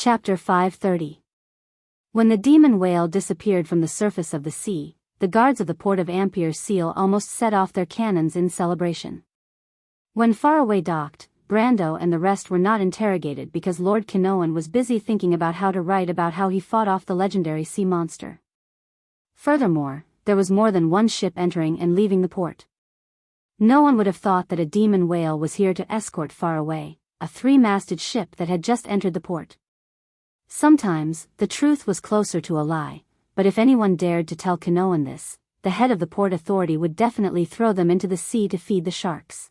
Chapter 530. When the demon whale disappeared from the surface of the sea, the guards of the port of Ampere Seal almost set off their cannons in celebration. When Faraway docked, Brando and the rest were not interrogated because Lord Kinoan was busy thinking about how to write about how he fought off the legendary sea monster. Furthermore, there was more than one ship entering and leaving the port. No one would have thought that a demon whale was here to escort Faraway, a three-masted ship that had just entered the port. Sometimes, the truth was closer to a lie, but if anyone dared to tell Kinoan this, the head of the port authority would definitely throw them into the sea to feed the sharks.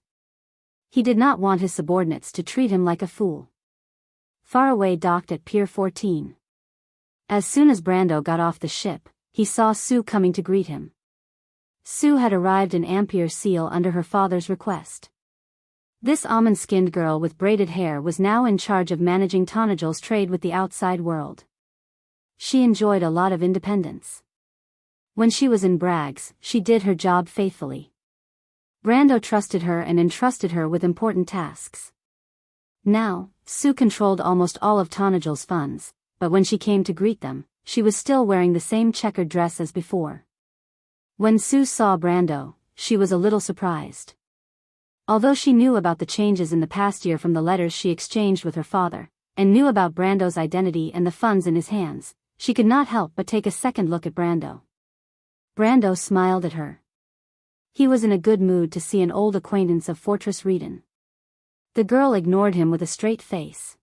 He did not want his subordinates to treat him like a fool. Faraway docked at Pier 14. As soon as Brando got off the ship, he saw Sue coming to greet him. Sue had arrived in Ampere Seal under her father's request. This almond-skinned girl with braided hair was now in charge of managing Tonajul's trade with the outside world. She enjoyed a lot of independence. When she was in Bragg's, she did her job faithfully. Brando trusted her and entrusted her with important tasks. Now, Sue controlled almost all of Tonajul's funds, but when she came to greet them, she was still wearing the same checkered dress as before. When Sue saw Brando, she was a little surprised. Although she knew about the changes in the past year from the letters she exchanged with her father, and knew about Brando's identity and the funds in his hands, she could not help but take a second look at Brando. Brando smiled at her. He was in a good mood to see an old acquaintance of Fortress Reedon. The girl ignored him with a straight face.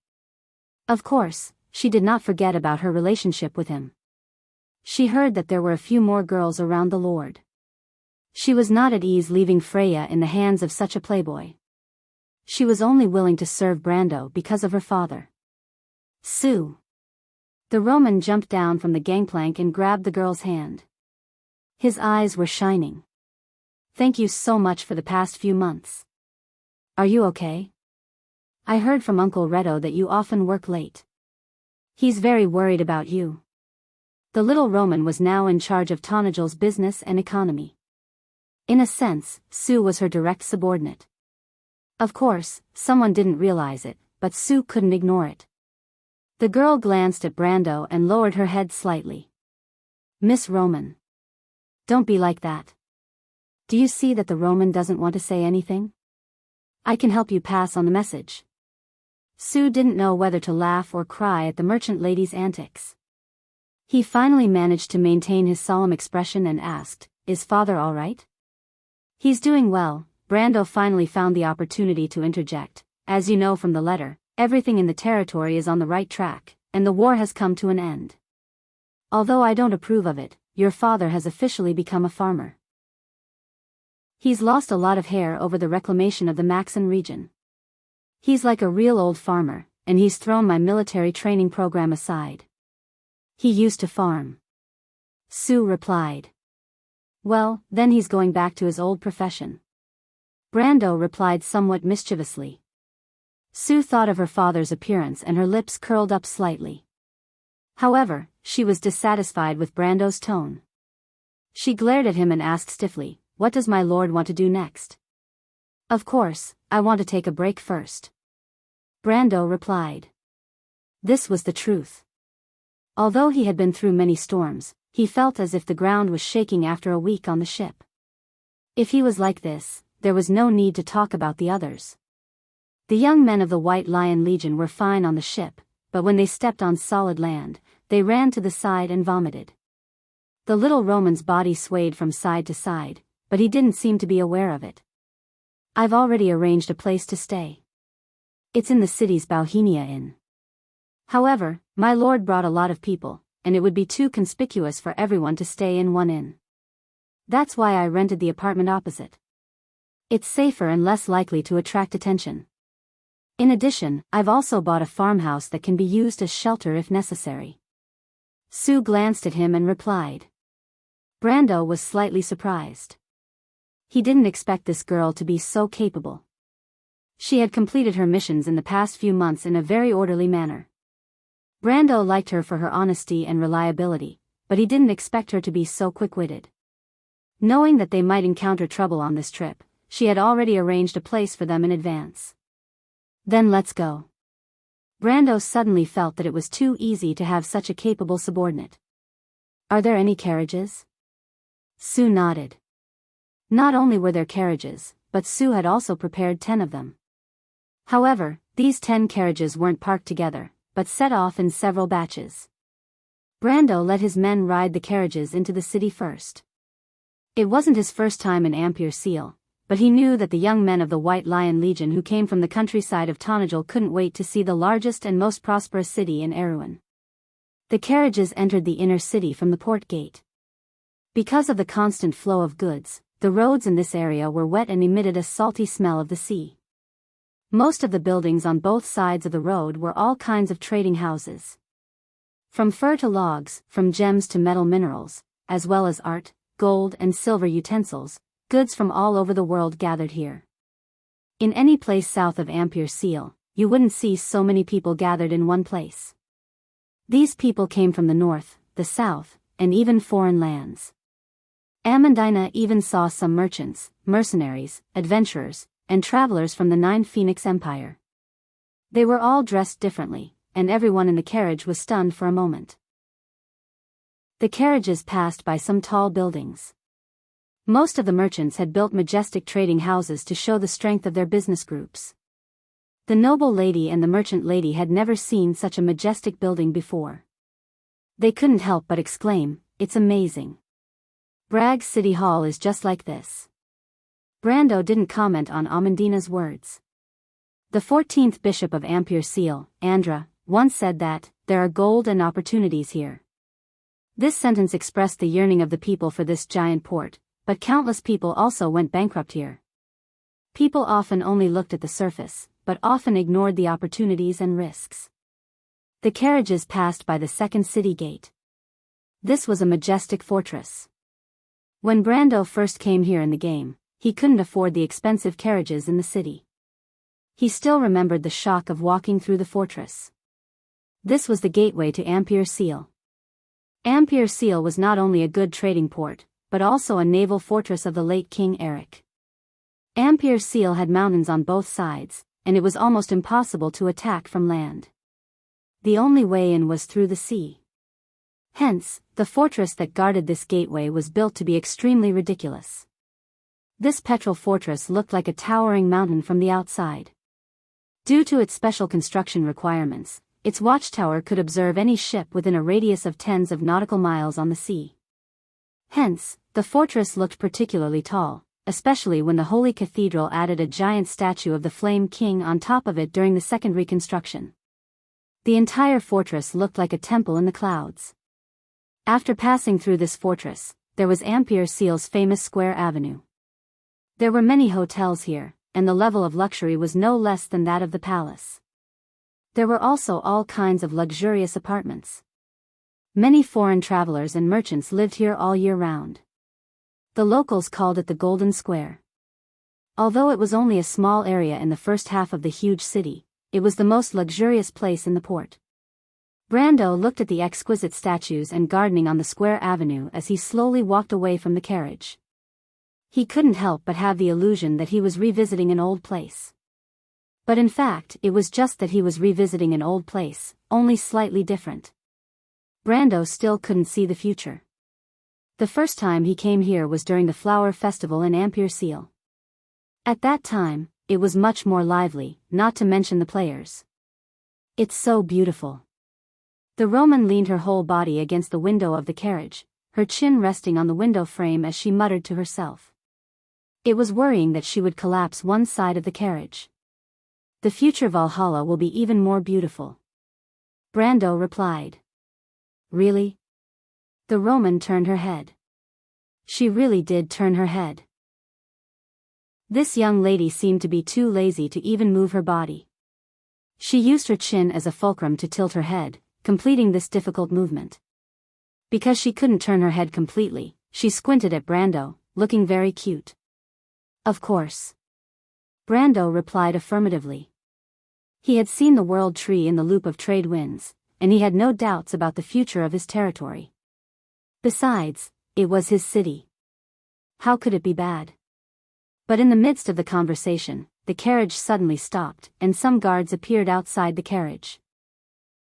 Of course, she did not forget about her relationship with him. She heard that there were a few more girls around the Lord. She was not at ease leaving Freya in the hands of such a playboy. She was only willing to serve Brando because of her father. Sue. The Roman jumped down from the gangplank and grabbed the girl's hand. His eyes were shining. Thank you so much for the past few months. Are you okay? I heard from Uncle Reto that you often work late. He's very worried about you. The little Roman was now in charge of Tonajul's business and economy. In a sense, Sue was her direct subordinate. Of course, someone didn't realize it, but Sue couldn't ignore it. The girl glanced at Brando and lowered her head slightly. Miss Roman. Don't be like that. Do you see that the Roman doesn't want to say anything? I can help you pass on the message. Sue didn't know whether to laugh or cry at the merchant lady's antics. He finally managed to maintain his solemn expression and asked, Is father all right? He's doing well. Brando finally found the opportunity to interject. As you know from the letter, everything in the territory is on the right track, and the war has come to an end. Although I don't approve of it, your father has officially become a farmer. He's lost a lot of hair over the reclamation of the Maxon region. He's like a real old farmer, and he's thrown my military training program aside. He used to farm. Sue replied. Well, then he's going back to his old profession. Brando replied somewhat mischievously. Sue thought of her father's appearance and her lips curled up slightly. However, she was dissatisfied with Brando's tone. She glared at him and asked stiffly, What does my lord want to do next? Of course, I want to take a break first. Brando replied. This was the truth. Although he had been through many storms, he felt as if the ground was shaking after a week on the ship. If he was like this, there was no need to talk about the others. The young men of the White Lion Legion were fine on the ship, but when they stepped on solid land, they ran to the side and vomited. The little Roman's body swayed from side to side, but he didn't seem to be aware of it. I've already arranged a place to stay. It's in the city's Bauhinia Inn. However, my lord brought a lot of people, and it would be too conspicuous for everyone to stay in one inn. That's why I rented the apartment opposite. It's safer and less likely to attract attention. In addition, I've also bought a farmhouse that can be used as shelter if necessary. Sue glanced at him and replied. Brando was slightly surprised. He didn't expect this girl to be so capable. She had completed her missions in the past few months in a very orderly manner. Brando liked her for her honesty and reliability, but he didn't expect her to be so quick-witted. Knowing that they might encounter trouble on this trip, she had already arranged a place for them in advance. Then let's go. Brando suddenly felt that it was too easy to have such a capable subordinate. "Are there any carriages?" Sue nodded. Not only were there carriages, but Sue had also prepared 10 of them. However, these 10 carriages weren't parked together, but set off in several batches. Brando let his men ride the carriages into the city first. It wasn't his first time in Ampere Seal, but he knew that the young men of the White Lion Legion who came from the countryside of Tonajul couldn't wait to see the largest and most prosperous city in Erewhon. The carriages entered the inner city from the port gate. Because of the constant flow of goods, the roads in this area were wet and emitted a salty smell of the sea. Most of the buildings on both sides of the road were all kinds of trading houses. From fur to logs, from gems to metal minerals, as well as art, gold and silver utensils, goods from all over the world gathered here. In any place south of Ampere Seal, you wouldn't see so many people gathered in one place. These people came from the north, the south, and even foreign lands. Amandina even saw some merchants, mercenaries, adventurers, and travelers from the Nine Phoenix Empire. They were all dressed differently, and everyone in the carriage was stunned for a moment. The carriages passed by some tall buildings. Most of the merchants had built majestic trading houses to show the strength of their business groups. The noble lady and the merchant lady had never seen such a majestic building before. They couldn't help but exclaim, "It's amazing. Bragg's City Hall is just like this." Brando didn't comment on Amandina's words. The 14th Bishop of Ampere Seal, Andra, once said that, "There are gold and opportunities here." This sentence expressed the yearning of the people for this giant port, but countless people also went bankrupt here. People often only looked at the surface, but often ignored the opportunities and risks. The carriages passed by the second city gate. This was a majestic fortress. When Brando first came here in the game, he couldn't afford the expensive carriages in the city. He still remembered the shock of walking through the fortress. This was the gateway to Ampere Seal. Ampere Seal was not only a good trading port, but also a naval fortress of the late King Eric. Ampere Seal had mountains on both sides, and it was almost impossible to attack from land. The only way in was through the sea. Hence, the fortress that guarded this gateway was built to be extremely ridiculous. This petrol fortress looked like a towering mountain from the outside. Due to its special construction requirements, its watchtower could observe any ship within a radius of tens of nautical miles on the sea. Hence, the fortress looked particularly tall, especially when the Holy Cathedral added a giant statue of the Flame King on top of it during the second reconstruction. The entire fortress looked like a temple in the clouds. After passing through this fortress, there was Ampere Seal's famous Square Avenue. There were many hotels here, and the level of luxury was no less than that of the palace. There were also all kinds of luxurious apartments. Many foreign travelers and merchants lived here all year round. The locals called it the Golden Square. Although it was only a small area in the first half of the huge city, it was the most luxurious place in the port. Brando looked at the exquisite statues and gardening on the Square Avenue as he slowly walked away from the carriage. He couldn't help but have the illusion that he was revisiting an old place. But in fact, it was just that he was revisiting an old place, only slightly different. Brando still couldn't see the future. The first time he came here was during the Flower Festival in Ampere Seal. At that time, it was much more lively, not to mention the players. "It's so beautiful." The Roman leaned her whole body against the window of the carriage, her chin resting on the window frame as she muttered to herself. It was worrying that she would collapse one side of the carriage. "The future Valhalla will be even more beautiful." Brando replied. "Really?" The Roman turned her head. She really did turn her head. This young lady seemed to be too lazy to even move her body. She used her chin as a fulcrum to tilt her head, completing this difficult movement. Because she couldn't turn her head completely, she squinted at Brando, looking very cute. "Of course." Brando replied affirmatively. He had seen the world tree in the loop of trade winds, and he had no doubts about the future of his territory. Besides, it was his city. How could it be bad? But in the midst of the conversation, the carriage suddenly stopped, and some guards appeared outside the carriage.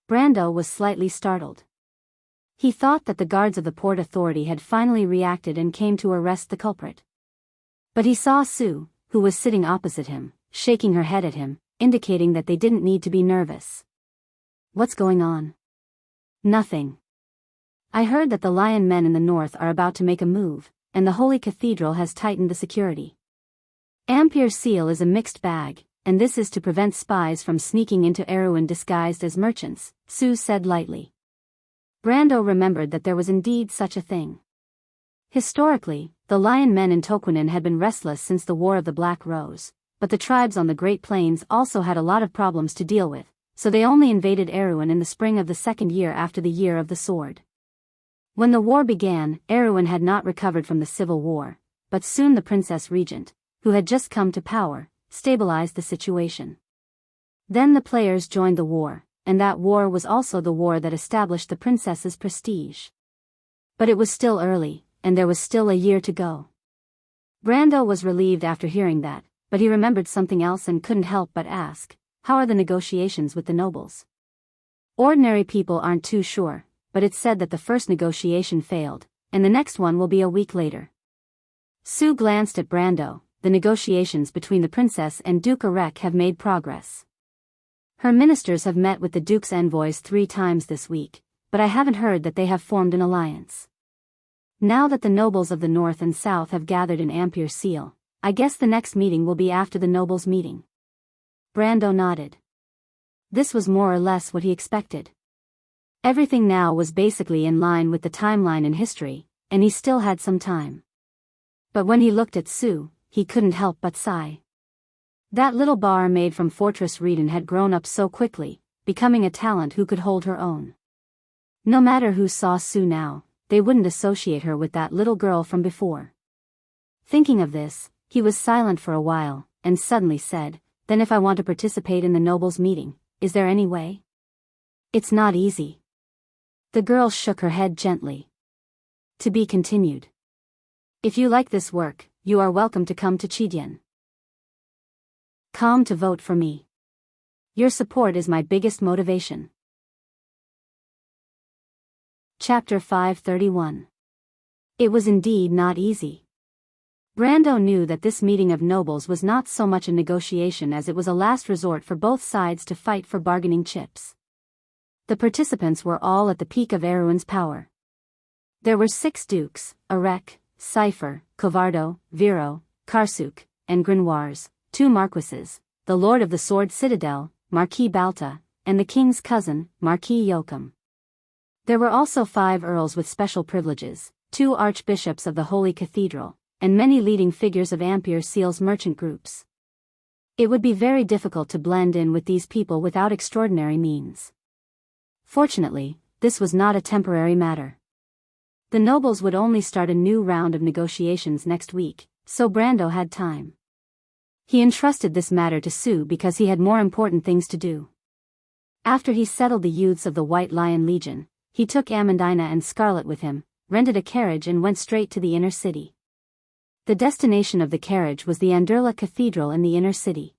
Brando was slightly startled. He thought that the guards of the port authority had finally reacted and came to arrest the culprit. But he saw Sue, who was sitting opposite him, shaking her head at him, indicating that they didn't need to be nervous. What's going on? Nothing. I heard that the Lion Men in the north are about to make a move, and the Holy Cathedral has tightened the security. Ampere Seal is a mixed bag, and this is to prevent spies from sneaking into Erewhon disguised as merchants, Sue said lightly. Brando remembered that there was indeed such a thing. Historically, the Lion Men in Toquinen had been restless since the War of the Black Rose, but the tribes on the Great Plains also had a lot of problems to deal with, so they only invaded Erewhon in the spring of the second year after the Year of the Sword. When the war began, Erewhon had not recovered from the civil war, but soon the Princess Regent, who had just come to power, stabilized the situation. Then the players joined the war, and that war was also the war that established the princess's prestige. But it was still early, and there was still a year to go. Brando was relieved after hearing that, but he remembered something else and couldn't help but ask, how are the negotiations with the nobles? Ordinary people aren't too sure, but it's said that the first negotiation failed, and the next one will be a week later. Sue glanced at Brando. The negotiations between the princess and Duke Arek have made progress. Her ministers have met with the Duke's envoys 3 times this week, but I haven't heard that they have formed an alliance. Now that the nobles of the north and south have gathered in Ampere Seal, I guess the next meeting will be after the nobles' meeting. Brando nodded. This was more or less what he expected. Everything now was basically in line with the timeline in history, and he still had some time. But when he looked at Sue, he couldn't help but sigh. That little bar maid from Fortress Reden had grown up so quickly, becoming a talent who could hold her own. No matter who saw Sue now, they wouldn't associate her with that little girl from before. Thinking of this, he was silent for a while, and suddenly said, "Then if I want to participate in the nobles' meeting, is there any way?" "It's not easy." The girl shook her head gently. To be continued. If you like this work, you are welcome to come to Chidian. Come to vote for me. Your support is my biggest motivation. Chapter 531. It was indeed not easy. Brando knew that this meeting of nobles was not so much a negotiation as it was a last resort for both sides to fight for bargaining chips. The participants were all at the peak of Erewhon's power. There were 6 dukes, Arek, Cypher, Covardo, Viro, Karsuk, and Grinoires, 2 marquises, the Lord of the Sword Citadel, Marquis Balta, and the king's cousin, Marquis Yoakum. There were also 5 earls with special privileges, 2 archbishops of the Holy Cathedral, and many leading figures of Ampere Seal's merchant groups. It would be very difficult to blend in with these people without extraordinary means. Fortunately, this was not a temporary matter. The nobles would only start a new round of negotiations next week, so Brando had time. He entrusted this matter to Sue because he had more important things to do. After he settled the youths of the White Lion Legion, he took Amandina and Scarlet with him, rented a carriage and went straight to the inner city. The destination of the carriage was the Anderla Cathedral in the inner city.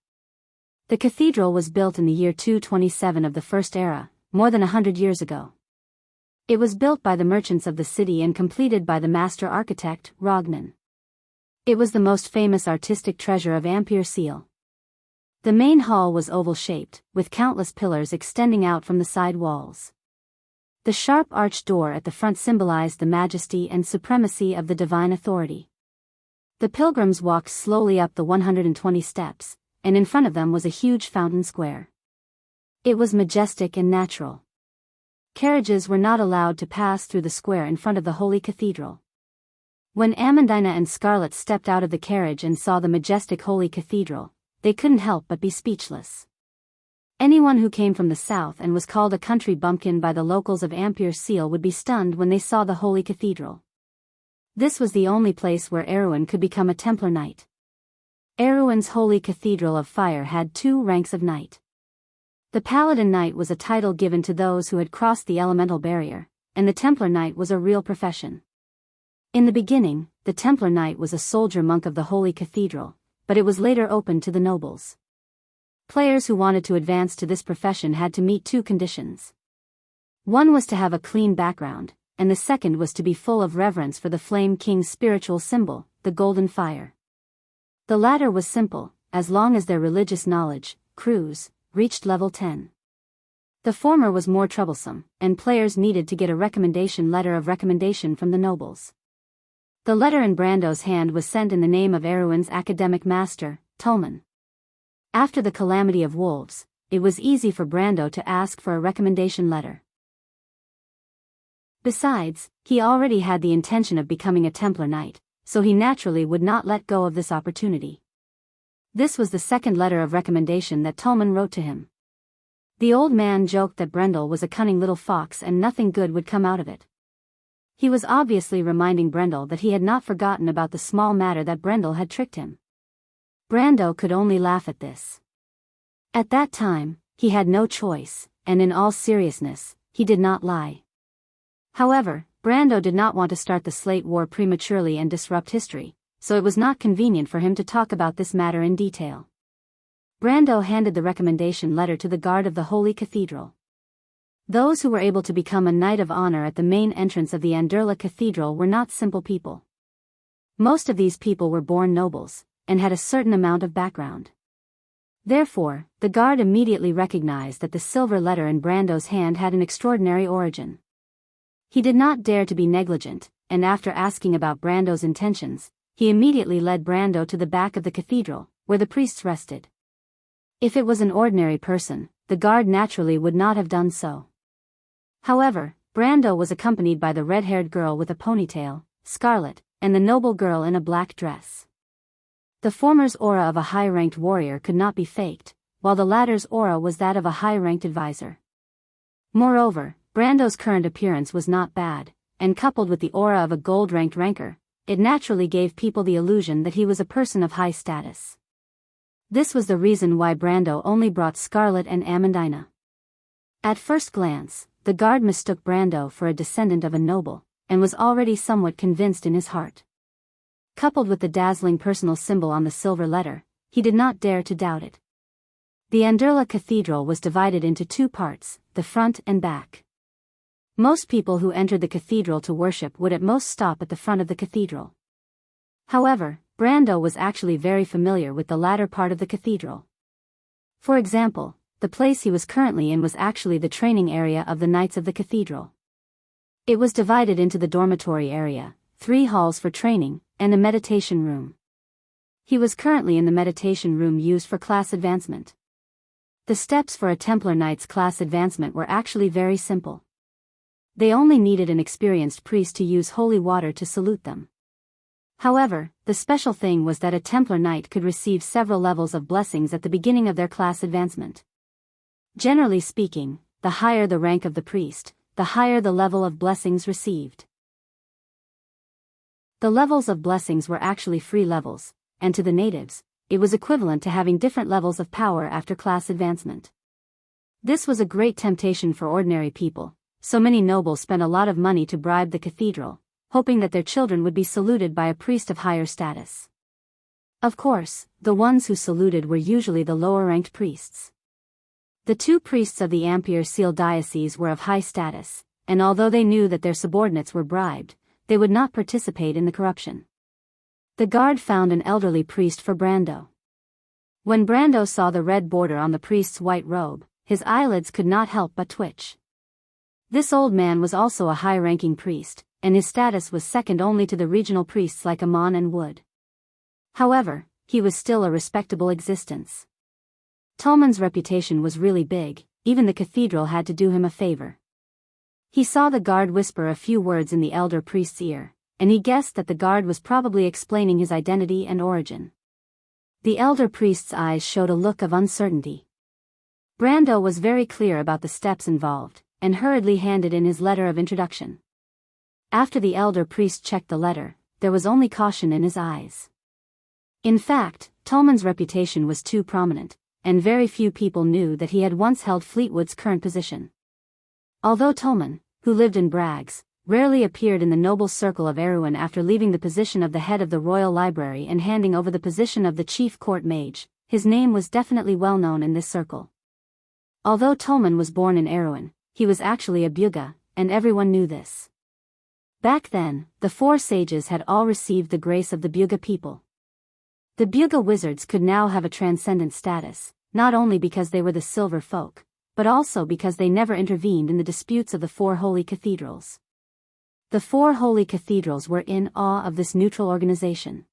The cathedral was built in the year 227 of the First Era, more than 100 years ago. It was built by the merchants of the city and completed by the master architect, Rognan. It was the most famous artistic treasure of Ampere Seal. The main hall was oval-shaped, with countless pillars extending out from the side walls. The sharp arched door at the front symbolized the majesty and supremacy of the divine authority. The pilgrims walked slowly up the 120 steps, and in front of them was a huge fountain square. It was majestic and natural. Carriages were not allowed to pass through the square in front of the Holy Cathedral. When Amandina and Scarlet stepped out of the carriage and saw the majestic Holy Cathedral, they couldn't help but be speechless. Anyone who came from the south and was called a country bumpkin by the locals of Ampere Seal would be stunned when they saw the Holy Cathedral. This was the only place where Erewhon could become a Templar Knight. Erewhon's Holy Cathedral of Fire had 2 ranks of knight. The Paladin Knight was a title given to those who had crossed the elemental barrier, and the Templar Knight was a real profession. In the beginning, the Templar Knight was a soldier monk of the Holy Cathedral, but it was later opened to the nobles. Players who wanted to advance to this profession had to meet 2 conditions. One was to have a clean background, and the second was to be full of reverence for the Flame King's spiritual symbol, the golden fire. The latter was simple, as long as their religious knowledge, crews, reached level 10. The former was more troublesome, and players needed to get a letter of recommendation from the nobles. The letter in Brando's hand was sent in the name of Erewhon's academic master, Tolman. After the calamity of wolves, it was easy for Brando to ask for a recommendation letter. Besides, he already had the intention of becoming a Templar Knight, so he naturally would not let go of this opportunity. This was the second letter of recommendation that Tolman wrote to him. The old man joked that Brendel was a cunning little fox and nothing good would come out of it. He was obviously reminding Brendel that he had not forgotten about the small matter that Brendel had tricked him. Brando could only laugh at this. At that time, he had no choice, and in all seriousness, he did not lie. However, Brando did not want to start the Slate War prematurely and disrupt history, so it was not convenient for him to talk about this matter in detail. Brando handed the recommendation letter to the guard of the Holy Cathedral. Those who were able to become a Knight of Honor at the main entrance of the Anderla Cathedral were not simple people. Most of these people were born nobles, and had a certain amount of background. Therefore, the guard immediately recognized that the silver letter in Brando's hand had an extraordinary origin. He did not dare to be negligent, and after asking about Brando's intentions, he immediately led Brando to the back of the cathedral, where the priests rested. If it was an ordinary person, the guard naturally would not have done so. However, Brando was accompanied by the red-haired girl with a ponytail, Scarlet, and the noble girl in a black dress. The former's aura of a high-ranked warrior could not be faked, while the latter's aura was that of a high-ranked advisor. Moreover, Brando's current appearance was not bad, and coupled with the aura of a gold-ranked ranker, it naturally gave people the illusion that he was a person of high status. This was the reason why Brando only brought Scarlet and Amandina. At first glance, the guard mistook Brando for a descendant of a noble, and was already somewhat convinced in his heart. Coupled with the dazzling personal symbol on the silver letter, he did not dare to doubt it. The Anderla Cathedral was divided into two parts, the front and back. Most people who entered the cathedral to worship would at most stop at the front of the cathedral. However, Brando was actually very familiar with the latter part of the cathedral. For example, the place he was currently in was actually the training area of the Knights of the Cathedral. It was divided into the dormitory area, 3 halls for training, and a meditation room. He was currently in the meditation room used for class advancement. The steps for a Templar Knight's class advancement were actually very simple. They only needed an experienced priest to use holy water to salute them. However, the special thing was that a Templar Knight could receive several levels of blessings at the beginning of their class advancement. Generally speaking, the higher the rank of the priest, the higher the level of blessings received. The levels of blessings were actually free levels, and to the natives, it was equivalent to having different levels of power after class advancement. This was a great temptation for ordinary people, so many nobles spent a lot of money to bribe the cathedral, hoping that their children would be saluted by a priest of higher status. Of course, the ones who saluted were usually the lower-ranked priests. The 2 priests of the Ampere Seal diocese were of high status, and although they knew that their subordinates were bribed, they would not participate in the corruption. The guard found an elderly priest for Brando. When Brando saw the red border on the priest's white robe, his eyelids could not help but twitch. This old man was also a high-ranking priest, and his status was second only to the regional priests like Amon and Wood. However, he was still a respectable existence. Tolman's reputation was really big, even the cathedral had to do him a favor. He saw the guard whisper a few words in the elder priest's ear, and he guessed that the guard was probably explaining his identity and origin. The elder priest's eyes showed a look of uncertainty. Brando was very clear about the steps involved, and hurriedly handed in his letter of introduction. After the elder priest checked the letter, there was only caution in his eyes. In fact, Tolman's reputation was too prominent, and very few people knew that he had once held Fleetwood's current position. Although Tolman, who lived in Braggs, rarely appeared in the noble circle of Erewhon after leaving the position of the head of the Royal Library and handing over the position of the chief court mage, his name was definitely well known in this circle. Although Tolman was born in Erewhon, he was actually a Byuga, and everyone knew this. Back then, the 4 sages had all received the grace of the Byuga people. The Byuga wizards could now have a transcendent status, not only because they were the silver folk, but also because they never intervened in the disputes of the 4 holy cathedrals. The 4 holy cathedrals were in awe of this neutral organization.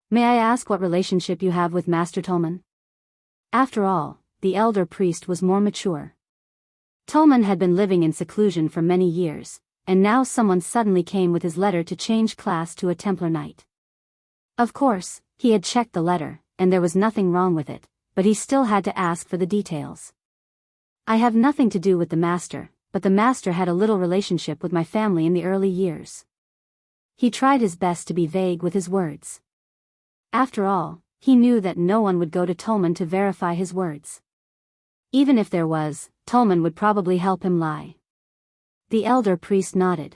May I ask what relationship you have with Master Tolman? After all, the elder priest was more mature. Tolman had been living in seclusion for many years, and now someone suddenly came with his letter to change class to a Templar Knight. Of course, he had checked the letter, and there was nothing wrong with it, but he still had to ask for the details. I have nothing to do with the master, but the master had a little relationship with my family in the early years. He tried his best to be vague with his words. After all, he knew that no one would go to Tolman to verify his words. Even if there was, Tolman would probably help him lie. The elder priest nodded.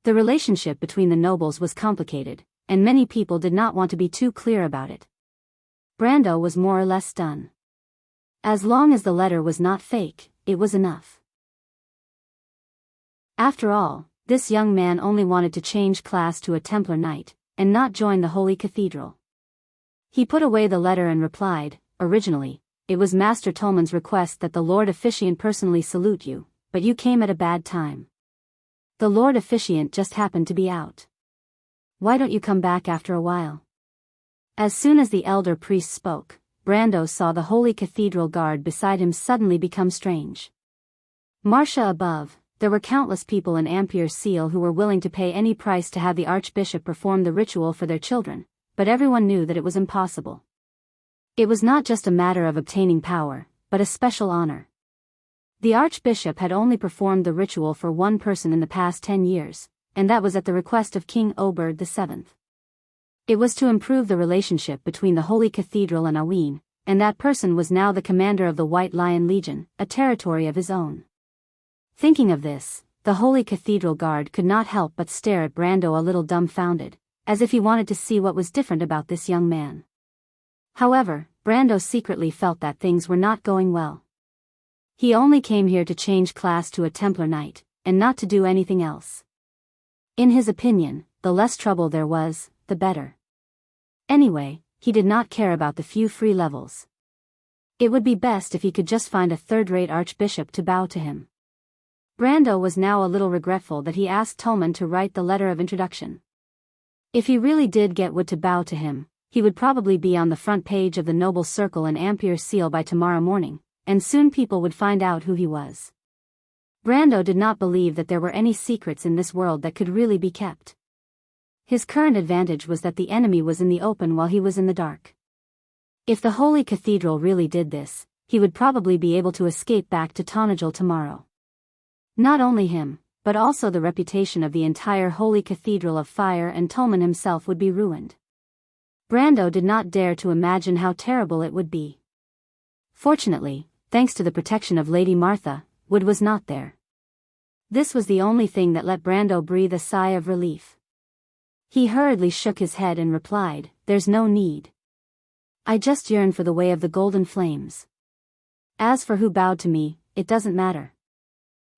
The relationship between the nobles was complicated, and many people did not want to be too clear about it. Brando was more or less done. As long as the letter was not fake, it was enough. After all, this young man only wanted to change class to a Templar Knight, and not join the Holy Cathedral. He put away the letter and replied, originally, it was Master Tolman's request that the Lord Officiant personally salute you, but you came at a bad time. The Lord Officiant just happened to be out. Why don't you come back after a while? As soon as the elder priest spoke, Brando saw the Holy Cathedral guard beside him suddenly become strange. Marcia above, there were countless people in Ampere Seal who were willing to pay any price to have the Archbishop perform the ritual for their children, but everyone knew that it was impossible. It was not just a matter of obtaining power, but a special honor. The Archbishop had only performed the ritual for one person in the past 10 years, and that was at the request of King Oberd VII. It was to improve the relationship between the Holy Cathedral and Aween, and that person was now the commander of the White Lion Legion, a territory of his own. Thinking of this, the Holy Cathedral guard could not help but stare at Brando a little dumbfounded, as if he wanted to see what was different about this young man. However, Brando secretly felt that things were not going well. He only came here to change class to a Templar Knight, and not to do anything else. In his opinion, the less trouble there was, the better. Anyway, he did not care about the few free levels. It would be best if he could just find a third-rate archbishop to bow to him. Brando was now a little regretful that he asked Tolman to write the letter of introduction. If he really did get Wood to bow to him, he would probably be on the front page of the Noble Circle in Ampere Seal by tomorrow morning, and soon people would find out who he was. Brando did not believe that there were any secrets in this world that could really be kept. His current advantage was that the enemy was in the open while he was in the dark. If the Holy Cathedral really did this, he would probably be able to escape back to Tonajul tomorrow. Not only him, but also the reputation of the entire Holy Cathedral of Fire, and Tolman himself would be ruined. Brando did not dare to imagine how terrible it would be. Fortunately, thanks to the protection of Lady Martha, Wood was not there. This was the only thing that let Brando breathe a sigh of relief. He hurriedly shook his head and replied, "There's no need. I just yearn for the way of the golden flames. As for who bowed to me, it doesn't matter."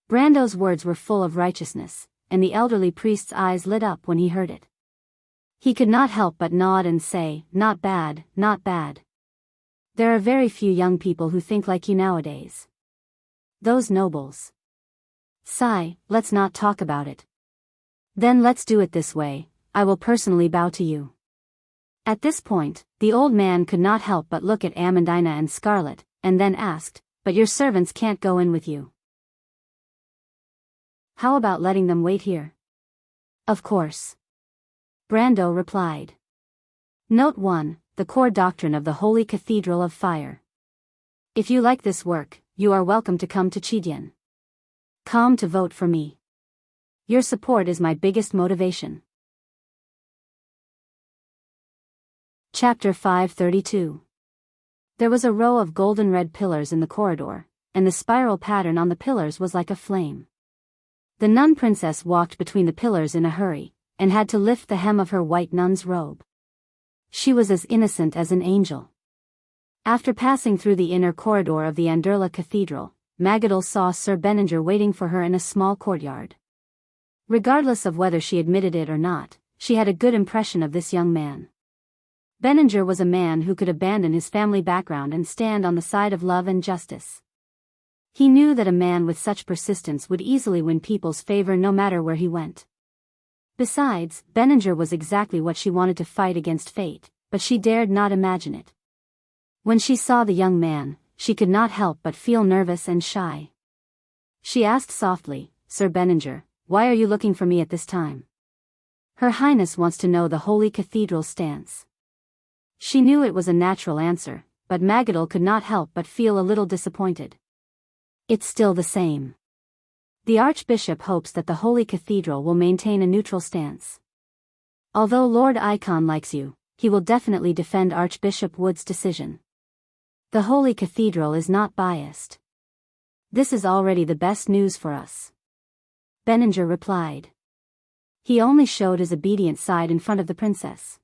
Brando's words were full of righteousness, and the elderly priest's eyes lit up when he heard it. He could not help but nod and say, "Not bad, not bad. There are very few young people who think like you nowadays. Those nobles. Sigh, let's not talk about it. Then let's do it this way, I will personally bow to you." At this point, the old man could not help but look at Amandina and Scarlet, and then asked, "But your servants can't go in with you. How about letting them wait here?" "Of course," Brando replied. Note 1, the core doctrine of the Holy Cathedral of Fire. If you like this work, you are welcome to come to Chidian. Come to vote for me. Your support is my biggest motivation. Chapter 532. There was a row of golden red pillars in the corridor, and the spiral pattern on the pillars was like a flame. The nun princess walked between the pillars in a hurry, and had to lift the hem of her white nun's robe. She was as innocent as an angel. After passing through the inner corridor of the Anderla Cathedral, Magadal saw Sir Benninger waiting for her in a small courtyard. Regardless of whether she admitted it or not, she had a good impression of this young man. Benninger was a man who could abandon his family background and stand on the side of love and justice. He knew that a man with such persistence would easily win people's favor no matter where he went. Besides, Benninger was exactly what she wanted to fight against fate, but she dared not imagine it. When she saw the young man, she could not help but feel nervous and shy. She asked softly, "Sir Benninger, why are you looking for me at this time?" Her Highness wants to know the Holy Cathedral's stance. She knew it was a natural answer, but Magadal could not help but feel a little disappointed. It's still the same. The Archbishop hopes that the Holy Cathedral will maintain a neutral stance. Although Lord Icon likes you, he will definitely defend Archbishop Wood's decision. The Holy Cathedral is not biased. This is already the best news for us. Benninger replied. He only showed his obedient side in front of the princess.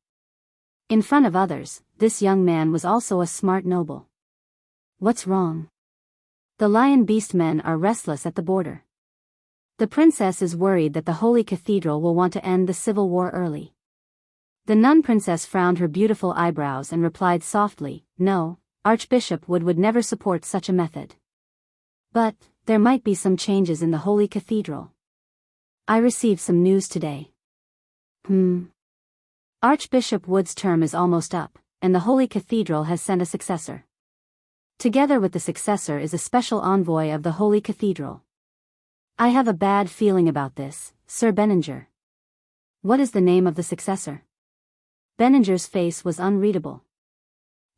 In front of others, this young man was also a smart noble. What's wrong? The lion beast men are restless at the border. The princess is worried that the Holy Cathedral will want to end the civil war early. The nun princess frowned her beautiful eyebrows and replied softly, "No, Archbishop Wood would never support such a method. But, there might be some changes in the Holy Cathedral. I received some news today." Archbishop Wood's term is almost up, and the Holy Cathedral has sent a successor. Together with the successor is a special envoy of the Holy Cathedral. I have a bad feeling about this, Sir Benninger. What is the name of the successor? Benninger's face was unreadable.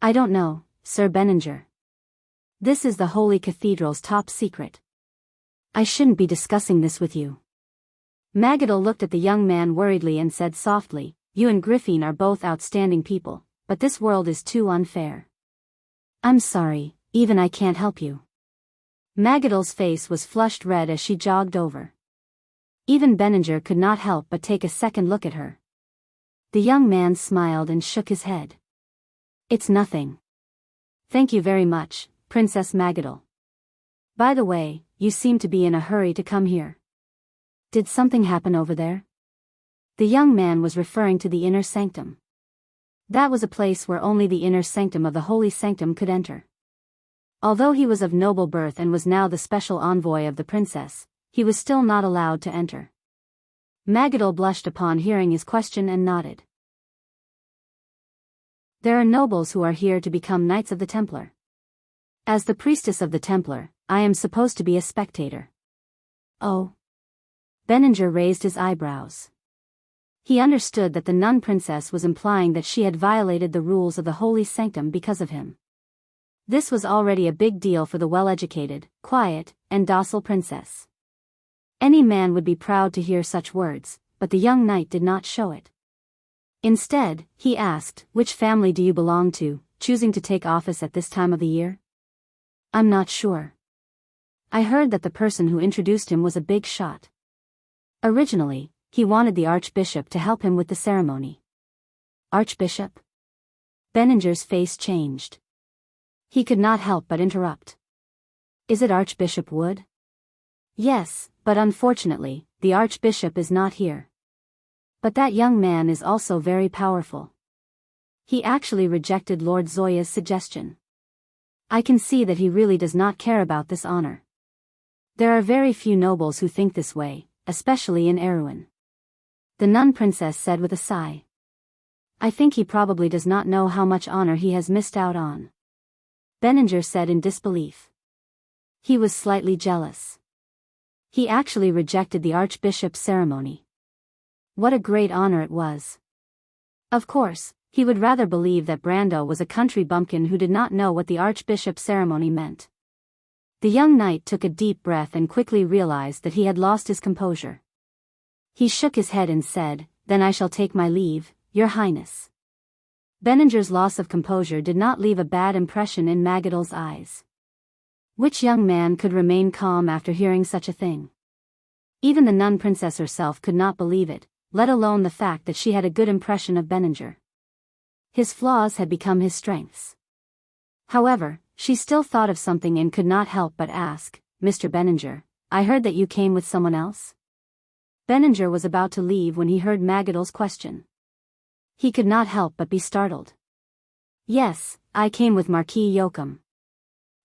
I don't know, Sir Benninger. This is the Holy Cathedral's top secret. I shouldn't be discussing this with you. Magadal looked at the young man worriedly and said softly, "You and Griffin are both outstanding people, but this world is too unfair. I'm sorry, even I can't help you." Magadal's face was flushed red as she jogged over. Even Benninger could not help but take a second look at her. The young man smiled and shook his head. It's nothing. Thank you very much, Princess Magadal. By the way, you seem to be in a hurry to come here. Did something happen over there? The young man was referring to the inner sanctum. That was a place where only the inner sanctum of the holy sanctum could enter. Although he was of noble birth and was now the special envoy of the princess, he was still not allowed to enter. Magadal blushed upon hearing his question and nodded. There are nobles who are here to become Knights of the Templar. As the priestess of the Templar, I am supposed to be a spectator. Oh. Benninger raised his eyebrows. He understood that the nun princess was implying that she had violated the rules of the holy sanctum because of him. This was already a big deal for the well-educated, quiet, and docile princess. Any man would be proud to hear such words, but the young knight did not show it. Instead, he asked, "Which family do you belong to, choosing to take office at this time of the year?" "I'm not sure. I heard that the person who introduced him was a big shot. Originally, he wanted the Archbishop to help him with the ceremony." Archbishop? Benninger's face changed. He could not help but interrupt. Is it Archbishop Wood? Yes, but unfortunately, the Archbishop is not here. But that young man is also very powerful. He actually rejected Lord Zoya's suggestion. I can see that he really does not care about this honor. There are very few nobles who think this way, especially in Erewhon. The nun princess said with a sigh. I think he probably does not know how much honor he has missed out on. Benninger said in disbelief. He was slightly jealous. He actually rejected the Archbishop's ceremony. What a great honor it was. Of course, he would rather believe that Brando was a country bumpkin who did not know what the Archbishop's ceremony meant. The young knight took a deep breath and quickly realized that he had lost his composure. He shook his head and said, Then I shall take my leave, Your Highness. Benninger's loss of composure did not leave a bad impression in Magadal's eyes. Which young man could remain calm after hearing such a thing? Even the nun princess herself could not believe it, let alone the fact that she had a good impression of Benninger. His flaws had become his strengths. However, she still thought of something and could not help but ask, Mr. Benninger, I heard that you came with someone else? Benninger was about to leave when he heard Magadal's question. He could not help but be startled. Yes, I came with Marquis Yoakum.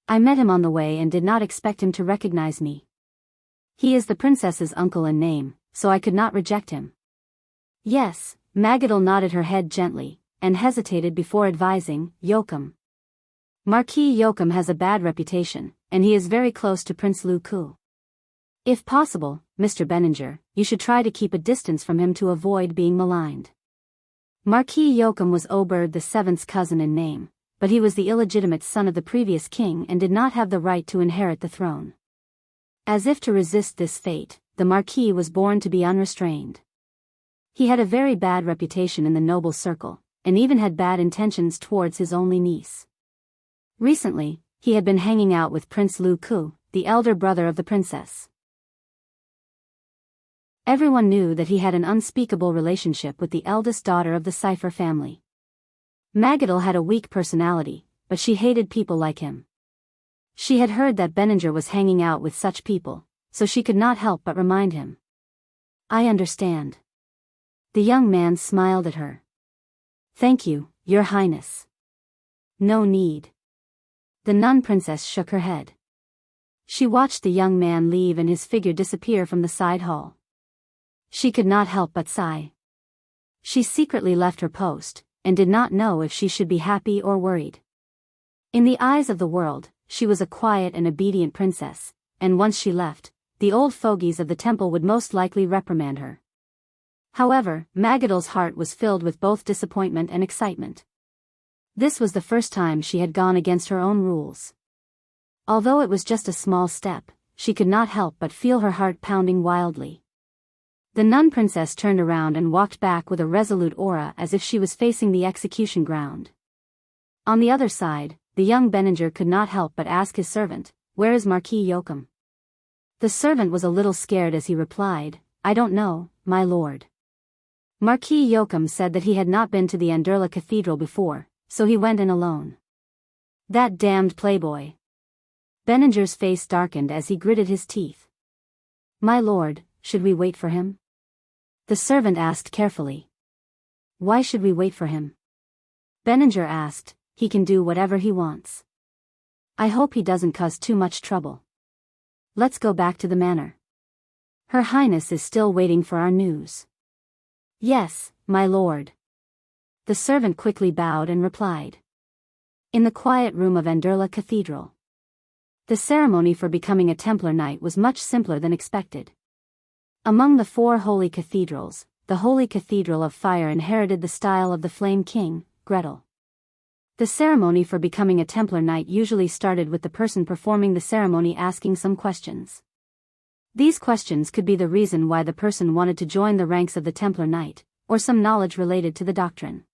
I met him on the way and did not expect him to recognize me. He is the princess's uncle in name, so I could not reject him. Yes, Magadal nodded her head gently, and hesitated before advising, Yoakum. Marquis Yoakum has a bad reputation, and he is very close to Prince Lu Ku. If possible, Mr. Benninger, you should try to keep a distance from him to avoid being maligned. Marquis Yoakum was Oberg VII's cousin in name, but he was the illegitimate son of the previous king and did not have the right to inherit the throne. As if to resist this fate, the Marquis was born to be unrestrained. He had a very bad reputation in the noble circle, and even had bad intentions towards his only niece. Recently, he had been hanging out with Prince Lu Ku, the elder brother of the princess. Everyone knew that he had an unspeakable relationship with the eldest daughter of the Cipher family. Magadal had a weak personality, but she hated people like him. She had heard that Benninger was hanging out with such people, so she could not help but remind him. I understand. The young man smiled at her. Thank you, Your Highness. No need. The nun princess shook her head. She watched the young man leave and his figure disappear from the side hall. She could not help but sigh. She secretly left her post, and did not know if she should be happy or worried. In the eyes of the world, she was a quiet and obedient princess, and once she left, the old fogies of the temple would most likely reprimand her. However, Magadal's heart was filled with both disappointment and excitement. This was the first time she had gone against her own rules. Although it was just a small step, she could not help but feel her heart pounding wildly. The nun princess turned around and walked back with a resolute aura as if she was facing the execution ground. On the other side, the young Benninger could not help but ask his servant, where is Marquis Yoakum? The servant was a little scared as he replied, I don't know, my lord. Marquis Yoakum said that he had not been to the Anderla Cathedral before, so he went in alone. That damned playboy. Benninger's face darkened as he gritted his teeth. My lord, should we wait for him? The servant asked carefully. Why should we wait for him? Benninger asked, he can do whatever he wants. I hope he doesn't cause too much trouble. Let's go back to the manor. Her Highness is still waiting for our news. Yes, my lord. The servant quickly bowed and replied. In the quiet room of Anderla Cathedral. The ceremony for becoming a Templar Knight was much simpler than expected. Among the 4 holy cathedrals, the Holy Cathedral of Fire inherited the style of the Flame King, Gretel. The ceremony for becoming a Templar Knight usually started with the person performing the ceremony asking some questions. These questions could be the reason why the person wanted to join the ranks of the Templar Knight, or some knowledge related to the doctrine.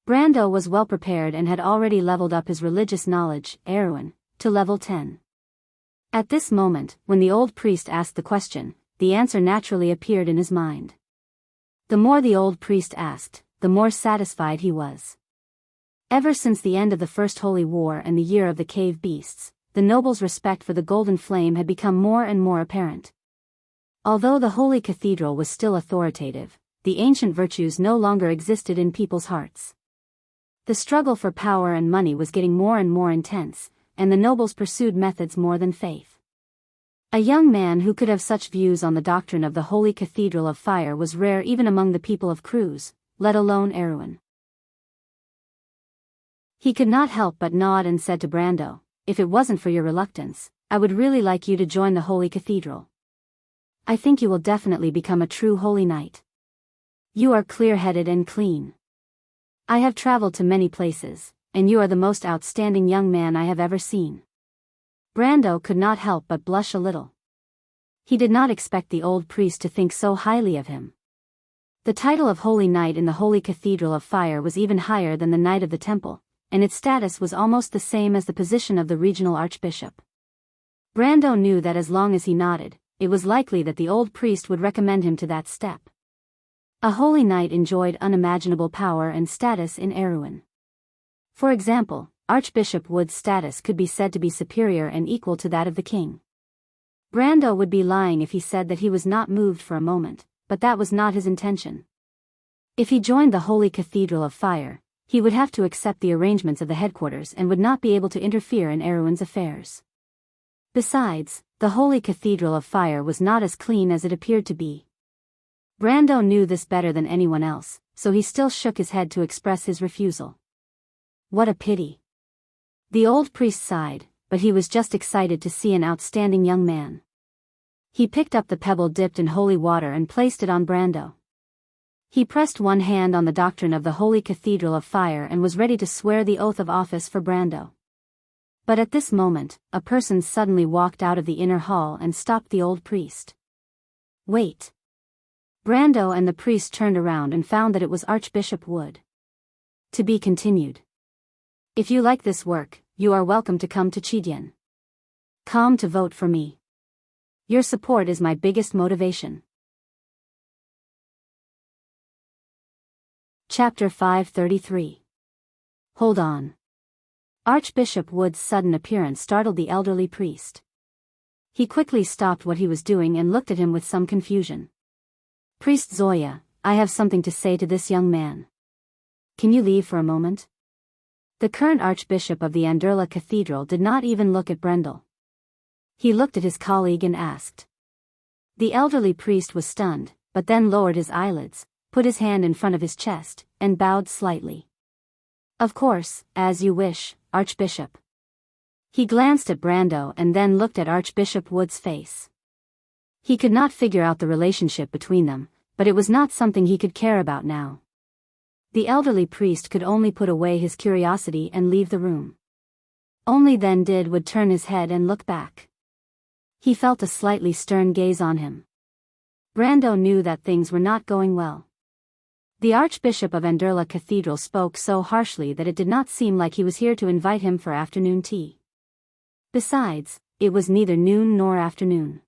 Brando was well prepared and had already leveled up his religious knowledge, Erwin, to level 10. At this moment, when the old priest asked the question, the answer naturally appeared in his mind. The more the old priest asked, the more satisfied he was. Ever since the end of the First Holy War and the Year of the Cave Beasts, the nobles' respect for the Golden Flame had become more and more apparent. Although the Holy Cathedral was still authoritative, the ancient virtues no longer existed in people's hearts. The struggle for power and money was getting more and more intense, and the nobles pursued methods more than faith. A young man who could have such views on the doctrine of the Holy Cathedral of Fire was rare even among the people of Cruz, let alone Erwin. He could not help but nod and said to Brando, if it wasn't for your reluctance, I would really like you to join the Holy Cathedral. I think you will definitely become a true holy knight. You are clear-headed and clean. I have traveled to many places, and you are the most outstanding young man I have ever seen. Brando could not help but blush a little. He did not expect the old priest to think so highly of him. The title of Holy Knight in the Holy Cathedral of Fire was even higher than the Knight of the Temple, and its status was almost the same as the position of the regional archbishop. Brando knew that as long as he nodded, it was likely that the old priest would recommend him to that step. A holy knight enjoyed unimaginable power and status in Erewhon. For example, Archbishop Wood's status could be said to be superior and equal to that of the king. Brando would be lying if he said that he was not moved for a moment, but that was not his intention. If he joined the Holy Cathedral of Fire, he would have to accept the arrangements of the headquarters and would not be able to interfere in Erewhon's affairs. Besides, the Holy Cathedral of Fire was not as clean as it appeared to be. Brando knew this better than anyone else, so he still shook his head to express his refusal. What a pity. The old priest sighed, but he was just excited to see an outstanding young man. He picked up the pebble dipped in holy water and placed it on Brando. He pressed one hand on the doctrine of the Holy Cathedral of Fire and was ready to swear the oath of office for Brando. But at this moment, a person suddenly walked out of the inner hall and stopped the old priest. Wait. Brando and the priest turned around and found that it was Archbishop Wood. To be continued. If you like this work, you are welcome to come to Chidian. Come to vote for me. Your support is my biggest motivation. Chapter 533. Hold on. Archbishop Wood's sudden appearance startled the elderly priest. He quickly stopped what he was doing and looked at him with some confusion. Priest Zoya, I have something to say to this young man. Can you leave for a moment? The current Archbishop of the Anderla Cathedral did not even look at Brendel. He looked at his colleague and asked. The elderly priest was stunned, but then lowered his eyelids, put his hand in front of his chest, and bowed slightly. Of course, as you wish, Archbishop. He glanced at Brando and then looked at Archbishop Wood's face. He could not figure out the relationship between them, but it was not something he could care about now. The elderly priest could only put away his curiosity and leave the room. Only then did Wood turn his head and look back. He felt a slightly stern gaze on him. Brando knew that things were not going well. The Archbishop of Anderla Cathedral spoke so harshly that it did not seem like he was here to invite him for afternoon tea. Besides, it was neither noon nor afternoon.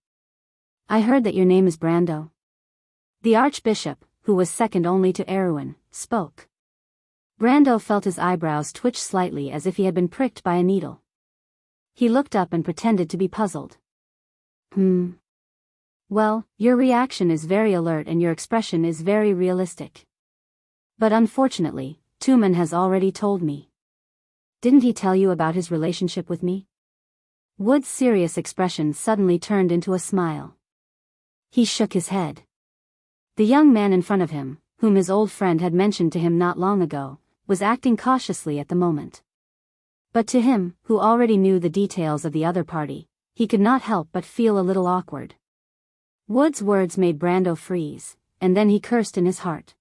I heard that your name is Brando. The Archbishop, who was second only to Erewhon, spoke. Brando felt his eyebrows twitch slightly as if he had been pricked by a needle. He looked up and pretended to be puzzled. Well, your reaction is very alert and your expression is very realistic. But unfortunately, Tumen has already told me. Didn't he tell you about his relationship with me? Wood's serious expression suddenly turned into a smile. He shook his head. The young man in front of him, whom his old friend had mentioned to him not long ago, was acting cautiously at the moment. But to him, who already knew the details of the other party, he could not help but feel a little awkward. Wood's words made Brando freeze, and then he cursed in his heart.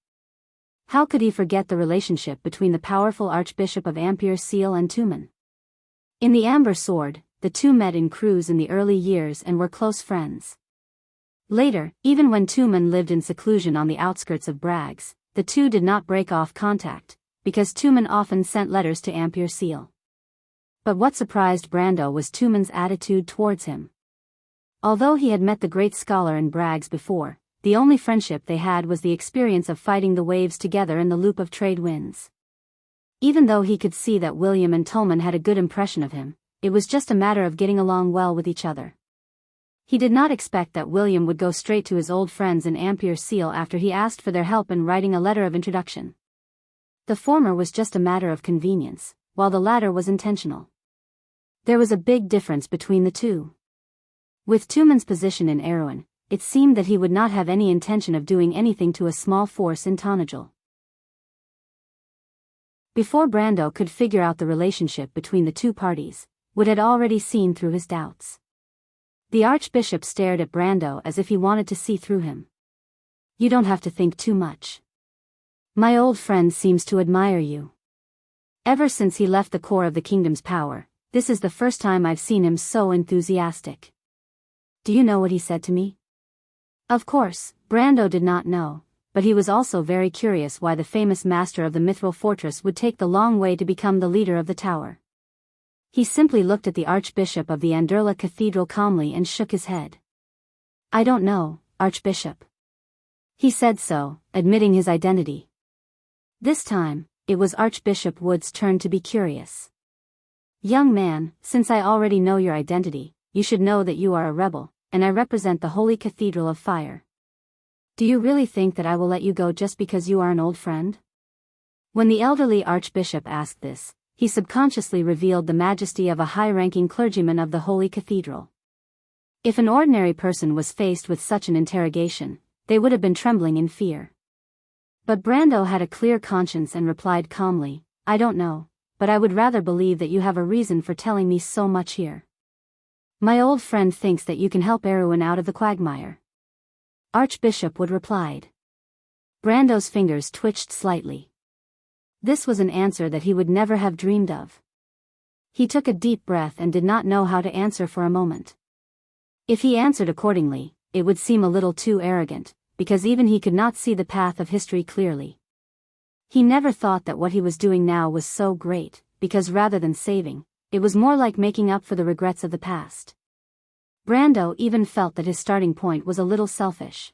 How could he forget the relationship between the powerful Archbishop of Ampere Seal and Tumen? In the Amber Sword, the two met in crews in the early years and were close friends. Later, even when Tumen lived in seclusion on the outskirts of Brags, the two did not break off contact, because Tumen often sent letters to Ampere Seal. But what surprised Brando was Tumen's attitude towards him. Although he had met the great scholar in Brags before, the only friendship they had was the experience of fighting the waves together in the loop of trade winds. Even though he could see that William and Tolman had a good impression of him, it was just a matter of getting along well with each other. He did not expect that William would go straight to his old friends in Ampere Seal after he asked for their help in writing a letter of introduction. The former was just a matter of convenience, while the latter was intentional. There was a big difference between the two. With Tumen's position in Erewhon, it seemed that he would not have any intention of doing anything to a small force in Tonajul. Before Brando could figure out the relationship between the two parties, Wood had already seen through his doubts. The Archbishop stared at Brando as if he wanted to see through him. You don't have to think too much. My old friend seems to admire you. Ever since he left the core of the kingdom's power, this is the first time I've seen him so enthusiastic. Do you know what he said to me? Of course, Brando did not know, but he was also very curious why the famous master of the Mithril Fortress would take the long way to become the leader of the tower. He simply looked at the Archbishop of the Anderla Cathedral calmly and shook his head. I don't know, Archbishop. He said so, admitting his identity. This time, it was Archbishop Wood's turn to be curious. Young man, since I already know your identity, you should know that you are a rebel, and I represent the Holy Cathedral of Fire. Do you really think that I will let you go just because you are an old friend? When the elderly archbishop asked this, he subconsciously revealed the majesty of a high-ranking clergyman of the Holy Cathedral. If an ordinary person was faced with such an interrogation, they would have been trembling in fear. But Brando had a clear conscience and replied calmly, I don't know, but I would rather believe that you have a reason for telling me so much here. My old friend thinks that you can help Erwin out of the quagmire. Archbishop Wood replied. Brando's fingers twitched slightly. This was an answer that he would never have dreamed of. He took a deep breath and did not know how to answer for a moment. If he answered accordingly, it would seem a little too arrogant, because even he could not see the path of history clearly. He never thought that what he was doing now was so great, because rather than saving, it was more like making up for the regrets of the past. Brando even felt that his starting point was a little selfish.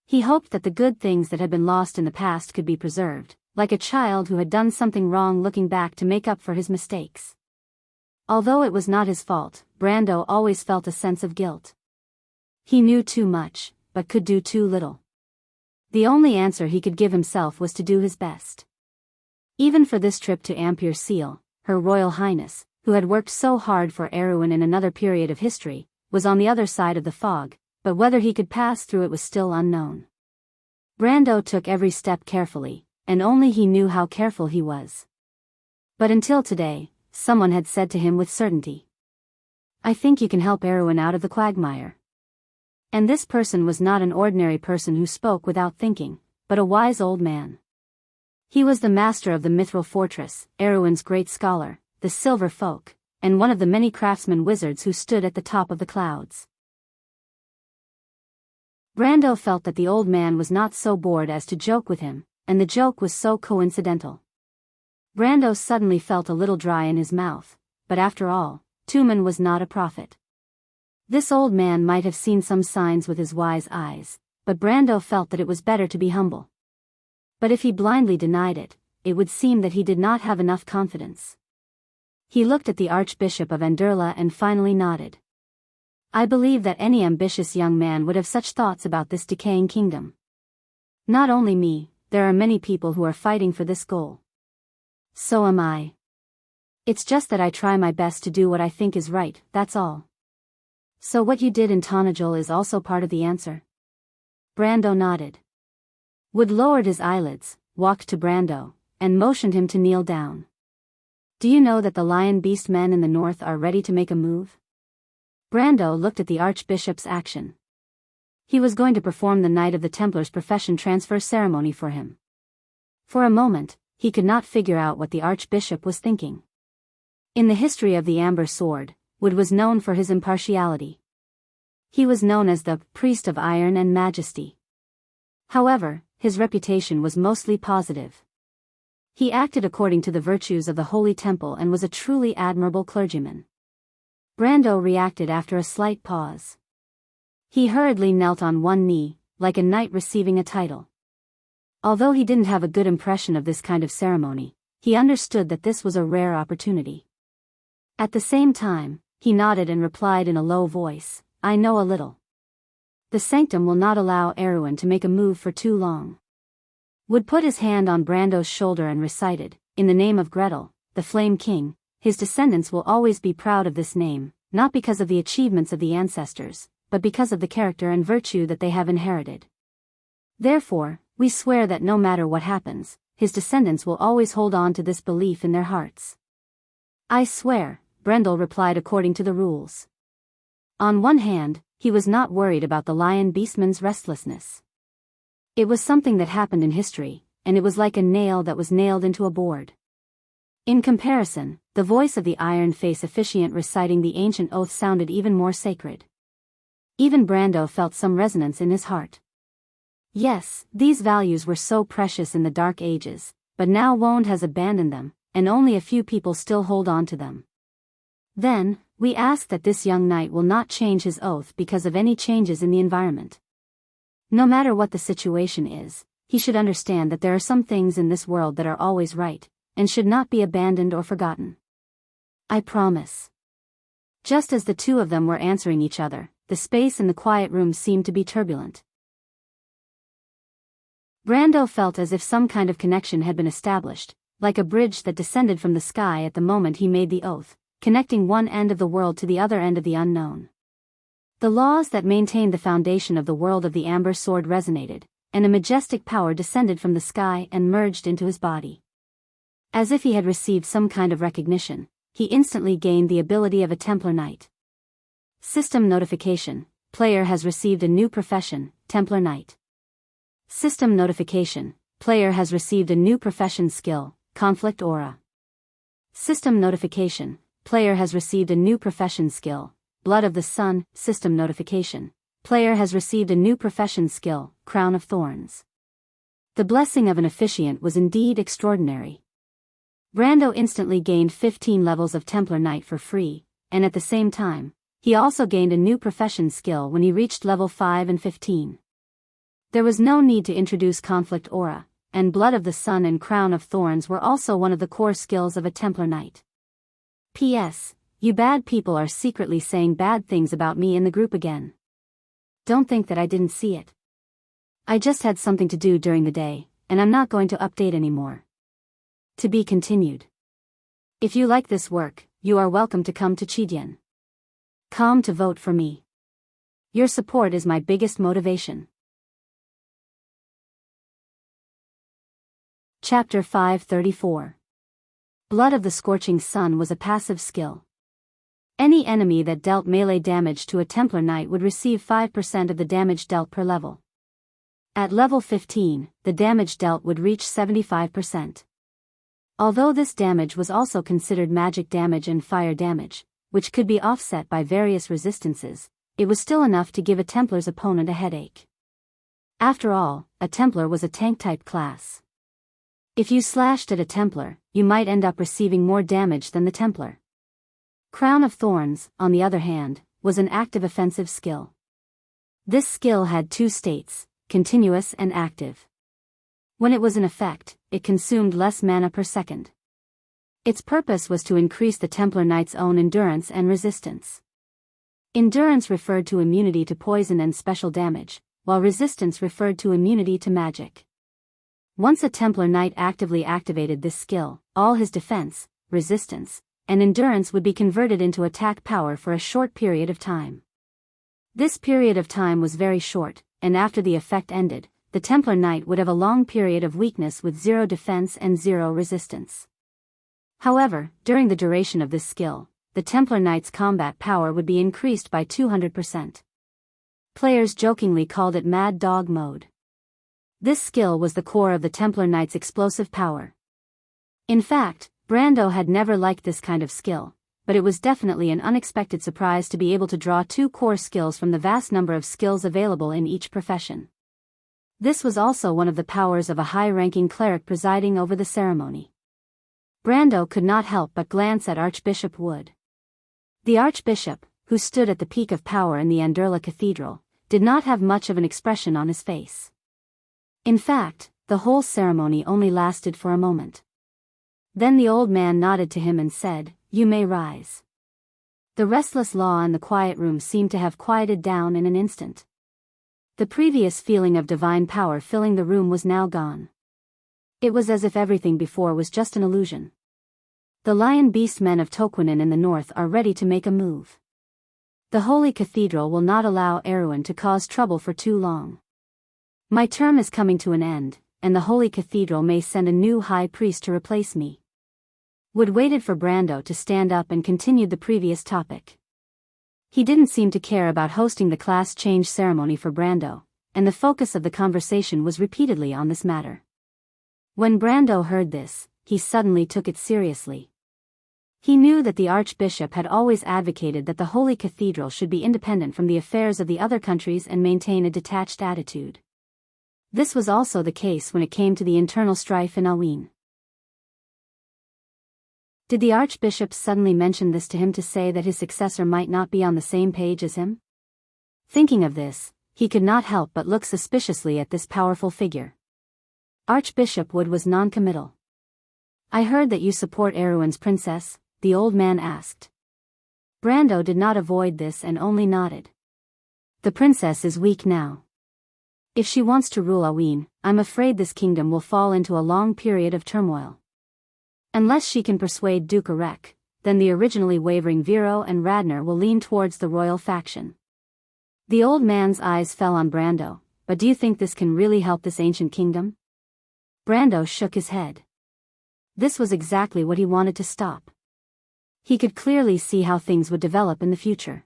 He hoped that the good things that had been lost in the past could be preserved, like a child who had done something wrong looking back to make up for his mistakes. Although it was not his fault, Brando always felt a sense of guilt. He knew too much, but could do too little. The only answer he could give himself was to do his best. Even for this trip to Ampere Seal, Her Royal Highness, who had worked so hard for Erwin in another period of history, was on the other side of the fog, but whether he could pass through it was still unknown. Brando took every step carefully, and only he knew how careful he was. But until today, someone had said to him with certainty, I think you can help Erwin out of the quagmire. And this person was not an ordinary person who spoke without thinking, but a wise old man. He was the master of the Mithril Fortress, Erwin's great scholar, the Silver Folk, and one of the many craftsman wizards who stood at the top of the clouds. Brando felt that the old man was not so bored as to joke with him, and the joke was so coincidental. Brando suddenly felt a little dry in his mouth, but after all, Tumen was not a prophet. This old man might have seen some signs with his wise eyes, but Brando felt that it was better to be humble. But if he blindly denied it, it would seem that he did not have enough confidence. He looked at the Archbishop of Anderla and finally nodded. I believe that any ambitious young man would have such thoughts about this decaying kingdom. Not only me, there are many people who are fighting for this goal. So am I. It's just that I try my best to do what I think is right, that's all. So what you did in Tonajul is also part of the answer? Brando nodded. Wood lowered his eyelids, walked to Brando, and motioned him to kneel down. Do you know that the Lion Beast men in the north are ready to make a move? Brando looked at the Archbishop's action. He was going to perform the Knight of the Templar's profession transfer ceremony for him. For a moment, he could not figure out what the Archbishop was thinking. In the history of the Amber Sword, Wood was known for his impartiality. He was known as the Priest of Iron and Majesty. However, his reputation was mostly positive. He acted according to the virtues of the Holy Temple and was a truly admirable clergyman. Brando reacted after a slight pause. He hurriedly knelt on one knee, like a knight receiving a title. Although he didn't have a good impression of this kind of ceremony, he understood that this was a rare opportunity. At the same time, he nodded and replied in a low voice, I know a little. The sanctum will not allow Erwin to make a move for too long. Wood put his hand on Brando's shoulder and recited, in the name of Gretel, the Flame King, his descendants will always be proud of this name, not because of the achievements of the ancestors, but because of the character and virtue that they have inherited. Therefore, we swear that no matter what happens, his descendants will always hold on to this belief in their hearts. I swear, Brendel replied according to the rules. On one hand, he was not worried about the Lion Beastman's restlessness. It was something that happened in history, and it was like a nail that was nailed into a board. In comparison, the voice of the Iron Face officiant reciting the ancient oath sounded even more sacred. Even Brando felt some resonance in his heart. Yes, these values were so precious in the Dark Ages, but now Wond has abandoned them, and only a few people still hold on to them. Then, we ask that this young knight will not change his oath because of any changes in the environment. No matter what the situation is, he should understand that there are some things in this world that are always right, and should not be abandoned or forgotten. I promise. Just as the two of them were answering each other, the the space in the quiet room seemed to be turbulent. Brando felt as if some kind of connection had been established, like a bridge that descended from the sky at the moment he made the oath, connecting one end of the world to the other end of the unknown. The laws that maintained the foundation of the world of the Amber Sword resonated, and a majestic power descended from the sky and merged into his body. As if he had received some kind of recognition, he instantly gained the ability of a Templar Knight. System notification: player has received a new profession, Templar Knight. System notification: player has received a new profession skill, Conflict Aura. System notification: player has received a new profession skill, Blood of the Sun. System notification: player has received a new profession skill, Crown of Thorns. The blessing of an officiant was indeed extraordinary. Brando instantly gained 15 levels of Templar Knight for free, and at the same time, he also gained a new profession skill when he reached level 5 and 15. There was no need to introduce Conflict Aura, and Blood of the Sun and Crown of Thorns were also one of the core skills of a Templar Knight. P.S. You bad people are secretly saying bad things about me in the group again. Don't think that I didn't see it. I just had something to do during the day, and I'm not going to update anymore. To be continued. If you like this work, you are welcome to come to Chidian.com to vote for me. Your support is my biggest motivation. Chapter 534. Blood of the Scorching Sun was a passive skill. Any enemy that dealt melee damage to a Templar Knight would receive 5% of the damage dealt per level. At level 15, the damage dealt would reach 75%. Although this damage was also considered magic damage and fire damage, which could be offset by various resistances, it was still enough to give a Templar's opponent a headache. After all, a Templar was a tank-type class. If you slashed at a Templar, you might end up receiving more damage than the Templar. Crown of Thorns, on the other hand, was an active offensive skill. This skill had two states, continuous and active. When it was in effect, it consumed less mana per second. Its purpose was to increase the Templar Knight's own endurance and resistance. Endurance referred to immunity to poison and special damage, while resistance referred to immunity to magic. Once a Templar Knight actively activated this skill, all his defense, resistance, and endurance would be converted into attack power for a short period of time. This period of time was very short, and after the effect ended, the Templar Knight would have a long period of weakness with 0 defense and 0 resistance. However, during the duration of this skill, the Templar Knight's combat power would be increased by 200%. Players jokingly called it Mad Dog Mode. This skill was the core of the Templar Knight's explosive power. In fact, Brando had never liked this kind of skill, but it was definitely an unexpected surprise to be able to draw 2 core skills from the vast number of skills available in each profession. This was also one of the powers of a high-ranking cleric presiding over the ceremony. Brando could not help but glance at Archbishop Wood. The Archbishop, who stood at the peak of power in the Anderla Cathedral, did not have much of an expression on his face. In fact, the whole ceremony only lasted for a moment. Then the old man nodded to him and said, "You may rise." The restless law in the quiet room seemed to have quieted down in an instant. The previous feeling of divine power filling the room was now gone. It was as if everything before was just an illusion. The lion beast men of Toquinen in the north are ready to make a move. The Holy Cathedral will not allow Erewhon to cause trouble for too long. My term is coming to an end, and the Holy Cathedral may send a new high priest to replace me. Wood waited for Brando to stand up and continued the previous topic. He didn't seem to care about hosting the class change ceremony for Brando, and the focus of the conversation was repeatedly on this matter. When Brando heard this, he suddenly took it seriously. He knew that the Archbishop had always advocated that the Holy Cathedral should be independent from the affairs of the other countries and maintain a detached attitude. This was also the case when it came to the internal strife in Alwyn. Did the Archbishop suddenly mention this to him to say that his successor might not be on the same page as him? Thinking of this, he could not help but look suspiciously at this powerful figure. Archbishop Wood was non-committal. "I heard that you support Erewhon's princess," the old man asked. Brando did not avoid this and only nodded. The princess is weak now. If she wants to rule Awin, I'm afraid this kingdom will fall into a long period of turmoil. Unless she can persuade Duke Arek, then the originally wavering Vero and Radner will lean towards the royal faction. The old man's eyes fell on Brando. But do you think this can really help this ancient kingdom? Brando shook his head. This was exactly what he wanted to stop. He could clearly see how things would develop in the future.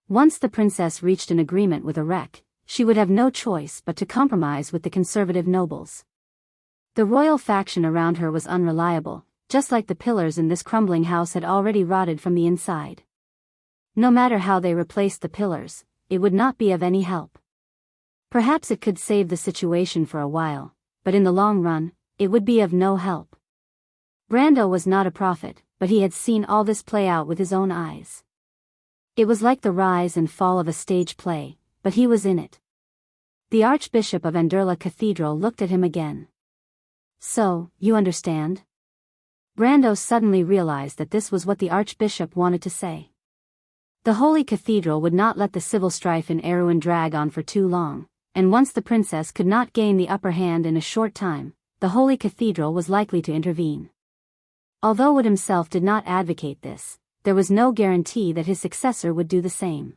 Once the princess reached an agreement with Arek, she would have no choice but to compromise with the conservative nobles. The royal faction around her was unreliable, just like the pillars in this crumbling house had already rotted from the inside. No matter how they replaced the pillars, it would not be of any help. Perhaps it could save the situation for a while, but in the long run, it would be of no help. Brando was not a prophet, but he had seen all this play out with his own eyes. It was like the rise and fall of a stage play, but he was in it. The Archbishop of Anderla Cathedral looked at him again. So, you understand? Brando suddenly realized that this was what the Archbishop wanted to say. The Holy Cathedral would not let the civil strife in Erewhon drag on for too long, and once the princess could not gain the upper hand in a short time, the Holy Cathedral was likely to intervene. Although Wood himself did not advocate this, there was no guarantee that his successor would do the same.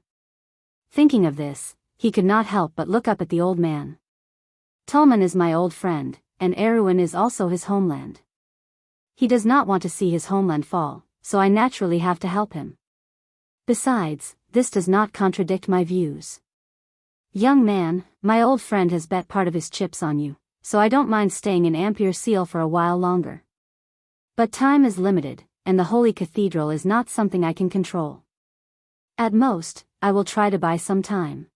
Thinking of this, he could not help but look up at the old man. Tulman is my old friend, and Erewhon is also his homeland. He does not want to see his homeland fall, so I naturally have to help him. Besides, this does not contradict my views. Young man, my old friend has bet part of his chips on you, so I don't mind staying in Ampere Seal for a while longer. But time is limited, and the Holy Cathedral is not something I can control. At most, I will try to buy some time.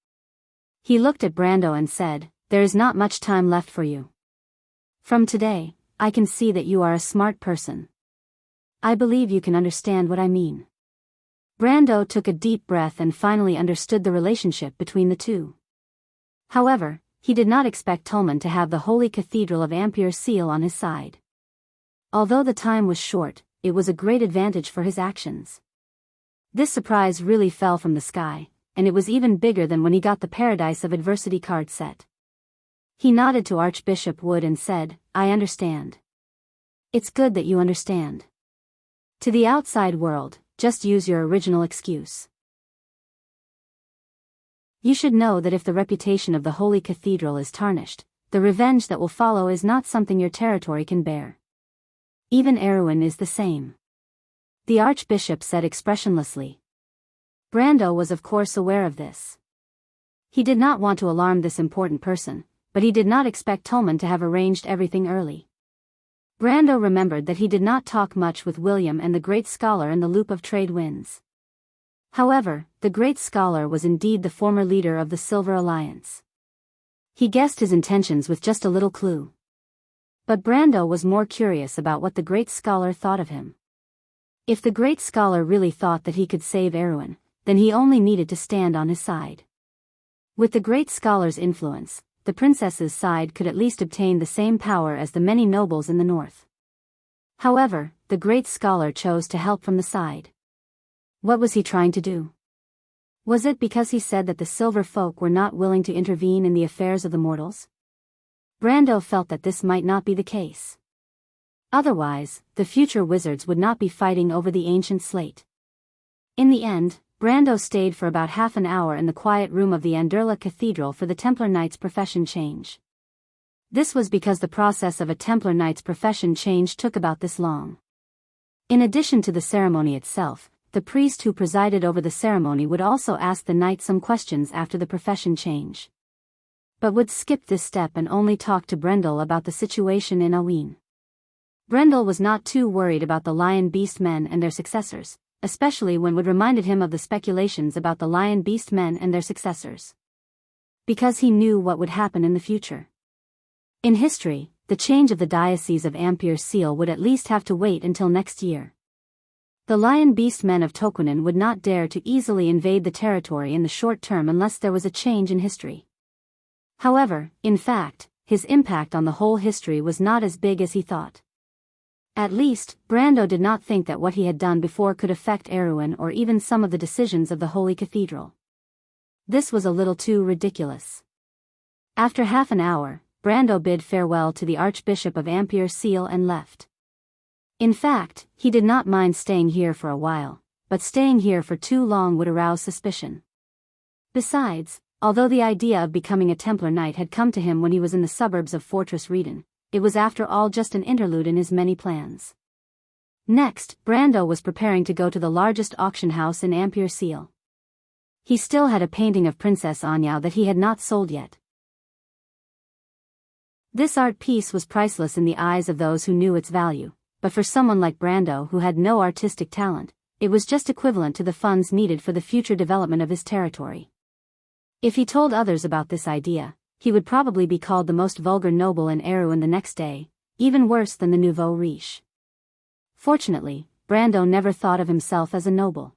He looked at Brando and said, there is not much time left for you. From today, I can see that you are a smart person. I believe you can understand what I mean. Brando took a deep breath and finally understood the relationship between the two. However, he did not expect Tulman to have the Holy Cathedral of Ampere Seal on his side. Although the time was short, it was a great advantage for his actions. This surprise really fell from the sky, and it was even bigger than when he got the Paradise of Adversity card set. He nodded to Archbishop Wood and said, I understand. It's good that you understand. To the outside world, just use your original excuse. You should know that if the reputation of the Holy Cathedral is tarnished, the revenge that will follow is not something your territory can bear. Even Erewhon is the same. The Archbishop said expressionlessly. Brando was of course aware of this. He did not want to alarm this important person, but he did not expect Tulman to have arranged everything early. Brando remembered that he did not talk much with William and the great scholar in the loop of trade winds. However, the great scholar was indeed the former leader of the Silver Alliance. He guessed his intentions with just a little clue. But Brando was more curious about what the great scholar thought of him. If the great scholar really thought that he could save Erewhon, then he only needed to stand on his side. With the great scholar's influence, the princess's side could at least obtain the same power as the many nobles in the north. However, the great scholar chose to help from the side. What was he trying to do? Was it because he said that the silver folk were not willing to intervene in the affairs of the mortals? Brando felt that this might not be the case. Otherwise, the future wizards would not be fighting over the ancient slate. In the end, Brando stayed for about half an hour in the quiet room of the Anderla Cathedral for the Templar Knight's profession change. This was because the process of a Templar Knight's profession change took about this long. In addition to the ceremony itself, the priest who presided over the ceremony would also ask the knight some questions after the profession change. But would skip this step and only talk to Brendel about the situation in Awin. Brendel was not too worried about the Lion Beast men and their successors, especially when Wood reminded him of the speculations about the Lion Beast men and their successors. Because he knew what would happen in the future. In history, the change of the Diocese of Ampere Seal would at least have to wait until next year. The Lion Beast men of Tokunin would not dare to easily invade the territory in the short term unless there was a change in history. However, in fact, his impact on the whole history was not as big as he thought. At least, Brando did not think that what he had done before could affect Erewhon or even some of the decisions of the Holy Cathedral. This was a little too ridiculous. After half an hour, Brando bid farewell to the Archbishop of Ampere Seal and left. In fact, he did not mind staying here for a while, but staying here for too long would arouse suspicion. Besides, although the idea of becoming a Templar Knight had come to him when he was in the suburbs of Fortress Reden, it was after all just an interlude in his many plans. Next, Brando was preparing to go to the largest auction house in Ampere Seal. He still had a painting of Princess Xianxia that he had not sold yet. This art piece was priceless in the eyes of those who knew its value, but for someone like Brando who had no artistic talent, it was just equivalent to the funds needed for the future development of his territory. If he told others about this idea, he would probably be called the most vulgar noble in Erewhon the next day, even worse than the nouveau riche. Fortunately, Brando never thought of himself as a noble.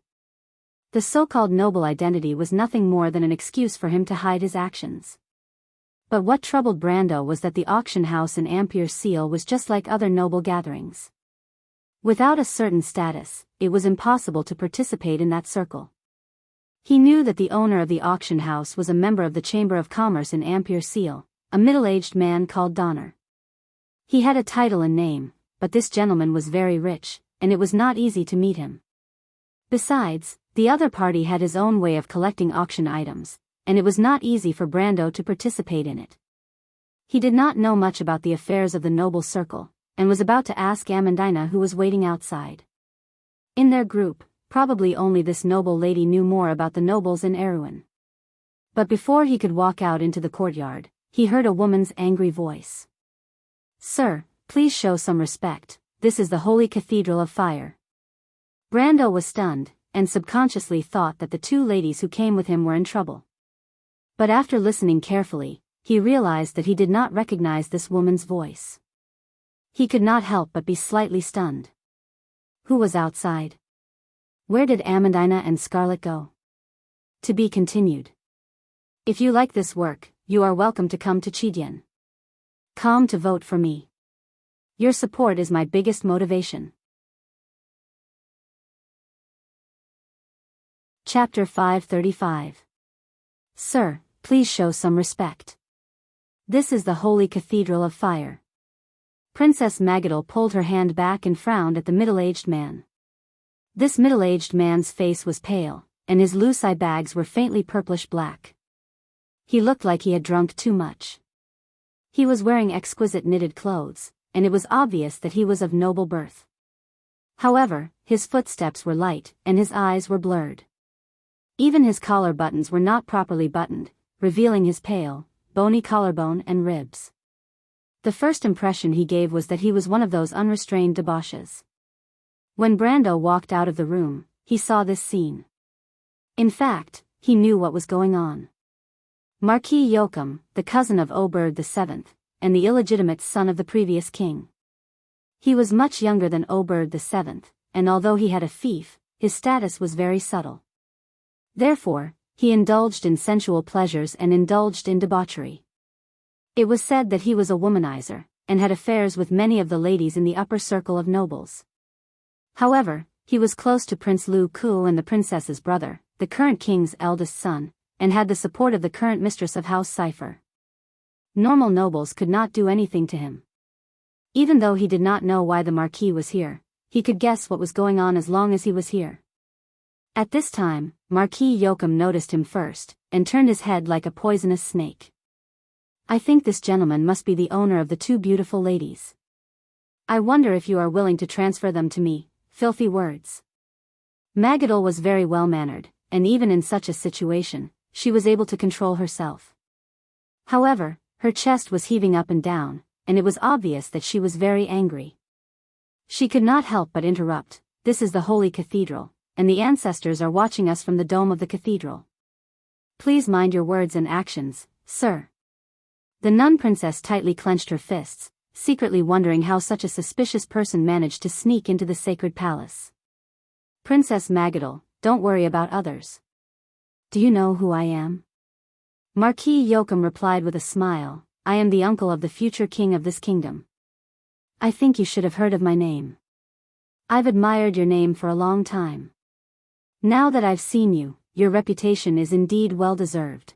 The so-called noble identity was nothing more than an excuse for him to hide his actions. But what troubled Brando was that the auction house in Ampere Seal was just like other noble gatherings. Without a certain status, it was impossible to participate in that circle. He knew that the owner of the auction house was a member of the Chamber of Commerce in Ampere Seal, a middle-aged man called Donner. He had a title and name, but this gentleman was very rich, and it was not easy to meet him. Besides, the other party had his own way of collecting auction items, and it was not easy for Brando to participate in it. He did not know much about the affairs of the noble circle, and was about to ask Amandina who was waiting outside. In their group, probably only this noble lady knew more about the nobles in Erewhon. But before he could walk out into the courtyard, he heard a woman's angry voice. "Sir, please show some respect, this is the Holy Cathedral of Fire." Brando was stunned, and subconsciously thought that the two ladies who came with him were in trouble. But after listening carefully, he realized that he did not recognize this woman's voice. He could not help but be slightly stunned. Who was outside? Where did Amandina and Scarlet go? To be continued. If you like this work, you are welcome to come to Chidian. Come to vote for me. Your support is my biggest motivation. Chapter 535. Sir, please show some respect. This is the Holy Cathedral of Fire. Princess Magadal pulled her hand back and frowned at the middle-aged man. This middle-aged man's face was pale, and his loose eye bags were faintly purplish-black. He looked like he had drunk too much. He was wearing exquisite knitted clothes, and it was obvious that he was of noble birth. However, his footsteps were light, and his eyes were blurred. Even his collar buttons were not properly buttoned, revealing his pale, bony collarbone and ribs. The first impression he gave was that he was one of those unrestrained debauches. When Brando walked out of the room, he saw this scene. In fact, he knew what was going on. Marquis Joachim, the cousin of Oberg VII, and the illegitimate son of the previous king. He was much younger than Oberg VII, and although he had a fief, his status was very subtle. Therefore, he indulged in sensual pleasures and indulged in debauchery. It was said that he was a womanizer, and had affairs with many of the ladies in the upper circle of nobles. However, he was close to Prince Lu Ku and the princess's brother, the current king's eldest son, and had the support of the current mistress of House Cipher. Normal nobles could not do anything to him. Even though he did not know why the Marquis was here, he could guess what was going on as long as he was here. At this time, Marquis Joachim noticed him first, and turned his head like a poisonous snake. I think this gentleman must be the owner of the two beautiful ladies. I wonder if you are willing to transfer them to me, filthy words. Magadal was very well-mannered, and even in such a situation, she was able to control herself. However, her chest was heaving up and down, and it was obvious that she was very angry. She could not help but interrupt, "This is the Holy Cathedral, and the ancestors are watching us from the dome of the cathedral. Please mind your words and actions, sir." The nun princess tightly clenched her fists, secretly wondering how such a suspicious person managed to sneak into the sacred palace. "Princess Magadal, don't worry about others. Do you know who I am?" Marquis Joachim replied with a smile, "I am the uncle of the future king of this kingdom. I think you should have heard of my name. I've admired your name for a long time. Now that I've seen you, your reputation is indeed well-deserved.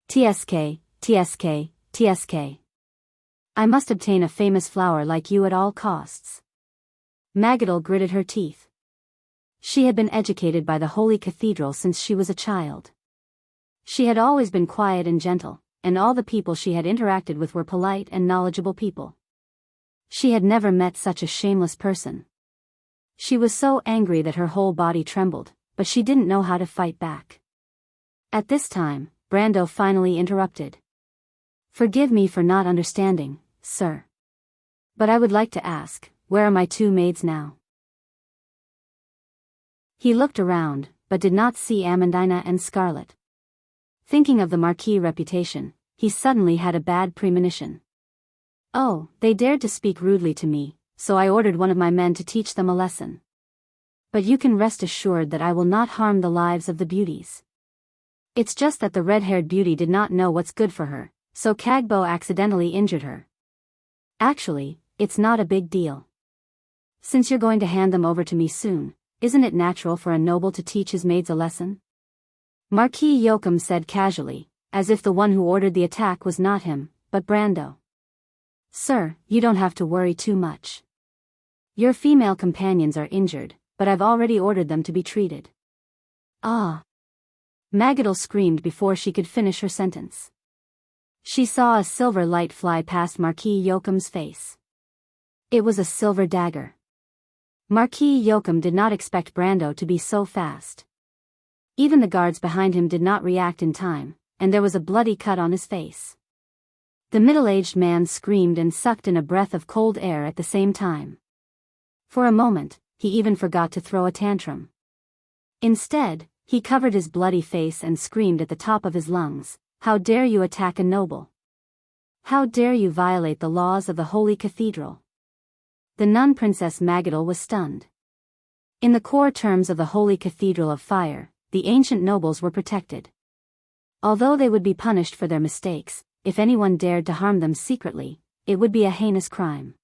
TSK, TSK, TSK. I must obtain a famous flower like you at all costs. Magadal gritted her teeth. She had been educated by the Holy Cathedral since she was a child. She had always been quiet and gentle, and all the people she had interacted with were polite and knowledgeable people. She had never met such a shameless person. She was so angry that her whole body trembled, but she didn't know how to fight back. At this time, Brando finally interrupted. Forgive me for not understanding, sir. But I would like to ask, where are my two maids now? He looked around, but did not see Amandina and Scarlet. Thinking of the Marquis' reputation, he suddenly had a bad premonition. Oh, they dared to speak rudely to me, so I ordered one of my men to teach them a lesson. But you can rest assured that I will not harm the lives of the beauties. It's just that the red-haired beauty did not know what's good for her, so Kagbo accidentally injured her. Actually, it's not a big deal. Since you're going to hand them over to me soon, isn't it natural for a noble to teach his maids a lesson? Marquis Yoakum said casually, as if the one who ordered the attack was not him, but Brando. Sir, you don't have to worry too much. Your female companions are injured, but I've already ordered them to be treated. Ah! Magadal screamed before she could finish her sentence. She saw a silver light fly past Marquis Yoakum's face. It was a silver dagger. Marquis Yoakum did not expect Brando to be so fast. Even the guards behind him did not react in time, and there was a bloody cut on his face. The middle-aged man screamed and sucked in a breath of cold air at the same time. For a moment, he even forgot to throw a tantrum. Instead, he covered his bloody face and screamed at the top of his lungs, "How dare you attack a noble? How dare you violate the laws of the Holy Cathedral?" The nun Princess Magadal was stunned. In the core terms of the Holy Cathedral of Fire, the ancient nobles were protected. Although they would be punished for their mistakes, if anyone dared to harm them secretly, it would be a heinous crime.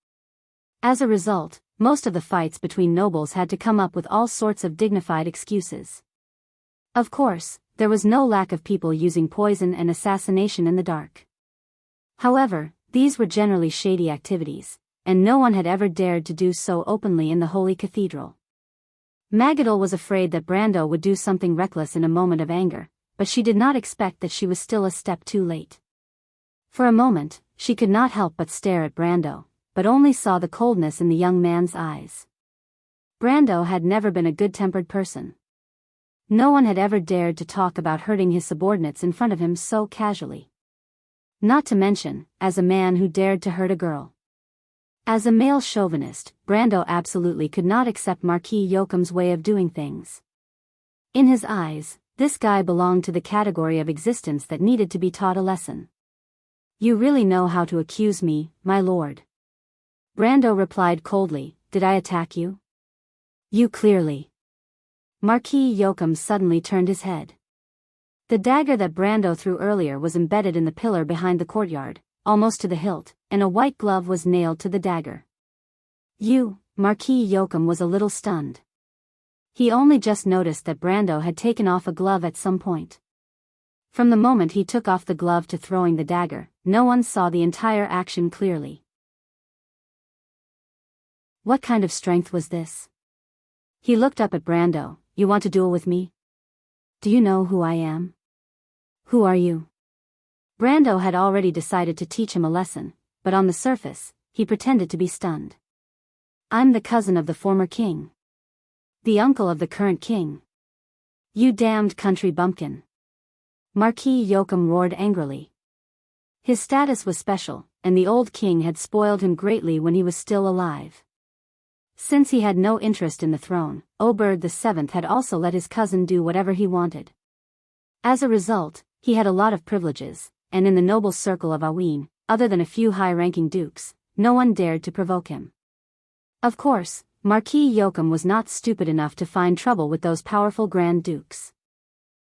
As a result, most of the fights between nobles had to come up with all sorts of dignified excuses. Of course, there was no lack of people using poison and assassination in the dark. However, these were generally shady activities, and no one had ever dared to do so openly in the Holy Cathedral. Magadal was afraid that Brando would do something reckless in a moment of anger, but she did not expect that she was still a step too late. For a moment, she could not help but stare at Brando, but only saw the coldness in the young man's eyes. Brando had never been a good-tempered person. No one had ever dared to talk about hurting his subordinates in front of him so casually. Not to mention, as a man who dared to hurt a girl. As a male chauvinist, Brando absolutely could not accept Marquis Yoakum's way of doing things. In his eyes, this guy belonged to the category of existence that needed to be taught a lesson. You really know how to accuse me, my lord. Brando replied coldly, did I attack you? You clearly. Marquis Yoakum suddenly turned his head. The dagger that Brando threw earlier was embedded in the pillar behind the courtyard, almost to the hilt, and a white glove was nailed to the dagger. Marquis Yoakum was a little stunned. He only just noticed that Brando had taken off a glove at some point. From the moment he took off the glove to throwing the dagger, no one saw the entire action clearly. What kind of strength was this? He looked up at Brando. You want to duel with me? Do you know who I am? Who are you? Brando had already decided to teach him a lesson, but on the surface, he pretended to be stunned. I'm the cousin of the former king. The uncle of the current king. You damned country bumpkin. Marquis Yoakum roared angrily. His status was special, and the old king had spoiled him greatly when he was still alive. Since he had no interest in the throne, Oberg VII had also let his cousin do whatever he wanted. As a result, he had a lot of privileges, and in the noble circle of Awin, other than a few high-ranking dukes, no one dared to provoke him. Of course, Marquis Yoakum was not stupid enough to find trouble with those powerful Grand Dukes.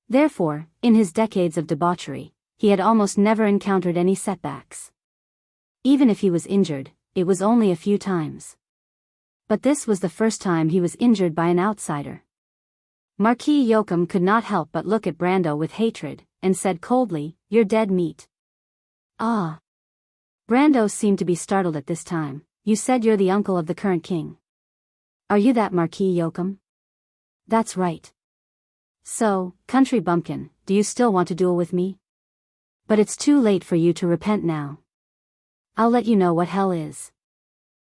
Therefore, in his decades of debauchery, he had almost never encountered any setbacks. Even if he was injured, it was only a few times. But this was the first time he was injured by an outsider. Marquis Yoakum could not help but look at Brando with hatred, and said coldly, "You're dead meat." Ah. Brando seemed to be startled at this time. "You said you're the uncle of the current king. Are you that Marquis Yoakum?" "That's right." "So, country bumpkin, do you still want to duel with me? But it's too late for you to repent now. I'll let you know what hell is.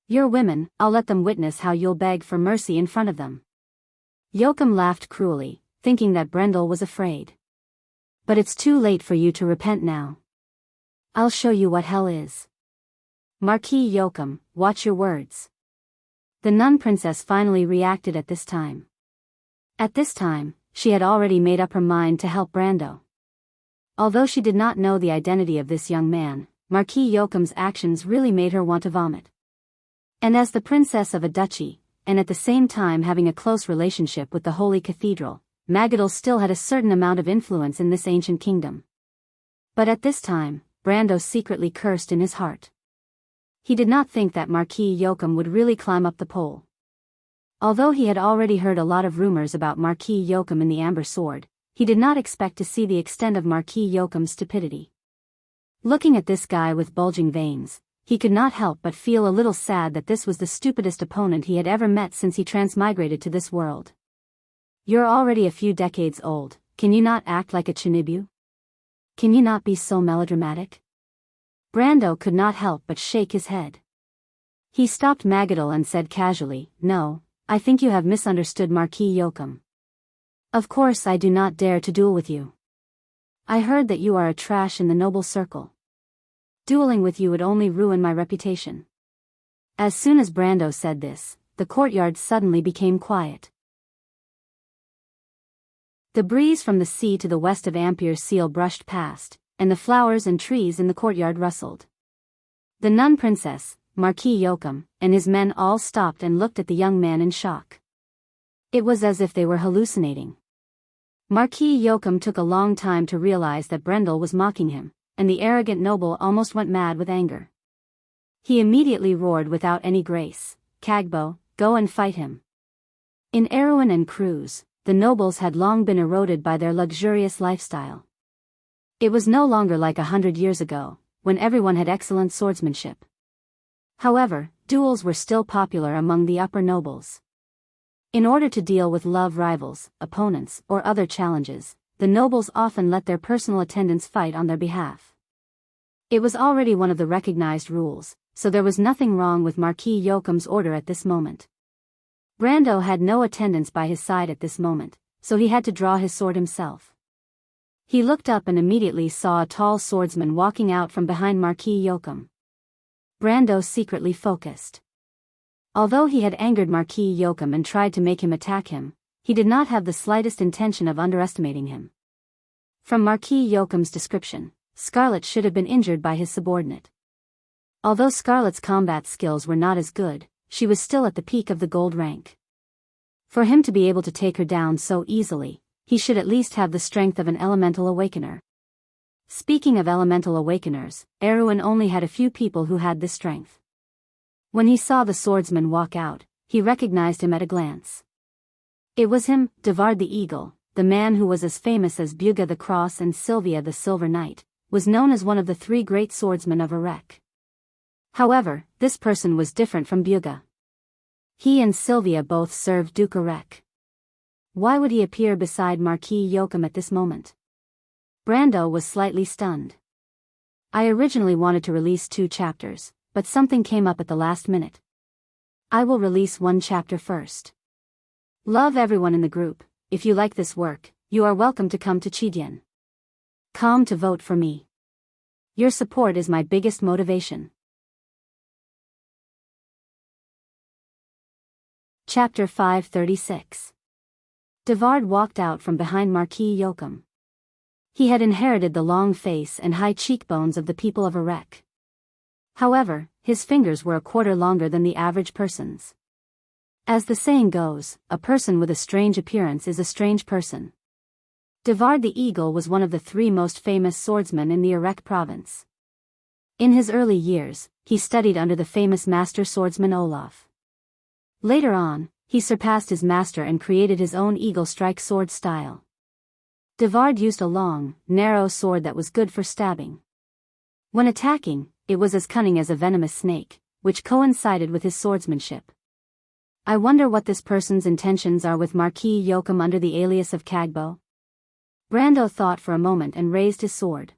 Your women, I'll let them witness how you'll beg for mercy in front of them." Yoakum laughed cruelly, thinking that Brendel was afraid. "But it's too late for you to repent now. I'll show you what hell is. Marquis Yoakum, watch your words." The nun princess finally reacted at this time. At this time, she had already made up her mind to help Brando. Although she did not know the identity of this young man, Marquis Yoakum's actions really made her want to vomit. And as the princess of a duchy, and at the same time having a close relationship with the Holy Cathedral, Magadal still had a certain amount of influence in this ancient kingdom. But at this time, Brando secretly cursed in his heart. He did not think that Marquis Yoakum would really climb up the pole. Although he had already heard a lot of rumors about Marquis Yoakum and the Amber Sword, he did not expect to see the extent of Marquis Yoakum's stupidity. Looking at this guy with bulging veins, he could not help but feel a little sad that this was the stupidest opponent he had ever met since he transmigrated to this world. "You're already a few decades old, can you not act like a Chinibu? Can you not be so melodramatic?" Brando could not help but shake his head. He stopped Magadal and said casually, "No, I think you have misunderstood Marquis Yoakum. Of course I do not dare to duel with you. I heard that you are a trash in the noble circle. Dueling with you would only ruin my reputation." As soon as Brando said this, the courtyard suddenly became quiet. The breeze from the sea to the west of Ampere Seal brushed past, and the flowers and trees in the courtyard rustled. The nun princess, Marquis Yoakum, and his men all stopped and looked at the young man in shock. It was as if they were hallucinating. Marquis Yoakum took a long time to realize that Brendel was mocking him, and the arrogant noble almost went mad with anger. He immediately roared without any grace, "Kagbo, go and fight him." In Erewhon and Cruz, the nobles had long been eroded by their luxurious lifestyle. It was no longer like 100 years ago, when everyone had excellent swordsmanship. However, duels were still popular among the upper nobles. In order to deal with love rivals, opponents, or other challenges, the nobles often let their personal attendants fight on their behalf. It was already one of the recognized rules, so there was nothing wrong with Marquis Yoakum's order at this moment. Brando had no attendants by his side at this moment, so he had to draw his sword himself. He looked up and immediately saw a tall swordsman walking out from behind Marquis Yoakum. Brando secretly focused. Although he had angered Marquis Yoakum and tried to make him attack him, he did not have the slightest intention of underestimating him. From Marquis Yoakum's description, Scarlet should have been injured by his subordinate. Although Scarlet's combat skills were not as good, she was still at the peak of the gold rank. For him to be able to take her down so easily, he should at least have the strength of an elemental awakener. Speaking of elemental awakeners, Erewhon only had a few people who had this strength. When he saw the swordsman walk out, he recognized him at a glance. It was him, Devard the Eagle, the man who was as famous as Buga the Cross and Sylvia the Silver Knight, was known as one of the 3 great swordsmen of Erech. However, this person was different from Buga. He and Sylvia both served Duke Erech. Why would he appear beside Marquis Yoakum at this moment? Brando was slightly stunned. I originally wanted to release 2 chapters, but something came up at the last minute. I will release 1 chapter first. Love everyone in the group. If you like this work, you are welcome to come to Chidian. Come to vote for me. Your support is my biggest motivation. Chapter 536. Devard walked out from behind Marquis Yoakum. He had inherited the long face and high cheekbones of the people of Erech. However, his fingers were a quarter longer than the average person's. As the saying goes, a person with a strange appearance is a strange person. Devard the Eagle was one of the 3 most famous swordsmen in the Erech province. In his early years, he studied under the famous master swordsman Olaf. Later on, He surpassed his master and created his own eagle strike sword style. Devard used a long, narrow sword that was good for stabbing. When attacking, it was as cunning as a venomous snake, which coincided with his swordsmanship. I wonder what this person's intentions are with Marquis Yoakum under the alias of Kagbo. Brando thought for a moment and raised his sword.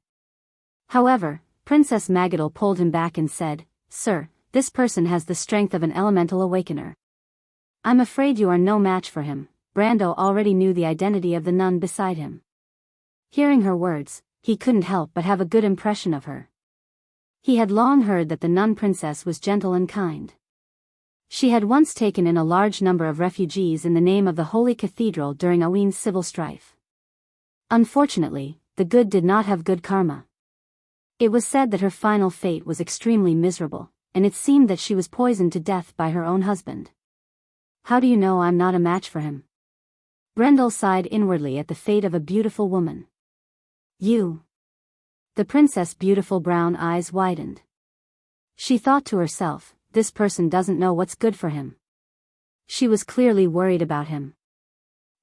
However, Princess Magadol pulled him back and said, "Sir, this person has the strength of an elemental awakener. I'm afraid you are no match for him." Brando already knew the identity of the nun beside him. Hearing her words, he couldn't help but have a good impression of her. He had long heard that the nun princess was gentle and kind. She had once taken in a large number of refugees in the name of the Holy Cathedral during Aween's civil strife. Unfortunately, the good did not have good karma. It was said that her final fate was extremely miserable, and it seemed that she was poisoned to death by her own husband. How do you know I'm not a match for him? Brendel sighed inwardly at the fate of a beautiful woman. You. The princess' beautiful brown eyes widened. She thought to herself, this person doesn't know what's good for him. She was clearly worried about him.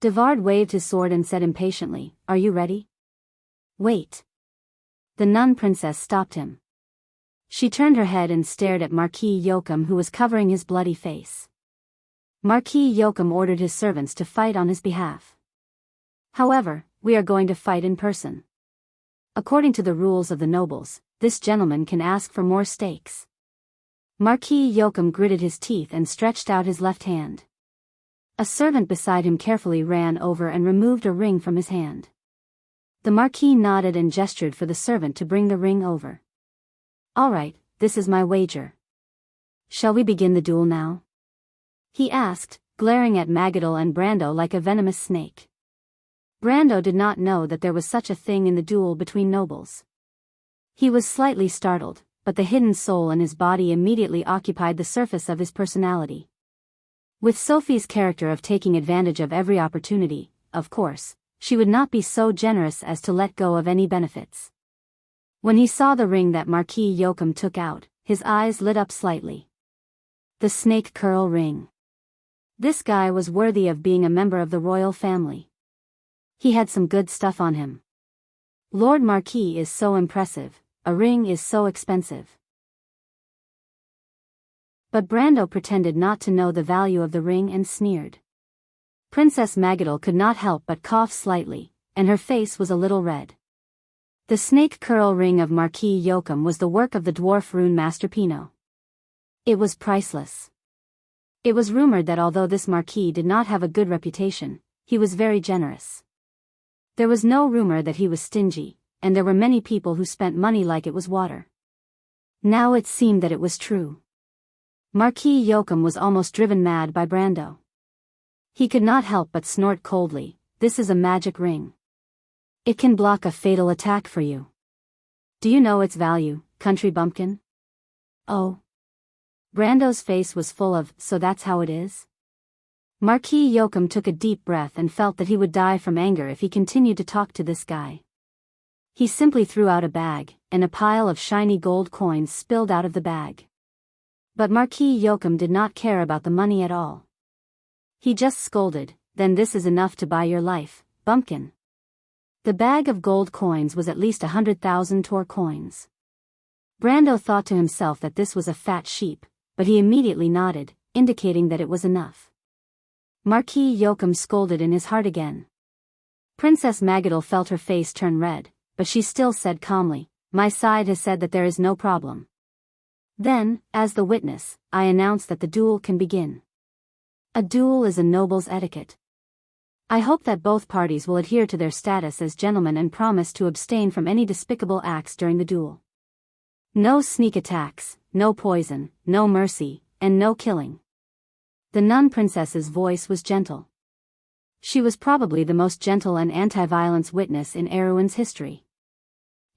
Devard waved his sword and said impatiently, "Are you ready?" "Wait." The nun princess stopped him. She turned her head and stared at Marquis Yoakum, who was covering his bloody face. Marquis Yoakum ordered his servants to fight on his behalf. "However, we are going to fight in person. According to the rules of the nobles, this gentleman can ask for more stakes." Marquis Yoakum gritted his teeth and stretched out his left hand. A servant beside him carefully ran over and removed a ring from his hand. The Marquis nodded and gestured for the servant to bring the ring over. "All right, this is my wager. Shall we begin the duel now?" he asked, glaring at Magadol and Brando like a venomous snake. Brando did not know that there was such a thing in the duel between nobles. He was slightly startled, but the hidden soul in his body immediately occupied the surface of his personality. With Sophie's character of taking advantage of every opportunity, of course, she would not be so generous as to let go of any benefits. When he saw the ring that Marquis Yoakum took out, his eyes lit up slightly. The snake curl ring. This guy was worthy of being a member of the royal family. He had some good stuff on him. Lord Marquis is so impressive, a ring is so expensive. But Brando pretended not to know the value of the ring and sneered. Princess Magadol could not help but cough slightly, and her face was a little red. The snake curl ring of Marquis Yoakum was the work of the dwarf rune master Pinot. It was priceless. It was rumored that although this marquis did not have a good reputation, he was very generous. There was no rumor that he was stingy, and there were many people who spent money like it was water. Now it seemed that it was true. Marquis Yoakum was almost driven mad by Brando. He could not help but snort coldly, "This is a magic ring. It can block a fatal attack for you. Do you know its value, country bumpkin?" "Oh." Brando's face was full of, "So that's how it is?" Marquis Yoakum took a deep breath and felt that he would die from anger if he continued to talk to this guy. He simply threw out a bag, and a pile of shiny gold coins spilled out of the bag. But Marquis Yoakum did not care about the money at all. He just scolded, "Then this is enough to buy your life, bumpkin." The bag of gold coins was at least 100,000 Tor coins. Brando thought to himself that this was a fat sheep, but he immediately nodded, indicating that it was enough. Marquis Yoakum scolded in his heart again. Princess Magadol felt her face turn red, but she still said calmly, "My side has said that there is no problem." Then, as the witness, I announce that the duel can begin. A duel is a noble's etiquette. I hope that both parties will adhere to their status as gentlemen and promise to abstain from any despicable acts during the duel. No sneak attacks, no poison, no mercy, and no killing. The nun princess's voice was gentle. She was probably the most gentle and anti-violence witness in Erewhon's history.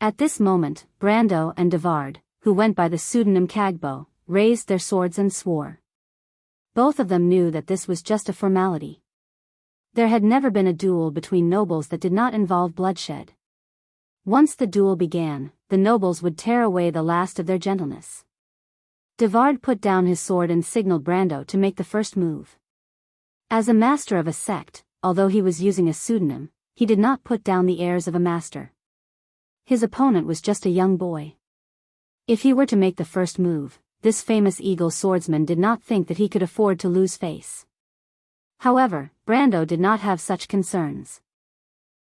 At this moment, Brando and Devard, who went by the pseudonym Kagbo, raised their swords and swore. Both of them knew that this was just a formality. There had never been a duel between nobles that did not involve bloodshed. Once the duel began, the nobles would tear away the last of their gentleness. Devard put down his sword and signaled Brando to make the first move. As a master of a sect, although he was using a pseudonym, he did not put down the airs of a master. His opponent was just a young boy. If he were to make the first move, this famous eagle swordsman did not think that he could afford to lose face. However, Brando did not have such concerns.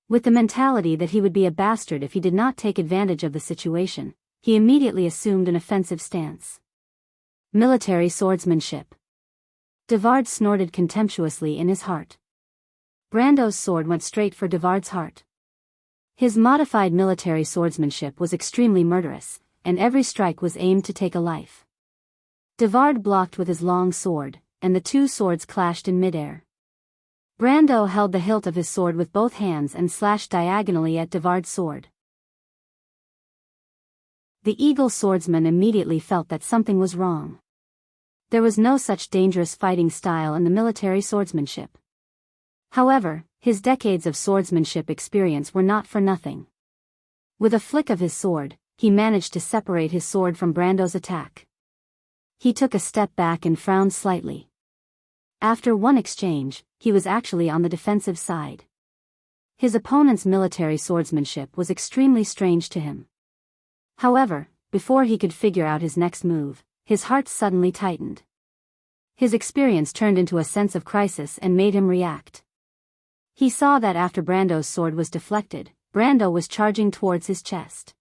With the mentality that he would be a bastard if he did not take advantage of the situation, he immediately assumed an offensive stance. Military swordsmanship. Devard snorted contemptuously in his heart. Brando's sword went straight for Devard's heart. His modified military swordsmanship was extremely murderous, and every strike was aimed to take a life. Devard blocked with his long sword, and the two swords clashed in midair. Brando held the hilt of his sword with both hands and slashed diagonally at Devard's sword. The eagle swordsman immediately felt that something was wrong. There was no such dangerous fighting style in the military swordsmanship. However, his decades of swordsmanship experience were not for nothing. With a flick of his sword, he managed to separate his sword from Brando's attack. He took a step back and frowned slightly. After one exchange, he was actually on the defensive side. His opponent's military swordsmanship was extremely strange to him. However, before he could figure out his next move, his heart suddenly tightened. His experience turned into a sense of crisis and made him react. He saw that after Brando's sword was deflected, Brando was charging towards his chest.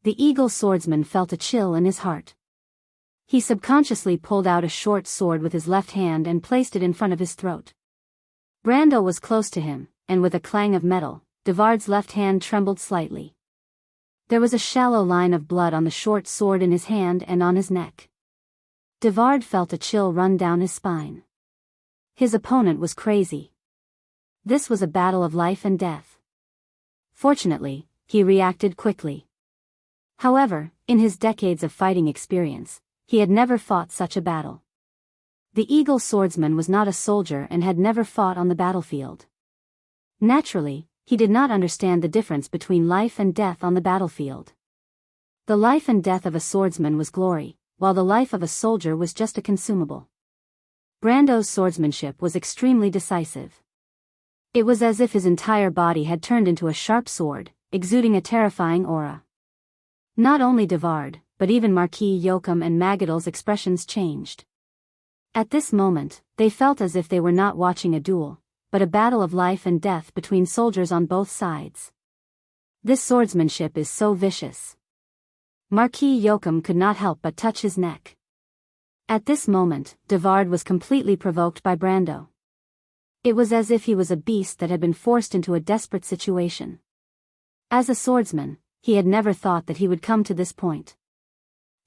The eagle swordsman felt a chill in his heart. He subconsciously pulled out a short sword with his left hand and placed it in front of his throat. Brando was close to him, and with a clang of metal, Devard's left hand trembled slightly. There was a shallow line of blood on the short sword in his hand and on his neck. Devard felt a chill run down his spine. His opponent was crazy. This was a battle of life and death. Fortunately, he reacted quickly. However, in his decades of fighting experience, he had never fought such a battle. The eagle swordsman was not a soldier and had never fought on the battlefield. Naturally, he did not understand the difference between life and death on the battlefield. The life and death of a swordsman was glory, while the life of a soldier was just a consumable. Brando's swordsmanship was extremely decisive. It was as if his entire body had turned into a sharp sword, exuding a terrifying aura. Not only Devard, but even Marquis Yoakum and Magadal's expressions changed. At this moment, they felt as if they were not watching a duel, but a battle of life and death between soldiers on both sides. This swordsmanship is so vicious. Marquis Yoakum could not help but touch his neck. At this moment, Devard was completely provoked by Brando. It was as if he was a beast that had been forced into a desperate situation. As a swordsman, he had never thought that he would come to this point.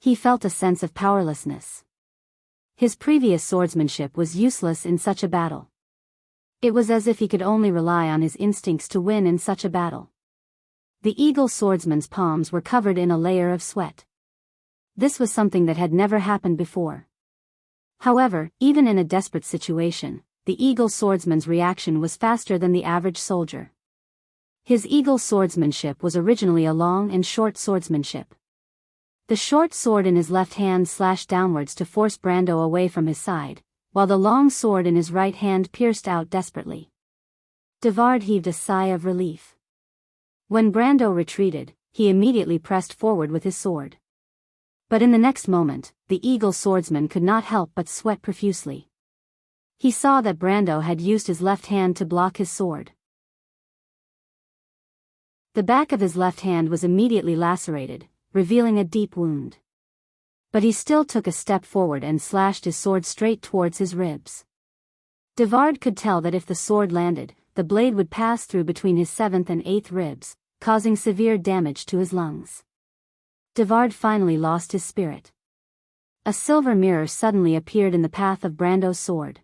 He felt a sense of powerlessness. His previous swordsmanship was useless in such a battle. It was as if he could only rely on his instincts to win in such a battle. The eagle swordsman's palms were covered in a layer of sweat. This was something that had never happened before. However, even in a desperate situation, the eagle swordsman's reaction was faster than the average soldier. His eagle swordsmanship was originally a long and short swordsmanship. The short sword in his left hand slashed downwards to force Brando away from his side, while the long sword in his right hand pierced out desperately. Devard heaved a sigh of relief. When Brando retreated, he immediately pressed forward with his sword. But in the next moment, the eagle swordsman could not help but sweat profusely. He saw that Brando had used his left hand to block his sword. The back of his left hand was immediately lacerated, revealing a deep wound. But he still took a step forward and slashed his sword straight towards his ribs. Devard could tell that if the sword landed, the blade would pass through between his 7th and 8th ribs, causing severe damage to his lungs. Devard finally lost his spirit. A silver mirror suddenly appeared in the path of Brando's sword.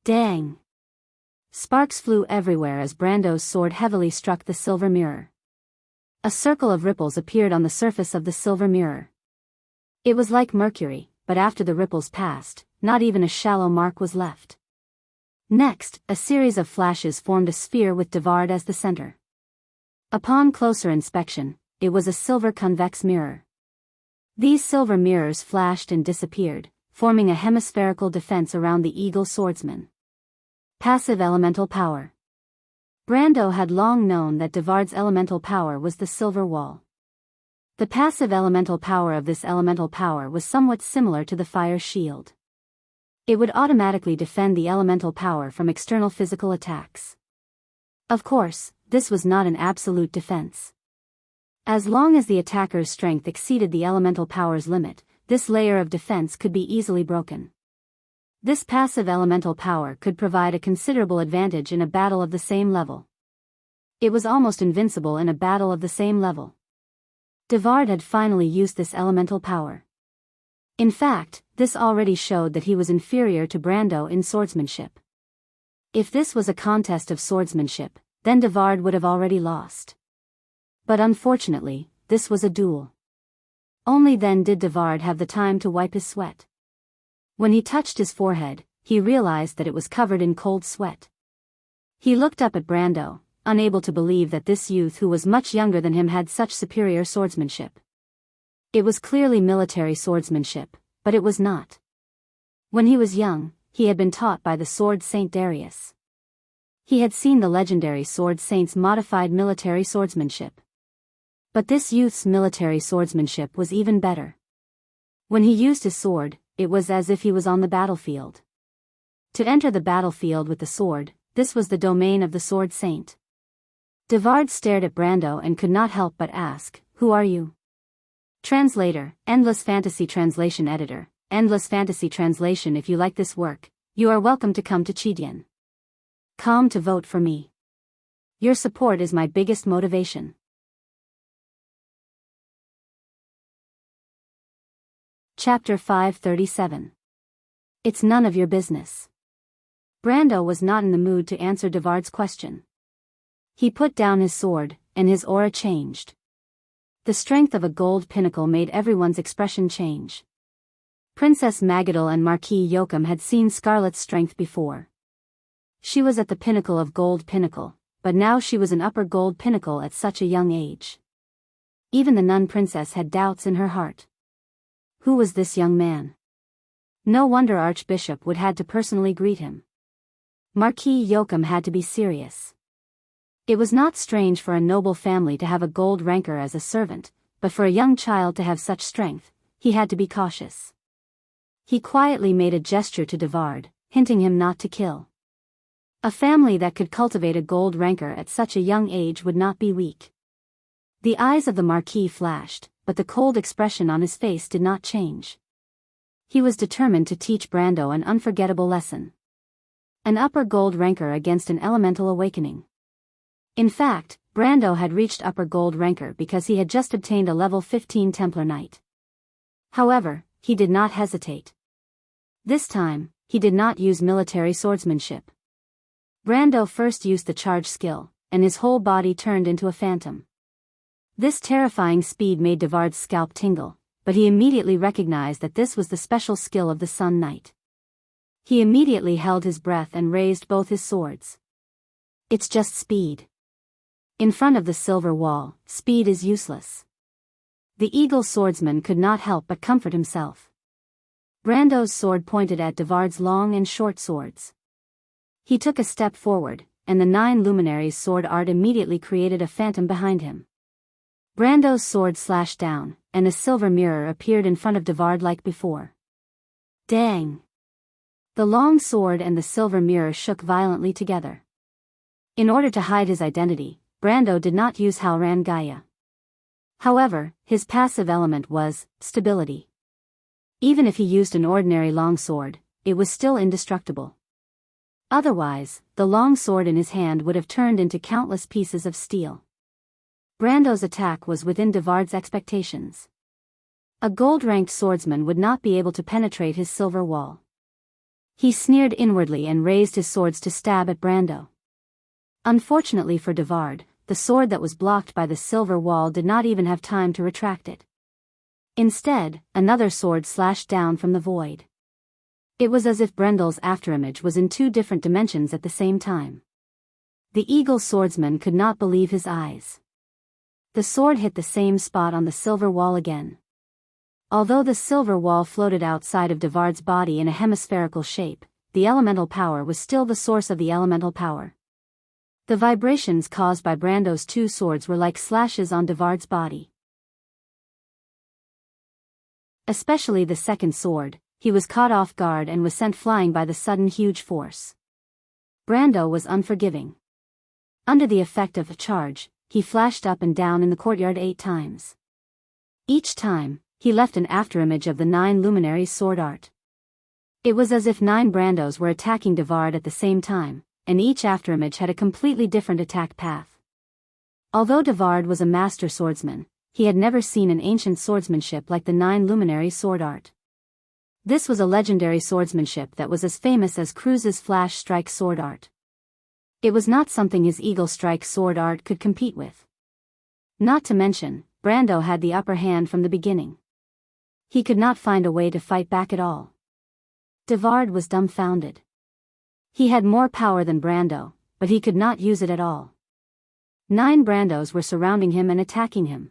Dang! Sparks flew everywhere as Brando's sword heavily struck the silver mirror. A circle of ripples appeared on the surface of the silver mirror. It was like mercury, but after the ripples passed, not even a shallow mark was left. Next, a series of flashes formed a sphere with Devard as the center. Upon closer inspection, it was a silver convex mirror. These silver mirrors flashed and disappeared, forming a hemispherical defense around the eagle swordsman. Passive elemental power. Brando had long known that Devard's elemental power was the silver wall. The passive elemental power of this elemental power was somewhat similar to the fire shield. It would automatically defend the elemental power from external physical attacks. Of course, this was not an absolute defense. As long as the attacker's strength exceeded the elemental power's limit, this layer of defense could be easily broken. This passive elemental power could provide a considerable advantage in a battle of the same level. It was almost invincible in a battle of the same level. Devard had finally used this elemental power. In fact, this already showed that he was inferior to Brando in swordsmanship. If this was a contest of swordsmanship, then Devard would have already lost. But unfortunately, this was a duel. Only then did Devard have the time to wipe his sweat. When he touched his forehead, he realized that it was covered in cold sweat. He looked up at Brando, unable to believe that this youth who was much younger than him had such superior swordsmanship. It was clearly military swordsmanship, but it was not. When he was young, he had been taught by the sword saint Darius. He had seen the legendary sword saint's modified military swordsmanship. But this youth's military swordsmanship was even better. When he used his sword, it was as if he was on the battlefield. To enter the battlefield with the sword, this was the domain of the sword saint. Devard stared at Brando and could not help but ask, "Who are you?" Translator, Endless Fantasy Translation Editor, Endless Fantasy Translation. If you like this work, you are welcome to come to Chidian.com to vote for me. Your support is my biggest motivation. Chapter 537. It's none of your business. Brando was not in the mood to answer Devard's question. He put down his sword, and his aura changed. The strength of a gold pinnacle made everyone's expression change. Princess Magadal and Marquis Yoakum had seen Scarlet's strength before. She was at the pinnacle of gold pinnacle, but now she was an upper gold pinnacle at such a young age. Even the nun princess had doubts in her heart. Who was this young man? No wonder Archbishop would had to personally greet him. Marquis Yoakum had to be serious. It was not strange for a noble family to have a gold ranker as a servant, but for a young child to have such strength, he had to be cautious. He quietly made a gesture to Devard, hinting him not to kill. A family that could cultivate a gold ranker at such a young age would not be weak. The eyes of the Marquis flashed, but the cold expression on his face did not change. He was determined to teach Brando an unforgettable lesson. An upper gold ranker against an elemental awakening. In fact, Brando had reached upper gold ranker because he had just obtained a level 15 Templar Knight. However, he did not hesitate. This time, he did not use military swordsmanship. Brando first used the charge skill, and his whole body turned into a phantom. This terrifying speed made Devard's scalp tingle, but he immediately recognized that this was the special skill of the Sun Knight. He immediately held his breath and raised both his swords. It's just speed. In front of the silver wall, speed is useless. The eagle swordsman could not help but comfort himself. Brando's sword pointed at Devard's long and short swords. He took a step forward, and the 9 luminaries' sword art immediately created a phantom behind him. Brando's sword slashed down, and a silver mirror appeared in front of Devard like before. Dang! The long sword and the silver mirror shook violently together. In order to hide his identity, Brando did not use Halran Gaia. However, his passive element was stability. Even if he used an ordinary long sword, it was still indestructible. Otherwise, the long sword in his hand would have turned into countless pieces of steel. Brando's attack was within Devard's expectations. A gold-ranked swordsman would not be able to penetrate his silver wall. He sneered inwardly and raised his swords to stab at Brando. Unfortunately for Devard, the sword that was blocked by the silver wall did not even have time to retract it. Instead, another sword slashed down from the void. It was as if Brendel's afterimage was in 2 different dimensions at the same time. The eagle swordsman could not believe his eyes. The sword hit the same spot on the silver wall again. Although the silver wall floated outside of Devard's body in a hemispherical shape, the elemental power was still the source of the elemental power. The vibrations caused by Brando's two swords were like slashes on Devard's body. Especially the second sword, he was caught off guard and was sent flying by the sudden huge force. Brando was unforgiving. Under the effect of a charge, he flashed up and down in the courtyard 8 times. Each time, he left an afterimage of the 9 luminaries' sword art. It was as if 9 Brandos were attacking Devard at the same time, and each afterimage had a completely different attack path. Although Devard was a master swordsman, he had never seen an ancient swordsmanship like the 9 luminaries' sword art. This was a legendary swordsmanship that was as famous as Cruz's flash strike sword art. It was not something his eagle strike sword art could compete with. Not to mention, Brando had the upper hand from the beginning. He could not find a way to fight back at all. Devard was dumbfounded. He had more power than Brando, but he could not use it at all. 9 Brandos were surrounding him and attacking him.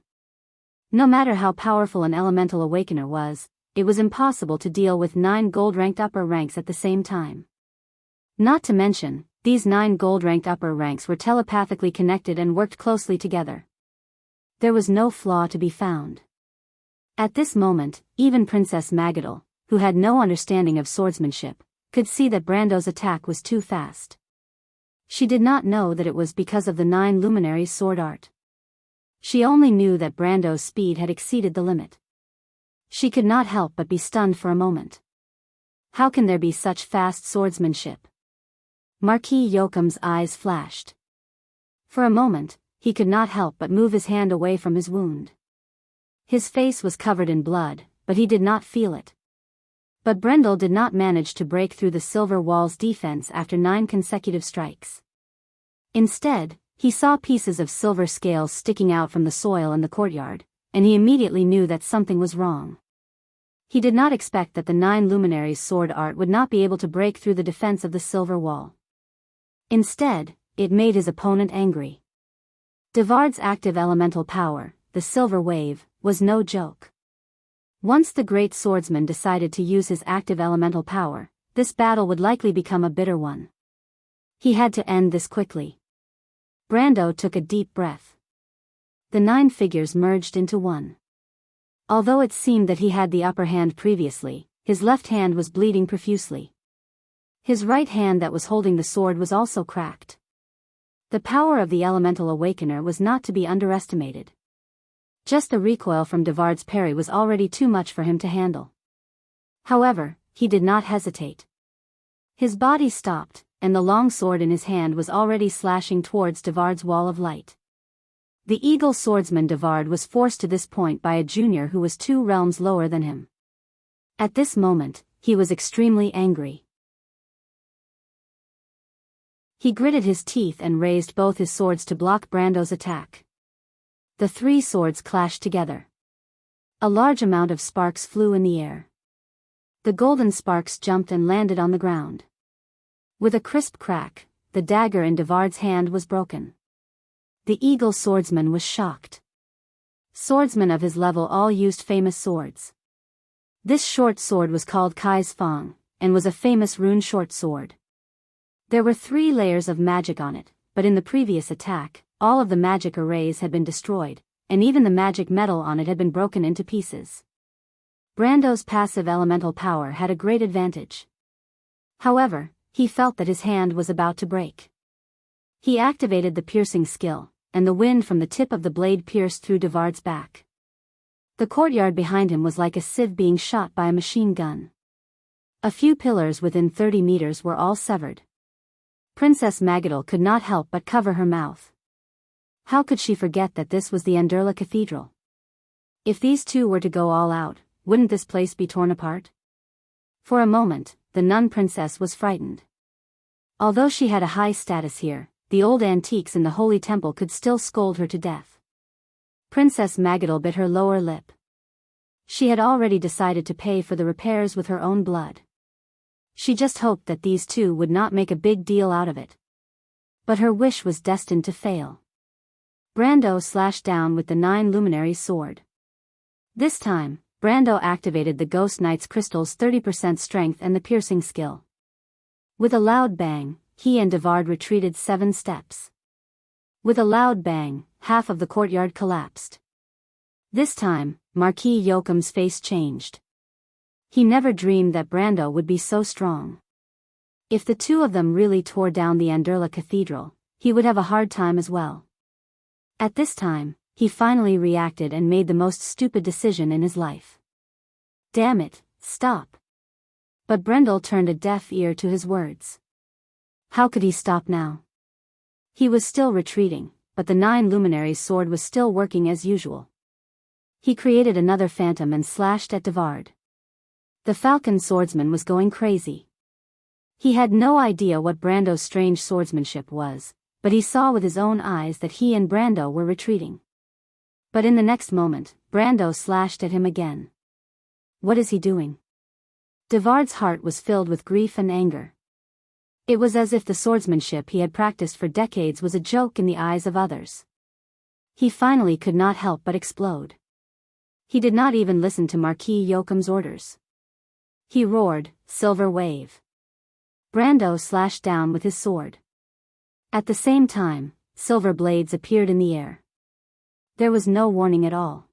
No matter how powerful an elemental awakener was, it was impossible to deal with 9 gold-ranked upper ranks at the same time. Not to mention, these 9 gold-ranked upper ranks were telepathically connected and worked closely together. There was no flaw to be found. At this moment, even Princess Magadal, who had no understanding of swordsmanship, could see that Brando's attack was too fast. She did not know that it was because of the 9 luminaries' sword art. She only knew that Brando's speed had exceeded the limit. She could not help but be stunned for a moment. How can there be such fast swordsmanship? Marquis Yoakum's eyes flashed. For a moment, he could not help but move his hand away from his wound. His face was covered in blood, but he did not feel it. But Brendel did not manage to break through the silver wall's defense after 9 consecutive strikes. Instead, he saw pieces of silver scales sticking out from the soil in the courtyard, and he immediately knew that something was wrong. He did not expect that the 9 luminaries' sword art would not be able to break through the defense of the silver wall. Instead, it made his opponent angry. Devard's active elemental power, the silver wave, was no joke. Once the great swordsman decided to use his active elemental power, this battle would likely become a bitter one. He had to end this quickly. Brando took a deep breath. The 9 figures merged into one. Although it seemed that he had the upper hand previously, his left hand was bleeding profusely. His right hand that was holding the sword was also cracked. The power of the elemental awakener was not to be underestimated. Just the recoil from Devard's parry was already too much for him to handle. However, he did not hesitate. His body stopped, and the long sword in his hand was already slashing towards Devard's wall of light. The eagle swordsman Devard was forced to this point by a junior who was 2 realms lower than him. At this moment, he was extremely angry. He gritted his teeth and raised both his swords to block Brando's attack. The 3 swords clashed together. A large amount of sparks flew in the air. The golden sparks jumped and landed on the ground. With a crisp crack, the dagger in Devard's hand was broken. The eagle swordsman was shocked. Swordsmen of his level all used famous swords. This short sword was called Kai's Fang, and was a famous rune short sword. There were 3 layers of magic on it, but in the previous attack, all of the magic arrays had been destroyed, and even the magic metal on it had been broken into pieces. Brando's passive elemental power had a great advantage. However, he felt that his hand was about to break. He activated the piercing skill, and the wind from the tip of the blade pierced through Devard's back. The courtyard behind him was like a sieve being shot by a machine gun. A few pillars within 30 meters were all severed. Princess Magadal could not help but cover her mouth. How could she forget that this was the Anderla Cathedral? If these 2 were to go all out, wouldn't this place be torn apart? For a moment, the nun princess was frightened. Although she had a high status here, the old antiques in the holy temple could still scold her to death. Princess Magadal bit her lower lip. She had already decided to pay for the repairs with her own blood. She just hoped that these 2 would not make a big deal out of it. But her wish was destined to fail. Brando slashed down with the 9 luminaries' sword. This time, Brando activated the Ghost Knight's crystal's 30% strength and the piercing skill. With a loud bang, he and Devard retreated 7 steps. With a loud bang, half of the courtyard collapsed. This time, Marquis Yoakum's face changed. He never dreamed that Brando would be so strong. If the two of them really tore down the Anderla Cathedral, he would have a hard time as well. At this time, he finally reacted and made the most stupid decision in his life. Damn it, stop. But Brendel turned a deaf ear to his words. How could he stop now? He was still retreating, but the 9 luminaries' sword was still working as usual. He created another phantom and slashed at Devard. The falcon swordsman was going crazy. He had no idea what Brando's strange swordsmanship was, but he saw with his own eyes that he and Brando were retreating. But in the next moment, Brando slashed at him again. What is he doing? Devard's heart was filled with grief and anger. It was as if the swordsmanship he had practiced for decades was a joke in the eyes of others. He finally could not help but explode. He did not even listen to Marquis Yoakum's orders. He roared, "Silver wave!" Brando slashed down with his sword. At the same time, silver blades appeared in the air. There was no warning at all.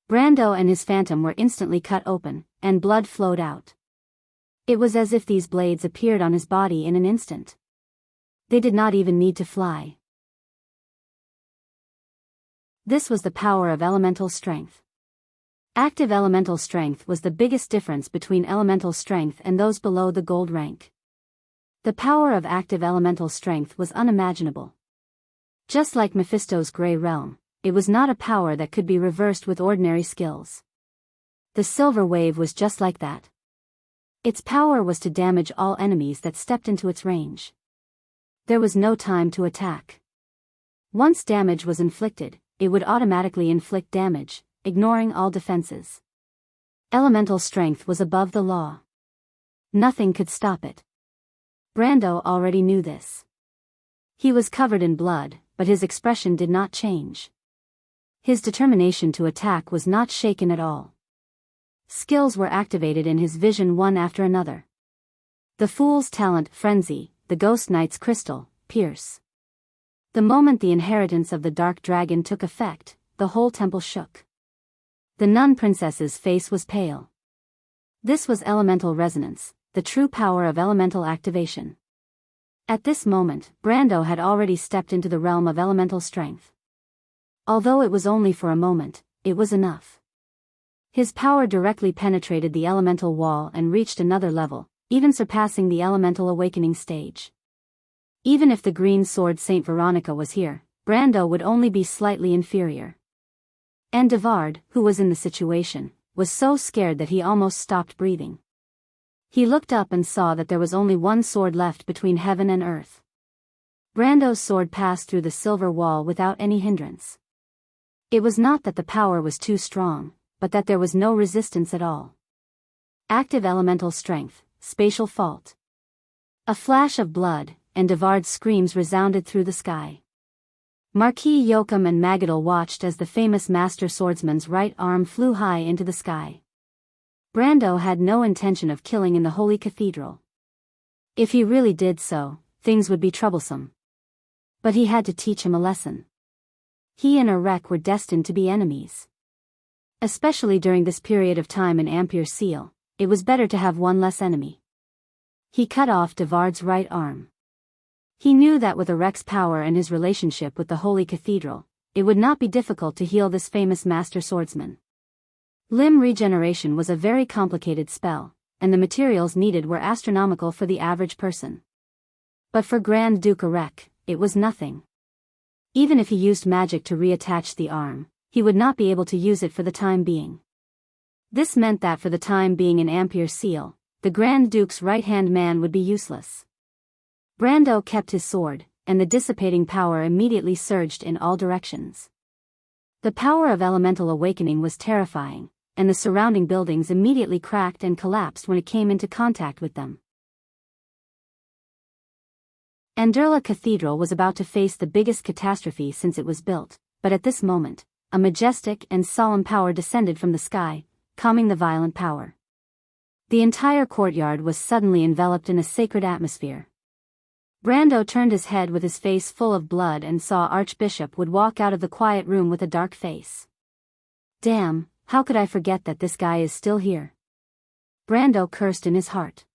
Brando and his phantom were instantly cut open, and blood flowed out. It was as if these blades appeared on his body in an instant. They did not even need to fly. This was the power of elemental strength. Active elemental strength was the biggest difference between elemental strength and those below the gold rank. The power of active elemental strength was unimaginable. Just like Mephisto's Grey Realm, it was not a power that could be reversed with ordinary skills. The silver wave was just like that. Its power was to damage all enemies that stepped into its range. There was no time to attack. Once damage was inflicted, it would automatically inflict damage, ignoring all defenses. Elemental strength was above the law. Nothing could stop it. Brando already knew this. He was covered in blood, but his expression did not change. His determination to attack was not shaken at all. Skills were activated in his vision one after another. The Fool's Talent, Frenzy, the Ghost Knight's Crystal, Pierce. The moment the inheritance of the Dark Dragon took effect, the whole temple shook. The nun princess's face was pale. This was elemental resonance, the true power of elemental activation. At this moment, Brando had already stepped into the realm of elemental strength. Although it was only for a moment, it was enough. His power directly penetrated the elemental wall and reached another level, even surpassing the elemental awakening stage. Even if the green sword Saint Veronica was here, Brando would only be slightly inferior. And Devard, who was in the situation, was so scared that he almost stopped breathing. He looked up and saw that there was only one sword left between heaven and earth. Brando's sword passed through the silver wall without any hindrance. It was not that the power was too strong, but that there was no resistance at all. Active elemental strength, spatial fault. A flash of blood, and Devard's screams resounded through the sky. Marquis Yoakum and Magadal watched as the famous master swordsman's right arm flew high into the sky. Brando had no intention of killing in the holy cathedral. If he really did so, things would be troublesome. But he had to teach him a lesson. He and Erek were destined to be enemies. Especially during this period of time in Ampere Seal, it was better to have one less enemy. He cut off Devard's right arm. He knew that with Erek's power and his relationship with the Holy Cathedral, it would not be difficult to heal this famous master swordsman. Limb regeneration was a very complicated spell, and the materials needed were astronomical for the average person. But for Grand Duke Erek, it was nothing. Even if he used magic to reattach the arm, he would not be able to use it for the time being. This meant that for the time being in Ampere Seal, the Grand Duke's right-hand man would be useless. Brando kept his sword, and the dissipating power immediately surged in all directions. The power of elemental awakening was terrifying, and the surrounding buildings immediately cracked and collapsed when it came into contact with them. Anderla Cathedral was about to face the biggest catastrophe since it was built, but at this moment, a majestic and solemn power descended from the sky, calming the violent power. The entire courtyard was suddenly enveloped in a sacred atmosphere. Brando turned his head with his face full of blood and saw Archbishop Wood walk out of the quiet room with a dark face. Damn, how could I forget that this guy is still here? Brando cursed in his heart.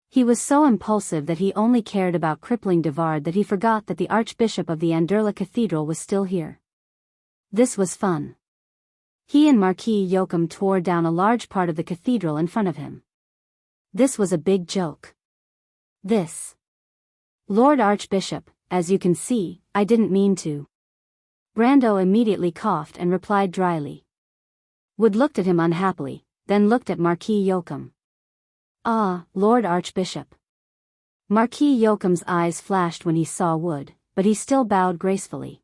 He was so impulsive that he only cared about crippling Devard that he forgot that the Archbishop of the Anderla Cathedral was still here. This was fun. He and Marquis Yoakum tore down a large part of the cathedral in front of him. This was a big joke. This. Lord Archbishop, as you can see, I didn't mean to. Brando immediately coughed and replied dryly. Wood looked at him unhappily, then looked at Marquis Yoakum. Ah, Lord Archbishop. Marquis Yoakum's eyes flashed when he saw Wood, but he still bowed gracefully.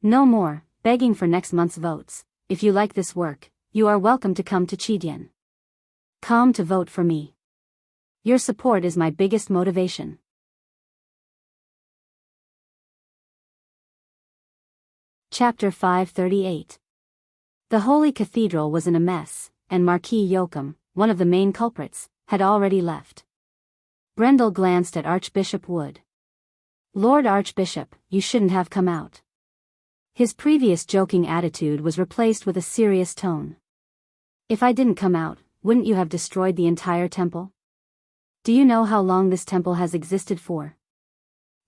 No more, begging for next month's votes. If you like this work, you are welcome to come to Chidian. Come to vote for me. Your support is my biggest motivation. Chapter 538. The Holy Cathedral was in a mess, and Marquis Yoakum, one of the main culprits, had already left. Brendel glanced at Archbishop Wood. Lord Archbishop, you shouldn't have come out. His previous joking attitude was replaced with a serious tone. If I didn't come out, wouldn't you have destroyed the entire temple? Do you know how long this temple has existed for?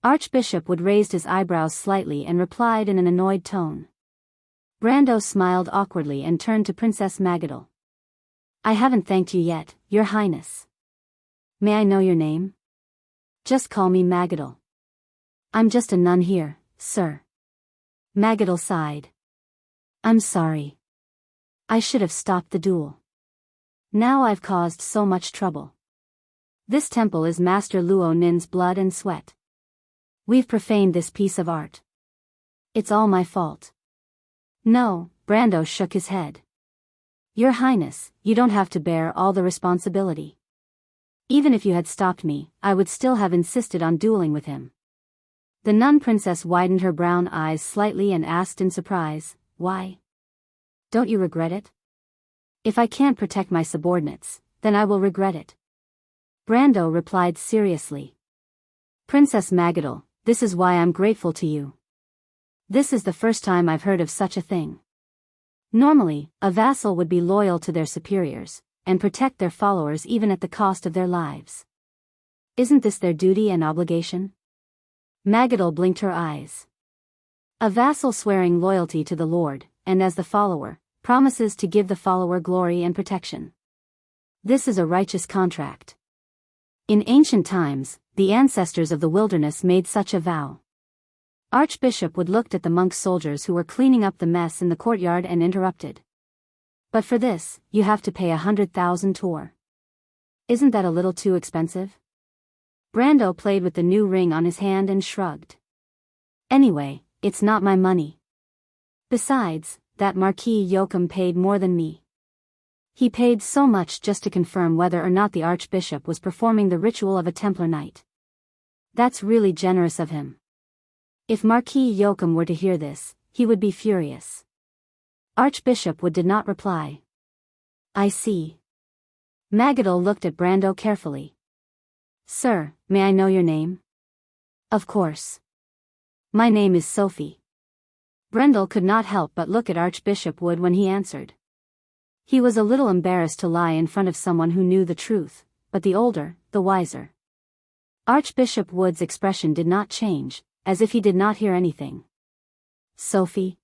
Archbishop Wood raised his eyebrows slightly and replied in an annoyed tone. Brando smiled awkwardly and turned to Princess Magadal. I haven't thanked you yet, Your Highness. May I know your name? Just call me Magadal. I'm just a nun here, sir. Magadal sighed. I'm sorry. I should have stopped the duel. Now I've caused so much trouble. This temple is Master Luo Nin's blood and sweat. We've profaned this piece of art. It's all my fault. No, Brando shook his head. Your Highness, you don't have to bear all the responsibility. Even if you had stopped me, I would still have insisted on dueling with him. The nun princess widened her brown eyes slightly and asked in surprise, why? Don't you regret it? If I can't protect my subordinates, then I will regret it. Brando replied seriously. Princess Magadal, this is why I'm grateful to you. This is the first time I've heard of such a thing. Normally, a vassal would be loyal to their superiors, and protect their followers even at the cost of their lives. Isn't this their duty and obligation? Magadal blinked her eyes. A vassal swearing loyalty to the Lord, and as the follower, promises to give the follower glory and protection. This is a righteous contract. In ancient times, the ancestors of the wilderness made such a vow. Archbishop Wood looked at the monk soldiers who were cleaning up the mess in the courtyard and interrupted. But for this, you have to pay 100,000 tor. Isn't that a little too expensive? Brando played with the new ring on his hand and shrugged. Anyway, it's not my money. Besides, that Marquis Yoakum paid more than me. He paid so much just to confirm whether or not the Archbishop was performing the ritual of a Templar Knight. That's really generous of him. If Marquis Yoakum were to hear this, he would be furious. Archbishop Wood did not reply. I see. Magadal looked at Brando carefully. Sir, may I know your name? Of course. My name is Sophie. Brendel could not help but look at Archbishop Wood when he answered. He was a little embarrassed to lie in front of someone who knew the truth, but the older, the wiser. Archbishop Wood's expression did not change, as if he did not hear anything. Sophie?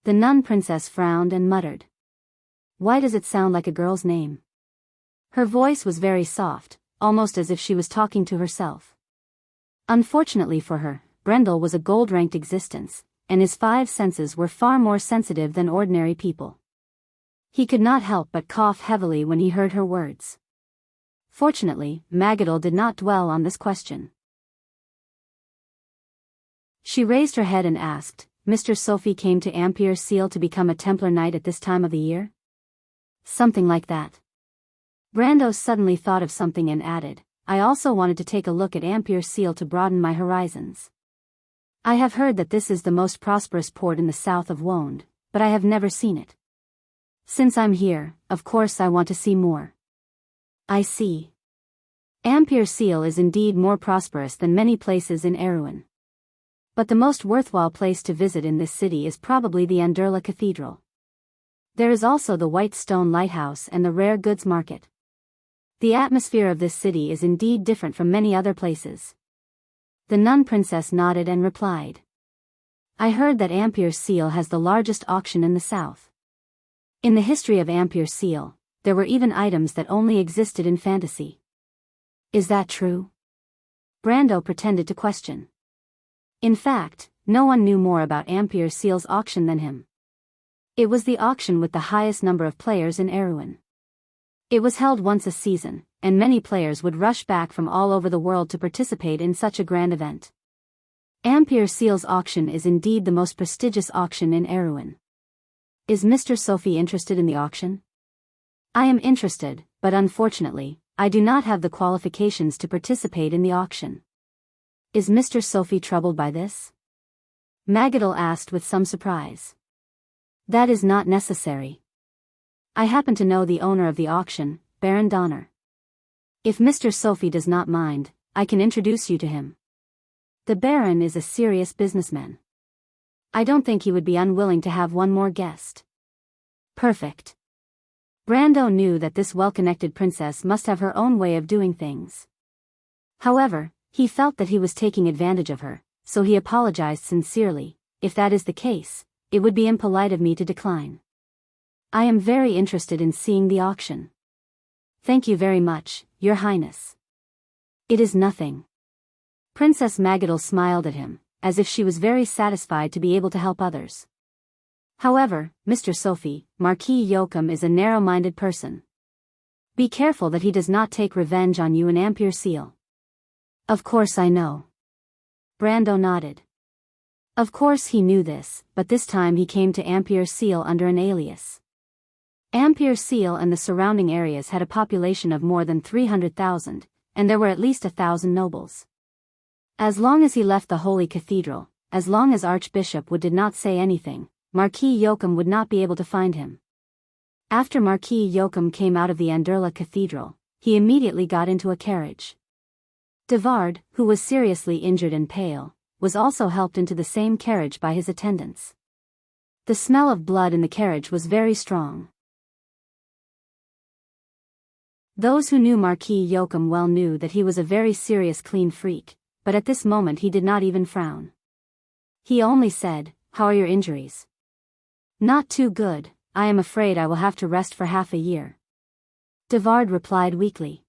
The nun princess frowned and muttered. Why does it sound like a girl's name? Her voice was very soft, almost as if she was talking to herself. Unfortunately for her, Brendel was a gold-ranked existence, and his 5 senses were far more sensitive than ordinary people. He could not help but cough heavily when he heard her words. Fortunately, Magadal did not dwell on this question. She raised her head and asked, Mr. Sophie came to Ampere Seal to become a Templar Knight at this time of the year? Something like that. Brando suddenly thought of something and added, I also wanted to take a look at Ampere Seal to broaden my horizons. I have heard that this is the most prosperous port in the south of Wonde, but I have never seen it. Since I'm here, of course I want to see more. I see. Ampere Seal is indeed more prosperous than many places in Erewhon. But the most worthwhile place to visit in this city is probably the Anderla Cathedral. There is also the White Stone Lighthouse and the Rare Goods Market. The atmosphere of this city is indeed different from many other places. The nun princess nodded and replied. I heard that Ampere Seal has the largest auction in the south. In the history of Ampere Seal, there were even items that only existed in fantasy. Is that true? Brando pretended to question. In fact, no one knew more about Ampere Seal's auction than him. It was the auction with the highest number of players in Erewhon. It was held once a season, and many players would rush back from all over the world to participate in such a grand event. Ampere Seal's auction is indeed the most prestigious auction in Erewhon. Is Mr. Sophie interested in the auction? I am interested, but unfortunately, I do not have the qualifications to participate in the auction. Is Mr. Sophie troubled by this? Magadal asked with some surprise. That is not necessary. I happen to know the owner of the auction, Baron Donner. If Mr. Sophie does not mind, I can introduce you to him. The Baron is a serious businessman. I don't think he would be unwilling to have one more guest. Perfect. Brando knew that this well-connected princess must have her own way of doing things. However, he felt that he was taking advantage of her, so he apologized sincerely. If that is the case, it would be impolite of me to decline. I am very interested in seeing the auction. Thank you very much, Your Highness. It is nothing. Princess Magadal smiled at him, as if she was very satisfied to be able to help others. However, Mr. Sophie, Marquis Yoakum is a narrow-minded person. Be careful that he does not take revenge on you in Ampere Seal. Of course I know. Brando nodded. Of course he knew this, but this time he came to Ampere Seal under an alias. Ampere Seal and the surrounding areas had a population of more than 300,000, and there were at least 1,000 nobles. As long as he left the Holy Cathedral, as long as Archbishop Wood did not say anything, Marquis Yoakum would not be able to find him. After Marquis Yoakum came out of the Anderla Cathedral, he immediately got into a carriage. Devard, who was seriously injured and pale, was also helped into the same carriage by his attendants. The smell of blood in the carriage was very strong. Those who knew Marquis Yoakum well knew that he was a very serious clean freak, but at this moment he did not even frown. He only said, "How are your injuries?" "Not too good, I am afraid I will have to rest for half a year." Devard replied weakly.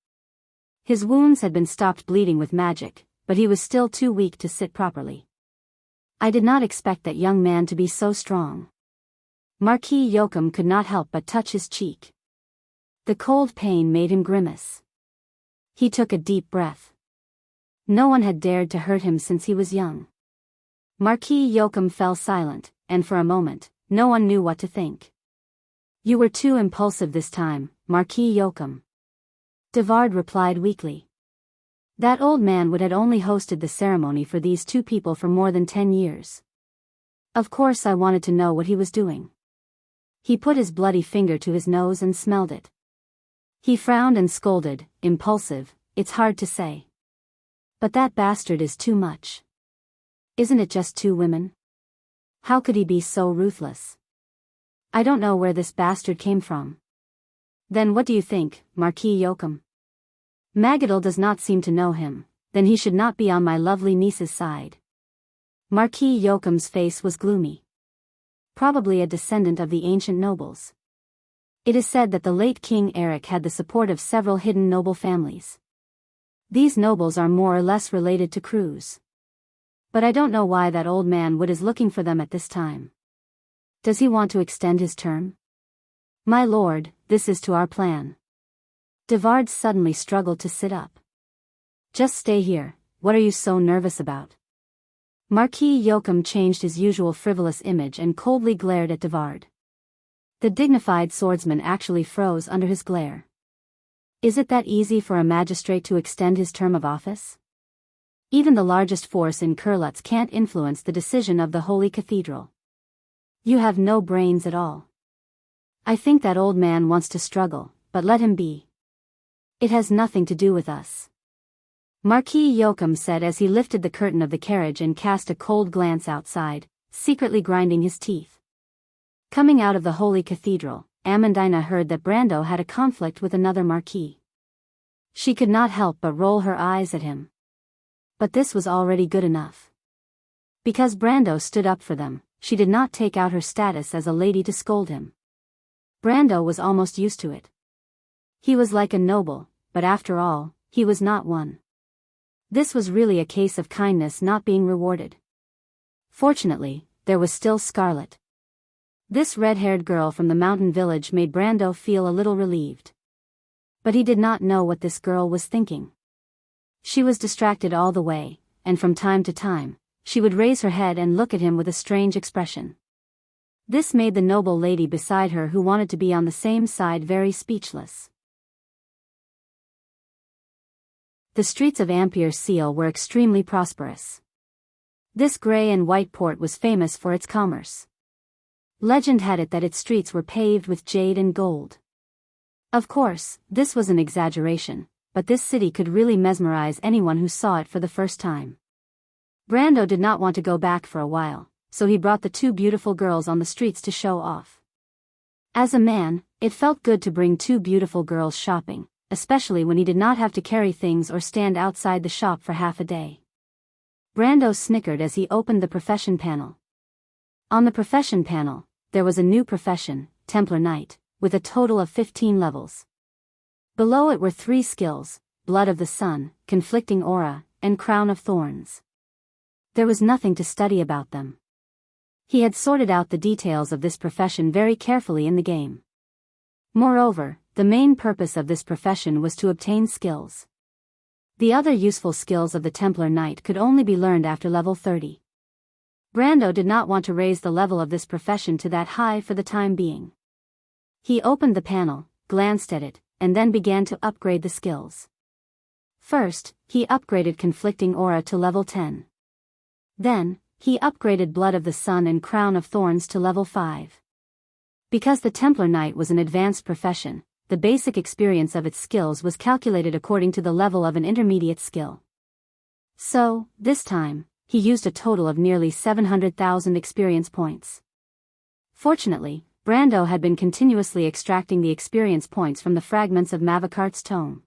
His wounds had been stopped bleeding with magic, but he was still too weak to sit properly. I did not expect that young man to be so strong. Marquis Yoakum could not help but touch his cheek. The cold pain made him grimace. He took a deep breath. No one had dared to hurt him since he was young. Marquis Yoakum fell silent, and for a moment, no one knew what to think. You were too impulsive this time, Marquis Yoakum. Devard replied weakly. That old man would had only hosted the ceremony for these two people for more than 10 years. Of course I wanted to know what he was doing. He put his bloody finger to his nose and smelled it. He frowned and scolded, impulsive, it's hard to say. But that bastard is too much. Isn't it just 2 women? How could he be so ruthless? I don't know where this bastard came from. Then what do you think, Marquis Yoakum? Magadal does not seem to know him, then he should not be on my lovely niece's side. Marquis Yoakum's face was gloomy. Probably a descendant of the ancient nobles. It is said that the late King Eric had the support of several hidden noble families. These nobles are more or less related to Cruz. But I don't know why that old man Wood is looking for them at this time. Does he want to extend his term? My lord, this is to our plan. Devard suddenly struggled to sit up. Just stay here, what are you so nervous about? Marquis Yoakum changed his usual frivolous image and coldly glared at Devard. The dignified swordsman actually froze under his glare. Is it that easy for a magistrate to extend his term of office? Even the largest force in Kurlutz can't influence the decision of the Holy Cathedral. You have no brains at all. I think that old man wants to struggle, but let him be. It has nothing to do with us," Marquis Yoakum said as he lifted the curtain of the carriage and cast a cold glance outside, secretly grinding his teeth. Coming out of the Holy Cathedral, Amandina heard that Brando had a conflict with another marquis. She could not help but roll her eyes at him. But this was already good enough. Because Brando stood up for them, she did not take out her status as a lady to scold him. Brando was almost used to it. He was like a noble, but after all, he was not one. This was really a case of kindness not being rewarded. Fortunately, there was still Scarlet. This red-haired girl from the mountain village made Brando feel a little relieved. But he did not know what this girl was thinking. She was distracted all the way, and from time to time, she would raise her head and look at him with a strange expression. This made the noble lady beside her who wanted to be on the same side very speechless. The streets of Ampere Seal were extremely prosperous. This gray and white port was famous for its commerce. Legend had it that its streets were paved with jade and gold. Of course, this was an exaggeration, but this city could really mesmerize anyone who saw it for the first time. Brando did not want to go back for a while, so he brought the two beautiful girls on the streets to show off. As a man, it felt good to bring two beautiful girls shopping, especially when he did not have to carry things or stand outside the shop for half a day. Brando snickered as he opened the profession panel. On the profession panel, there was a new profession, Templar Knight, with a total of 15 levels. Below it were 3 skills, Blood of the Sun, Conflicting Aura, and Crown of Thorns. There was nothing to study about them. He had sorted out the details of this profession very carefully in the game. Moreover, the main purpose of this profession was to obtain skills. The other useful skills of the Templar Knight could only be learned after level 30. Brando did not want to raise the level of this profession to that high for the time being. He opened the panel, glanced at it, and then began to upgrade the skills. First, he upgraded Conflicting Aura to level 10. Then, he upgraded Blood of the Sun and Crown of Thorns to level 5. Because the Templar Knight was an advanced profession, the basic experience of its skills was calculated according to the level of an intermediate skill. So, this time, he used a total of nearly 700,000 experience points. Fortunately, Brando had been continuously extracting the experience points from the fragments of Mavikart's tome.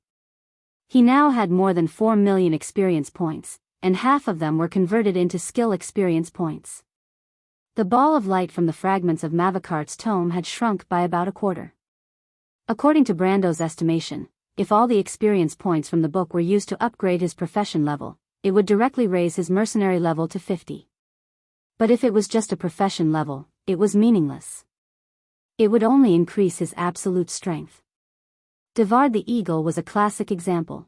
He now had more than 4 million experience points, and half of them were converted into skill experience points. The ball of light from the fragments of Mavikart's tome had shrunk by about a quarter. According to Brando's estimation, if all the experience points from the book were used to upgrade his profession level, it would directly raise his mercenary level to 50. But if it was just a profession level, it was meaningless. It would only increase his absolute strength. Devard the Eagle was a classic example.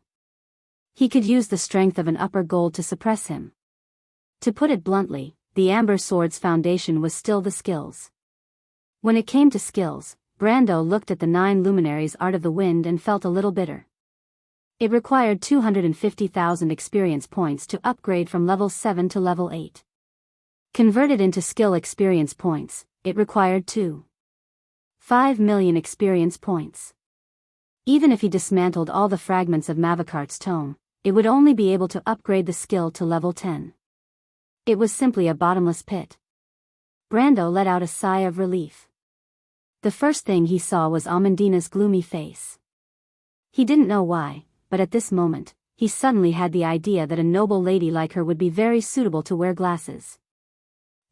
He could use the strength of an upper gold to suppress him. To put it bluntly, the Amber Sword's foundation was still the skills. When it came to skills, Brando looked at the 9 luminaries' Art of the Wind and felt a little bitter. It required 250,000 experience points to upgrade from level 7 to level 8. Converted into skill experience points, it required 2.5 million experience points. Even if he dismantled all the fragments of Mavikart's tome, it would only be able to upgrade the skill to level 10. It was simply a bottomless pit. Brando let out a sigh of relief. The first thing he saw was Amandina's gloomy face. He didn't know why, but at this moment, he suddenly had the idea that a noble lady like her would be very suitable to wear glasses.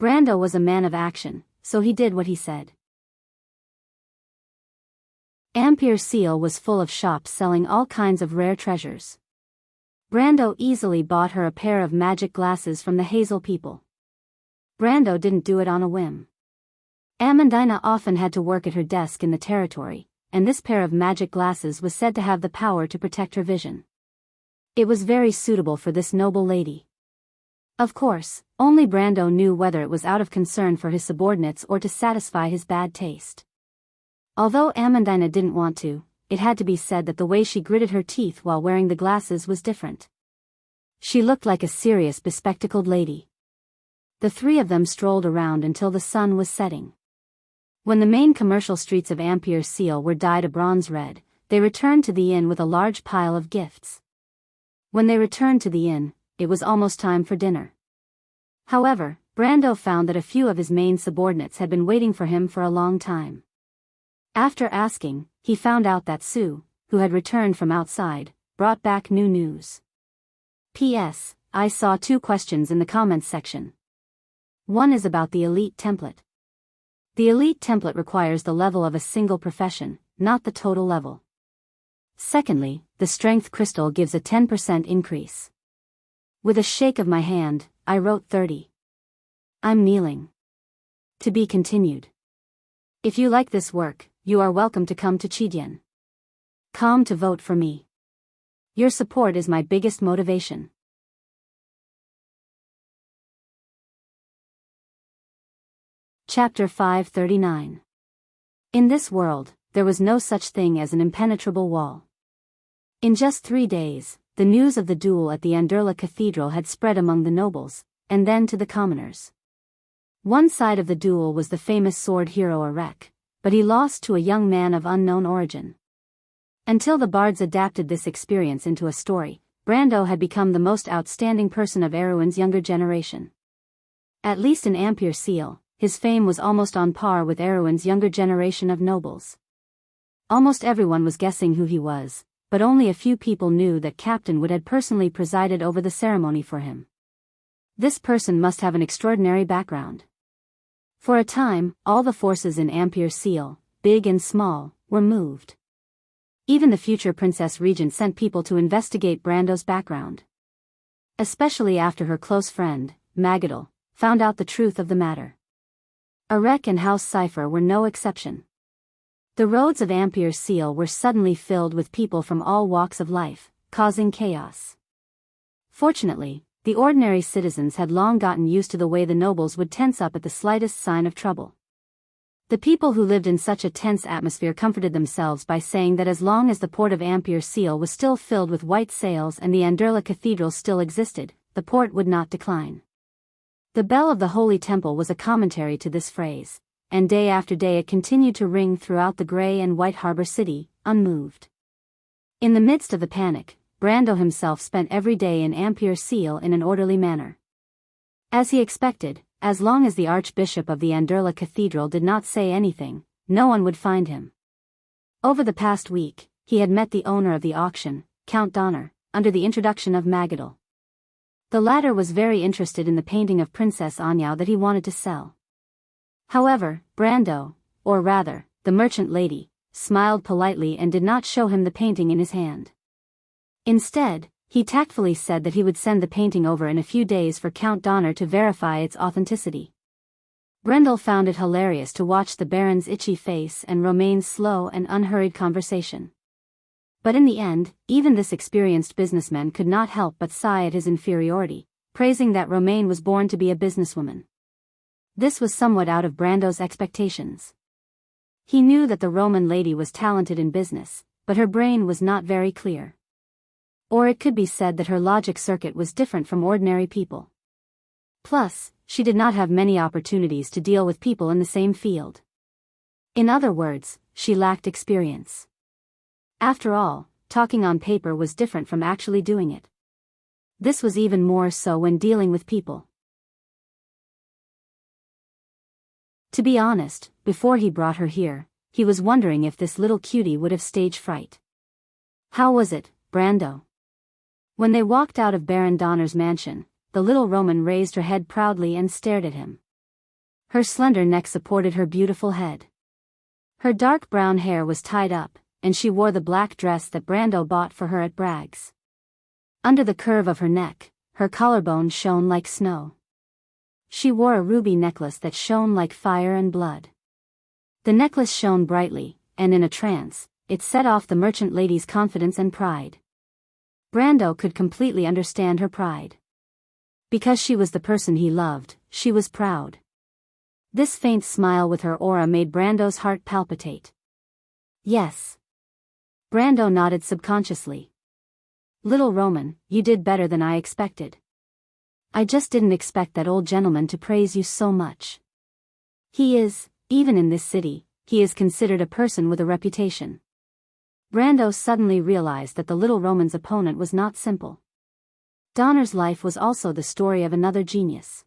Brando was a man of action, so he did what he said. Ampere Seal was full of shops selling all kinds of rare treasures. Brando easily bought her a pair of magic glasses from the Hazel people. Brando didn't do it on a whim. Amandina often had to work at her desk in the territory, and this pair of magic glasses was said to have the power to protect her vision. It was very suitable for this noble lady. Of course, only Brando knew whether it was out of concern for his subordinates or to satisfy his bad taste. Although Amandina didn't want to, it had to be said that the way she gritted her teeth while wearing the glasses was different. She looked like a serious bespectacled lady. The 3 of them strolled around until the sun was setting. When the main commercial streets of Ampere Seal were dyed a bronze red, they returned to the inn with a large pile of gifts. When they returned to the inn, it was almost time for dinner. However, Brando found that a few of his main subordinates had been waiting for him for a long time. After asking, he found out that Sue, who had returned from outside, brought back new news. P.S. I saw 2 questions in the comments section. One is about the elite template. The elite template requires the level of a single profession, not the total level. Secondly, the strength crystal gives a 10% increase. With a shake of my hand, I wrote 30. I'm kneeling. To be continued. If you like this work, you are welcome to come to Jianghu to vote for me. Your support is my biggest motivation. Chapter 539. In this world, there was no such thing as an impenetrable wall. In just 3 days, the news of the duel at the Anderla Cathedral had spread among the nobles, and then to the commoners. One side of the duel was the famous sword hero Erek, but he lost to a young man of unknown origin. Until the bards adapted this experience into a story, Brando had become the most outstanding person of Erewhon's younger generation. At least in Ampere Seal, his fame was almost on par with Erewhon's younger generation of nobles. Almost everyone was guessing who he was, but only a few people knew that Captain Wood had personally presided over the ceremony for him. This person must have an extraordinary background. For a time, all the forces in Ampere Seal, big and small, were moved. Even the future Princess Regent sent people to investigate Brando's background. Especially after her close friend, Magadal, found out the truth of the matter. Erek and House Cypher were no exception. The roads of Ampere Seal were suddenly filled with people from all walks of life, causing chaos. Fortunately, the ordinary citizens had long gotten used to the way the nobles would tense up at the slightest sign of trouble. The people who lived in such a tense atmosphere comforted themselves by saying that as long as the port of Ampere Seal was still filled with white sails and the Anderla Cathedral still existed, the port would not decline. The bell of the Holy Temple was a commentary to this phrase, and day after day it continued to ring throughout the grey and white harbor city, unmoved. In the midst of the panic, Brando himself spent every day in Ampere Seal in an orderly manner. As he expected, as long as the Archbishop of the Anderla Cathedral did not say anything, no one would find him. Over the past week, he had met the owner of the auction, Count Donner, under the introduction of Magadal. The latter was very interested in the painting of Princess Anyao that he wanted to sell. However, Brando, or rather, the merchant lady, smiled politely and did not show him the painting in his hand. Instead, he tactfully said that he would send the painting over in a few days for Count Donner to verify its authenticity. Brendel found it hilarious to watch the Baron's itchy face and Romaine's slow and unhurried conversation. But in the end, even this experienced businessman could not help but sigh at his inferiority, praising that Romaine was born to be a businesswoman. This was somewhat out of Brando's expectations. He knew that the Roman lady was talented in business, but her brain was not very clear. Or it could be said that her logic circuit was different from ordinary people. Plus, she did not have many opportunities to deal with people in the same field. In other words, she lacked experience. After all, talking on paper was different from actually doing it. This was even more so when dealing with people. To be honest, before he brought her here, he was wondering if this little cutie would have stage fright. How was it, Brando? When they walked out of Baron Donner's mansion, the little Roman raised her head proudly and stared at him. Her slender neck supported her beautiful head. Her dark brown hair was tied up, and she wore the black dress that Brando bought for her at Bragg's. Under the curve of her neck, her collarbone shone like snow. She wore a ruby necklace that shone like fire and blood. The necklace shone brightly, and in a trance, it set off the merchant lady's confidence and pride. Brando could completely understand her pride. Because she was the person he loved, she was proud. This faint smile with her aura made Brando's heart palpitate. Yes. Brando nodded subconsciously. Little Roman, you did better than I expected. I just didn't expect that old gentleman to praise you so much. He is, even in this city, he is considered a person with a reputation. Brando suddenly realized that the little Roman's opponent was not simple. Donner's life was also the story of another genius.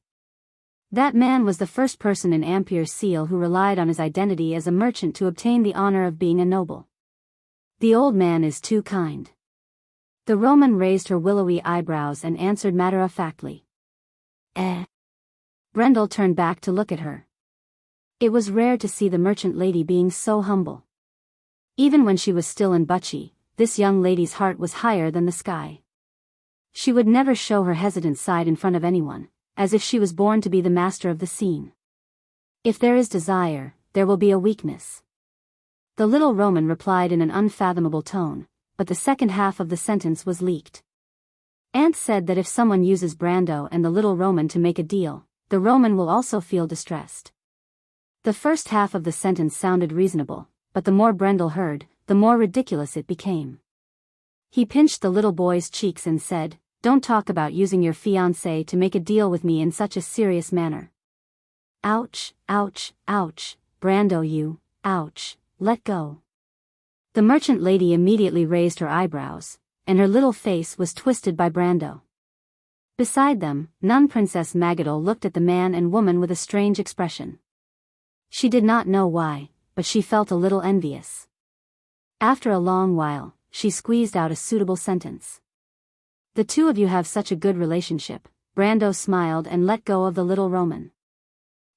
That man was the first person in Ampere Seal who relied on his identity as a merchant to obtain the honor of being a noble. The old man is too kind. The Roman raised her willowy eyebrows and answered matter-of-factly. Brendel turned back to look at her. It was rare to see the merchant lady being so humble. Even when she was still in Bucci, this young lady's heart was higher than the sky. She would never show her hesitant side in front of anyone, as if she was born to be the master of the scene. If there is desire, there will be a weakness. The little Roman replied in an unfathomable tone, but the second half of the sentence was leaked. Aunt said that if someone uses Brando and the little Roman to make a deal, the Roman will also feel distressed. The first half of the sentence sounded reasonable, but the more Brendel heard, the more ridiculous it became. He pinched the little boy's cheeks and said, "Don't talk about using your fiancé to make a deal with me in such a serious manner." Ouch, ouch, ouch, Brando you, ouch, let go. The merchant lady immediately raised her eyebrows, and her little face was twisted by Brando. Beside them, nun Princess Magadol looked at the man and woman with a strange expression. She did not know why, but she felt a little envious. After a long while, she squeezed out a suitable sentence. "The two of you have such a good relationship." Brando smiled and let go of the little Roman.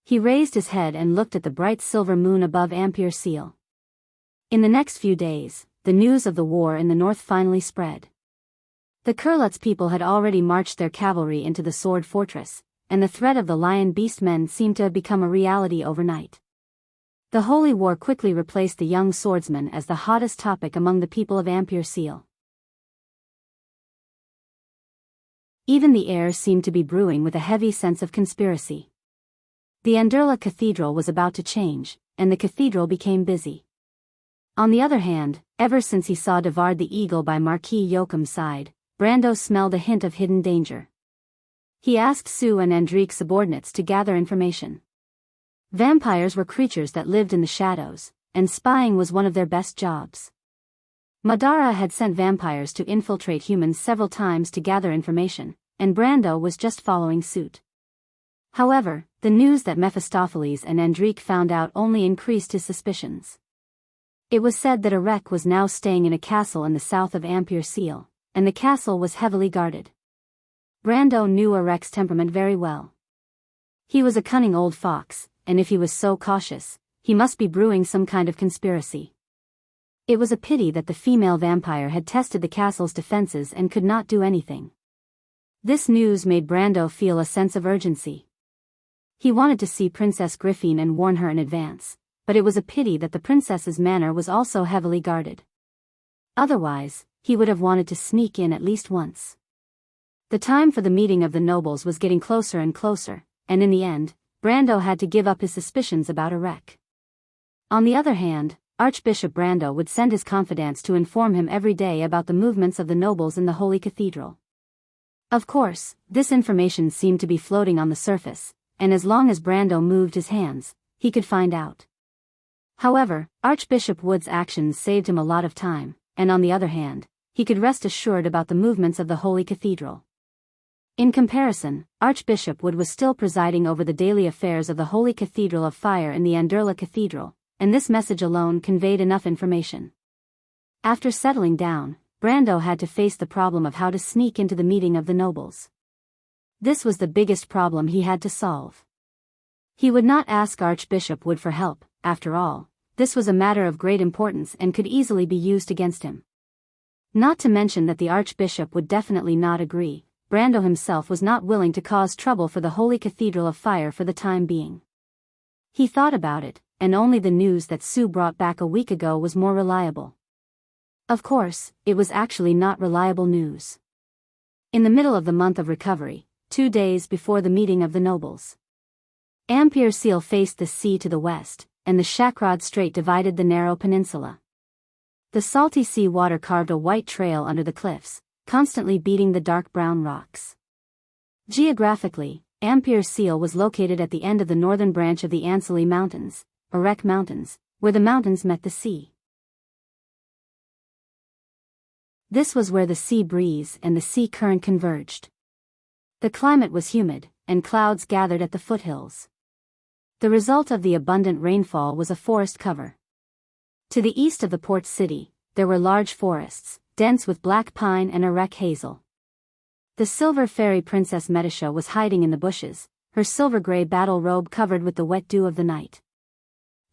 He raised his head and looked at the bright silver moon above Ampere Seal. In the next few days, the news of the war in the north finally spread. The Kurlutz people had already marched their cavalry into the sword fortress, and the threat of the lion beast men seemed to have become a reality overnight. The holy war quickly replaced the young swordsman as the hottest topic among the people of Ampere Seal. Even the air seemed to be brewing with a heavy sense of conspiracy. The Anderla Cathedral was about to change, and the cathedral became busy. On the other hand, ever since he saw Devard the Eagle by Marquis Joachim's side, Brando smelled a hint of hidden danger. He asked Sue and Andrique's subordinates to gather information. Vampires were creatures that lived in the shadows, and spying was one of their best jobs. Madara had sent vampires to infiltrate humans several times to gather information, and Brando was just following suit. However, the news that Mephistopheles and Andrique found out only increased his suspicions. It was said that Erek was now staying in a castle in the south of Ampere Seal, and the castle was heavily guarded. Brando knew Erek's temperament very well. He was a cunning old fox, and if he was so cautious, he must be brewing some kind of conspiracy. It was a pity that the female vampire had tested the castle's defenses and could not do anything. This news made Brando feel a sense of urgency. He wanted to see Princess Griffin and warn her in advance, but it was a pity that the princess's manor was also heavily guarded. Otherwise, he would have wanted to sneak in at least once. The time for the meeting of the nobles was getting closer and closer, and in the end, Brando had to give up his suspicions about Erek. On the other hand, Archbishop Brando would send his confidants to inform him every day about the movements of the nobles in the Holy Cathedral. Of course, this information seemed to be floating on the surface, and as long as Brando moved his hands, he could find out. However, Archbishop Wood's actions saved him a lot of time, and on the other hand, he could rest assured about the movements of the Holy Cathedral. In comparison, Archbishop Wood was still presiding over the daily affairs of the Holy Cathedral of Fire in the Anderla Cathedral, and this message alone conveyed enough information. After settling down, Brando had to face the problem of how to sneak into the meeting of the nobles. This was the biggest problem he had to solve. He would not ask Archbishop Wood for help, after all, this was a matter of great importance and could easily be used against him. Not to mention that the Archbishop would definitely not agree. Brando himself was not willing to cause trouble for the Holy Cathedral of Fire for the time being. He thought about it, and only the news that Sue brought back a week ago was more reliable. Of course, it was actually not reliable news. In the middle of the month of recovery, 2 days before the meeting of the nobles, Ampere Seal faced the sea to the west, and the Shakrod Strait divided the narrow peninsula. The salty sea water carved a white trail under the cliffs, constantly beating the dark brown rocks. Geographically, Ampere Seal was located at the end of the northern branch of the Anseli Mountains, Erek Mountains, where the mountains met the sea. This was where the sea breeze and the sea current converged. The climate was humid, and clouds gathered at the foothills. The result of the abundant rainfall was a forest cover. To the east of the port city, there were large forests, dense with black pine and areca hazel. The silver fairy princess Medisha was hiding in the bushes, her silver-gray battle robe covered with the wet dew of the night.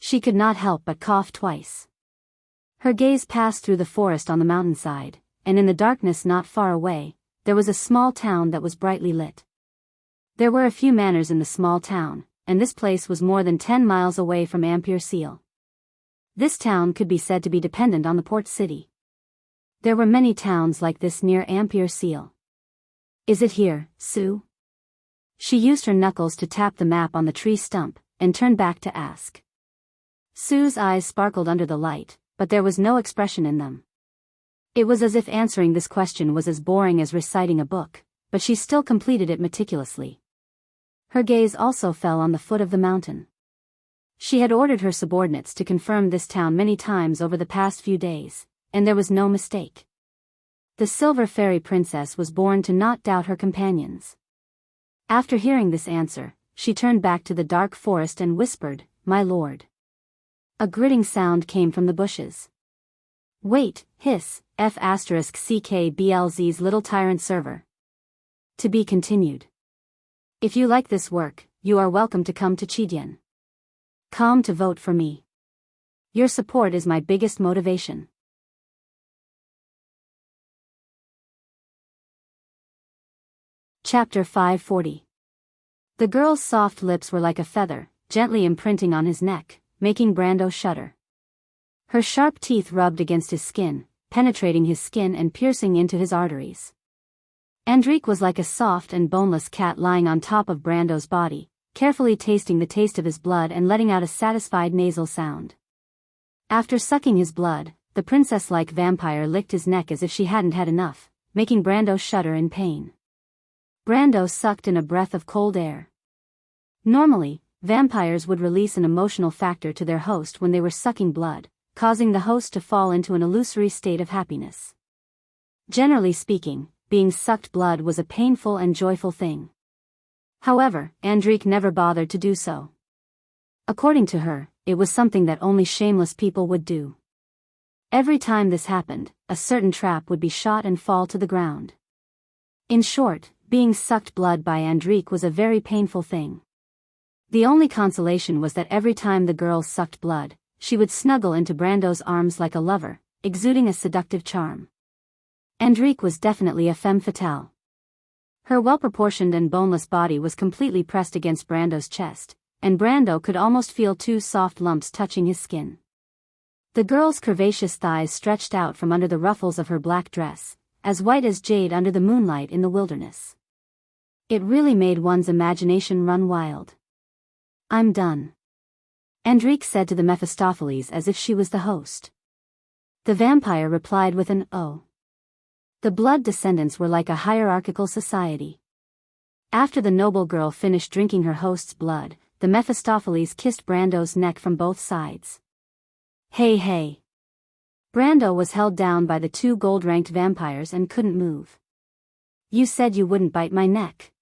She could not help but cough twice. Her gaze passed through the forest on the mountainside, and in the darkness not far away, there was a small town that was brightly lit. There were a few manors in the small town, and this place was more than 10 miles away from Ampere Seal. This town could be said to be dependent on the port city. There were many towns like this near Ampere Seal. Is it here, Sue? She used her knuckles to tap the map on the tree stump, and turned back to ask. Sue's eyes sparkled under the light, but there was no expression in them. It was as if answering this question was as boring as reciting a book, but she still completed it meticulously. Her gaze also fell on the foot of the mountain. She had ordered her subordinates to confirm this town many times over the past few days, and there was no mistake. The Silver Fairy Princess was born to not doubt her companions. After hearing this answer, she turned back to the dark forest and whispered, "My lord." A gritting sound came from the bushes. Wait, hiss, F***CKBLZ's little tyrant server. To be continued. If you like this work, you are welcome to come to Chidian. Come to vote for me. Your support is my biggest motivation. Chapter 540. The girl's soft lips were like a feather, gently imprinting on his neck, making Brando shudder. Her sharp teeth rubbed against his skin, penetrating his skin and piercing into his arteries. Andrique was like a soft and boneless cat lying on top of Brando's body, carefully tasting the taste of his blood and letting out a satisfied nasal sound. After sucking his blood, the princess-like vampire licked his neck as if she hadn't had enough, making Brando shudder in pain. Brando sucked in a breath of cold air. Normally, vampires would release an emotional factor to their host when they were sucking blood, causing the host to fall into an illusory state of happiness. Generally speaking, being sucked blood was a painful and joyful thing. However, Andrique never bothered to do so. According to her, it was something that only shameless people would do. Every time this happened, a certain trap would be shot and fall to the ground. In short, being sucked blood by Andrique was a very painful thing. The only consolation was that every time the girl sucked blood, she would snuggle into Brando's arms like a lover, exuding a seductive charm. Andrique was definitely a femme fatale. Her well-proportioned and boneless body was completely pressed against Brando's chest, and Brando could almost feel two soft lumps touching his skin. The girl's curvaceous thighs stretched out from under the ruffles of her black dress, as white as jade under the moonlight in the wilderness. It really made one's imagination run wild. "I'm done," Andrique said to the Mephistopheles as if she was the host. The vampire replied with an "oh." The blood descendants were like a hierarchical society. After the noble girl finished drinking her host's blood, the Mephistopheles kissed Brando's neck from both sides. Hey hey. Brando was held down by the two gold-ranked vampires and couldn't move. "You said you wouldn't bite my neck.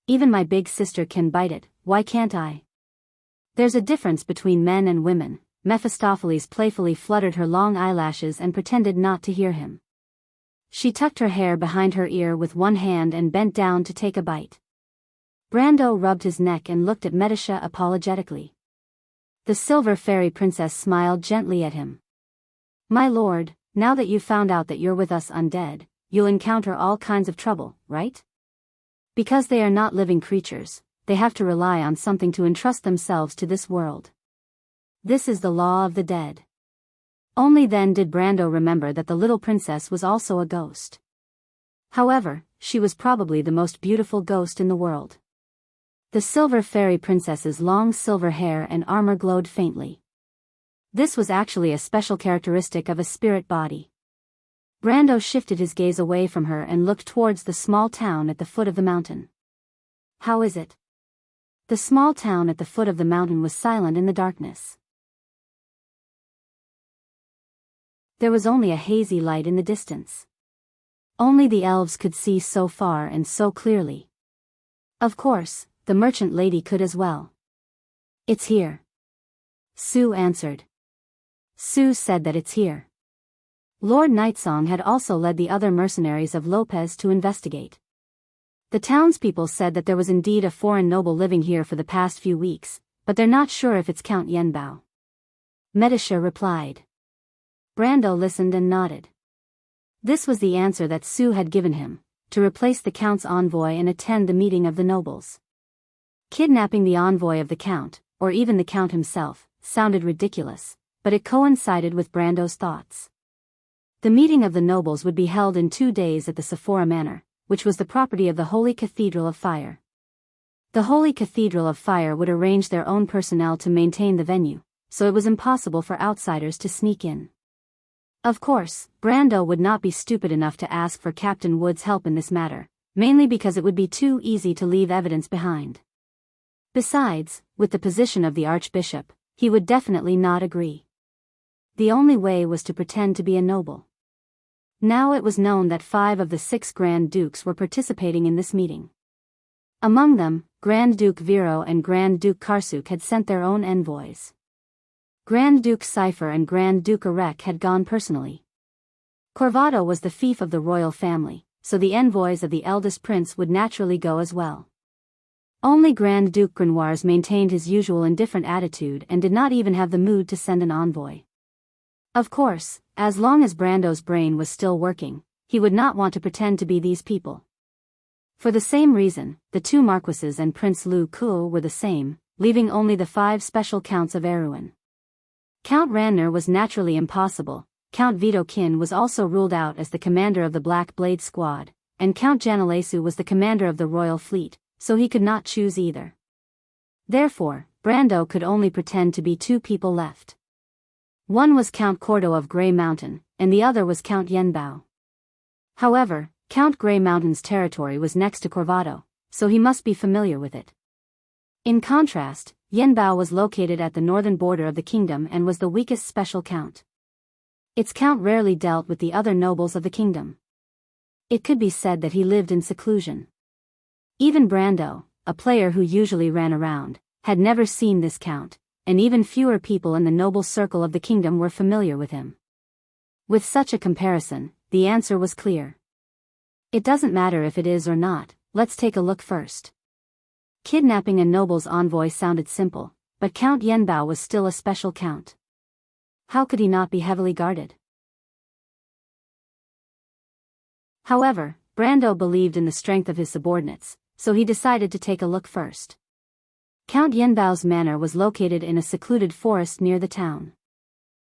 Even my big sister can bite it, why can't I?" "There's a difference between men and women." Mephistopheles playfully fluttered her long eyelashes and pretended not to hear him. She tucked her hair behind her ear with one hand and bent down to take a bite. Brando rubbed his neck and looked at Medisha apologetically. The Silver Fairy Princess smiled gently at him. "My lord, now that you've found out that you're with us undead, you'll encounter all kinds of trouble, right? Because they are not living creatures, they have to rely on something to entrust themselves to this world. This is the law of the dead." Only then did Brando remember that the little princess was also a ghost. However, she was probably the most beautiful ghost in the world. The Silver Fairy Princess's long silver hair and armor glowed faintly. This was actually a special characteristic of a spirit body. Brando shifted his gaze away from her and looked towards the small town at the foot of the mountain. "How is it?" The small town at the foot of the mountain was silent in the darkness. There was only a hazy light in the distance. Only the elves could see so far and so clearly. Of course, the merchant lady could as well. "It's here," Sue answered. Sue said that it's here. Lord Nightsong had also led the other mercenaries of Lopez to investigate. The townspeople said that there was indeed a foreign noble living here for the past few weeks, but they're not sure if it's Count Yenbao. Medisha replied. Brando listened and nodded. This was the answer that Sue had given him, to replace the Count's envoy and attend the meeting of the nobles. Kidnapping the envoy of the Count, or even the Count himself, sounded ridiculous, but it coincided with Brando's thoughts. The meeting of the nobles would be held in 2 days at the Sephora Manor, which was the property of the Holy Cathedral of Fire. The Holy Cathedral of Fire would arrange their own personnel to maintain the venue, so it was impossible for outsiders to sneak in. Of course, Brando would not be stupid enough to ask for Captain Wood's help in this matter, mainly because it would be too easy to leave evidence behind. Besides, with the position of the Archbishop, he would definitely not agree. The only way was to pretend to be a noble. Now it was known that 5 of the 6 Grand Dukes were participating in this meeting. Among them, Grand Duke Viro and Grand Duke Karsuk had sent their own envoys. Grand Duke Cipher and Grand Duke Arek had gone personally. Corvado was the fief of the royal family, so the envoys of the eldest prince would naturally go as well. Only Grand Duke Grenoires maintained his usual indifferent attitude and did not even have the mood to send an envoy. Of course, as long as Brando's brain was still working, he would not want to pretend to be these people. For the same reason, the 2 marquises and Prince Lu Kuo were the same, leaving only the 5 special counts of Erewhon. Count Ranner was naturally impossible. Count Vito Kin was also ruled out as the commander of the Black Blade Squad, and Count Janalesu was the commander of the Royal Fleet, so he could not choose either. Therefore, Brando could only pretend to be 2 people left. One was Count Cordo of Grey Mountain, and the other was Count Yenbao. However, Count Grey Mountain's territory was next to Corvado, so he must be familiar with it. In contrast, Yenbao was located at the northern border of the kingdom and was the weakest special count. Its count rarely dealt with the other nobles of the kingdom. It could be said that he lived in seclusion. Even Brando, a player who usually ran around, had never seen this count, and even fewer people in the noble circle of the kingdom were familiar with him. With such a comparison, the answer was clear. It doesn't matter if it is or not, let's take a look first. Kidnapping a noble's envoy sounded simple, but Count Yenbao was still a special count. How could he not be heavily guarded? However, Brando believed in the strength of his subordinates, so he decided to take a look first. Count Yenbao's manor was located in a secluded forest near the town.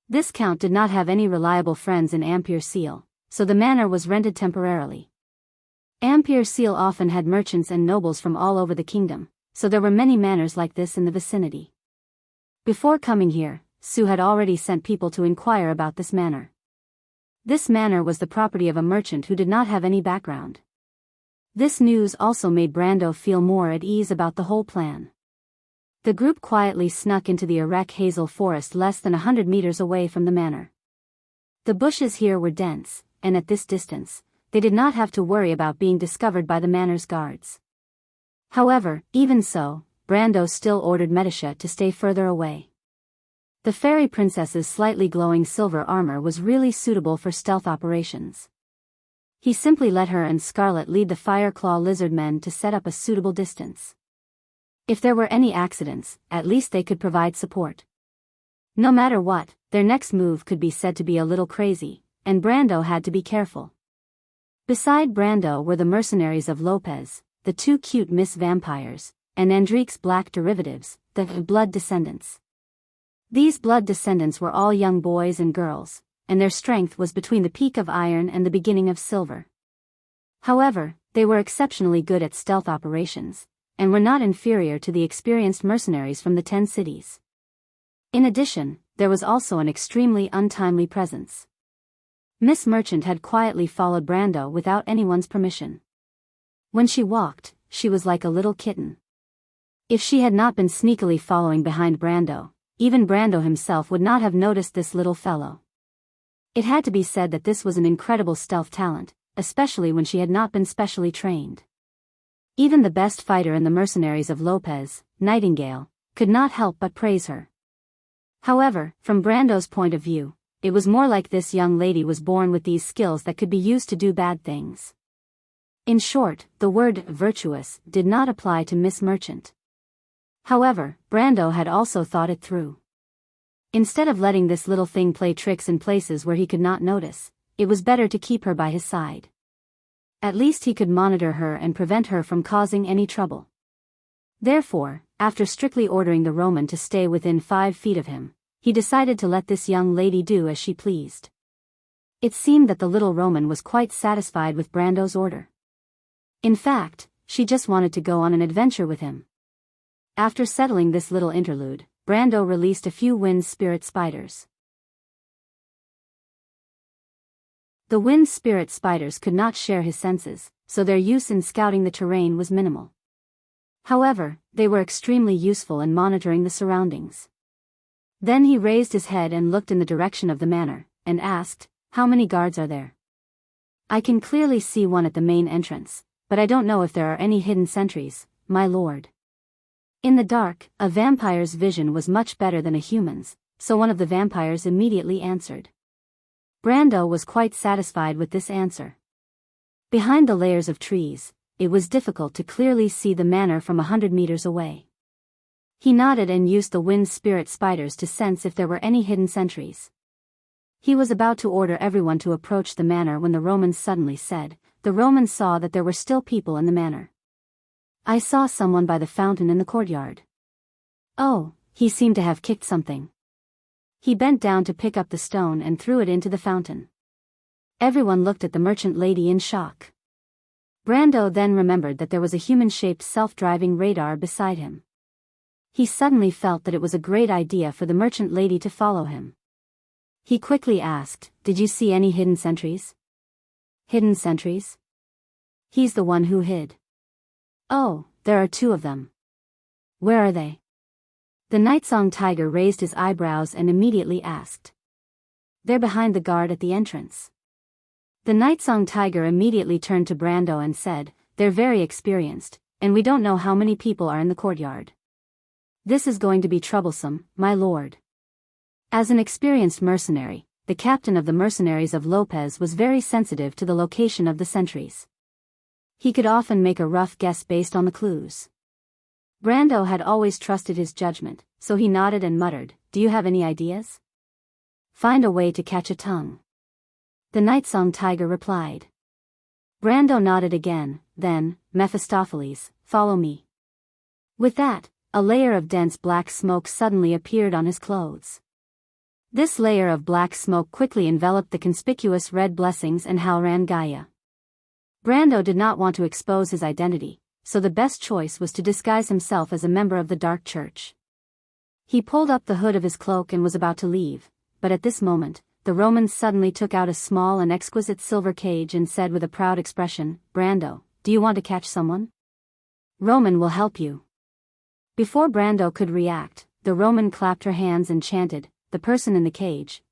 This count did not have any reliable friends in Ampere Seal, so the manor was rented temporarily. Ampere Seal often had merchants and nobles from all over the kingdom, so there were many manors like this in the vicinity. Before coming here, Sue had already sent people to inquire about this manor. This manor was the property of a merchant who did not have any background. This news also made Brando feel more at ease about the whole plan. The group quietly snuck into the Arek Hazel forest less than 100 meters away from the manor. The bushes here were dense, and at this distance, they did not have to worry about being discovered by the manor's guards. However, even so, Brando still ordered Medisha to stay further away. The fairy princess's slightly glowing silver armor was really suitable for stealth operations. He simply let her and Scarlet lead the Fireclaw lizard men to set up a suitable distance. If there were any accidents, at least they could provide support. No matter what, their next move could be said to be a little crazy, and Brando had to be careful. Beside Brando were the mercenaries of Lopez, the 2 cute Miss Vampires, and Andrique's black derivatives, the Blood Descendants. These Blood Descendants were all young boys and girls, and their strength was between the peak of iron and the beginning of silver. However, they were exceptionally good at stealth operations, and were not inferior to the experienced mercenaries from the 10 cities. In addition, there was also an extremely untimely presence. Miss Merchant had quietly followed Brando without anyone's permission. When she walked, she was like a little kitten. If she had not been sneakily following behind Brando, even Brando himself would not have noticed this little fellow. It had to be said that this was an incredible stealth talent, especially when she had not been specially trained. Even the best fighter in the mercenaries of Lopez, Nightingale, could not help but praise her. However, from Brando's point of view, it was more like this young lady was born with these skills that could be used to do bad things. In short, the word virtuous did not apply to Miss Merchant. However, Brando had also thought it through. Instead of letting this little thing play tricks in places where he could not notice, it was better to keep her by his side. At least he could monitor her and prevent her from causing any trouble. Therefore, after strictly ordering the Roman to stay within 5 feet of him, he decided to let this young lady do as she pleased. It seemed that the little Roman was quite satisfied with Brando's order. In fact, she just wanted to go on an adventure with him. After settling this little interlude, Brando released a few wind spirit spiders. The wind spirit spiders could not share his senses, so their use in scouting the terrain was minimal. However, they were extremely useful in monitoring the surroundings. Then he raised his head and looked in the direction of the manor, and asked, "How many guards are there?" "I can clearly see one at the main entrance, but I don't know if there are any hidden sentries, my lord." In the dark, a vampire's vision was much better than a human's, so one of the vampires immediately answered. Brando was quite satisfied with this answer. Behind the layers of trees, it was difficult to clearly see the manor from 100 meters away. He nodded and used the wind spirit spiders to sense if there were any hidden sentries. He was about to order everyone to approach the manor when the Romans suddenly said. The Romans saw that there were still people in the manor. "I saw someone by the fountain in the courtyard." "Oh, he seemed to have kicked something." He bent down to pick up the stone and threw it into the fountain. Everyone looked at the merchant lady in shock. Brando then remembered that there was a human-shaped self-driving radar beside him. He suddenly felt that it was a great idea for the merchant lady to follow him. He quickly asked, "Did you see any hidden sentries?" "Hidden sentries?" "He's the one who hid." "Oh, there are 2 of them." "Where are they?" The Nightsong Tiger raised his eyebrows and immediately asked. "They're behind the guard at the entrance." The Nightsong Tiger immediately turned to Brando and said, "They're very experienced, and we don't know how many people are in the courtyard. This is going to be troublesome, my lord." As an experienced mercenary, the captain of the mercenaries of Lopez was very sensitive to the location of the sentries. He could often make a rough guess based on the clues. Brando had always trusted his judgment, so he nodded and muttered, "Do you have any ideas?" "Find a way to catch a tongue," the Nightsong Tiger replied. Brando nodded again, then, "Mephistopheles, follow me." With that, a layer of dense black smoke suddenly appeared on his clothes. This layer of black smoke quickly enveloped the conspicuous red blessings and Halran Gaia. Brando did not want to expose his identity, so the best choice was to disguise himself as a member of the Dark Church. He pulled up the hood of his cloak and was about to leave, but at this moment, the Romans suddenly took out a small and exquisite silver cage and said with a proud expression, "Brando, do you want to catch someone? Roman will help you." Before Brando could react, the Roman clapped her hands and chanted, the person in the cage,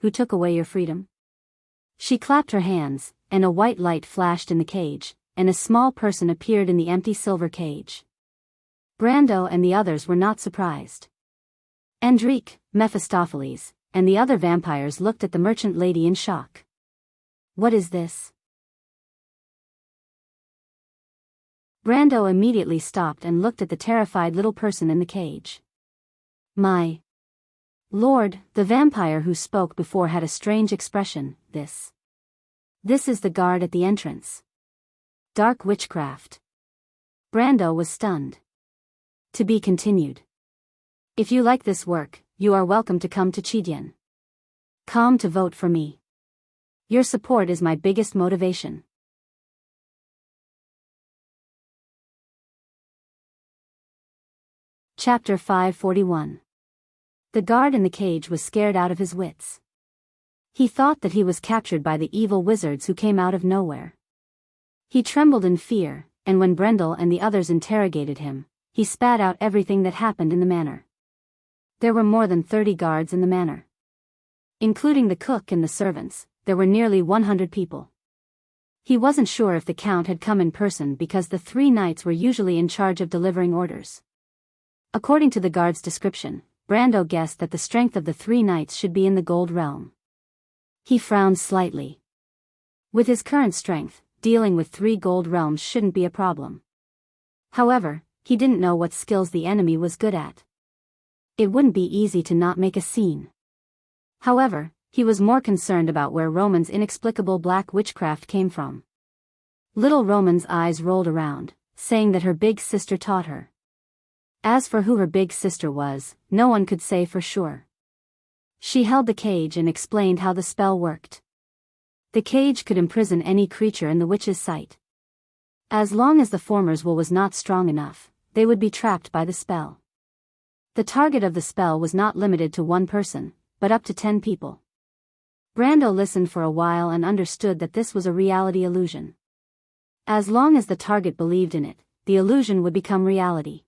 who took away your freedom?" She clapped her hands, and a white light flashed in the cage, and a small person appeared in the empty silver cage. Brando and the others were not surprised. Endrique, Mephistopheles, and the other vampires looked at the merchant lady in shock. "What is this?" Brando immediately stopped and looked at the terrified little person in the cage. "My lord," the vampire who spoke before had a strange expression. This is the guard at the entrance. Dark witchcraft." Brando was stunned. To be continued. If you like this work, you are welcome to come to Chidian. Come to vote for me. Your support is my biggest motivation. Chapter 541. The guard in the cage was scared out of his wits. He thought that he was captured by the evil wizards who came out of nowhere. He trembled in fear, and when Brendel and the others interrogated him, he spat out everything that happened in the manor. There were more than 30 guards in the manor. Including the cook and the servants, there were nearly 100 people. He wasn't sure if the count had come in person because the 3 knights were usually in charge of delivering orders. According to the guard's description, Brando guessed that the strength of the 3 knights should be in the gold realm. He frowned slightly. With his current strength, dealing with 3 gold realms shouldn't be a problem. However, he didn't know what skills the enemy was good at. It wouldn't be easy to not make a scene. However, he was more concerned about where Roman's inexplicable black witchcraft came from. Little Roman's eyes rolled around, saying that her big sister taught her. As for who her big sister was, no one could say for sure. She held the cage and explained how the spell worked. The cage could imprison any creature in the witch's sight. As long as the former's will was not strong enough, they would be trapped by the spell. The target of the spell was not limited to 1 person, but up to 10 people. Brando listened for a while and understood that this was a reality illusion. As long as the target believed in it, the illusion would become reality.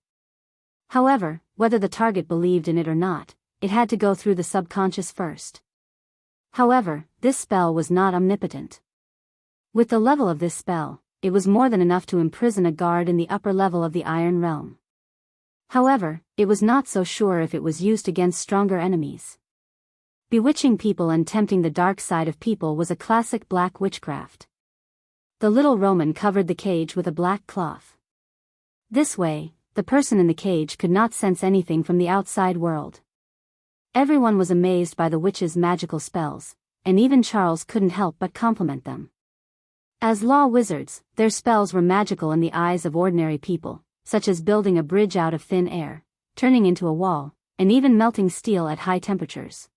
However, whether the target believed in it or not, it had to go through the subconscious first. However, this spell was not omnipotent. With the level of this spell, it was more than enough to imprison a guard in the upper level of the Iron Realm. However, it was not so sure if it was used against stronger enemies. Bewitching people and tempting the dark side of people was a classic black witchcraft. The little Roman covered the cage with a black cloth. This way, the person in the cage could not sense anything from the outside world. Everyone was amazed by the witch's magical spells, and even Charles couldn't help but compliment them. As law wizards, their spells were magical in the eyes of ordinary people, such as building a bridge out of thin air, turning into a wall, and even melting steel at high temperatures.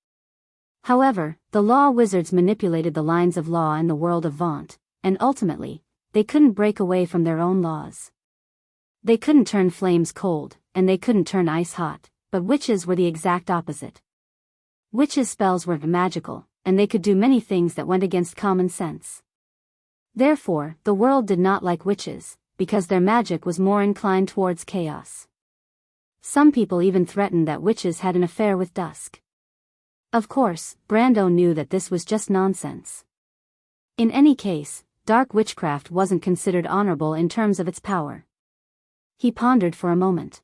However, the law wizards manipulated the lines of law in the world of Vaunt, and ultimately, they couldn't break away from their own laws. They couldn't turn flames cold, and they couldn't turn ice hot, but witches were the exact opposite. Witches' spells were magical, and they could do many things that went against common sense. Therefore, the world did not like witches, because their magic was more inclined towards chaos. Some people even threatened that witches had an affair with Dusk. Of course, Brando knew that this was just nonsense. In any case, dark witchcraft wasn't considered honorable in terms of its power. He pondered for a moment.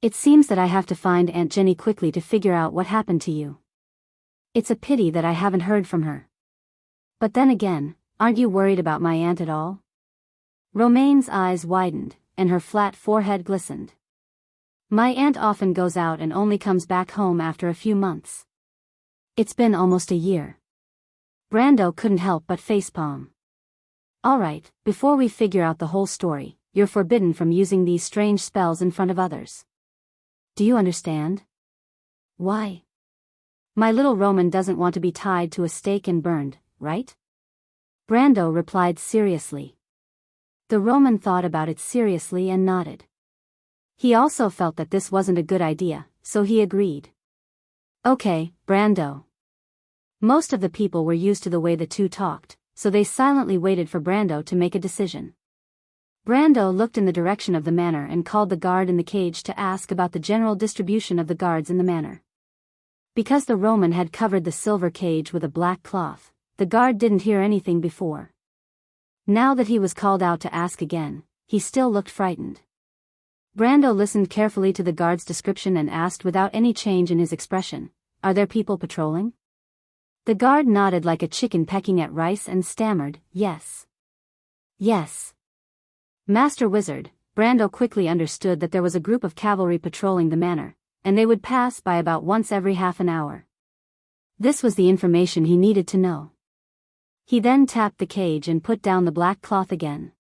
It seems that I have to find Aunt Jenny quickly to figure out what happened to you. It's a pity that I haven't heard from her. But then again, aren't you worried about my aunt at all? Romaine's eyes widened, and her flat forehead glistened. My aunt often goes out and only comes back home after a few months. It's been almost a year. Brando couldn't help but facepalm. Alright, before we figure out the whole story, you're forbidden from using these strange spells in front of others. Do you understand? Why? My little Roman doesn't want to be tied to a stake and burned, right? Brando replied seriously. The Roman thought about it seriously and nodded. He also felt that this wasn't a good idea, so he agreed. Okay, Brando. Most of the people were used to the way the two talked, so they silently waited for Brando to make a decision. Brando looked in the direction of the manor and called the guard in the cage to ask about the general distribution of the guards in the manor. Because the Roman had covered the silver cage with a black cloth, the guard didn't hear anything before. Now that he was called out to ask again, he still looked frightened. Brando listened carefully to the guard's description and asked without any change in his expression, "Are there people patrolling?" The guard nodded like a chicken pecking at rice and stammered, "Yes. Yes." Master Wizard, Brando quickly understood that there was a group of cavalry patrolling the manor, and they would pass by about once every half an hour. This was the information he needed to know. He then tapped the cage and put down the black cloth again.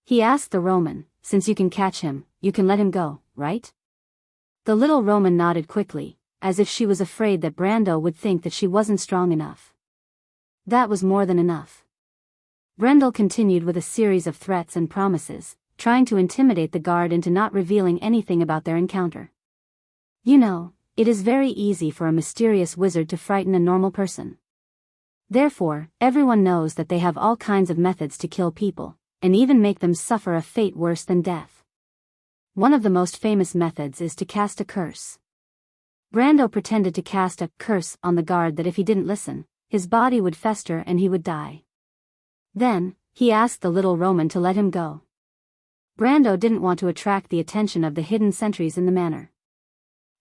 He asked the Roman, "Since you can catch him, you can let him go, right?" The little Roman nodded quickly, as if she was afraid that Brando would think that she wasn't strong enough. That was more than enough. Brendel continued with a series of threats and promises, trying to intimidate the guard into not revealing anything about their encounter. You know, it is very easy for a mysterious wizard to frighten a normal person. Therefore, everyone knows that they have all kinds of methods to kill people, and even make them suffer a fate worse than death. One of the most famous methods is to cast a curse. Brando pretended to cast a curse on the guard that if he didn't listen, his body would fester and he would die. Then, he asked the little Roman to let him go. Brando didn't want to attract the attention of the hidden sentries in the manor.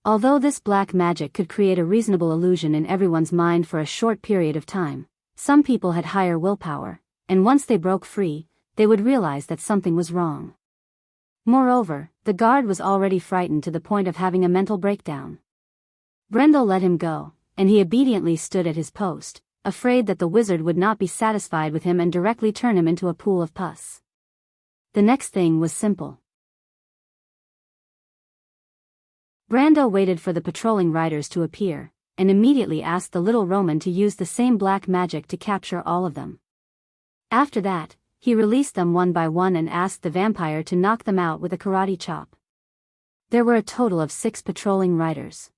Although this black magic could create a reasonable illusion in everyone's mind for a short period of time, some people had higher willpower, and once they broke free, they would realize that something was wrong. Moreover, the guard was already frightened to the point of having a mental breakdown. Brando let him go, and he obediently stood at his post, afraid that the wizard would not be satisfied with him and directly turn him into a pool of pus. The next thing was simple. Brando waited for the patrolling riders to appear, and immediately asked the little Roman to use the same black magic to capture all of them. After that, he released them one by one and asked the vampire to knock them out with a karate chop. There were a total of 6 patrolling riders.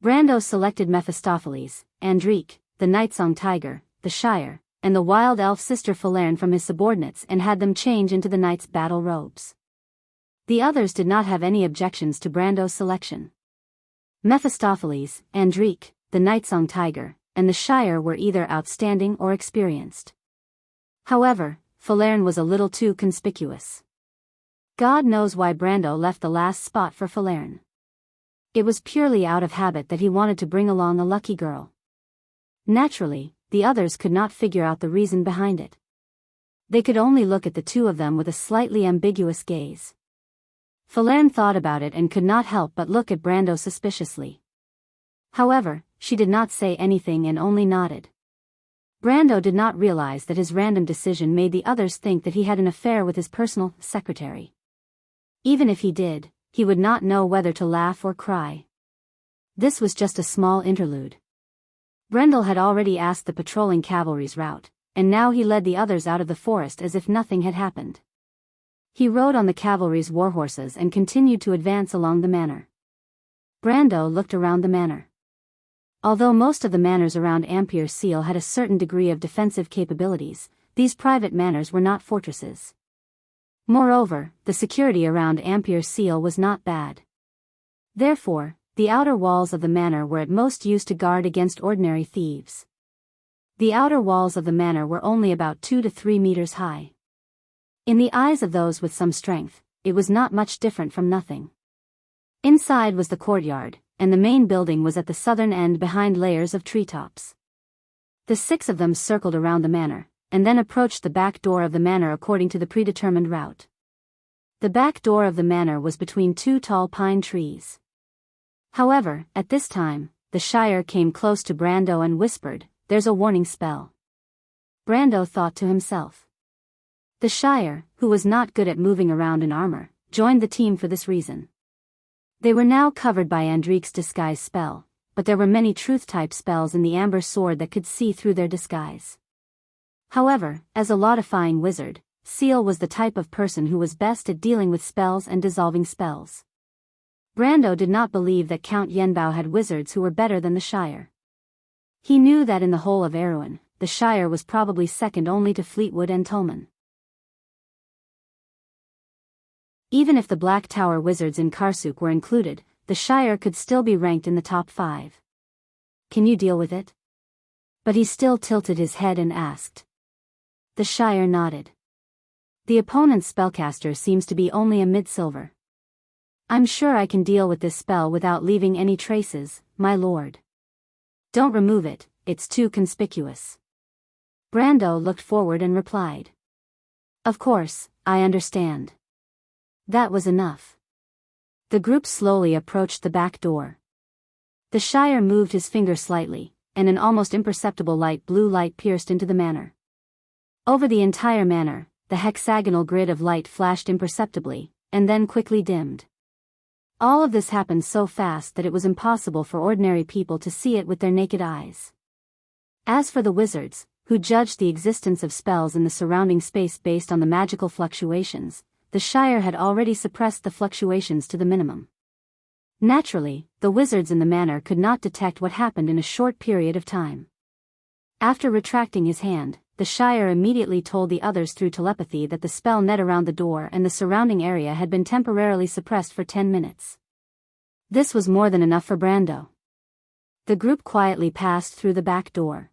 Brando selected Mephistopheles, Andrique, the Nightsong Tiger, the Shire, and the wild elf sister Falerne from his subordinates and had them change into the knight's battle robes. The others did not have any objections to Brando's selection. Mephistopheles, Andrique, the Nightsong Tiger, and the Shire were either outstanding or experienced. However, Falerne was a little too conspicuous. God knows why Brando left the last spot for Falerne. It was purely out of habit that he wanted to bring along a lucky girl. Naturally, the others could not figure out the reason behind it. They could only look at the two of them with a slightly ambiguous gaze. Falerne thought about it and could not help but look at Brando suspiciously. However, she did not say anything and only nodded. Brando did not realize that his random decision made the others think that he had an affair with his personal secretary. Even if he did, he would not know whether to laugh or cry. This was just a small interlude. Brendel had already asked the patrolling cavalry's route, and now he led the others out of the forest as if nothing had happened. He rode on the cavalry's warhorses and continued to advance along the manor. Brando looked around the manor. Although most of the manors around Ampere Seal had a certain degree of defensive capabilities, these private manors were not fortresses. Moreover, the security around Ampere Seal was not bad. Therefore, the outer walls of the manor were at most used to guard against ordinary thieves. The outer walls of the manor were only about 2 to 3 meters high. In the eyes of those with some strength, it was not much different from nothing. Inside was the courtyard, and the main building was at the southern end behind layers of treetops. The 6 of them circled around the manor, and then approached the back door of the manor according to the predetermined route. The back door of the manor was between 2 tall pine trees. However, at this time, the Shire came close to Brando and whispered, "There's a warning spell." Brando thought to himself. The Shire, who was not good at moving around in armor, joined the team for this reason. They were now covered by Andrique's disguise spell, but there were many truth-type spells in the amber sword that could see through their disguise. However, as a law-defying wizard, Seal was the type of person who was best at dealing with spells and dissolving spells. Brando did not believe that Count Yenbao had wizards who were better than the Shire. He knew that in the whole of Erewhon, the Shire was probably second only to Fleetwood and Tolman. Even if the Black Tower wizards in Karsuk were included, the Shire could still be ranked in the top 5. "Can you deal with it?" But he still tilted his head and asked. The Shire nodded. "The opponent's spellcaster seems to be only a mid-silver. I'm sure I can deal with this spell without leaving any traces, my lord." "Don't remove it, it's too conspicuous." Brando looked forward and replied. "Of course, I understand." That was enough. The group slowly approached the back door. The Shire moved his finger slightly, and an almost imperceptible light blue light pierced into the manor. Over the entire manor, the hexagonal grid of light flashed imperceptibly, and then quickly dimmed. All of this happened so fast that it was impossible for ordinary people to see it with their naked eyes. As for the wizards, who judged the existence of spells in the surrounding space based on the magical fluctuations, the Shire had already suppressed the fluctuations to the minimum. Naturally, the wizards in the manor could not detect what happened in a short period of time. After retracting his hand, the Shire immediately told the others through telepathy that the spell net around the door and the surrounding area had been temporarily suppressed for 10 minutes. This was more than enough for Brando. The group quietly passed through the back door.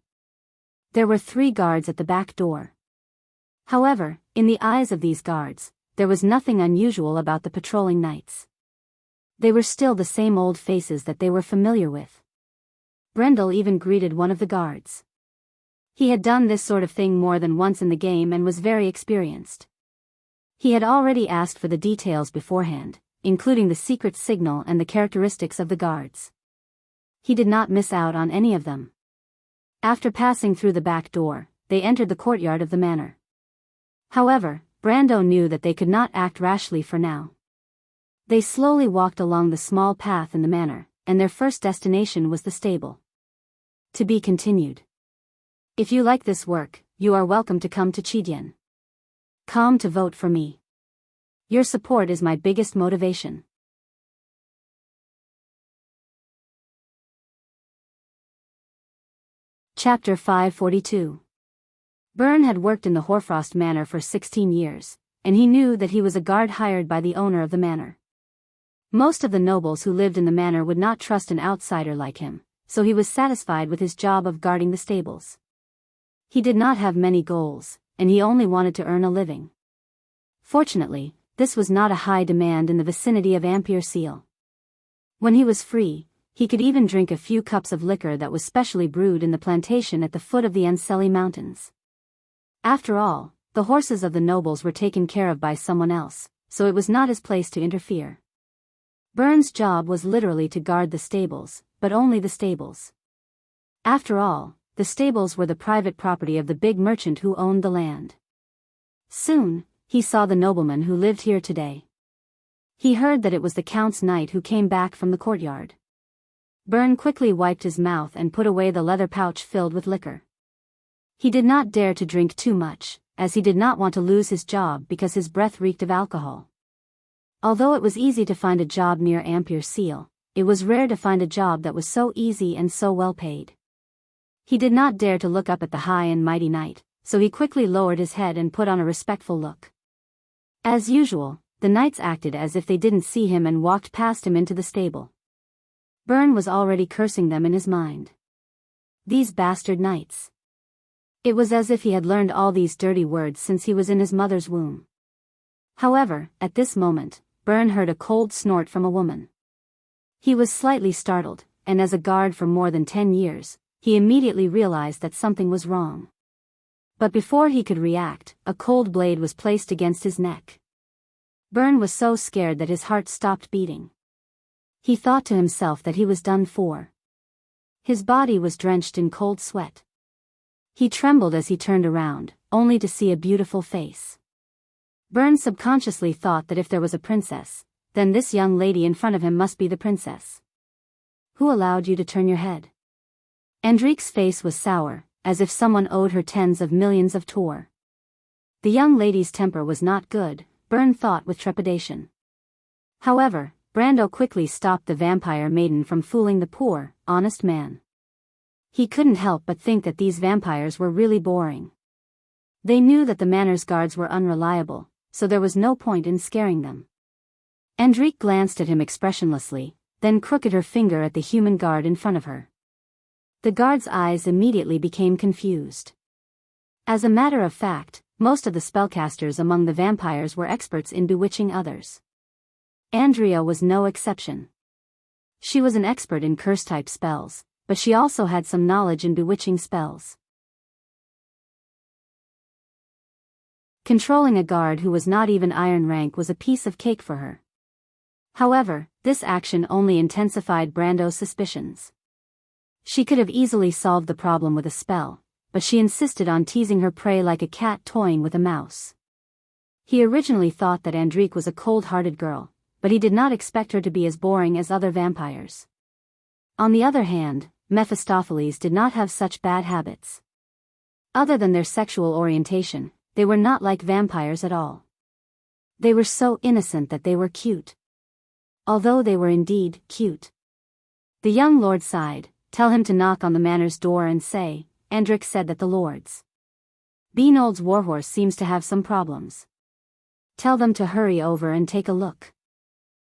There were 3 guards at the back door. However, in the eyes of these guards, there was nothing unusual about the patrolling knights. They were still the same old faces that they were familiar with. Brendel even greeted one of the guards. He had done this sort of thing more than once in the game and was very experienced. He had already asked for the details beforehand, including the secret signal and the characteristics of the guards. He did not miss out on any of them. After passing through the back door, they entered the courtyard of the manor. However, Brando knew that they could not act rashly for now. They slowly walked along the small path in the manor, and their first destination was the stable. To be continued. If you like this work, you are welcome to come to Chidian. Come to vote for me. Your support is my biggest motivation. Chapter 542. Byrne had worked in the Hoarfrost Manor for 16 years, and he knew that he was a guard hired by the owner of the manor. Most of the nobles who lived in the manor would not trust an outsider like him, so he was satisfied with his job of guarding the stables. He did not have many goals, and he only wanted to earn a living. Fortunately, this was not a high demand in the vicinity of Ampere Seal. When he was free, he could even drink a few cups of liquor that was specially brewed in the plantation at the foot of the Anceli Mountains. After all, the horses of the nobles were taken care of by someone else, so it was not his place to interfere. Byrne's job was literally to guard the stables, but only the stables. After all, the stables were the private property of the big merchant who owned the land. Soon, he saw the nobleman who lived here today. He heard that it was the Count's knight who came back from the courtyard. Byrne quickly wiped his mouth and put away the leather pouch filled with liquor. He did not dare to drink too much, as he did not want to lose his job because his breath reeked of alcohol. Although it was easy to find a job near Ampere Seal, it was rare to find a job that was so easy and so well paid. He did not dare to look up at the high and mighty knight, so he quickly lowered his head and put on a respectful look. As usual, the knights acted as if they didn't see him and walked past him into the stable. Byrne was already cursing them in his mind. These bastard knights. It was as if he had learned all these dirty words since he was in his mother's womb. However, at this moment, Byrne heard a cold snort from a woman. He was slightly startled, and as a guard for more than 10 years, he immediately realized that something was wrong. But before he could react, a cold blade was placed against his neck. Byrne was so scared that his heart stopped beating. He thought to himself that he was done for. His body was drenched in cold sweat. He trembled as he turned around, only to see a beautiful face. Byrne subconsciously thought that if there was a princess, then this young lady in front of him must be the princess. Who allowed you to turn your head? Andrique's face was sour, as if someone owed her tens of millions of tour. The young lady's temper was not good, Byrne thought with trepidation. However, Brando quickly stopped the vampire maiden from fooling the poor, honest man. He couldn't help but think that these vampires were really boring. They knew that the manor's guards were unreliable, so there was no point in scaring them. Andrique glanced at him expressionlessly, then crooked her finger at the human guard in front of her. The guard's eyes immediately became confused. As a matter of fact, most of the spellcasters among the vampires were experts in bewitching others. Andrea was no exception. She was an expert in curse-type spells, but she also had some knowledge in bewitching spells. Controlling a guard who was not even iron rank was a piece of cake for her. However, this action only intensified Brando's suspicions. She could have easily solved the problem with a spell, but she insisted on teasing her prey like a cat toying with a mouse. He originally thought that Andrique was a cold-hearted girl, but he did not expect her to be as boring as other vampires. On the other hand, Mephistopheles did not have such bad habits. Other than their sexual orientation, they were not like vampires at all. They were so innocent that they were cute. Although they were indeed cute. The young lord sighed. Tell him to knock on the manor's door and say, Andrique said that the lord's Beanold's warhorse seems to have some problems. Tell them to hurry over and take a look.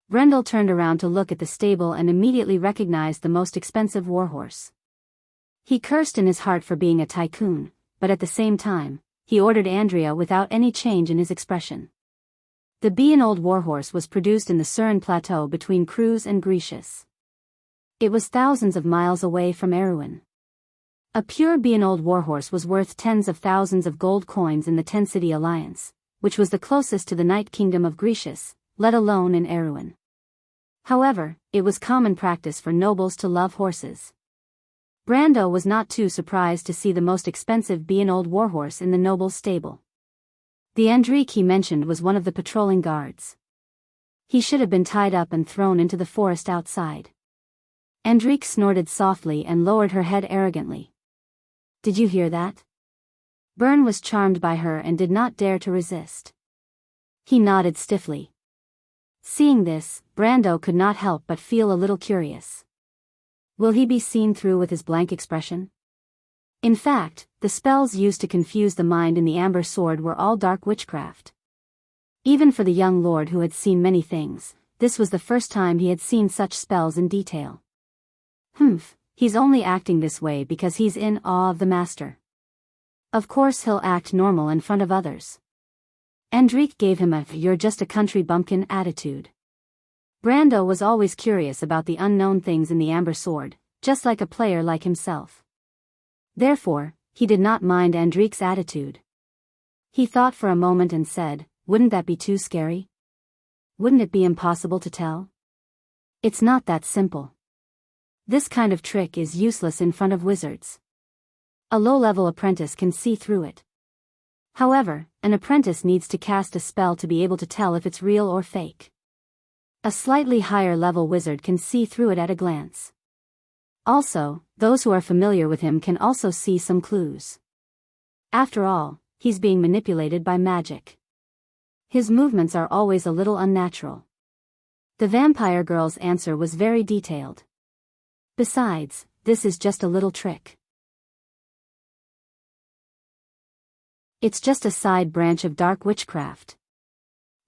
Brendel turned around to look at the stable and immediately recognized the most expensive warhorse. He cursed in his heart for being a tycoon, but at the same time, he ordered Andrea without any change in his expression. The Bean-Old warhorse was produced in the Surin Plateau between Cruz and Grecius. It was thousands of miles away from Erewhon. A pure Bean-Old warhorse was worth tens of thousands of gold coins in the Ten-City Alliance, which was the closest to the Knight Kingdom of Grecius, let alone in Erewhon. However, it was common practice for nobles to love horses. Brando was not too surprised to see the most expensive Bean-Old warhorse in the noble's stable. The Andrique he mentioned was one of the patrolling guards. He should have been tied up and thrown into the forest outside. Andrique snorted softly and lowered her head arrogantly. Did you hear that? Byrne was charmed by her and did not dare to resist. He nodded stiffly. Seeing this, Brando could not help but feel a little curious. Will he be seen through with his blank expression? In fact, the spells used to confuse the mind in the Amber Sword were all dark witchcraft. Even for the young lord who had seen many things, this was the first time he had seen such spells in detail. He's only acting this way because he's in awe of the master. Of course he'll act normal in front of others. Andrique gave him a "you're just a country bumpkin" attitude. Brando was always curious about the unknown things in the Amber Sword, just like a player like himself. Therefore, he did not mind Andrique's attitude. He thought for a moment and said, "Wouldn't that be too scary? Wouldn't it be impossible to tell? It's not that simple. This kind of trick is useless in front of wizards. A low-level apprentice can see through it. However, an apprentice needs to cast a spell to be able to tell if it's real or fake. A slightly higher-level wizard can see through it at a glance. Also, those who are familiar with him can also see some clues. After all, he's being manipulated by magic. His movements are always a little unnatural." The vampire girl's answer was very detailed. Besides, this is just a little trick. It's just a side branch of dark witchcraft.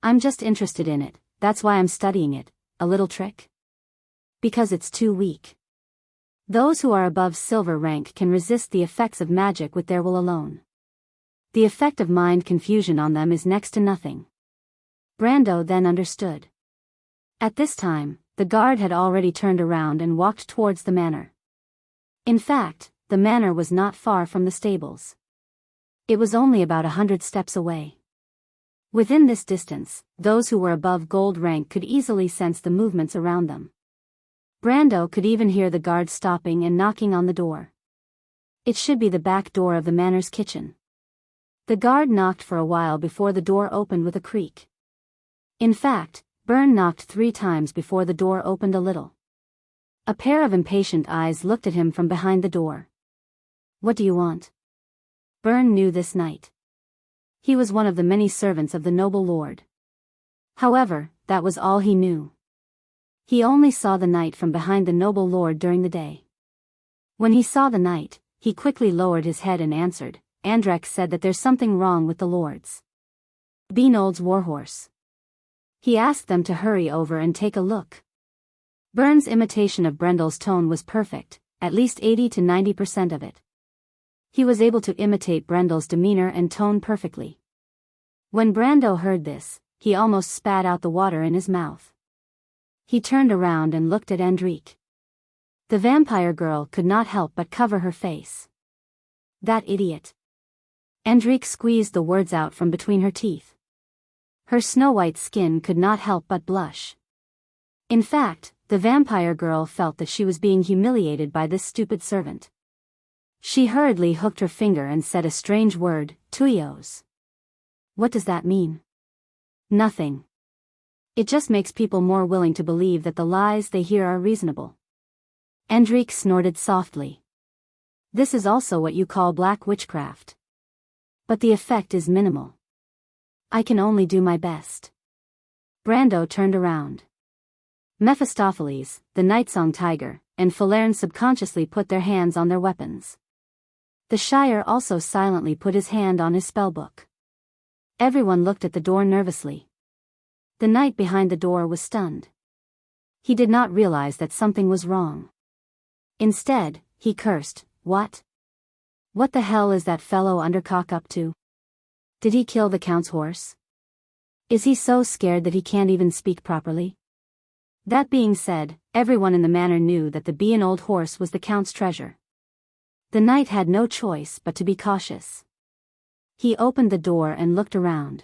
I'm just interested in it, that's why I'm studying it. A little trick? Because it's too weak. Those who are above silver rank can resist the effects of magic with their will alone. The effect of mind confusion on them is next to nothing. Brando then understood. At this time, the guard had already turned around and walked towards the manor. In fact, the manor was not far from the stables. It was only about 100 steps away. Within this distance, those who were above gold rank could easily sense the movements around them. Brando could even hear the guard stopping and knocking on the door. It should be the back door of the manor's kitchen. The guard knocked for a while before the door opened with a creak. In fact, Byrne knocked 3 times before the door opened a little. A pair of impatient eyes looked at him from behind the door. "What do you want?" Byrne knew this knight. He was one of the many servants of the noble lord. However, that was all he knew. He only saw the knight from behind the noble lord during the day. When he saw the knight, he quickly lowered his head and answered, "Andrex said that there's something wrong with the lord's Bean-Old's warhorse. He asked them to hurry over and take a look." Byrne's imitation of Brendel's tone was perfect, at least 80 to 90% of it. He was able to imitate Brendel's demeanor and tone perfectly. When Brando heard this, he almost spat out the water in his mouth. He turned around and looked at Andrique. The vampire girl could not help but cover her face. "That idiot." Andrique squeezed the words out from between her teeth. Her snow-white skin could not help but blush. In fact, the vampire girl felt that she was being humiliated by this stupid servant. She hurriedly hooked her finger and said a strange word, "Tuyos." "What does that mean?" "Nothing. It just makes people more willing to believe that the lies they hear are reasonable." Andrique snorted softly. "This is also what you call black witchcraft. But the effect is minimal. I can only do my best." Brando turned around. Mephistopheles, the Nightsong Tiger, and Falerne subconsciously put their hands on their weapons. The Shire also silently put his hand on his spellbook. Everyone looked at the door nervously. The knight behind the door was stunned. he did not realize that something was wrong. Instead, he cursed, "What? What the hell is that fellow undercock up to? Did he kill the Count's horse? Is he so scared that he can't even speak properly?" That being said, everyone in the manor knew that the bean old horse was the Count's treasure. The knight had no choice but to be cautious. He opened the door and looked around.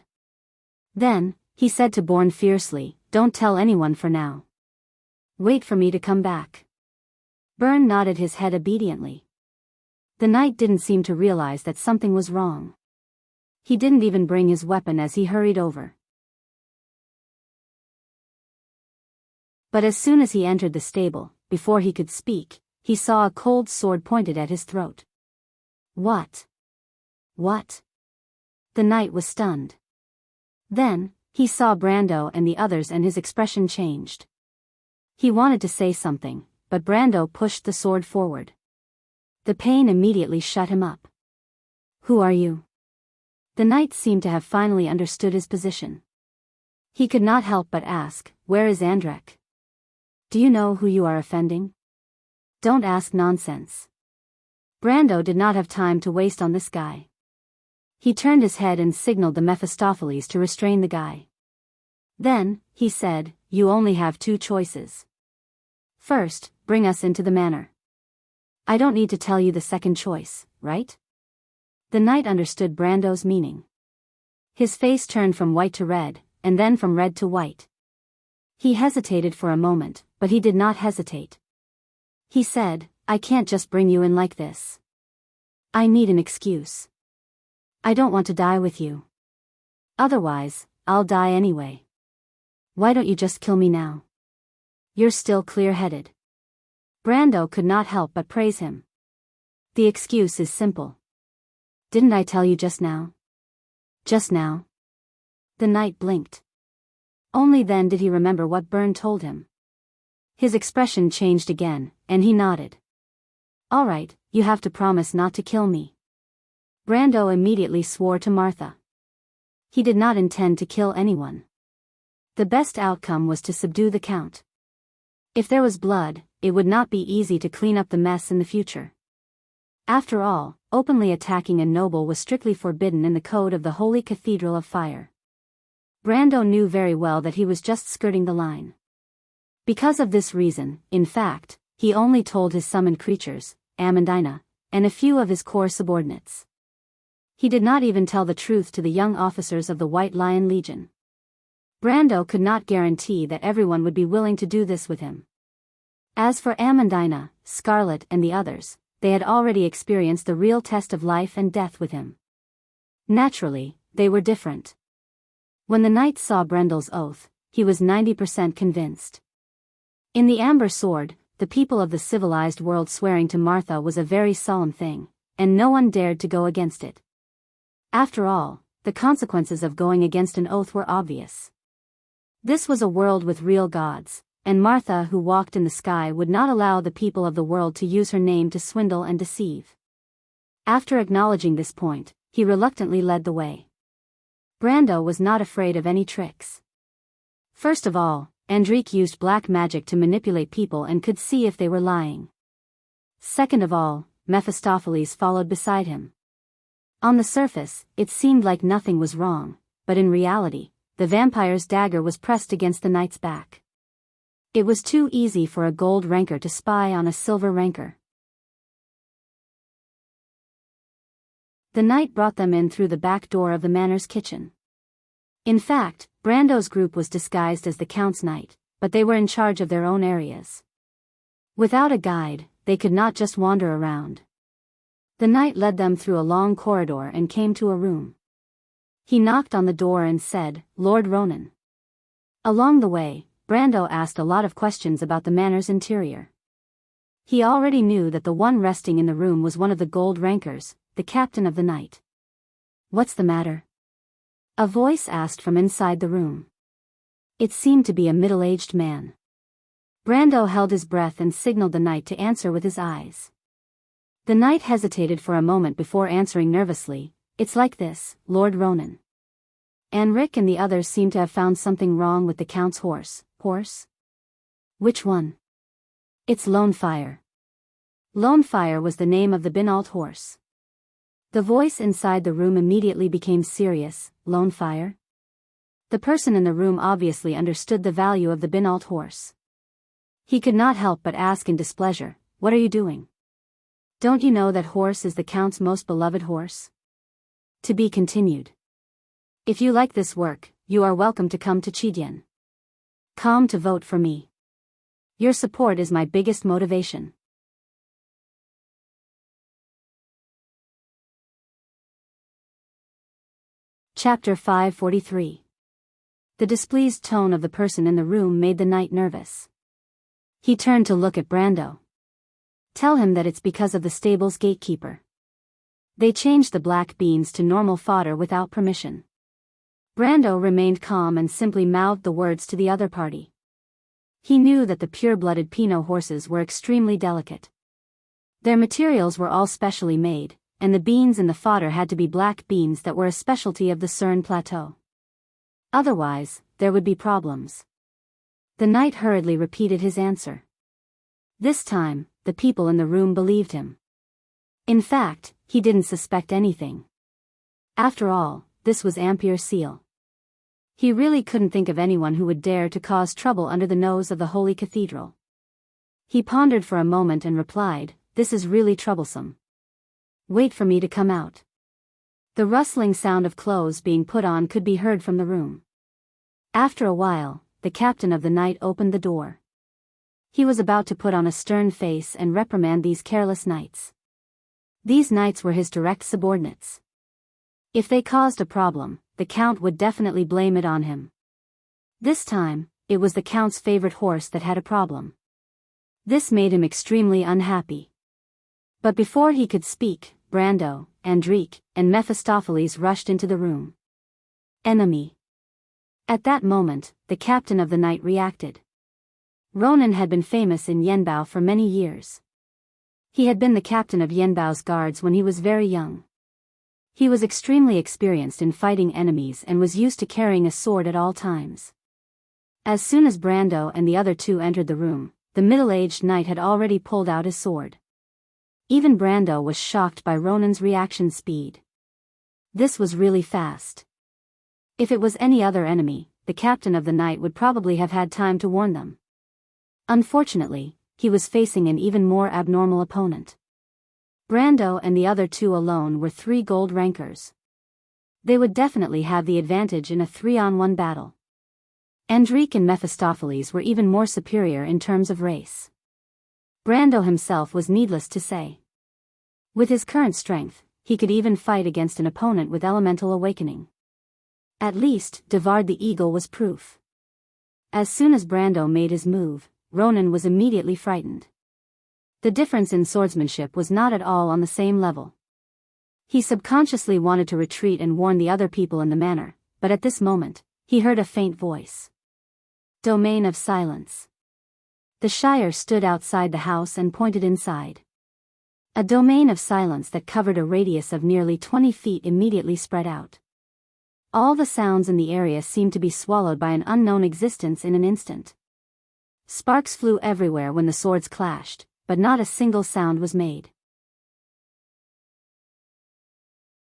Then, he said to Born fiercely, "Don't tell anyone for now. Wait for me to come back." Byrne nodded his head obediently. The knight didn't seem to realize that something was wrong. He didn't even bring his weapon as he hurried over. But as soon as he entered the stable, before he could speak, he saw a cold sword pointed at his throat. What? What? The knight was stunned. Then, he saw Brando and the others and his expression changed. He wanted to say something, but Brando pushed the sword forward. The pain immediately shut him up. "Who are you?" The knight seemed to have finally understood his position. He could not help but ask, "Where is Andrek? Do you know who you are offending? Don't ask nonsense." Brando did not have time to waste on this guy. He turned his head and signaled the Mephistopheles to restrain the guy. Then, he said, "You only have two choices. First, bring us into the manor. I don't need to tell you the second choice, right?" The knight understood Brando's meaning. His face turned from white to red, and then from red to white. He hesitated for a moment, but he did not hesitate. He said, "I can't just bring you in like this. I need an excuse. I don't want to die with you. Otherwise, I'll die anyway. Why don't you just kill me now? You're still clear-headed." Brando could not help but praise him. "The excuse is simple. Didn't I tell you just now?" "Just now?" The knight blinked. Only then did he remember what Byrne told him. His expression changed again, and he nodded. "All right, you have to promise not to kill me." Brando immediately swore to Martha. He did not intend to kill anyone. The best outcome was to subdue the Count. If there was blood, it would not be easy to clean up the mess in the future. After all, openly attacking a noble was strictly forbidden in the code of the Holy Cathedral of Fire. Brando knew very well that he was just skirting the line. Because of this reason, in fact, he only told his summoned creatures, Amandina, and a few of his core subordinates. He did not even tell the truth to the young officers of the White Lion Legion. Brando could not guarantee that everyone would be willing to do this with him. As for Amandina, Scarlet and the others, they had already experienced the real test of life and death with him. Naturally, they were different. When the knight saw Brendel's oath, he was 90% convinced. In the Amber Sword, the people of the civilized world swearing to Martha was a very solemn thing, and no one dared to go against it. After all, the consequences of going against an oath were obvious. This was a world with real gods, and Martha who walked in the sky would not allow the people of the world to use her name to swindle and deceive. After acknowledging this point, he reluctantly led the way. Brando was not afraid of any tricks. First of all, Andrique used black magic to manipulate people and could see if they were lying. Second of all, Mephistopheles followed beside him. On the surface, it seemed like nothing was wrong, but in reality, the vampire's dagger was pressed against the knight's back. It was too easy for a gold ranker to spy on a silver ranker. The knight brought them in through the back door of the manor's kitchen. In fact, Brando's group was disguised as the Count's knight, but they were in charge of their own areas. Without a guide, they could not just wander around. The knight led them through a long corridor and came to a room. He knocked on the door and said, "Lord Ronan." Along the way, Brando asked a lot of questions about the manor's interior. He already knew that the one resting in the room was one of the gold rankers, the captain of the night. "What's the matter?" a voice asked from inside the room. It seemed to be a middle-aged man. Brando held his breath and signaled the knight to answer with his eyes. The knight hesitated for a moment before answering nervously, "It's like this, Lord Ronan. Anric and the others seem to have found something wrong with the Count's horse. Horse? Which one? It's Lone Fire. Lone Fire was the name of the bin-alt horse. The voice inside the room immediately became serious. Lone Fire? The person in the room obviously understood the value of the bin-alt horse. He could not help but ask in displeasure, "What are you doing? Don't you know that horse is the Count's most beloved horse?" To be continued. If you like this work, you are welcome to come to Chidian. Come to vote for me. Your support is my biggest motivation. Chapter 543. The displeased tone of the person in the room made the knight nervous. He turned to look at Brando. Tell him that it's because of the stable's gatekeeper. They changed the black beans to normal fodder without permission. Brando remained calm and simply mouthed the words to the other party. He knew that the pure-blooded Pinot horses were extremely delicate. Their materials were all specially made, and the beans in the fodder had to be black beans that were a specialty of the Cern Plateau. Otherwise, there would be problems. The knight hurriedly repeated his answer. This time, the people in the room believed him. In fact, he didn't suspect anything. After all, this was Ampere Seal. He really couldn't think of anyone who would dare to cause trouble under the nose of the Holy Cathedral. He pondered for a moment and replied, "This is really troublesome. Wait for me to come out." The rustling sound of clothes being put on could be heard from the room. After a while, the captain of the night opened the door. He was about to put on a stern face and reprimand these careless knights. These knights were his direct subordinates. If they caused a problem, the Count would definitely blame it on him. This time, it was the Count's favorite horse that had a problem. This made him extremely unhappy. But before he could speak, Brando, Andrique, and Mephistopheles rushed into the room. Enemy. At that moment, the captain of the night reacted. Ronan had been famous in Yenbao for many years. He had been the captain of Yenbao's guards when he was very young. He was extremely experienced in fighting enemies and was used to carrying a sword at all times. As soon as Brando and the other two entered the room, the middle-aged knight had already pulled out his sword. Even Brando was shocked by Ronan's reaction speed. This was really fast. If it was any other enemy, the captain of the night would probably have had time to warn them. Unfortunately, he was facing an even more abnormal opponent. Brando and the other two alone were 3 gold rankers. They would definitely have the advantage in a 3-on-1 battle. Andrique and Mephistopheles were even more superior in terms of race. Brando himself was needless to say. With his current strength, he could even fight against an opponent with elemental awakening. At least, Devard the Eagle was proof. As soon as Brando made his move, Ronan was immediately frightened. The difference in swordsmanship was not at all on the same level. He subconsciously wanted to retreat and warn the other people in the manor, but at this moment, he heard a faint voice. Domain of Silence. The Shire stood outside the house and pointed inside. A domain of silence that covered a radius of nearly 20 feet immediately spread out. All the sounds in the area seemed to be swallowed by an unknown existence in an instant. Sparks flew everywhere when the swords clashed, but not a single sound was made.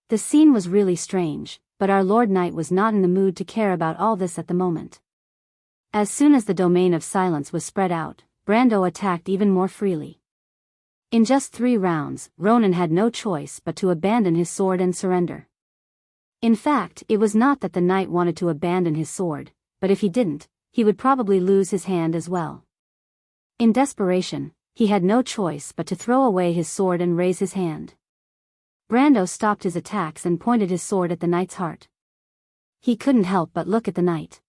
The scene was really strange, but our Lord Knight was not in the mood to care about all this at the moment. As soon as the domain of silence was spread out, Brando attacked even more freely. In just 3 rounds, Ronan had no choice but to abandon his sword and surrender. In fact, it was not that the knight wanted to abandon his sword, but if he didn't, he would probably lose his hand as well. In desperation, he had no choice but to throw away his sword and raise his hand. Brando stopped his attacks and pointed his sword at the knight's heart. He couldn't help but look at the knight.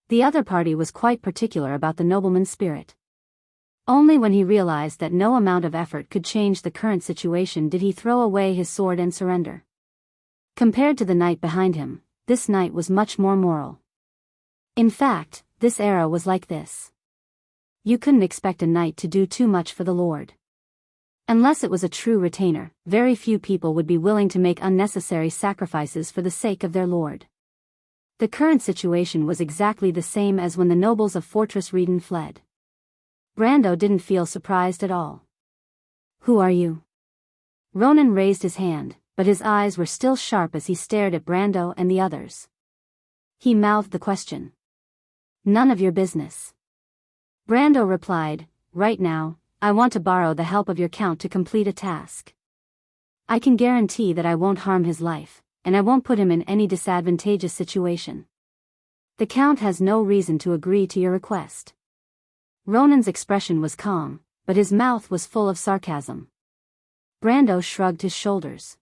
The other party was quite particular about the nobleman's spirit. Only when he realized that no amount of effort could change the current situation did he throw away his sword and surrender. Compared to the knight behind him, this knight was much more moral. In fact, this era was like this. You couldn't expect a knight to do too much for the Lord. Unless it was a true retainer, very few people would be willing to make unnecessary sacrifices for the sake of their lord. The current situation was exactly the same as when the nobles of Fortress Reden fled. Brando didn't feel surprised at all. Who are you? Ronan raised his hand, but his eyes were still sharp as he stared at Brando and the others. He mouthed the question. None of your business. Brando replied, right now, I want to borrow the help of your count to complete a task. I can guarantee that I won't harm his life, and I won't put him in any disadvantageous situation. The count has no reason to agree to your request. Ronan's expression was calm, but his mouth was full of sarcasm. Brando shrugged his shoulders.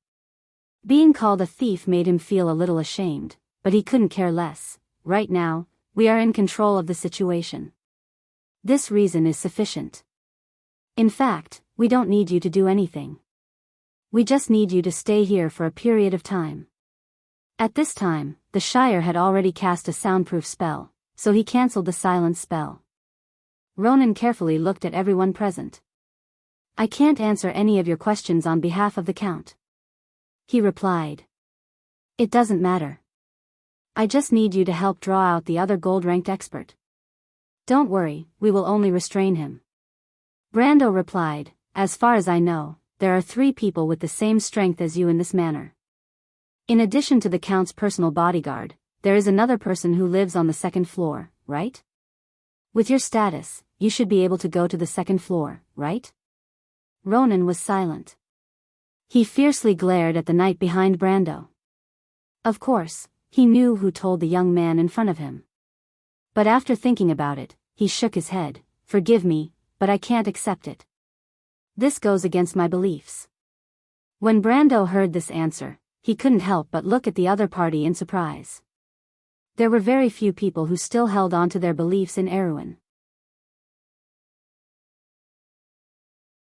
Being called a thief made him feel a little ashamed, but he couldn't care less. Right now, we are in control of the situation. This reason is sufficient. In fact, we don't need you to do anything. We just need you to stay here for a period of time. At this time, the Shire had already cast a soundproof spell, so he cancelled the silence spell. Ronan carefully looked at everyone present. I can't answer any of your questions on behalf of the Count. He replied. It doesn't matter. I just need you to help draw out the other gold-ranked expert. Don't worry, we will only restrain him. Brando replied, as far as I know, there are 3 people with the same strength as you in this manner. In addition to the Count's personal bodyguard, there is another person who lives on the 2nd floor, right? With your status, you should be able to go to the 2nd floor, right? Ronan was silent. He fiercely glared at the knight behind Brando. Of course, he knew who told the young man in front of him. But after thinking about it, he shook his head. Forgive me, but I can't accept it. This goes against my beliefs. When Brando heard this answer, he couldn't help but look at the other party in surprise. There were very few people who still held on to their beliefs in Erewhon.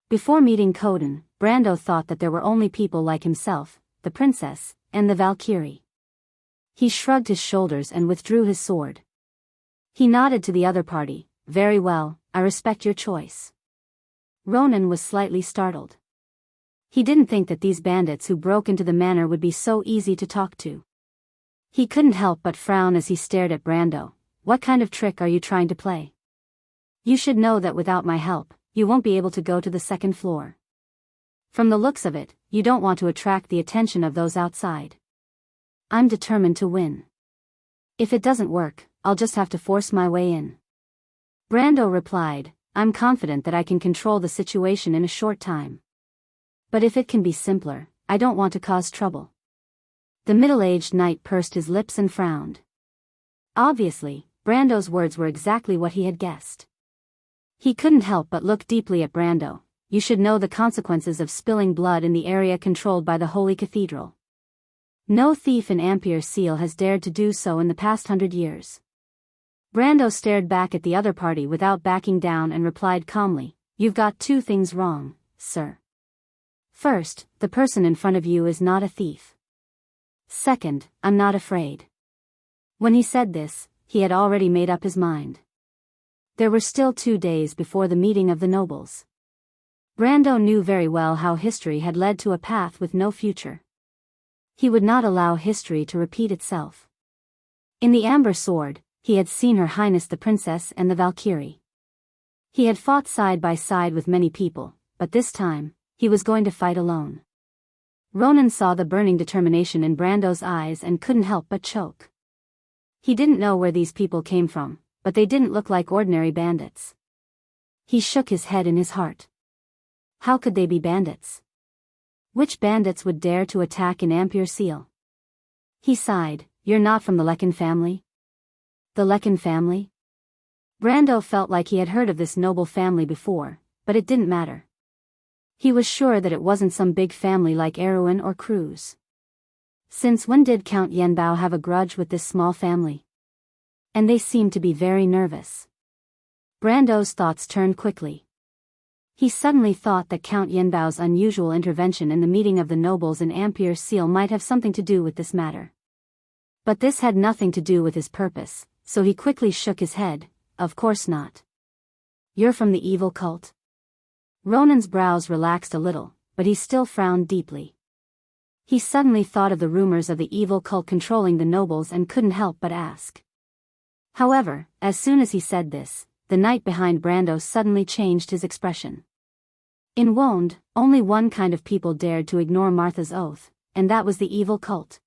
Before meeting Coden, Brando thought that there were only people like himself, the princess, and the Valkyrie. He shrugged his shoulders and withdrew his sword. He nodded to the other party. Very well, I respect your choice. Ronan was slightly startled. He didn't think that these bandits who broke into the manor would be so easy to talk to. He couldn't help but frown as he stared at Brando. What kind of trick are you trying to play? You should know that without my help, you won't be able to go to the 2nd floor. From the looks of it, you don't want to attract the attention of those outside. I'm determined to win. If it doesn't work, I'll just have to force my way in. Brando replied, I'm confident that I can control the situation in a short time. But if it can be simpler, I don't want to cause trouble. The middle-aged knight pursed his lips and frowned. Obviously, Brando's words were exactly what he had guessed. He couldn't help but look deeply at Brando. You should know the consequences of spilling blood in the area controlled by the Holy Cathedral. No thief in Ampere Seal has dared to do so in the past 100 years. Brando stared back at the other party without backing down and replied calmly, You've got 2 things wrong, sir. First, the person in front of you is not a thief. Second, I'm not afraid. When he said this, he had already made up his mind. There were still 2 days before the meeting of the nobles. Brando knew very well how history had led to a path with no future. He would not allow history to repeat itself. In the Amber Sword, he had seen Her Highness the Princess and the Valkyrie. He had fought side by side with many people, but this time, he was going to fight alone. Ronan saw the burning determination in Brando's eyes and couldn't help but choke. He didn't know where these people came from, but they didn't look like ordinary bandits. He shook his head in his heart. How could they be bandits? Which bandits would dare to attack in Ampere Seal? He sighed, You're not from the Lecken family? The Lecken family? Brando felt like he had heard of this noble family before, but it didn't matter. He was sure that it wasn't some big family like Erewhon or Cruz. Since when did Count Yenbao have a grudge with this small family? And they seemed to be very nervous. Brando's thoughts turned quickly. He suddenly thought that Count Yenbao's unusual intervention in the meeting of the nobles in Ampere Seal might have something to do with this matter. But this had nothing to do with his purpose, so he quickly shook his head. Of course not. You're from the evil cult? Ronan's brows relaxed a little, but he still frowned deeply. He suddenly thought of the rumors of the evil cult controlling the nobles and couldn't help but ask. However, as soon as he said this, the knight behind Brando suddenly changed his expression. In Wonde, only one kind of people dared to ignore Martha's oath, and that was the evil cult.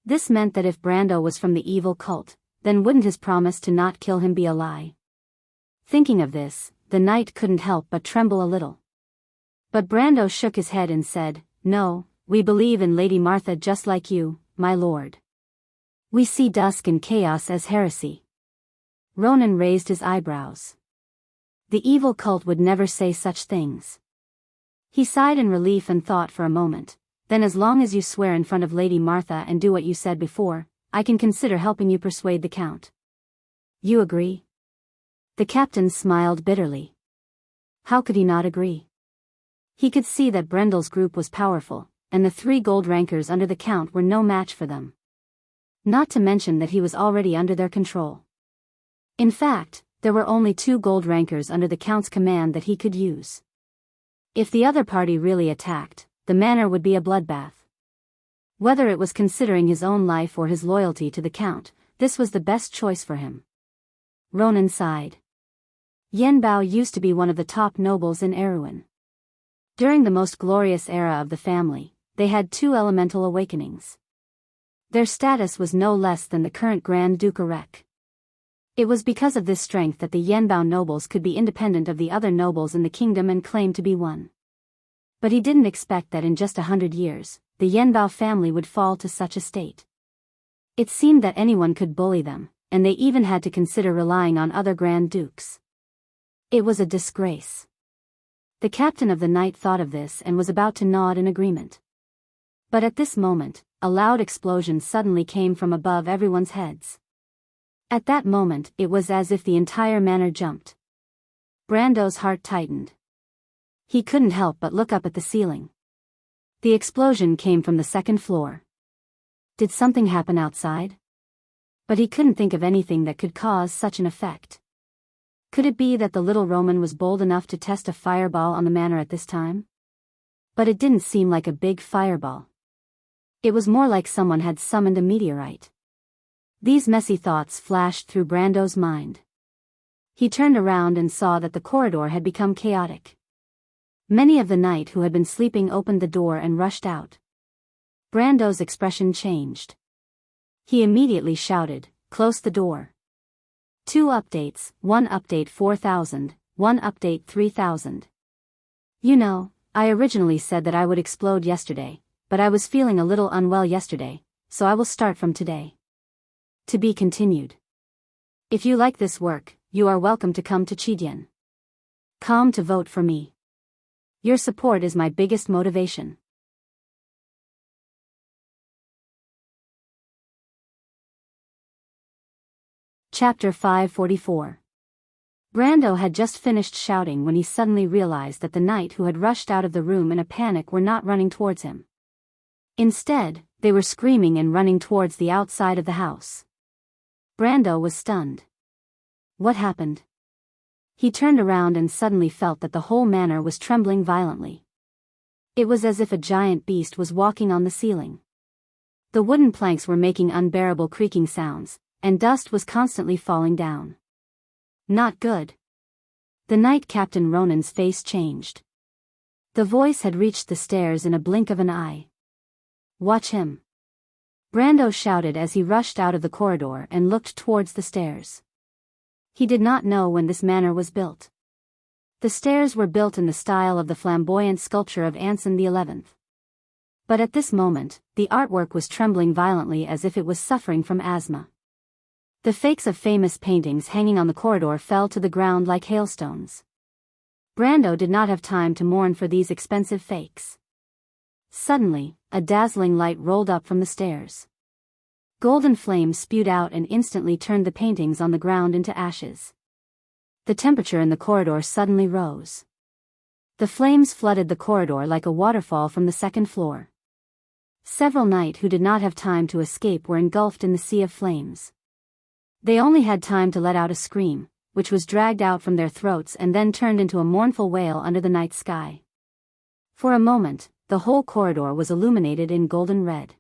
This meant that if Brando was from the evil cult, then wouldn't his promise to not kill him be a lie? Thinking of this, the knight couldn't help but tremble a little. But Brando shook his head and said, "No, we believe in Lady Martha just like you, my lord. We see dusk and chaos as heresy." Ronan raised his eyebrows. The evil cult would never say such things. He sighed in relief and thought for a moment. "Then as long as you swear in front of Lady Martha and do what you said before, I can consider helping you persuade the Count. You agree?" The captain smiled bitterly. How could he not agree? He could see that Brendel's group was powerful, and the 3 gold rankers under the Count were no match for them. Not to mention that he was already under their control. In fact, there were only 2 gold rankers under the Count's command that he could use. If the other party really attacked, the manor would be a bloodbath. Whether it was considering his own life or his loyalty to the Count, this was the best choice for him. Ronan sighed. Yen Bao used to be one of the top nobles in Erewhon. During the most glorious era of the family, they had 2 elemental awakenings. Their status was no less than the current Grand Duke Arek. It was because of this strength that the Yenbao nobles could be independent of the other nobles in the kingdom and claim to be one. But he didn't expect that in just 100 years, the Yenbao family would fall to such a state. It seemed that anyone could bully them, and they even had to consider relying on other Grand Dukes. It was a disgrace. The captain of the night thought of this and was about to nod in agreement. But at this moment, a loud explosion suddenly came from above everyone's heads. At that moment, it was as if the entire manor jumped. Brando's heart tightened. He couldn't help but look up at the ceiling. The explosion came from the 2nd floor. Did something happen outside? But he couldn't think of anything that could cause such an effect. Could it be that the little Roman was bold enough to test a fireball on the manor at this time? But it didn't seem like a big fireball. It was more like someone had summoned a meteorite. These messy thoughts flashed through Brando's mind. He turned around and saw that the corridor had become chaotic. Many of the night who had been sleeping opened the door and rushed out. Brando's expression changed. He immediately shouted, "Close the door." 2 updates, 1 update 4000, 1 update 3000. You know, I originally said that I would explode yesterday, but I was feeling a little unwell yesterday, so I will start from today. To be continued. If you like this work, you are welcome to come to Chidian. Come to vote for me. Your support is my biggest motivation. Chapter 544. Brando had just finished shouting when he suddenly realized that the knight who had rushed out of the room in a panic were not running towards him. Instead, they were screaming and running towards the outside of the house. Brando was stunned. What happened? He turned around and suddenly felt that the whole manor was trembling violently. It was as if a giant beast was walking on the ceiling. The wooden planks were making unbearable creaking sounds, and dust was constantly falling down. Not good. The Knight Captain Ronan's face changed. The voice had reached the stairs in a blink of an eye. Watch him. Brando shouted as he rushed out of the corridor and looked towards the stairs. He did not know when this manor was built. The stairs were built in the style of the flamboyant sculpture of Anson XI. But at this moment, the artwork was trembling violently as if it was suffering from asthma. The fakes of famous paintings hanging on the corridor fell to the ground like hailstones. Brando did not have time to mourn for these expensive fakes. Suddenly, a dazzling light rolled up from the stairs. Golden flames spewed out and instantly turned the paintings on the ground into ashes. The temperature in the corridor suddenly rose. The flames flooded the corridor like a waterfall from the 2nd floor. Several knights who did not have time to escape were engulfed in the sea of flames. They only had time to let out a scream, which was dragged out from their throats and then turned into a mournful wail under the night sky. For a moment, the whole corridor was illuminated in golden red.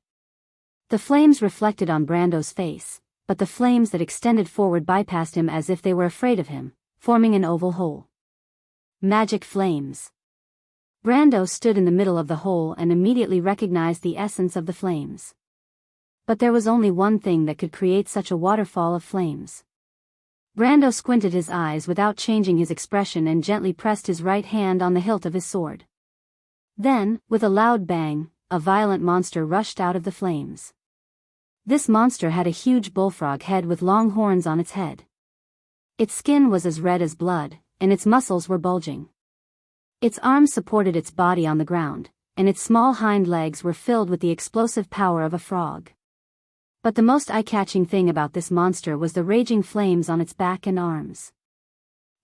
The flames reflected on Brando's face, but the flames that extended forward bypassed him as if they were afraid of him, forming an oval hole. Magic flames. Brando stood in the middle of the hole and immediately recognized the essence of the flames. But there was only one thing that could create such a waterfall of flames. Brando squinted his eyes without changing his expression and gently pressed his right hand on the hilt of his sword. Then, with a loud bang, a violent monster rushed out of the flames. This monster had a huge bullfrog head with long horns on its head. Its skin was as red as blood, and its muscles were bulging. Its arms supported its body on the ground, and its small hind legs were filled with the explosive power of a frog. But the most eye-catching thing about this monster was the raging flames on its back and arms.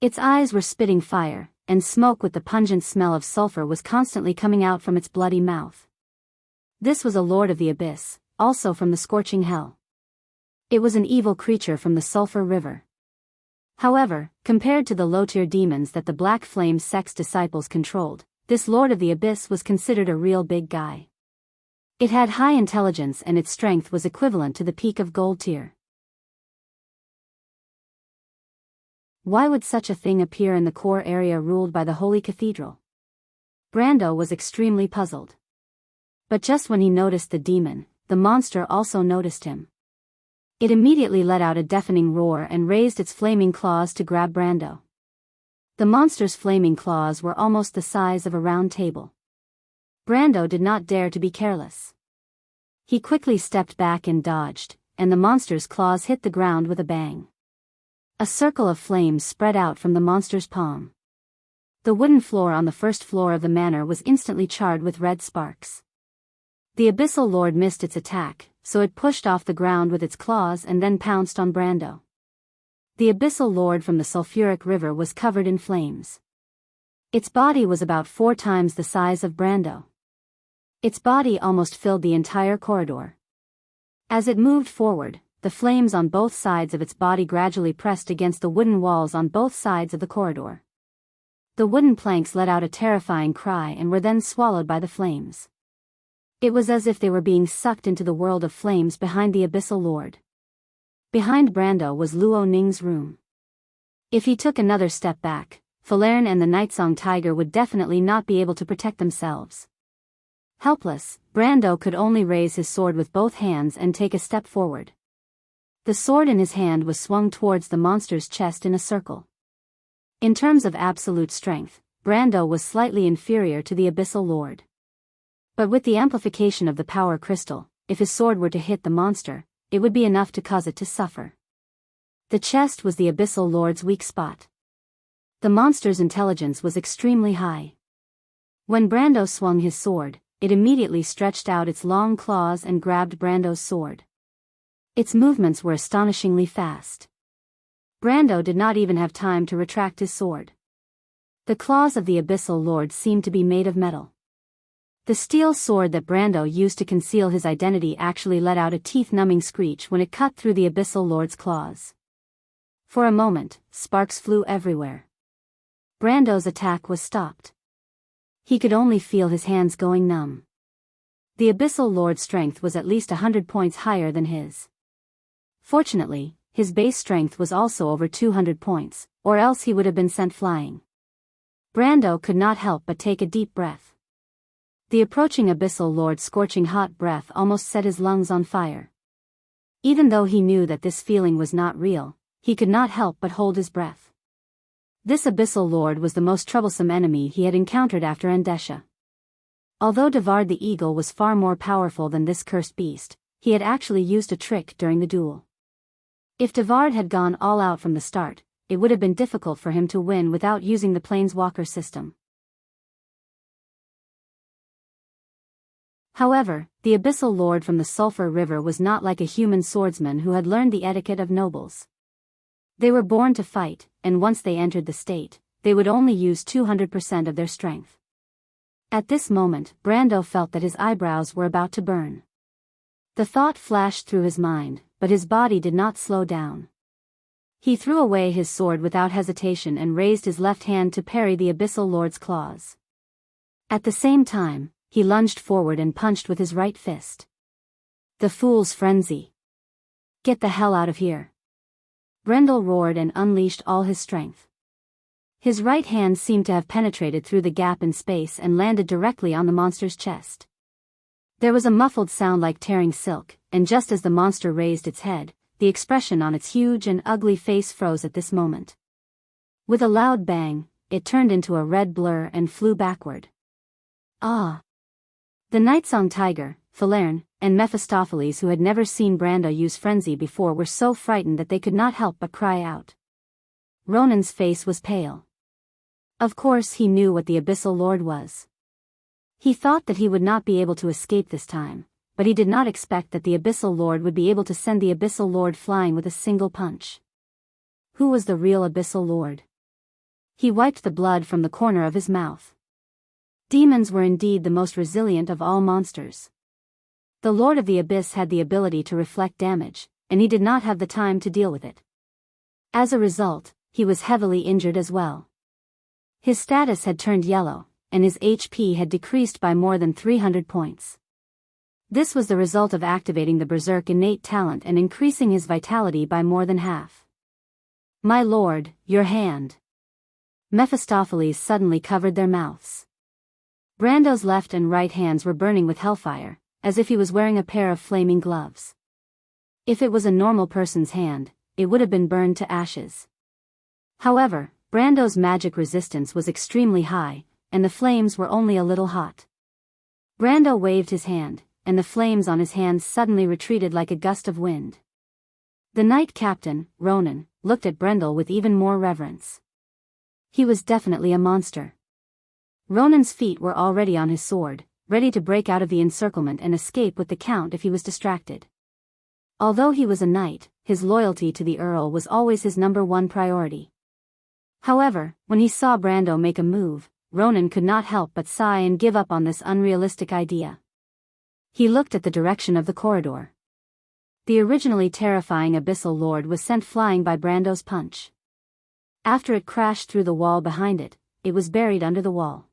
Its eyes were spitting fire, and smoke with the pungent smell of sulfur was constantly coming out from its bloody mouth. This was a lord of the abyss, also from the scorching hell. It was an evil creature from the sulfur river. However, compared to the low-tier demons that the Black Flame sect's disciples controlled, this lord of the abyss was considered a real big guy. It had high intelligence and its strength was equivalent to the peak of gold tier. Why would such a thing appear in the core area ruled by the Holy Cathedral? Brando was extremely puzzled. But just when he noticed the demon, the monster also noticed him. It immediately let out a deafening roar and raised its flaming claws to grab Brando. The monster's flaming claws were almost the size of a round table. Brando did not dare to be careless. He quickly stepped back and dodged, and the monster's claws hit the ground with a bang. A circle of flames spread out from the monster's palm. The wooden floor on the first floor of the manor was instantly charred with red sparks. The Abyssal Lord missed its attack, so it pushed off the ground with its claws and then pounced on Brando. The Abyssal Lord from the sulfuric river was covered in flames. Its body was about 4 times the size of Brando. Its body almost filled the entire corridor. As it moved forward, the flames on both sides of its body gradually pressed against the wooden walls on both sides of the corridor. The wooden planks let out a terrifying cry and were then swallowed by the flames. It was as if they were being sucked into the world of flames behind the Abyssal Lord. Behind Brando was Luo Ning's room. If he took another step back, Falern and the Nightsong Tiger would definitely not be able to protect themselves. Helpless, Brando could only raise his sword with both hands and take a step forward. The sword in his hand was swung towards the monster's chest in a circle. In terms of absolute strength, Brando was slightly inferior to the Abyssal Lord. But with the amplification of the power crystal, if his sword were to hit the monster, it would be enough to cause it to suffer. The chest was the Abyssal Lord's weak spot. The monster's intelligence was extremely high. When Brando swung his sword, it immediately stretched out its long claws and grabbed Brando's sword. Its movements were astonishingly fast. Brando did not even have time to retract his sword. The claws of the Abyssal Lord seemed to be made of metal. The steel sword that Brando used to conceal his identity actually let out a teeth-numbing screech when it cut through the Abyssal Lord's claws. For a moment, sparks flew everywhere. Brando's attack was stopped. He could only feel his hands going numb. The Abyssal Lord's strength was at least 100 points higher than his. Fortunately, his base strength was also over 200 points, or else he would have been sent flying. Brando could not help but take a deep breath. The approaching Abyssal Lord's scorching hot breath almost set his lungs on fire. Even though he knew that this feeling was not real, he could not help but hold his breath. This Abyssal Lord was the most troublesome enemy he had encountered after Andesha. Although Devard the Eagle was far more powerful than this cursed beast, he had actually used a trick during the duel. If Devard had gone all out from the start, it would have been difficult for him to win without using the Planeswalker system. However, the Abyssal Lord from the Sulphur River was not like a human swordsman who had learned the etiquette of nobles. They were born to fight, and once they entered the state, they would only use 200% of their strength. At this moment, Brando felt that his eyebrows were about to burn. The thought flashed through his mind, but his body did not slow down. He threw away his sword without hesitation and raised his left hand to parry the Abyssal Lord's claws. At the same time, he lunged forward and punched with his right fist. The Fool's Frenzy. Get the hell out of here. Brendel roared and unleashed all his strength. His right hand seemed to have penetrated through the gap in space and landed directly on the monster's chest. There was a muffled sound like tearing silk, and just as the monster raised its head, the expression on its huge and ugly face froze at this moment. With a loud bang, it turned into a red blur and flew backward. Ah! The Nightsong Tiger, Falerne, and Mephistopheles, who had never seen Brando use frenzy before, were so frightened that they could not help but cry out. Ronan's face was pale. Of course he knew what the Abyssal Lord was. He thought that he would not be able to escape this time, but he did not expect that the Abyssal Lord would be able to send the Abyssal Lord flying with a single punch. Who was the real Abyssal Lord? He wiped the blood from the corner of his mouth. Demons were indeed the most resilient of all monsters. The Lord of the Abyss had the ability to reflect damage, and he did not have the time to deal with it. As a result, he was heavily injured as well. His status had turned yellow, and his HP had decreased by more than 300 points. This was the result of activating the Berserk innate talent and increasing his vitality by more than half. My lord, your hand. Mephistopheles suddenly covered their mouths. Brando's left and right hands were burning with hellfire, as if he was wearing a pair of flaming gloves. If it was a normal person's hand, it would have been burned to ashes. However, Brando's magic resistance was extremely high, and the flames were only a little hot. Brando waved his hand, and the flames on his hands suddenly retreated like a gust of wind. The knight captain, Ronan, looked at Brendel with even more reverence. He was definitely a monster. Ronan's feet were already on his sword, ready to break out of the encirclement and escape with the Count if he was distracted. Although he was a knight, his loyalty to the Earl was always his #1 priority. However, when he saw Brando make a move, Ronan could not help but sigh and give up on this unrealistic idea. He looked at the direction of the corridor. The originally terrifying Abyssal Lord was sent flying by Brando's punch. After it crashed through the wall behind it, it was buried under the wall.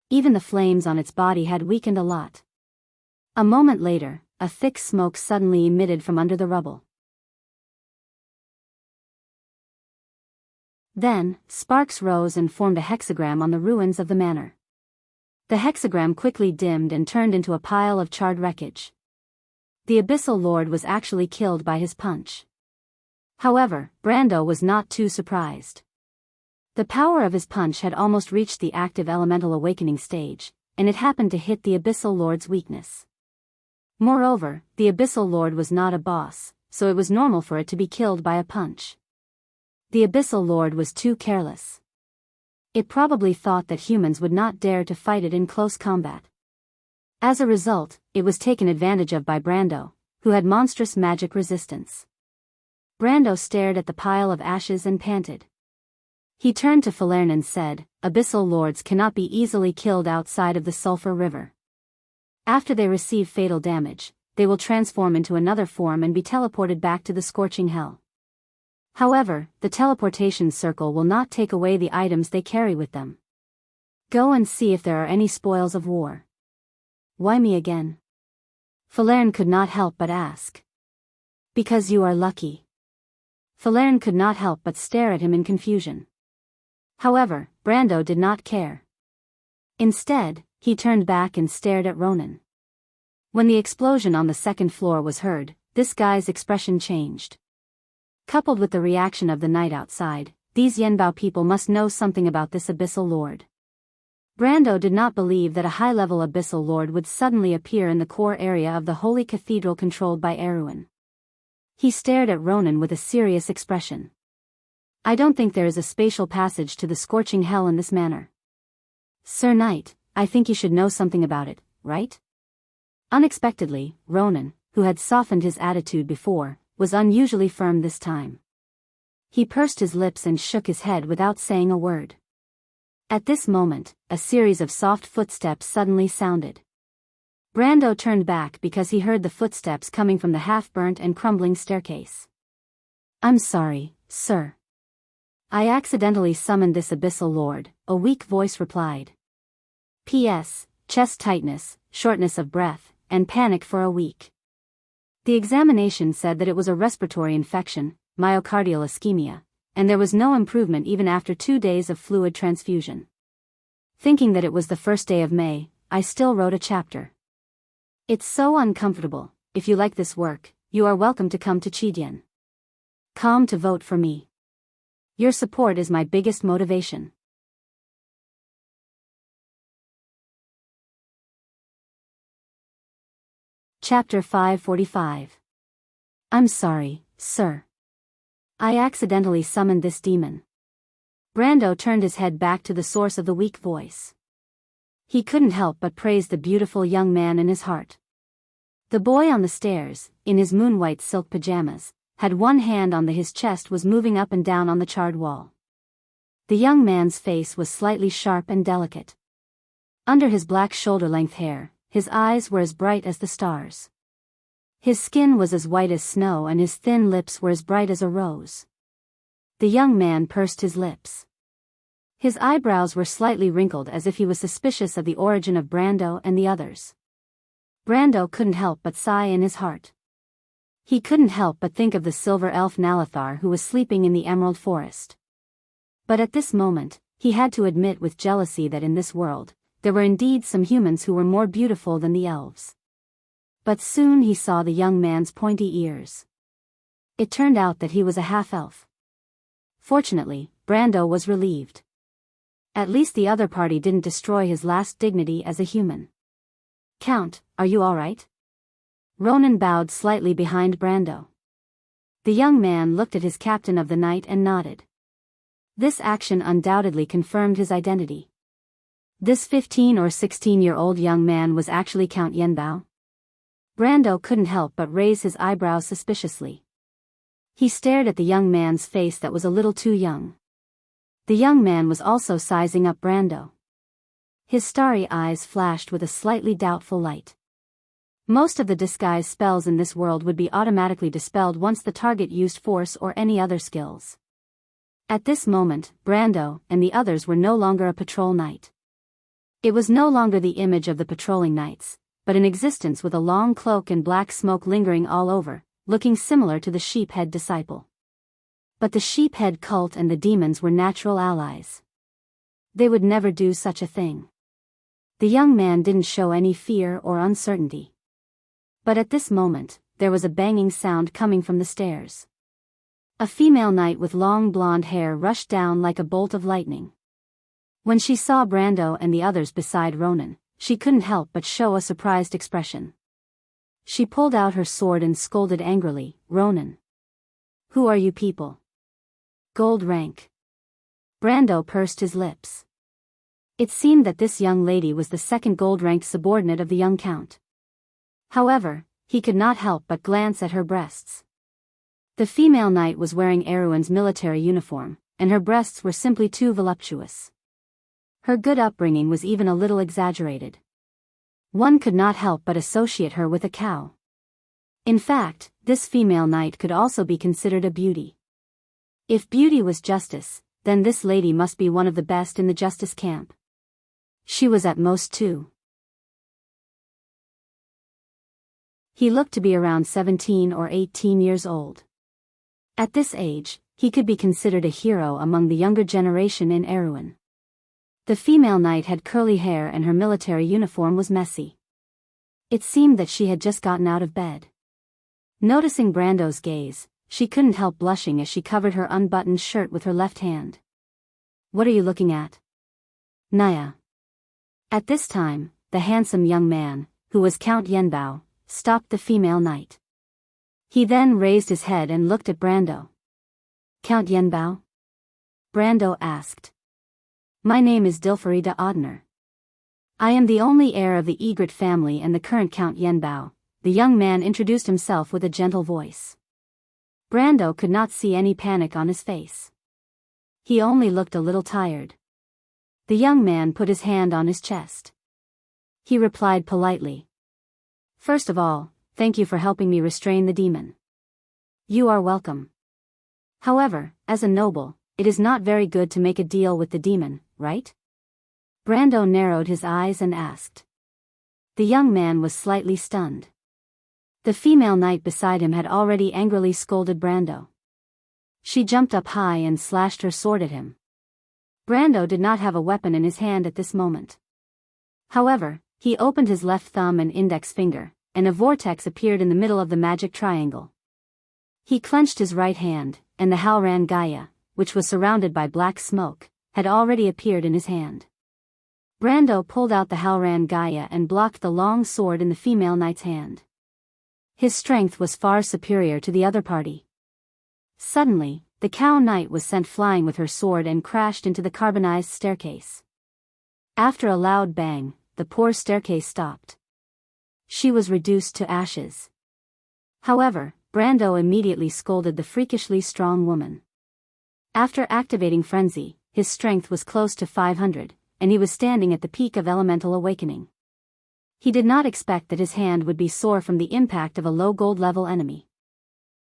Even the flames on its body had weakened a lot. A moment later, a thick smoke suddenly emitted from under the rubble. Then, sparks rose and formed a hexagram on the ruins of the manor. The hexagram quickly dimmed and turned into a pile of charred wreckage. The Abyssal Lord was actually killed by his punch. However, Brando was not too surprised. The power of his punch had almost reached the active elemental awakening stage, and it happened to hit the Abyssal Lord's weakness. Moreover, the Abyssal Lord was not a boss, so it was normal for it to be killed by a punch. The Abyssal Lord was too careless. It probably thought that humans would not dare to fight it in close combat. As a result, it was taken advantage of by Brando, who had monstrous magic resistance. Brando stared at the pile of ashes and panted. He turned to Falerne and said, Abyssal Lords cannot be easily killed outside of the Sulphur River. After they receive fatal damage, they will transform into another form and be teleported back to the scorching hell. However, the teleportation circle will not take away the items they carry with them. Go and see if there are any spoils of war. Why me again? Falerne could not help but ask. Because you are lucky. Falerne could not help but stare at him in confusion. However, Brando did not care. Instead, he turned back and stared at Ronan. When the explosion on the second floor was heard, this guy's expression changed. Coupled with the reaction of the night outside, these Yenbao people must know something about this Abyssal Lord. Brando did not believe that a high-level Abyssal Lord would suddenly appear in the core area of the Holy Cathedral controlled by Erewhon. He stared at Ronan with a serious expression. I don't think there is a spatial passage to the scorching hell in this manner. Sir Knight, I think you should know something about it, right? Unexpectedly, Ronan, who had softened his attitude before, was unusually firm this time. He pursed his lips and shook his head without saying a word. At this moment, a series of soft footsteps suddenly sounded. Brando turned back because he heard the footsteps coming from the half-burnt and crumbling staircase. I'm sorry, sir. I accidentally summoned this Abyssal Lord, a weak voice replied. P.S. Chest tightness, shortness of breath, and panic for a week. The examination said that it was a respiratory infection, myocardial ischemia, and there was no improvement even after 2 days of fluid transfusion. Thinking that it was the first day of May, I still wrote a chapter. It's so uncomfortable. If you like this work, you are welcome to come to Chidian. Come to vote for me. Your support is my biggest motivation. Chapter 545. I'm sorry, sir. I accidentally summoned this demon. Brando turned his head back to the source of the weak voice. He couldn't help but praise the beautiful young man in his heart. The boy on the stairs, in his moon-white silk pajamas, had one hand on his chest, was moving up and down on the charred wall. The young man's face was slightly sharp and delicate. Under his black shoulder-length hair, his eyes were as bright as the stars. His skin was as white as snow and his thin lips were as bright as a rose. The young man pursed his lips. His eyebrows were slightly wrinkled as if he was suspicious of the origin of Brando and the others. Brando couldn't help but sigh in his heart. He couldn't help but think of the silver elf Nalathar who was sleeping in the Emerald Forest. But at this moment, he had to admit with jealousy that in this world, there were indeed some humans who were more beautiful than the elves. But soon he saw the young man's pointy ears. It turned out that he was a half-elf. Fortunately, Brando was relieved. At least the other party didn't destroy his last dignity as a human. Count, are you all right? Ronan bowed slightly behind Brando. The young man looked at his captain of the night and nodded. This action undoubtedly confirmed his identity. This 15 or 16-year-old young man was actually Count Yenbao. Brando couldn't help but raise his eyebrows suspiciously. He stared at the young man's face that was a little too young. The young man was also sizing up Brando. His starry eyes flashed with a slightly doubtful light. Most of the disguise spells in this world would be automatically dispelled once the target used force or any other skills. At this moment, Brando and the others were no longer a patrol knight. It was no longer the image of the patrolling knights, but an existence with a long cloak and black smoke lingering all over, looking similar to the sheephead disciple. But the sheephead cult and the demons were natural allies. They would never do such a thing. The young man didn't show any fear or uncertainty. But at this moment, there was a banging sound coming from the stairs. A female knight with long blonde hair rushed down like a bolt of lightning. When she saw Brando and the others beside Ronan, she couldn't help but show a surprised expression. She pulled out her sword and scolded angrily, "Ronan! Who are you people? Gold rank." Brando pursed his lips. It seemed that this young lady was the second gold-ranked subordinate of the young count. However, he could not help but glance at her breasts. The female knight was wearing Erewhon's military uniform, and her breasts were simply too voluptuous. Her good upbringing was even a little exaggerated. One could not help but associate her with a cow. In fact, this female knight could also be considered a beauty. If beauty was justice, then this lady must be one of the best in the justice camp. She was at most 2. He looked to be around 17 or 18 years old. At this age, he could be considered a hero among the younger generation in Erewhon. The female knight had curly hair and her military uniform was messy. It seemed that she had just gotten out of bed. Noticing Brando's gaze, she couldn't help blushing as she covered her unbuttoned shirt with her left hand. "What are you looking at?" "Naya." At this time, the handsome young man, who was Count Yenbao, stopped the female knight. He then raised his head and looked at Brando. "Count Yenbao?" Brando asked. "My name is Dilfarida Odner. I am the only heir of the Egret family and the current Count Yenbao." The young man introduced himself with a gentle voice. Brando could not see any panic on his face. He only looked a little tired. The young man put his hand on his chest. He replied politely. "First of all, thank you for helping me restrain the demon." "You are welcome. However, as a noble, it is not very good to make a deal with the demon, right?" Brando narrowed his eyes and asked. The young man was slightly stunned. The female knight beside him had already angrily scolded Brando. She jumped up high and slashed her sword at him. Brando did not have a weapon in his hand at this moment. However, he opened his left thumb and index finger, and a vortex appeared in the middle of the magic triangle. He clenched his right hand, and the Halran Gaia, which was surrounded by black smoke, had already appeared in his hand. Brando pulled out the Halran Gaia and blocked the long sword in the female knight's hand. His strength was far superior to the other party. Suddenly, the cow knight was sent flying with her sword and crashed into the carbonized staircase. After a loud bang, the poor staircase stopped. She was reduced to ashes. However, Brando immediately scolded the freakishly strong woman. After activating Frenzy, his strength was close to 500, and he was standing at the peak of elemental awakening. He did not expect that his hand would be sore from the impact of a low gold level enemy.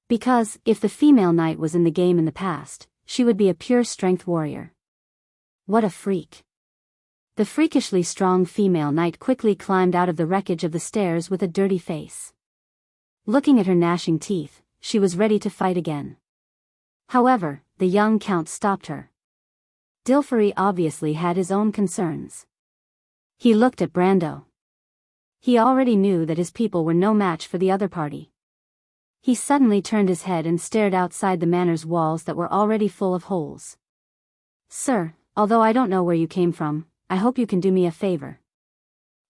Because, if the female knight was in the game in the past, she would be a pure strength warrior. What a freak. The freakishly strong female knight quickly climbed out of the wreckage of the stairs with a dirty face. Looking at her gnashing teeth, she was ready to fight again. However, the young count stopped her. Dilferi obviously had his own concerns. He looked at Brando. He already knew that his people were no match for the other party. He suddenly turned his head and stared outside the manor's walls that were already full of holes. "Sir, although I don't know where you came from, I hope you can do me a favor."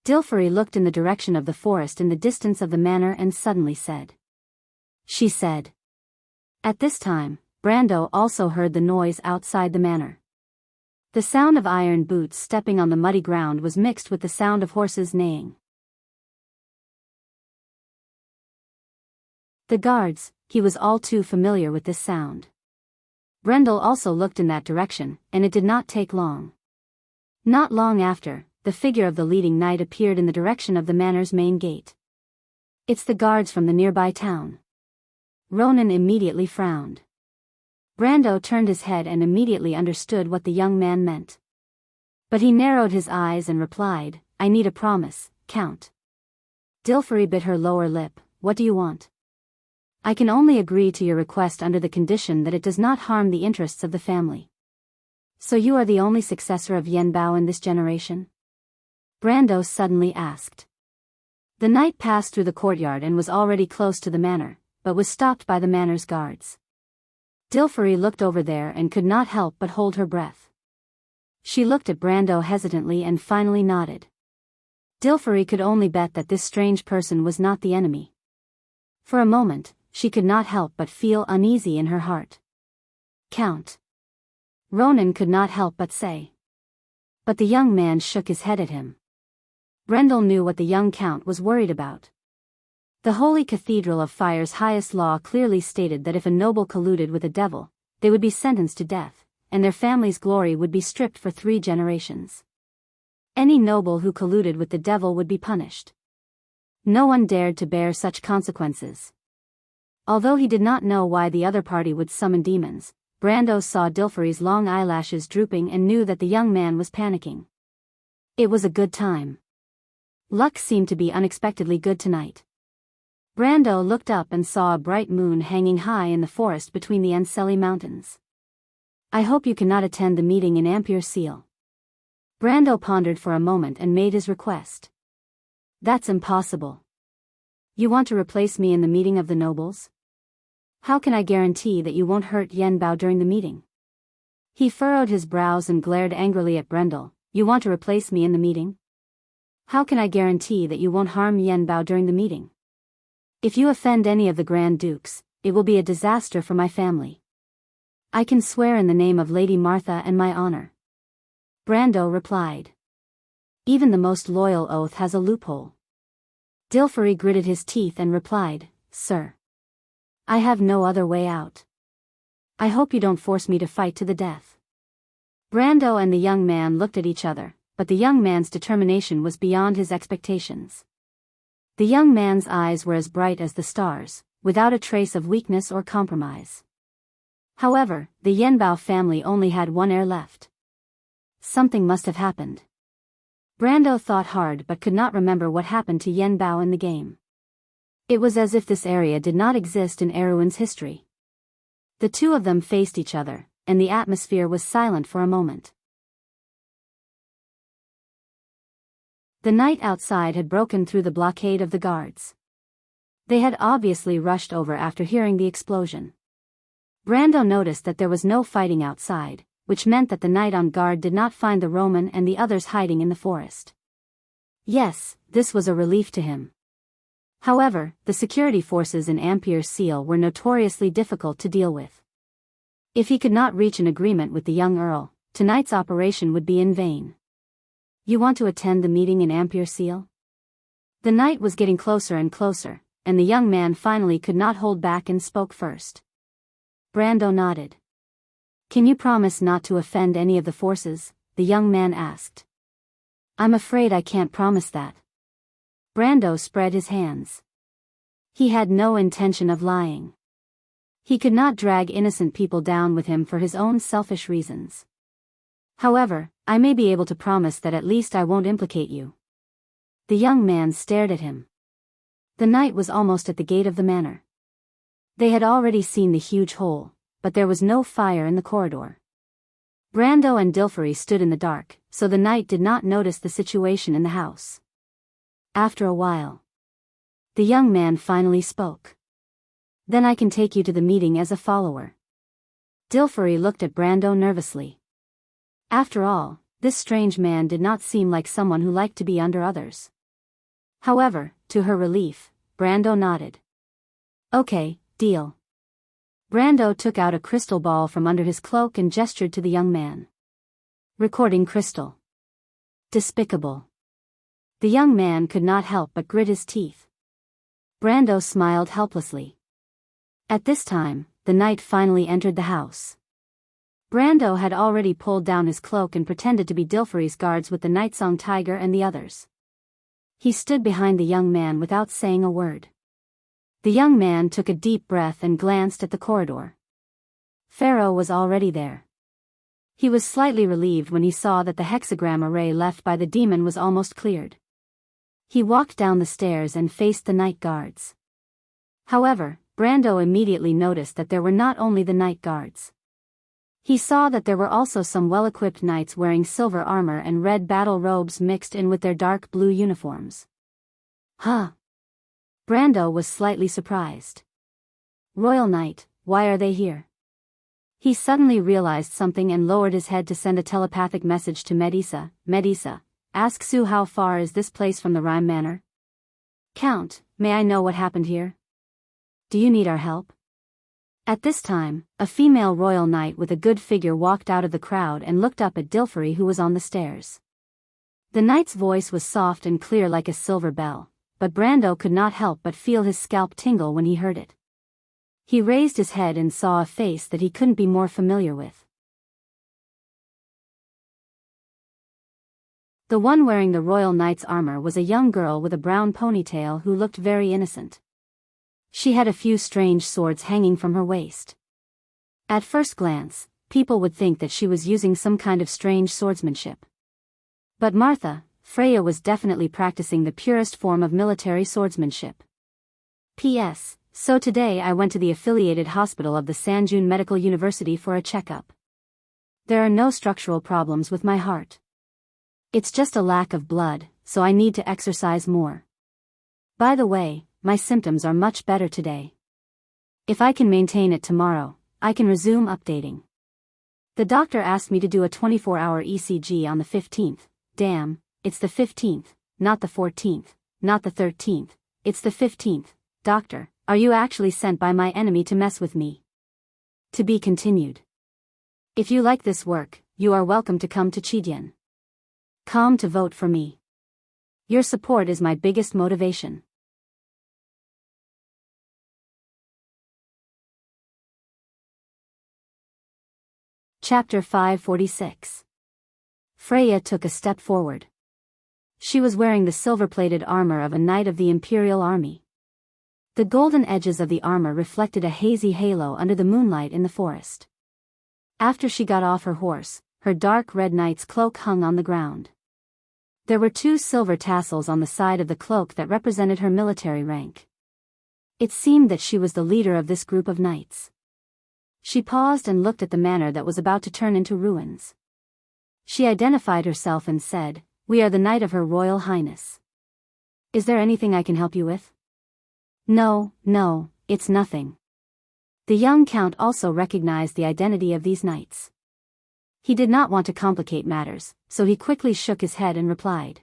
Dilferi looked in the direction of the forest in the distance of the manor and suddenly said. She said. At this time, Brando also heard the noise outside the manor. The sound of iron boots stepping on the muddy ground was mixed with the sound of horses neighing. The guards, he was all too familiar with this sound. Brendel also looked in that direction, and it did not take long. Not long after, the figure of the leading knight appeared in the direction of the manor's main gate. "It's the guards from the nearby town." Ronan immediately frowned. Brando turned his head and immediately understood what the young man meant. But he narrowed his eyes and replied, "I need a promise, Count." Dilferi bit her lower lip. "What do you want?" "I can only agree to your request under the condition that it does not harm the interests of the family." "So you are the only successor of Yen Bao in this generation?" Brando suddenly asked. The knight passed through the courtyard and was already close to the manor, but was stopped by the manor's guards. Dilferi looked over there and could not help but hold her breath. She looked at Brando hesitantly and finally nodded. Dilferi could only bet that this strange person was not the enemy. For a moment, she could not help but feel uneasy in her heart. "Count." Ronan could not help but say. But the young man shook his head at him. Brendel knew what the young count was worried about. The Holy Cathedral of Fire's highest law clearly stated that if a noble colluded with a devil, they would be sentenced to death, and their family's glory would be stripped for 3 generations. Any noble who colluded with the devil would be punished. No one dared to bear such consequences. Although he did not know why the other party would summon demons, Brando saw Dilferi's long eyelashes drooping and knew that the young man was panicking. It was a good time. Luck seemed to be unexpectedly good tonight. Brando looked up and saw a bright moon hanging high in the forest between the Anceli Mountains. "I hope you cannot attend the meeting in Ampere Seal." Brando pondered for a moment and made his request. "That's impossible." "You want to replace me in the meeting of the nobles? How can I guarantee that you won't hurt Yen Bao during the meeting?" He furrowed his brows and glared angrily at Brendel. "You want to replace me in the meeting? How can I guarantee that you won't harm Yen Bao during the meeting? If you offend any of the Grand Dukes, it will be a disaster for my family. I can swear in the name of Lady Martha and my honor." Brando replied. "Even the most loyal oath has a loophole." Dilferi gritted his teeth and replied, "Sir, I have no other way out. I hope you don't force me to fight to the death." Brando and the young man looked at each other, but the young man's determination was beyond his expectations. The young man's eyes were as bright as the stars, without a trace of weakness or compromise. However, the Yen Bao family only had one heir left. Something must have happened. Brando thought hard but could not remember what happened to Yen Bao in the game. It was as if this area did not exist in Erewhon's history. The two of them faced each other, and the atmosphere was silent for a moment. The night outside had broken through the blockade of the guards. They had obviously rushed over after hearing the explosion. Brando noticed that there was no fighting outside, which meant that the knight on guard did not find the Roman and the others hiding in the forest. Yes, this was a relief to him. However, the security forces in Ampere Seal were notoriously difficult to deal with. If he could not reach an agreement with the young earl, tonight's operation would be in vain. You want to attend the meeting in Ampere Seal? The night was getting closer and closer, and the young man finally could not hold back and spoke first. Brando nodded. Can you promise not to offend any of the forces? The young man asked. I'm afraid I can't promise that. Brando spread his hands. He had no intention of lying. He could not drag innocent people down with him for his own selfish reasons. However, I may be able to promise that at least I won't implicate you. The young man stared at him. The knight was almost at the gate of the manor. They had already seen the huge hole, but there was no fire in the corridor. Brando and Dilfery stood in the dark, so the knight did not notice the situation in the house. After a while, the young man finally spoke. Then I can take you to the meeting as a follower. Dilfery looked at Brando nervously. After all, this strange man did not seem like someone who liked to be under others. However, to her relief, Brando nodded. Okay, deal. Brando took out a crystal ball from under his cloak and gestured to the young man. Recording crystal. Despicable. The young man could not help but grit his teeth. Brando smiled helplessly. At this time, the knight finally entered the house. Brando had already pulled down his cloak and pretended to be Dilfery's guards with the Nightsong Tiger and the others. He stood behind the young man without saying a word. The young man took a deep breath and glanced at the corridor. Pharaoh was already there. He was slightly relieved when he saw that the hexagram array left by the demon was almost cleared. He walked down the stairs and faced the night guards. However, Brando immediately noticed that there were not only the night guards. He saw that there were also some well-equipped knights wearing silver armor and red battle robes mixed in with their dark blue uniforms. Huh? Brando was slightly surprised. Royal Knight, why are they here? He suddenly realized something and lowered his head to send a telepathic message to Medisa. Medisa, ask Sue how far is this place from the Rhyme Manor? Count, may I know what happened here? Do you need our help? At this time, a female royal knight with a good figure walked out of the crowd and looked up at Dilfery, who was on the stairs. The knight's voice was soft and clear like a silver bell, but Brando could not help but feel his scalp tingle when he heard it. He raised his head and saw a face that he couldn't be more familiar with. The one wearing the royal knight's armor was a young girl with a brown ponytail who looked very innocent. She had a few strange swords hanging from her waist. At first glance, people would think that she was using some kind of strange swordsmanship. But Martha, Freya was definitely practicing the purest form of military swordsmanship. P.S. So today I went to the affiliated hospital of the Sanjun Medical University for a checkup. There are no structural problems with my heart. It's just a lack of blood, so I need to exercise more. By the way, my symptoms are much better today. If I can maintain it tomorrow, I can resume updating. The doctor asked me to do a 24-hour ECG on the 15th. Damn, it's the 15th, not the 14th, not the 13th, it's the 15th. Doctor, are you actually sent by my enemy to mess with me? To be continued. If you like this work, you are welcome to come to Chidian. Come to vote for me. Your support is my biggest motivation. Chapter 546. Freya took a step forward. She was wearing the silver-plated armor of a knight of the Imperial Army. The golden edges of the armor reflected a hazy halo under the moonlight in the forest. After she got off her horse, her dark red knight's cloak hung on the ground. There were two silver tassels on the side of the cloak that represented her military rank. It seemed that she was the leader of this group of knights. She paused and looked at the manor that was about to turn into ruins. She identified herself and said, "We are the Knight of Her Royal Highness. Is there anything I can help you with?" "No, it's nothing." The young count also recognized the identity of these knights. He did not want to complicate matters, so he quickly shook his head and replied.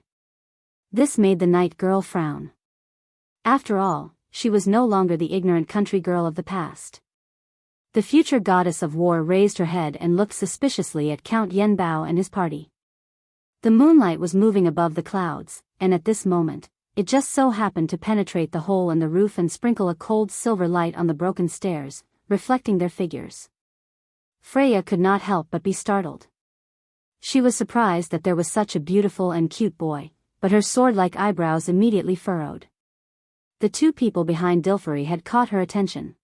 This made the knight girl frown. After all, she was no longer the ignorant country girl of the past. The future goddess of war raised her head and looked suspiciously at Count Yenbao and his party. The moonlight was moving above the clouds, and at this moment, it just so happened to penetrate the hole in the roof and sprinkle a cold silver light on the broken stairs, reflecting their figures. Freya could not help but be startled. She was surprised that there was such a beautiful and cute boy, but her sword-like eyebrows immediately furrowed. The two people behind Dilferi had caught her attention.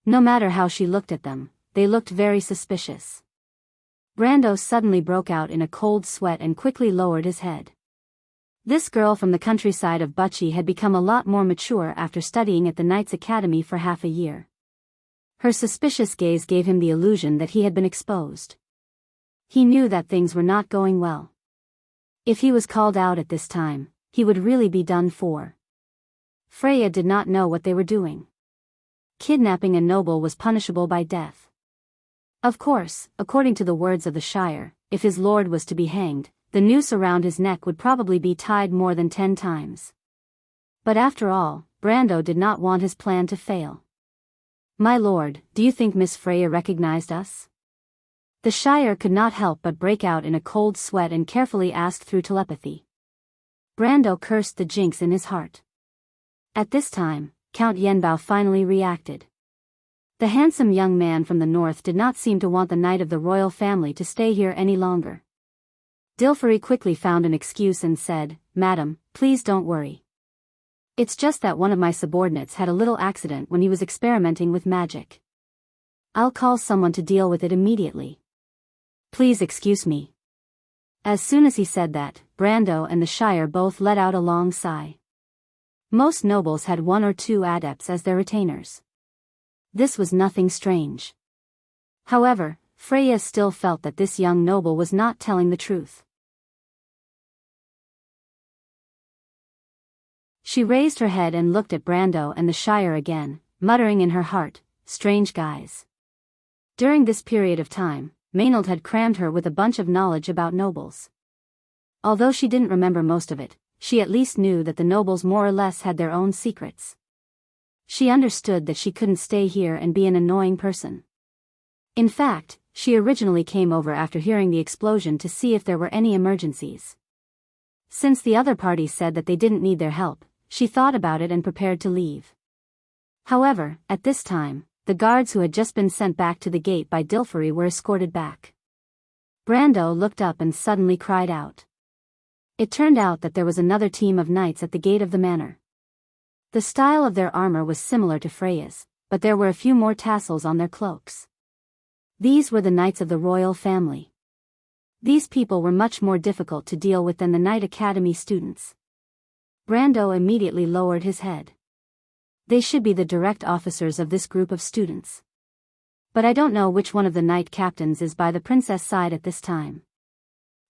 No matter how she looked at them, they looked very suspicious. Brando suddenly broke out in a cold sweat and quickly lowered his head. This girl from the countryside of Buchi had become a lot more mature after studying at the Knights Academy for half a year. Her suspicious gaze gave him the illusion that he had been exposed. He knew that things were not going well. If he was called out at this time, he would really be done for. Freya did not know what they were doing. Kidnapping a noble was punishable by death. Of course, according to the words of the Shire, if his lord was to be hanged, the noose around his neck would probably be tied more than 10 times. But after all, Brando did not want his plan to fail. "My lord, do you think Miss Freya recognized us?" The Shire could not help but break out in a cold sweat and carefully asked through telepathy. Brando cursed the jinx in his heart. At this time, Count Yenbao finally reacted. The handsome young man from the north did not seem to want the knight of the royal family to stay here any longer. Dilferi quickly found an excuse and said, "Madam, please don't worry. It's just that one of my subordinates had a little accident when he was experimenting with magic. I'll call someone to deal with it immediately. Please excuse me." As soon as he said that, Brando and the Shire both let out a long sigh. Most nobles had 1 or 2 adepts as their retainers. This was nothing strange. However, Freya still felt that this young noble was not telling the truth. She raised her head and looked at Brando and the Shire again, muttering in her heart, "Strange guys." During this period of time, Maynard had crammed her with a bunch of knowledge about nobles. Although she didn't remember most of it, she at least knew that the nobles more or less had their own secrets. She understood that she couldn't stay here and be an annoying person. In fact, she originally came over after hearing the explosion to see if there were any emergencies. Since the other party said that they didn't need their help, she thought about it and prepared to leave. However, at this time, the guards who had just been sent back to the gate by Dilferi were escorted back. Brando looked up and suddenly cried out. It turned out that there was another team of knights at the gate of the manor. The style of their armor was similar to Freya's, but there were a few more tassels on their cloaks. These were the knights of the royal family. These people were much more difficult to deal with than the Knight Academy students. Brando immediately lowered his head. They should be the direct officers of this group of students. But I don't know which one of the knight captains is by the princess side at this time.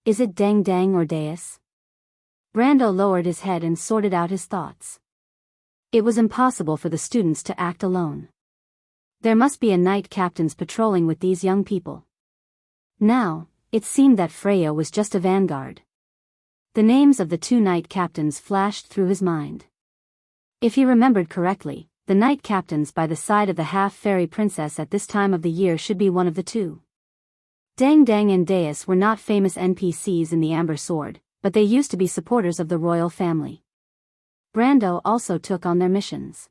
Is it Deng Deng or Daoist? Brando lowered his head and sorted out his thoughts. It was impossible for the students to act alone. There must be a knight captains patrolling with these young people. Now, it seemed that Freya was just a vanguard. The names of the 2 knight captains flashed through his mind. If he remembered correctly, the knight captains by the side of the half-fairy princess at this time of the year should be one of the 2. Deng Deng and Daoist were not famous NPCs in the Amber Sword, but they used to be supporters of the royal family. Brando also took on their missions.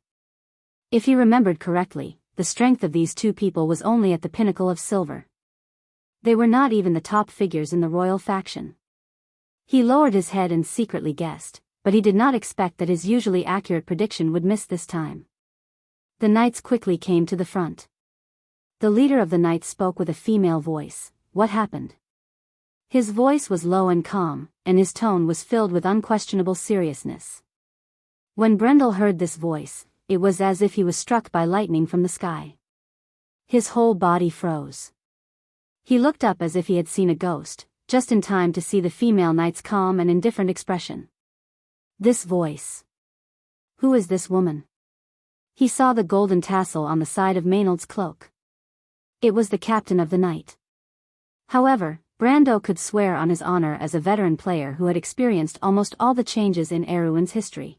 If he remembered correctly, the strength of these 2 people was only at the pinnacle of silver. They were not even the top figures in the royal faction. He lowered his head and secretly guessed, but he did not expect that his usually accurate prediction would miss this time. The knights quickly came to the front. The leader of the knights spoke with a female voice. What happened? His voice was low and calm, and his tone was filled with unquestionable seriousness. When Brendel heard this voice, it was as if he was struck by lightning from the sky. His whole body froze. He looked up as if he had seen a ghost, just in time to see the female knight's calm and indifferent expression. This voice. Who is this woman? He saw the golden tassel on the side of Maynard's cloak. It was the captain of the night. However, Brando could swear on his honor as a veteran player who had experienced almost all the changes in Erewhon's history.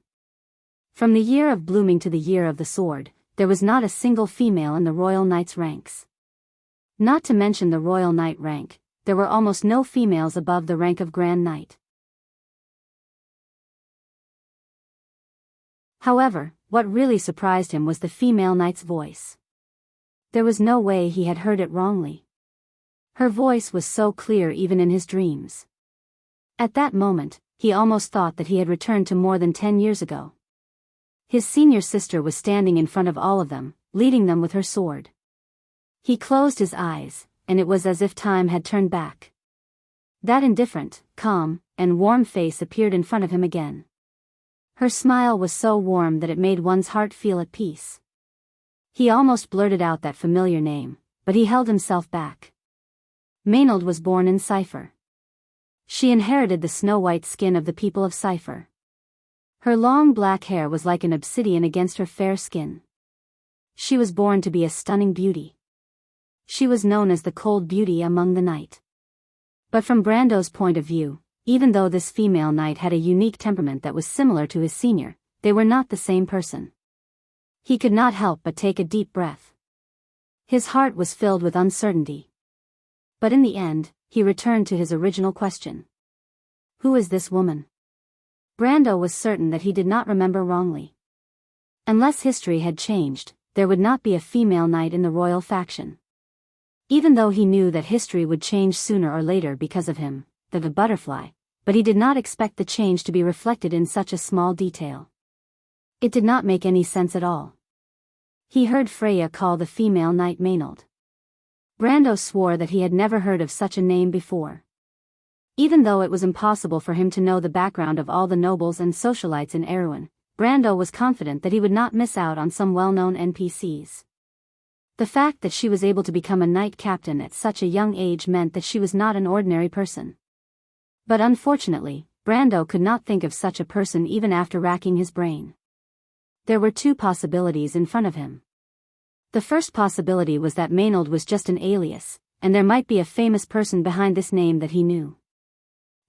From the year of blooming to the year of the sword, there was not a single female in the Royal Knight's ranks. Not to mention the Royal Knight rank, there were almost no females above the rank of Grand Knight. However, what really surprised him was the female knight's voice. There was no way he had heard it wrongly. Her voice was so clear even in his dreams. At that moment, he almost thought that he had returned to more than 10 years ago. His senior sister was standing in front of all of them, leading them with her sword. He closed his eyes, and it was as if time had turned back. That indifferent, calm, and warm face appeared in front of him again. Her smile was so warm that it made one's heart feel at peace. He almost blurted out that familiar name, but he held himself back. Maynard was born in Cipher. She inherited the snow-white skin of the people of Cipher. Her long black hair was like an obsidian against her fair skin. She was born to be a stunning beauty. She was known as the cold beauty among the night. But from Brando's point of view, even though this female knight had a unique temperament that was similar to his senior, they were not the same person. He could not help but take a deep breath. His heart was filled with uncertainty. But in the end, he returned to his original question. Who is this woman? Brando was certain that he did not remember wrongly. Unless history had changed, there would not be a female knight in the royal faction. Even though he knew that history would change sooner or later because of him, the butterfly, but he did not expect the change to be reflected in such a small detail. It did not make any sense at all. He heard Freya call the female knight Maynard. Brando swore that he had never heard of such a name before. Even though it was impossible for him to know the background of all the nobles and socialites in Erewhon, Brando was confident that he would not miss out on some well-known NPCs. The fact that she was able to become a knight captain at such a young age meant that she was not an ordinary person. But unfortunately, Brando could not think of such a person even after racking his brain. There were two possibilities in front of him. The first possibility was that Maynard was just an alias, and there might be a famous person behind this name that he knew.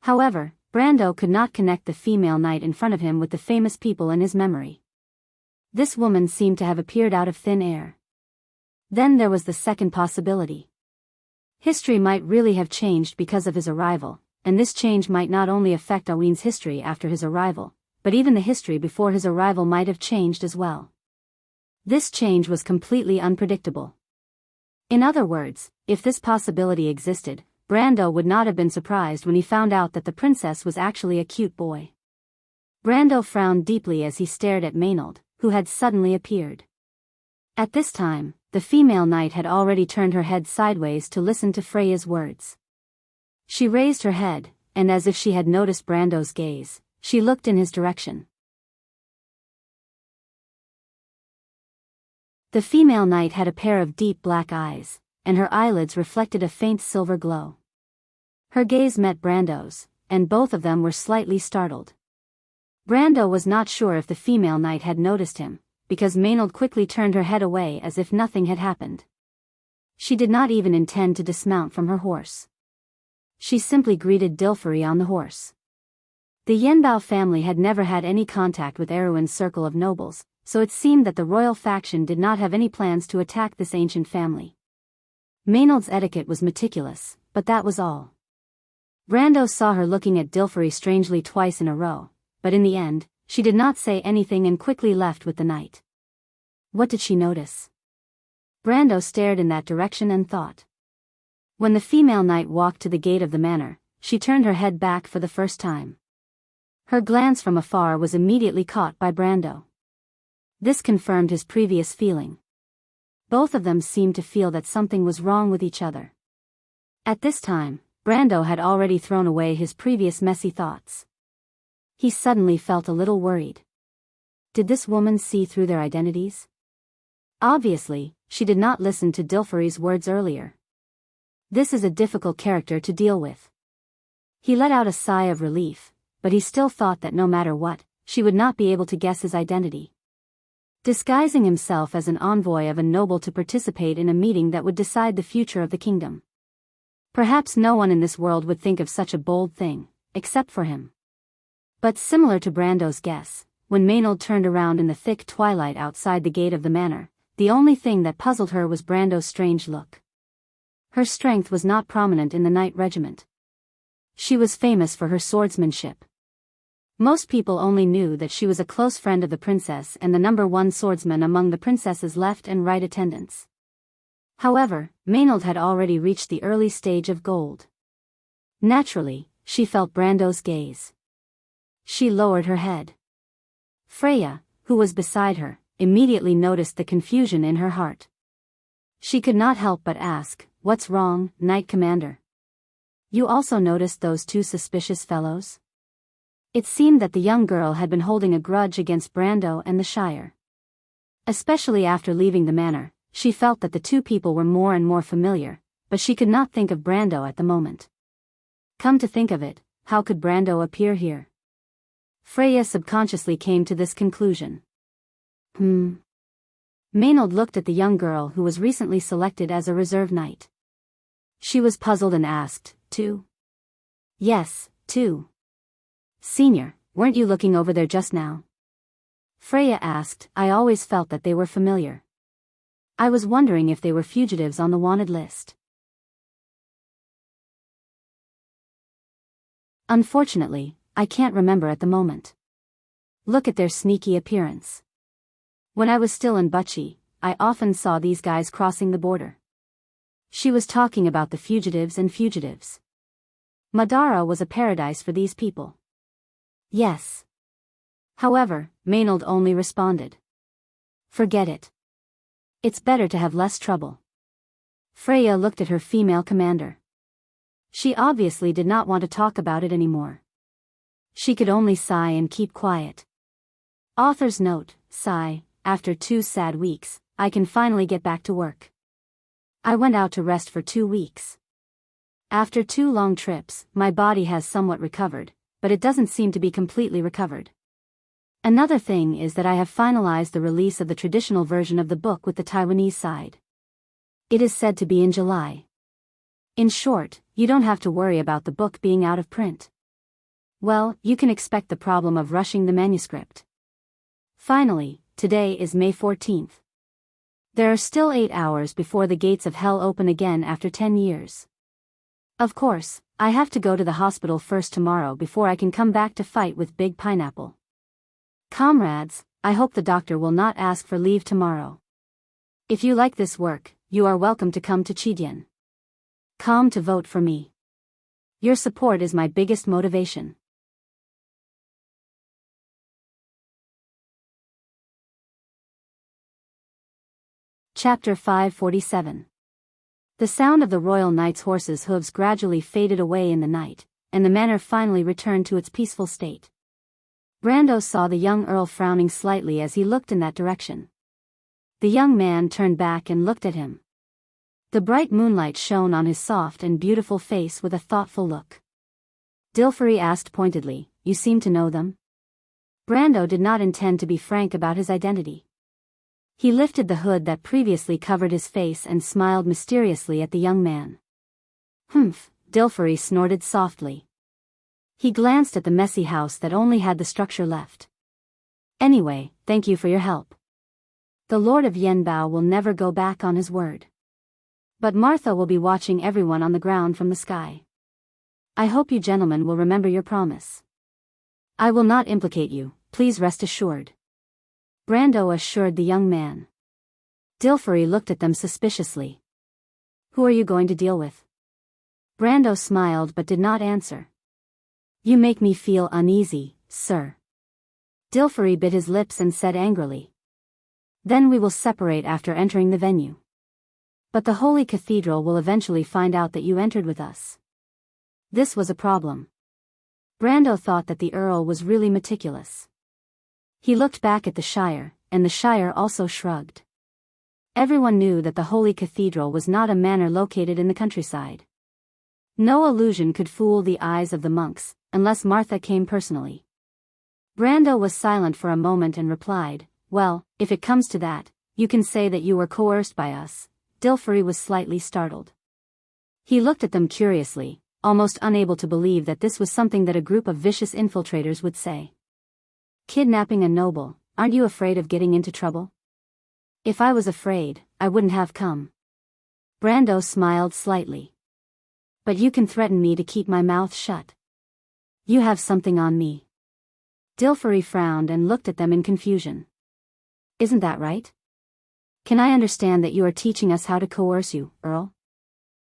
However, Brando could not connect the female knight in front of him with the famous people in his memory. This woman seemed to have appeared out of thin air. Then there was the second possibility. History might really have changed because of his arrival, and this change might not only affect Owen's history after his arrival, but even the history before his arrival might have changed as well. This change was completely unpredictable. In other words, if this possibility existed, Brando would not have been surprised when he found out that the princess was actually a cute boy. Brando frowned deeply as he stared at Maynard, who had suddenly appeared. At this time, the female knight had already turned her head sideways to listen to Freya's words. She raised her head, and as if she had noticed Brando's gaze, she looked in his direction. The female knight had a pair of deep black eyes, and her eyelids reflected a faint silver glow. Her gaze met Brando's, and both of them were slightly startled. Brando was not sure if the female knight had noticed him, because Maynard quickly turned her head away as if nothing had happened. She did not even intend to dismount from her horse. She simply greeted Dilfery on the horse. The Yenbao family had never had any contact with Erewhon's circle of nobles, so it seemed that the royal faction did not have any plans to attack this ancient family. Maynard's etiquette was meticulous, but that was all. Brando saw her looking at Dilfery strangely twice in a row, but in the end, she did not say anything and quickly left with the knight. What did she notice? Brando stared in that direction and thought. When the female knight walked to the gate of the manor, she turned her head back for the first time. Her glance from afar was immediately caught by Brando. This confirmed his previous feeling. Both of them seemed to feel that something was wrong with each other. At this time, Brando had already thrown away his previous messy thoughts. He suddenly felt a little worried. Did this woman see through their identities? Obviously, she did not listen to Dilferi's words earlier. This is a difficult character to deal with. He let out a sigh of relief, but he still thought that no matter what, she would not be able to guess his identity. Disguising himself as an envoy of a noble to participate in a meeting that would decide the future of the kingdom. Perhaps no one in this world would think of such a bold thing, except for him. But similar to Brando's guess, when Maynard turned around in the thick twilight outside the gate of the manor, the only thing that puzzled her was Brando's strange look. Her strength was not prominent in the knight regiment. She was famous for her swordsmanship. Most people only knew that she was a close friend of the princess and the #1 swordsman among the princess's left and right attendants. However, Maynard had already reached the early stage of gold. Naturally, she felt Brando's gaze. She lowered her head. Freya, who was beside her, immediately noticed the confusion in her heart. She could not help but ask, "What's wrong, Knight Commander? You also noticed those two suspicious fellows?" It seemed that the young girl had been holding a grudge against Brando and the Shire. Especially after leaving the manor, she felt that the two people were more and more familiar, but she could not think of Brando at the moment. Come to think of it, how could Brando appear here? Freya subconsciously came to this conclusion. Maynard looked at the young girl who was recently selected as a reserve knight. She was puzzled and asked, "Two?" "Yes, two. Senior, weren't you looking over there just now?" Freya asked. "I always felt that they were familiar. I was wondering if they were fugitives on the wanted list." "Unfortunately, I can't remember at the moment. Look at their sneaky appearance. When I was still in Buchi, I often saw these guys crossing the border." She was talking about the fugitives and fugitives. Madara was a paradise for these people. Yes. However, Maynard only responded, "Forget it. It's better to have less trouble." Freya looked at her female commander. She obviously did not want to talk about it anymore. She could only sigh and keep quiet. Author's note, sigh, after 2 sad weeks, I can finally get back to work. I went out to rest for 2 weeks. After 2 long trips, my body has somewhat recovered, but it doesn't seem to be completely recovered. Another thing is that I have finalized the release of the traditional version of the book with the Taiwanese side. It is said to be in July. In short, you don't have to worry about the book being out of print. Well, you can expect the problem of rushing the manuscript. Finally, today is May 14th. There are still 8 hours before the gates of hell open again after 10 years. Of course, I have to go to the hospital first tomorrow before I can come back to fight with Big Pineapple. Comrades, I hope the doctor will not ask for leave tomorrow. If you like this work, you are welcome to come to Chidian. Come to vote for me. Your support is my biggest motivation. Chapter 547. The sound of the Royal Knight's horses' hooves gradually faded away in the night, and the manor finally returned to its peaceful state. Brando saw the young earl frowning slightly as he looked in that direction. The young man turned back and looked at him. The bright moonlight shone on his soft and beautiful face with a thoughtful look. Dilferi asked pointedly, "You seem to know them?" Brando did not intend to be frank about his identity. He lifted the hood that previously covered his face and smiled mysteriously at the young man. "Humph," Dilferi snorted softly. He glanced at the messy house that only had the structure left. "Anyway, thank you for your help. The Lord of Yenbao will never go back on his word. But Martha will be watching everyone on the ground from the sky. I hope you gentlemen will remember your promise. I will not implicate you, please rest assured." Brando assured the young man. Dilferi looked at them suspiciously. "Who are you going to deal with?" Brando smiled but did not answer. "You make me feel uneasy, sir." Dilferi bit his lips and said angrily. "Then we will separate after entering the venue. But the Holy Cathedral will eventually find out that you entered with us." This was a problem. Brando thought that the Earl was really meticulous. He looked back at the Shire, and the Shire also shrugged. Everyone knew that the Holy Cathedral was not a manor located in the countryside. No illusion could fool the eyes of the monks, unless Martha came personally. Brando was silent for a moment and replied, "Well, if it comes to that, you can say that you were coerced by us." Dilferi was slightly startled. He looked at them curiously, almost unable to believe that this was something that a group of vicious infiltrators would say. "Kidnapping a noble, aren't you afraid of getting into trouble?" "If I was afraid, I wouldn't have come." Brando smiled slightly. "But you can threaten me to keep my mouth shut. You have something on me." Dilferi frowned and looked at them in confusion. "Isn't that right? Can I understand that you are teaching us how to coerce you, Earl?"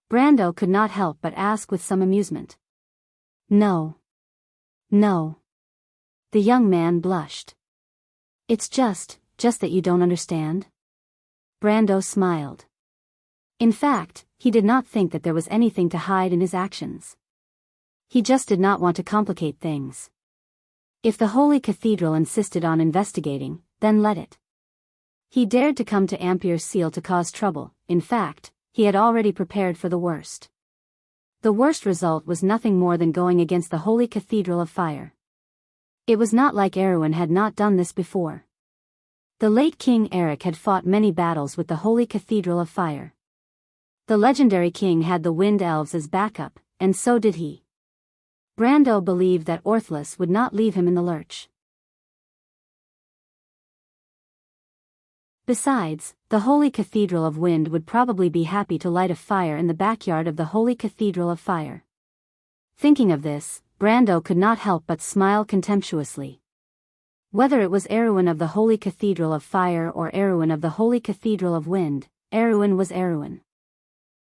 Brando could not help but ask with some amusement. "No. No." The young man blushed. "It's just that you don't understand." Brando smiled. In fact, he did not think that there was anything to hide in his actions. He just did not want to complicate things. If the Holy Cathedral insisted on investigating, then let it. He dared to come to Ampier's Seal to cause trouble. In fact, he had already prepared for the worst. The worst result was nothing more than going against the Holy Cathedral of Fire. It was not like Erwin had not done this before. The late King Eric had fought many battles with the Holy Cathedral of Fire. The legendary king had the Wind Elves as backup, and so did he. Brando believed that Orthless would not leave him in the lurch. Besides, the Holy Cathedral of Wind would probably be happy to light a fire in the backyard of the Holy Cathedral of Fire. Thinking of this, Brando could not help but smile contemptuously. Whether it was Erwin of the Holy Cathedral of Fire or Erwin of the Holy Cathedral of Wind, Erwin was Erwin.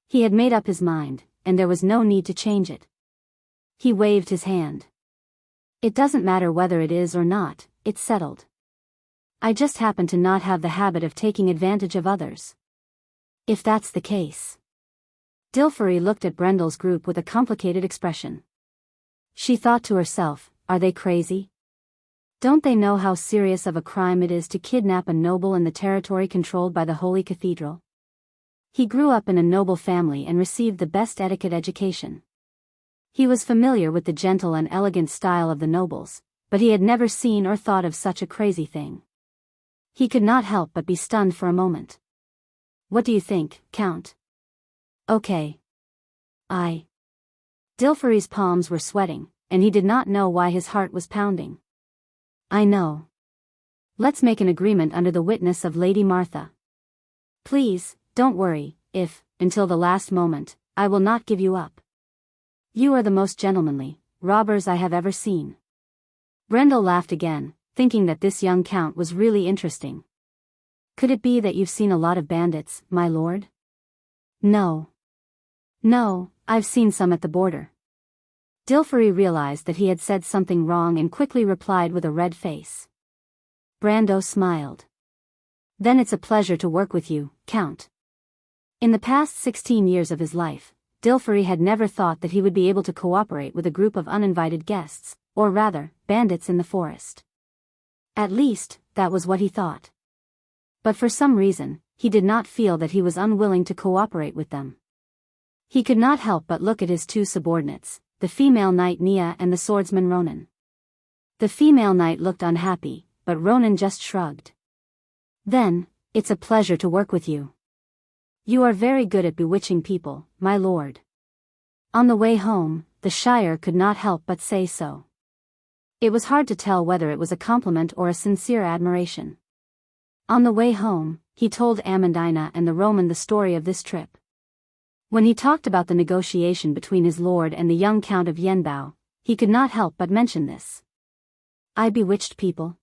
He had made up his mind, and there was no need to change it. He waved his hand. "It doesn't matter whether it is or not, it's settled. I just happen to not have the habit of taking advantage of others." "If that's the case." Dilferi looked at Brendel's group with a complicated expression. She thought to herself, are they crazy? Don't they know how serious of a crime it is to kidnap a noble in the territory controlled by the Holy Cathedral? He grew up in a noble family and received the best etiquette education. He was familiar with the gentle and elegant style of the nobles, but he had never seen or thought of such a crazy thing. He could not help but be stunned for a moment. "What do you think, Count?" "Okay. Dilferi's palms were sweating, and he did not know why his heart was pounding. "I know. Let's make an agreement under the witness of Lady Martha. Please, don't worry, if, until the last moment, I will not give you up. You are the most gentlemanly robbers I have ever seen." Brendel laughed again, thinking that this young count was really interesting. "Could it be that you've seen a lot of bandits, my lord?" No, I've seen some at the border." Dilferi realized that he had said something wrong and quickly replied with a red face. Brando smiled. "Then it's a pleasure to work with you, Count." In the past 16 years of his life, Dilferi had never thought that he would be able to cooperate with a group of uninvited guests, or rather, bandits in the forest. At least, that was what he thought. But for some reason, he did not feel that he was unwilling to cooperate with them. He could not help but look at his two subordinates, the female knight Nia and the swordsman Ronan. The female knight looked unhappy, but Ronan just shrugged. "Then, it's a pleasure to work with you. You are very good at bewitching people, my lord." On the way home, the Shire could not help but say so. It was hard to tell whether it was a compliment or a sincere admiration. On the way home, he told Amandina and the Roman the story of this trip. When he talked about the negotiation between his lord and the young Count of Yenbao, he could not help but mention this. "I bewitched people?"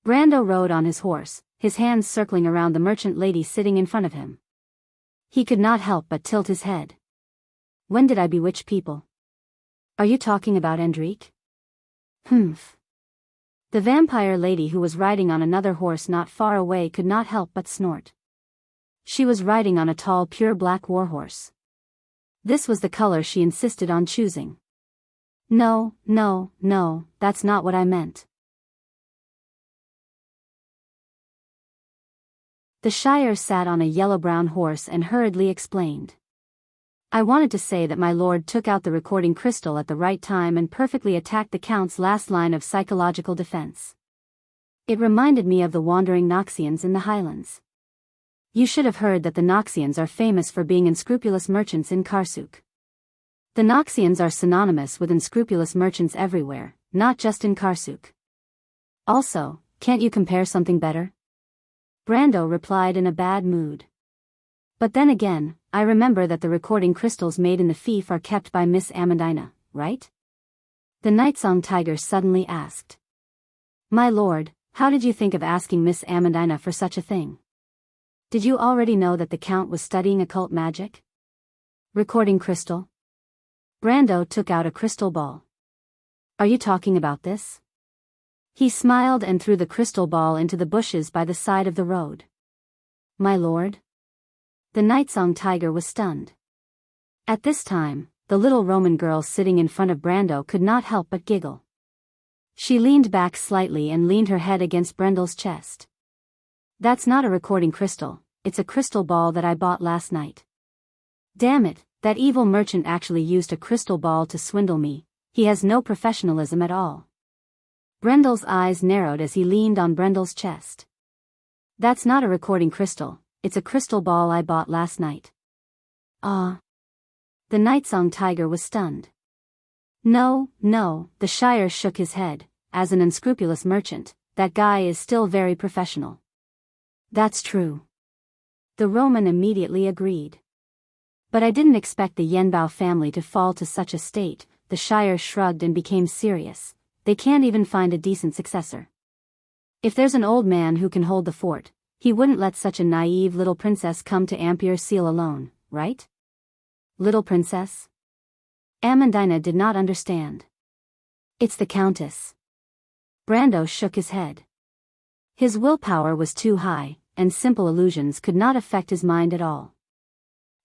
Brando rode on his horse, his hands circling around the merchant lady sitting in front of him. He could not help but tilt his head. "When did I bewitch people? Are you talking about Endrique?" "Humph." The vampire lady who was riding on another horse not far away could not help but snort. She was riding on a tall pure black warhorse. This was the color she insisted on choosing. No, that's not what I meant." The Shire sat on a yellow-brown horse and hurriedly explained. I wanted to say that my lord took out the recording crystal at the right time and perfectly attacked the Count's last line of psychological defense. It reminded me of the wandering Noxians in the Highlands. You should have heard that the Noxians are famous for being unscrupulous merchants in Karsuk. The Noxians are synonymous with unscrupulous merchants everywhere, not just in Karsuk. Also, can't you compare something better? Brando replied in a bad mood. But then again, I remember that the recording crystals made in the fief are kept by Miss Amandina, right? The Nightsong Tiger suddenly asked. My lord, how did you think of asking Miss Amandina for such a thing? Did you already know that the Count was studying occult magic? Recording crystal? Brando took out a crystal ball. Are you talking about this? He smiled and threw the crystal ball into the bushes by the side of the road. My lord? The Nightsong Tiger was stunned. At this time, the little Roman girl sitting in front of Brando could not help but giggle. She leaned back slightly and leaned her head against Brendel's chest. That's not a recording crystal, it's a crystal ball that I bought last night. Damn it, that evil merchant actually used a crystal ball to swindle me. He has no professionalism at all. Brendel's eyes narrowed as he leaned on Brendel's chest. That's not a recording crystal, it's a crystal ball I bought last night. Ah. The Nightsong Tiger was stunned. No, the Shire shook his head. As an unscrupulous merchant, that guy is still very professional. That's true. The Roman immediately agreed. But I didn't expect the Yenbao family to fall to such a state. The Shire shrugged and became serious. They can't even find a decent successor. If there's an old man who can hold the fort, he wouldn't let such a naive little princess come to Ampere Seal alone, right? Little princess? Amandina did not understand. It's the Countess. Brando shook his head. His willpower was too high, and simple illusions could not affect his mind at all.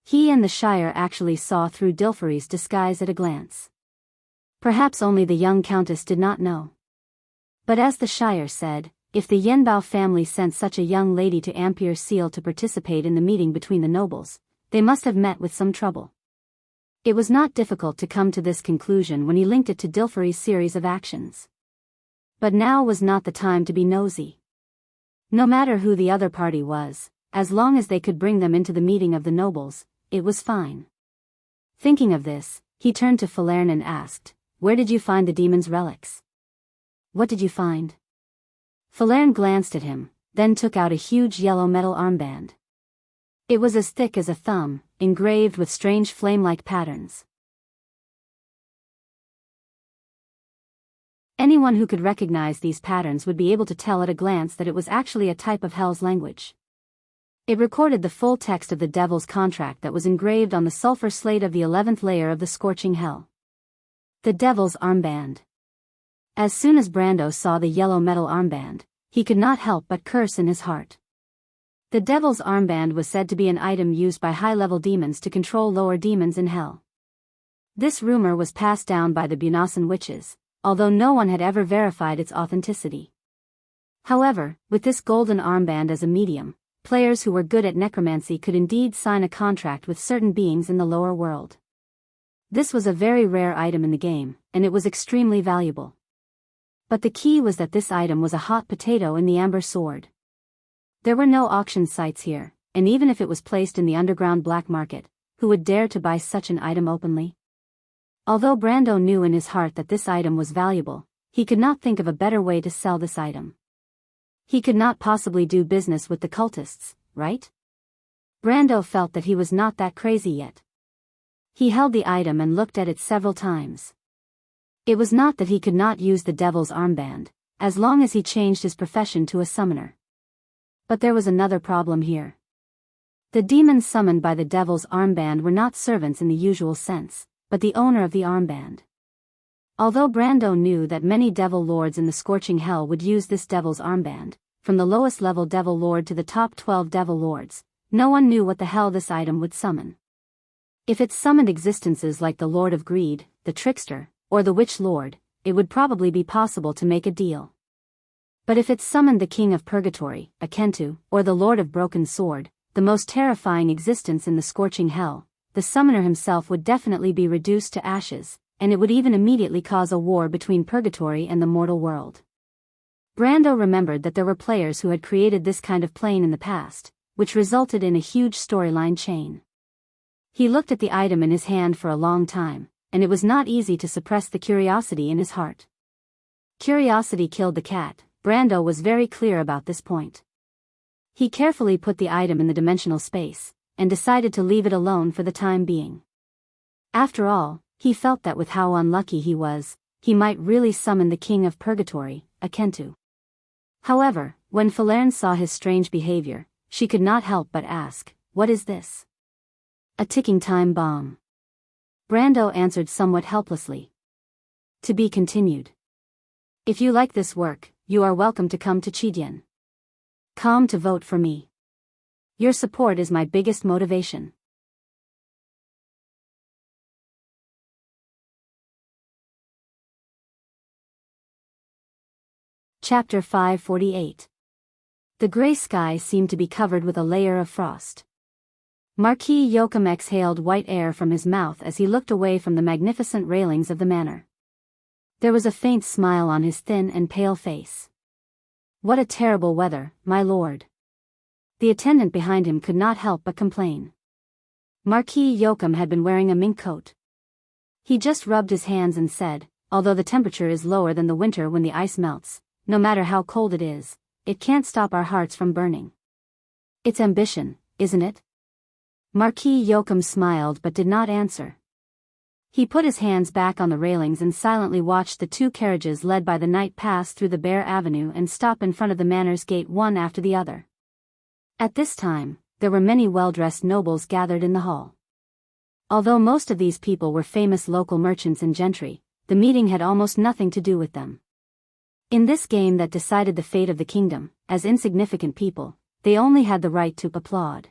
He and the Shire actually saw through Dilferi's disguise at a glance. Perhaps only the young Countess did not know. But as the Shire said, if the Yenbao family sent such a young lady to Ampere Seal to participate in the meeting between the nobles, they must have met with some trouble. It was not difficult to come to this conclusion when he linked it to Dilferi's series of actions. But now was not the time to be nosy. No matter who the other party was, as long as they could bring them into the meeting of the nobles, it was fine. Thinking of this, he turned to Falerne and asked, where did you find the demon's relics? What did you find? Falerne glanced at him, then took out a huge yellow metal armband. It was as thick as a thumb, engraved with strange flame-like patterns. Anyone who could recognize these patterns would be able to tell at a glance that it was actually a type of Hell's language. It recorded the full text of the Devil's contract that was engraved on the sulfur slate of the 11th layer of the scorching hell. The Devil's armband. As soon as Brando saw the yellow metal armband, he could not help but curse in his heart. The Devil's armband was said to be an item used by high-level demons to control lower demons in hell. This rumor was passed down by the Bunasan witches, although no one had ever verified its authenticity. However, with this golden armband as a medium, players who were good at necromancy could indeed sign a contract with certain beings in the lower world. This was a very rare item in the game, and it was extremely valuable. But the key was that this item was a hot potato in the Amber Sword. There were no auction sites here, and even if it was placed in the underground black market, who would dare to buy such an item openly? Although Brando knew in his heart that this item was valuable, he could not think of a better way to sell this item. He could not possibly do business with the cultists, right? Brando felt that he was not that crazy yet. He held the item and looked at it several times. It was not that he could not use the Devil's armband, as long as he changed his profession to a summoner. But there was another problem here. The demons summoned by the Devil's armband were not servants in the usual sense, but the owner of the armband. Although Brando knew that many devil lords in the scorching hell would use this Devil's armband, from the lowest level devil lord to the top 12 devil lords, no one knew what the hell this item would summon. If it summoned existences like the Lord of Greed, the Trickster, or the Witch Lord, it would probably be possible to make a deal. But if it summoned the king of purgatory, Akentu, or the lord of broken sword, the most terrifying existence in the scorching hell, the summoner himself would definitely be reduced to ashes, and it would even immediately cause a war between purgatory and the mortal world. Brando remembered that there were players who had created this kind of plane in the past, which resulted in a huge storyline chain. He looked at the item in his hand for a long time, and it was not easy to suppress the curiosity in his heart. Curiosity killed the cat. Brando was very clear about this point. He carefully put the item in the dimensional space, and decided to leave it alone for the time being. After all, he felt that with how unlucky he was, he might really summon the king of purgatory, Akentu. However, when Falerne saw his strange behavior, she could not help but ask, "What is this?" "A ticking time bomb." Brando answered somewhat helplessly. To be continued. If you like this work, you are welcome to come to Chidian. Come to vote for me. Your support is my biggest motivation. Chapter 548. The gray sky seemed to be covered with a layer of frost. Marquis Yoakum exhaled white air from his mouth as he looked away from the magnificent railings of the manor. There was a faint smile on his thin and pale face. "What a terrible weather, my lord." The attendant behind him could not help but complain. Marquis Yoakum had been wearing a mink coat. He just rubbed his hands and said, "Although the temperature is lower than the winter when the ice melts, no matter how cold it is, it can't stop our hearts from burning. It's ambition, isn't it?" Marquis Yoakum smiled but did not answer. He put his hands back on the railings and silently watched the two carriages led by the knight pass through the bare avenue and stop in front of the manor's gate one after the other. At this time, there were many well-dressed nobles gathered in the hall. Although most of these people were famous local merchants and gentry, the meeting had almost nothing to do with them. In this game that decided the fate of the kingdom, as insignificant people, they only had the right to applaud.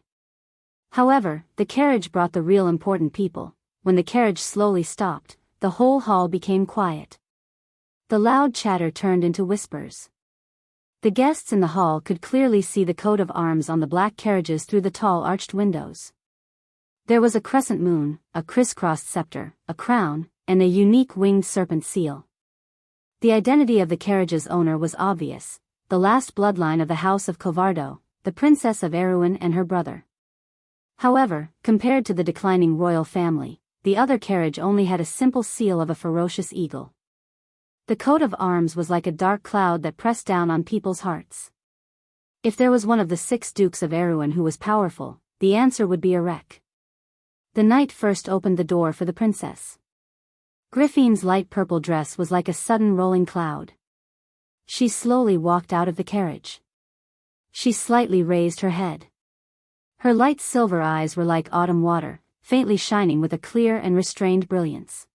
However, the carriage brought the real important people. When the carriage slowly stopped, the whole hall became quiet. The loud chatter turned into whispers. The guests in the hall could clearly see the coat of arms on the black carriages through the tall arched windows. There was a crescent moon, a crisscrossed scepter, a crown, and a unique winged serpent seal. The identity of the carriage's owner was obvious, the last bloodline of the House of Covardo, the Princess of Erewhon and her brother. However, compared to the declining royal family, the other carriage only had a simple seal of a ferocious eagle. The coat of arms was like a dark cloud that pressed down on people's hearts. If there was one of the 6 dukes of Erewhon who was powerful, the answer would be a wreck. The knight first opened the door for the princess. Griffine's light purple dress was like a sudden rolling cloud. She slowly walked out of the carriage. She slightly raised her head. Her light silver eyes were like autumn water, faintly shining with a clear and restrained brilliance.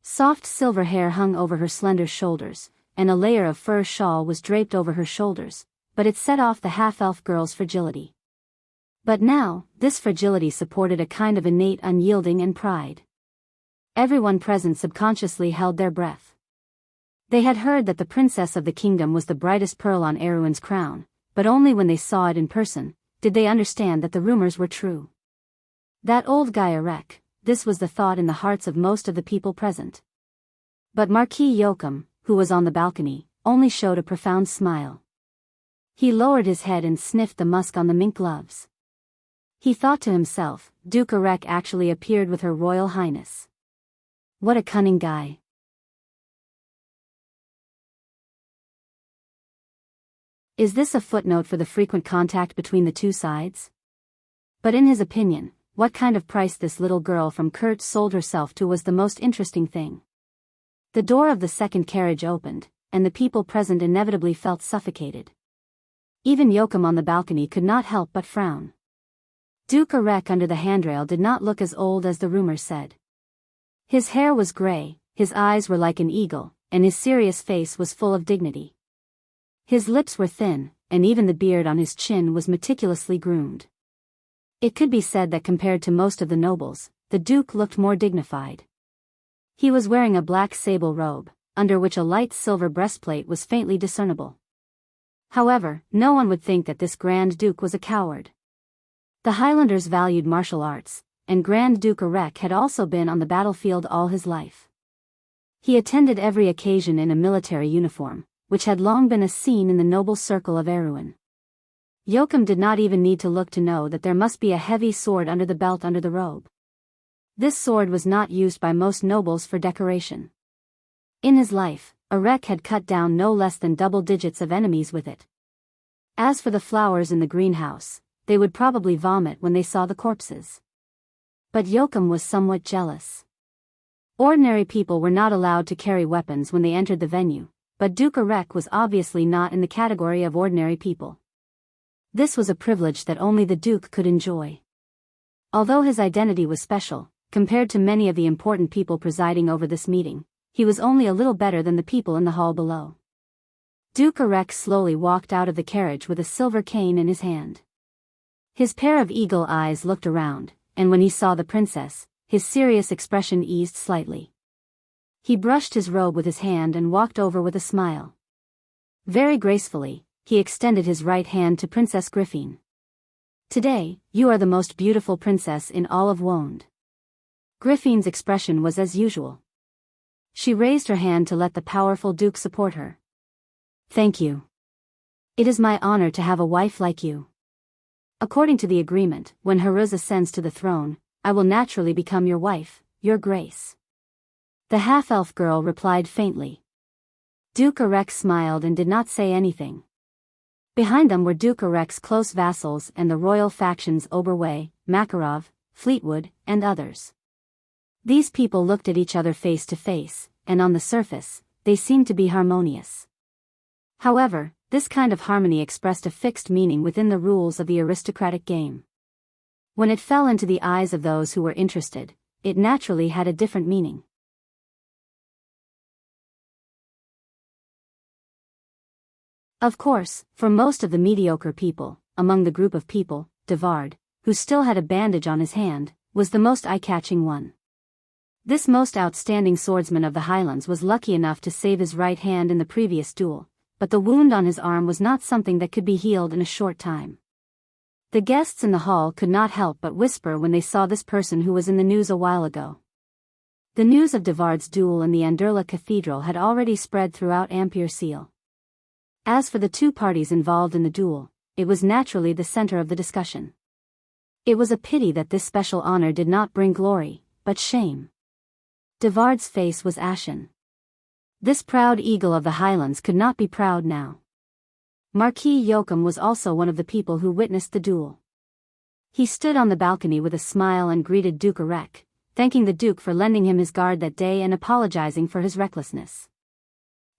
Soft silver hair hung over her slender shoulders, and a layer of fur shawl was draped over her shoulders, but it set off the half-elf girl's fragility. But now, this fragility supported a kind of innate unyielding and pride. Everyone present subconsciously held their breath. They had heard that the princess of the kingdom was the brightest pearl on Erewhon's crown, but only when they saw it in person did they understand that the rumors were true. That old guy a wreck, this was the thought in the hearts of most of the people present. But Marquis Yoakum, who was on the balcony, only showed a profound smile. He lowered his head and sniffed the musk on the mink gloves. He thought to himself, Duke Arek actually appeared with Her Royal Highness. What a cunning guy. Is this a footnote for the frequent contact between the two sides? But in his opinion, what kind of price this little girl from Kurt sold herself to was the most interesting thing. The door of the second carriage opened, and the people present inevitably felt suffocated. Even Yoakum on the balcony could not help but frown. Duke Arek under the handrail did not look as old as the rumors said. His hair was gray, his eyes were like an eagle, and his serious face was full of dignity. His lips were thin, and even the beard on his chin was meticulously groomed. It could be said that compared to most of the nobles, the Duke looked more dignified. He was wearing a black sable robe, under which a light silver breastplate was faintly discernible. However, no one would think that this Grand Duke was a coward. The Highlanders valued martial arts, and Grand Duke Erek had also been on the battlefield all his life. He attended every occasion in a military uniform, which had long been a scene in the noble circle of Erewhon. Joachim did not even need to look to know that there must be a heavy sword under the belt under the robe. This sword was not used by most nobles for decoration. In his life, Erek had cut down no less than double digits of enemies with it. As for the flowers in the greenhouse, they would probably vomit when they saw the corpses. But Joachim was somewhat jealous. Ordinary people were not allowed to carry weapons when they entered the venue, but Duke Erek was obviously not in the category of ordinary people. This was a privilege that only the Duke could enjoy. Although his identity was special, compared to many of the important people presiding over this meeting, he was only a little better than the people in the hall below. Duke Erek slowly walked out of the carriage with a silver cane in his hand. His pair of eagle eyes looked around, and when he saw the princess, his serious expression eased slightly. He brushed his robe with his hand and walked over with a smile. Very gracefully, he extended his right hand to Princess Griffine. "Today, you are the most beautiful princess in all of Wonde." Griffine's expression was as usual. She raised her hand to let the powerful Duke support her. "Thank you. It is my honor to have a wife like you. According to the agreement, when Haruz ascends to the throne, I will naturally become your wife, your grace." The half-elf girl replied faintly. Duke Erek smiled and did not say anything. Behind them were Duke Erek's close vassals and the royal factions Oberway, Makarov, Fleetwood, and others. These people looked at each other face to face, and on the surface, they seemed to be harmonious. However, this kind of harmony expressed a fixed meaning within the rules of the aristocratic game. When it fell into the eyes of those who were interested, it naturally had a different meaning. Of course, for most of the mediocre people, among the group of people, Devard, who still had a bandage on his hand, was the most eye-catching one. This most outstanding swordsman of the Highlands was lucky enough to save his right hand in the previous duel, but the wound on his arm was not something that could be healed in a short time. The guests in the hall could not help but whisper when they saw this person who was in the news a while ago. The news of Devard's duel in the Anderla Cathedral had already spread throughout Ampere-Seal. As for the two parties involved in the duel, it was naturally the center of the discussion. It was a pity that this special honor did not bring glory, but shame. Devard's face was ashen. This proud eagle of the Highlands could not be proud now. Marquis Joachim was also one of the people who witnessed the duel. He stood on the balcony with a smile and greeted Duke Erek, thanking the Duke for lending him his guard that day and apologizing for his recklessness.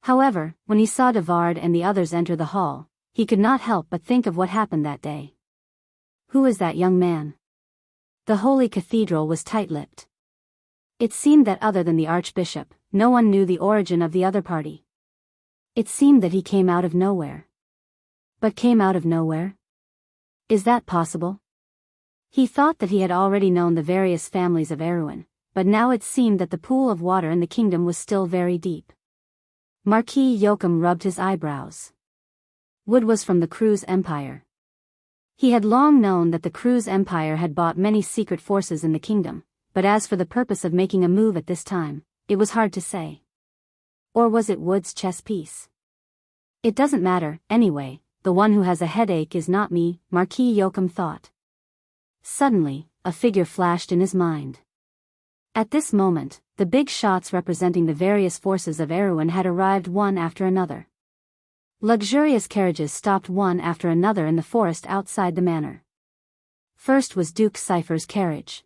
However, when he saw Devard and the others enter the hall, he could not help but think of what happened that day. Who is that young man? The holy cathedral was tight-lipped. It seemed that other than the archbishop, no one knew the origin of the other party. It seemed that he came out of nowhere. But came out of nowhere? Is that possible? He thought that he had already known the various families of Erewhon, but now it seemed that the pool of water in the kingdom was still very deep. Marquis Joachim rubbed his eyebrows. Wood was from the Cruz Empire. He had long known that the Cruz Empire had bought many secret forces in the kingdom, but as for the purpose of making a move at this time, it was hard to say. Or was it Wood's chess piece? It doesn't matter, anyway, the one who has a headache is not me, Marquis Joachim thought. Suddenly, a figure flashed in his mind. At this moment, the big shots representing the various forces of Erewhon had arrived one after another. Luxurious carriages stopped one after another in the forest outside the manor. First was Duke Cypher's carriage.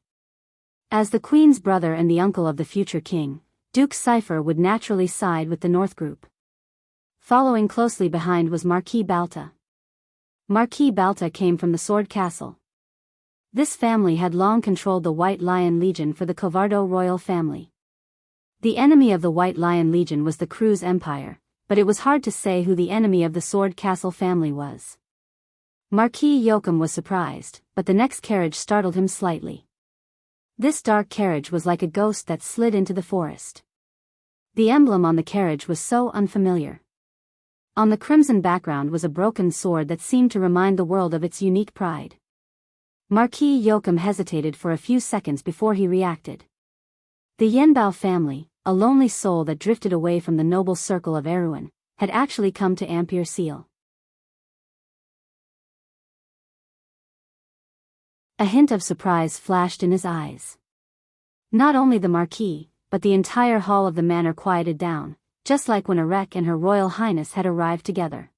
As the Queen's brother and the uncle of the future king, Duke Cypher would naturally side with the North Group. Following closely behind was Marquis Balta. Marquis Balta came from the Sword Castle. This family had long controlled the White Lion Legion for the Covardo royal family. The enemy of the White Lion Legion was the Cruz Empire, but it was hard to say who the enemy of the Sword Castle family was. Marquis Joachim was surprised, but the next carriage startled him slightly. This dark carriage was like a ghost that slid into the forest. The emblem on the carriage was so unfamiliar. On the crimson background was a broken sword that seemed to remind the world of its unique pride. Marquis Yoakum hesitated for a few seconds before he reacted. The Yanbao family, a lonely soul that drifted away from the noble circle of Erewhon, had actually come to Ampere Seal. A hint of surprise flashed in his eyes. Not only the Marquis, but the entire hall of the manor quieted down, just like when Erek and Her Royal Highness had arrived together.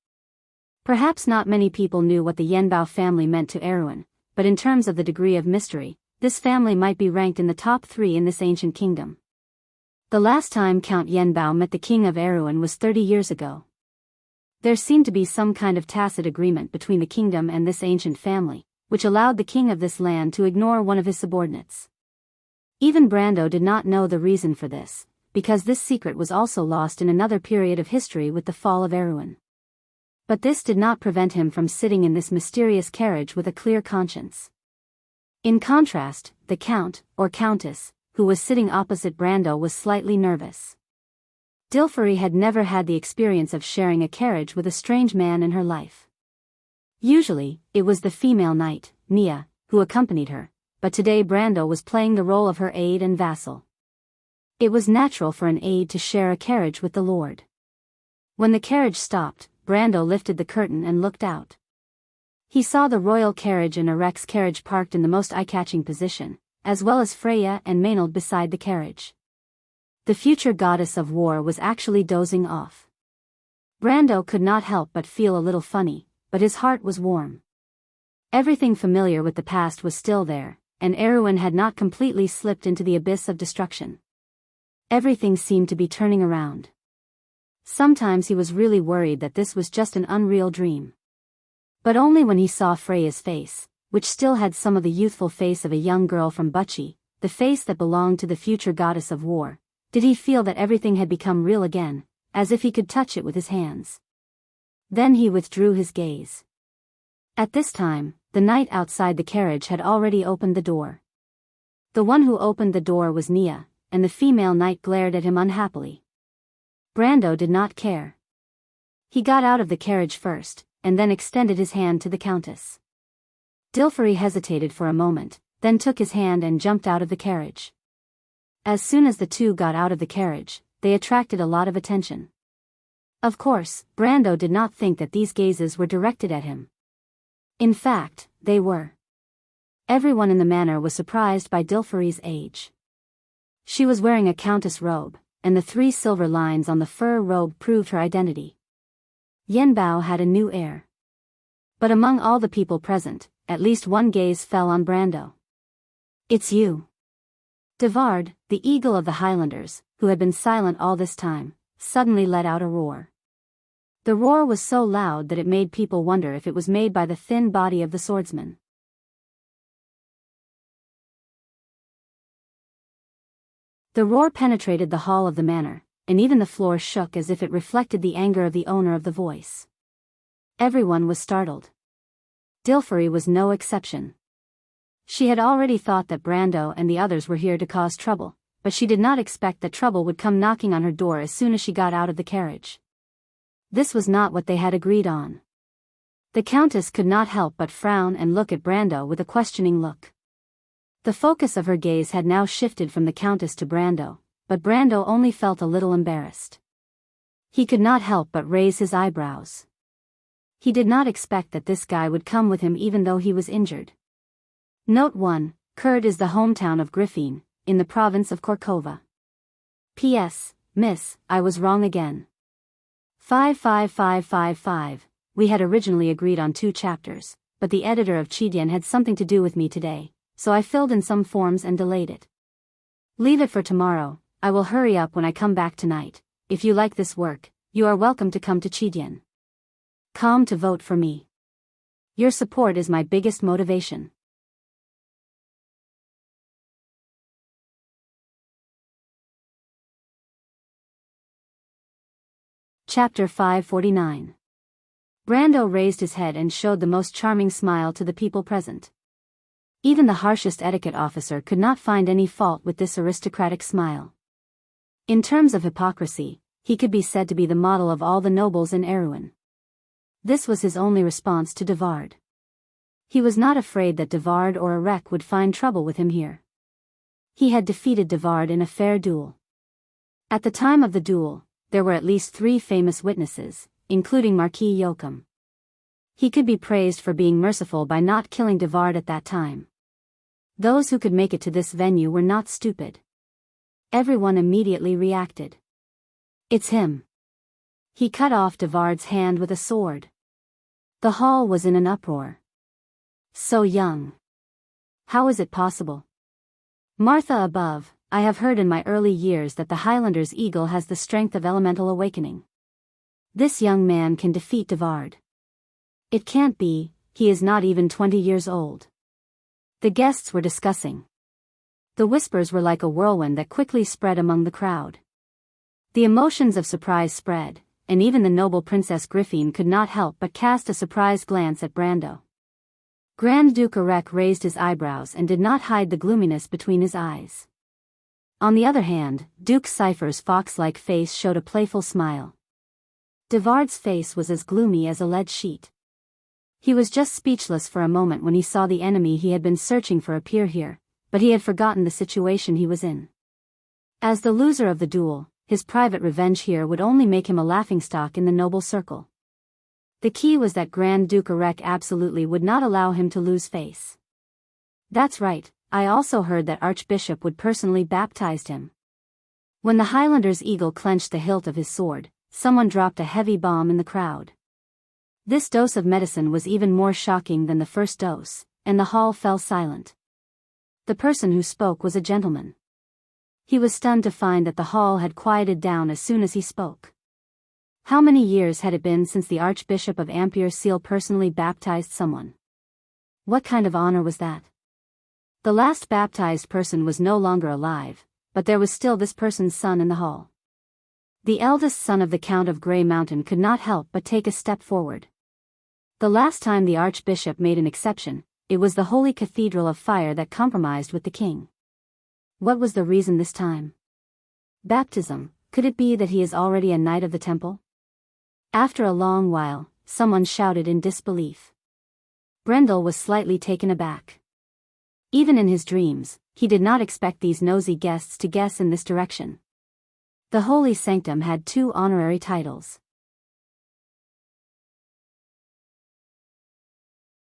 Perhaps not many people knew what the Yanbao family meant to Erewhon, but in terms of the degree of mystery, this family might be ranked in the top 3 in this ancient kingdom. The last time Count Yanbao met the king of Erewhon was 30 years ago. There seemed to be some kind of tacit agreement between the kingdom and this ancient family, which allowed the king of this land to ignore one of his subordinates. Even Brando did not know the reason for this, because this secret was also lost in another period of history with the fall of Erewhon. But this did not prevent him from sitting in this mysterious carriage with a clear conscience. In contrast, the count, or countess, who was sitting opposite Brando was slightly nervous. Dilferi had never had the experience of sharing a carriage with a strange man in her life. Usually, it was the female knight, Nia, who accompanied her, but today Brando was playing the role of her aide and vassal. It was natural for an aide to share a carriage with the lord. When the carriage stopped, Brando lifted the curtain and looked out. He saw the royal carriage and Erek's carriage parked in the most eye-catching position, as well as Freya and Maynard beside the carriage. The future goddess of war was actually dozing off. Brando could not help but feel a little funny, but his heart was warm. Everything familiar with the past was still there, and Erewhon had not completely slipped into the abyss of destruction. Everything seemed to be turning around. Sometimes he was really worried that this was just an unreal dream. But only when he saw Freya's face, which still had some of the youthful face of a young girl from Bucci, the face that belonged to the future goddess of war, did he feel that everything had become real again, as if he could touch it with his hands. Then he withdrew his gaze. At this time, the knight outside the carriage had already opened the door. The one who opened the door was Nia, and the female knight glared at him unhappily. Brando did not care. He got out of the carriage first, and then extended his hand to the countess. Dilferi hesitated for a moment, then took his hand and jumped out of the carriage. As soon as the two got out of the carriage, they attracted a lot of attention. Of course, Brando did not think that these gazes were directed at him. In fact, they were. Everyone in the manor was surprised by Dilferi's age. She was wearing a countess robe, and the 3 silver lines on the fur robe proved her identity. Yanbao had a new heir. But among all the people present, at least one gaze fell on Brando. "It's you." Devard, the eagle of the Highlanders, who had been silent all this time, suddenly let out a roar. The roar was so loud that it made people wonder if it was made by the thin body of the swordsman. The roar penetrated the hall of the manor, and even the floor shook as if it reflected the anger of the owner of the voice. Everyone was startled. Dilferi was no exception. She had already thought that Brando and the others were here to cause trouble, but she did not expect that trouble would come knocking on her door as soon as she got out of the carriage. This was not what they had agreed on. The countess could not help but frown and look at Brando with a questioning look. The focus of her gaze had now shifted from the countess to Brando, but Brando only felt a little embarrassed. He could not help but raise his eyebrows. He did not expect that this guy would come with him even though he was injured. Note 1, Kurd is the hometown of Griffin, in the province of Corcova. P.S. Miss, I was wrong again. 55555, we had originally agreed on 2 chapters, but the editor of Chidian had something to do with me today, so I filled in some forms and delayed it. Leave it for tomorrow, I will hurry up when I come back tonight. If you like this work, you are welcome to come to Chidian. Come to vote for me. Your support is my biggest motivation. Chapter 549. Brando raised his head and showed the most charming smile to the people present. Even the harshest etiquette officer could not find any fault with this aristocratic smile. In terms of hypocrisy, he could be said to be the model of all the nobles in Erewhon. This was his only response to Devard. He was not afraid that Devard or Erek would find trouble with him here. He had defeated Devard in a fair duel. At the time of the duel, there were at least 3 famous witnesses, including Marquis Yoakum. He could be praised for being merciful by not killing Devard at that time. Those who could make it to this venue were not stupid. Everyone immediately reacted. It's him. He cut off Devard's hand with a sword. The hall was in an uproar. So young. How is it possible? Martha above, I have heard in my early years that the Highlander's eagle has the strength of elemental awakening. This young man can defeat Devard. It can't be, he is not even 20 years old. The guests were discussing. The whispers were like a whirlwind that quickly spread among the crowd. The emotions of surprise spread, and even the noble Princess Griffin could not help but cast a surprised glance at Brando. Grand Duke Erek raised his eyebrows and did not hide the gloominess between his eyes. On the other hand, Duke Cypher's fox-like face showed a playful smile. Devard's face was as gloomy as a lead sheet. He was just speechless for a moment when he saw the enemy he had been searching for appear here, but he had forgotten the situation he was in. As the loser of the duel, his private revenge here would only make him a laughingstock in the noble circle. The key was that Grand Duke Erek absolutely would not allow him to lose face. That's right, I also heard that Archbishop would personally baptize him. When the Highlander's eagle clenched the hilt of his sword, someone dropped a heavy bomb in the crowd. This dose of medicine was even more shocking than the first dose, and the hall fell silent. The person who spoke was a gentleman. He was stunned to find that the hall had quieted down as soon as he spoke. How many years had it been since the Archbishop of Ampere Seal personally baptized someone? What kind of honor was that? The last baptized person was no longer alive, but there was still this person's son in the hall. The eldest son of the Count of Grey Mountain could not help but take a step forward. The last time the Archbishop made an exception, it was the Holy Cathedral of Fire that compromised with the king. What was the reason this time? Baptism. Could it be that he is already a knight of the temple? After a long while, someone shouted in disbelief. Brendel was slightly taken aback. Even in his dreams, he did not expect these nosy guests to guess in this direction. The Holy Sanctum had 2 honorary titles.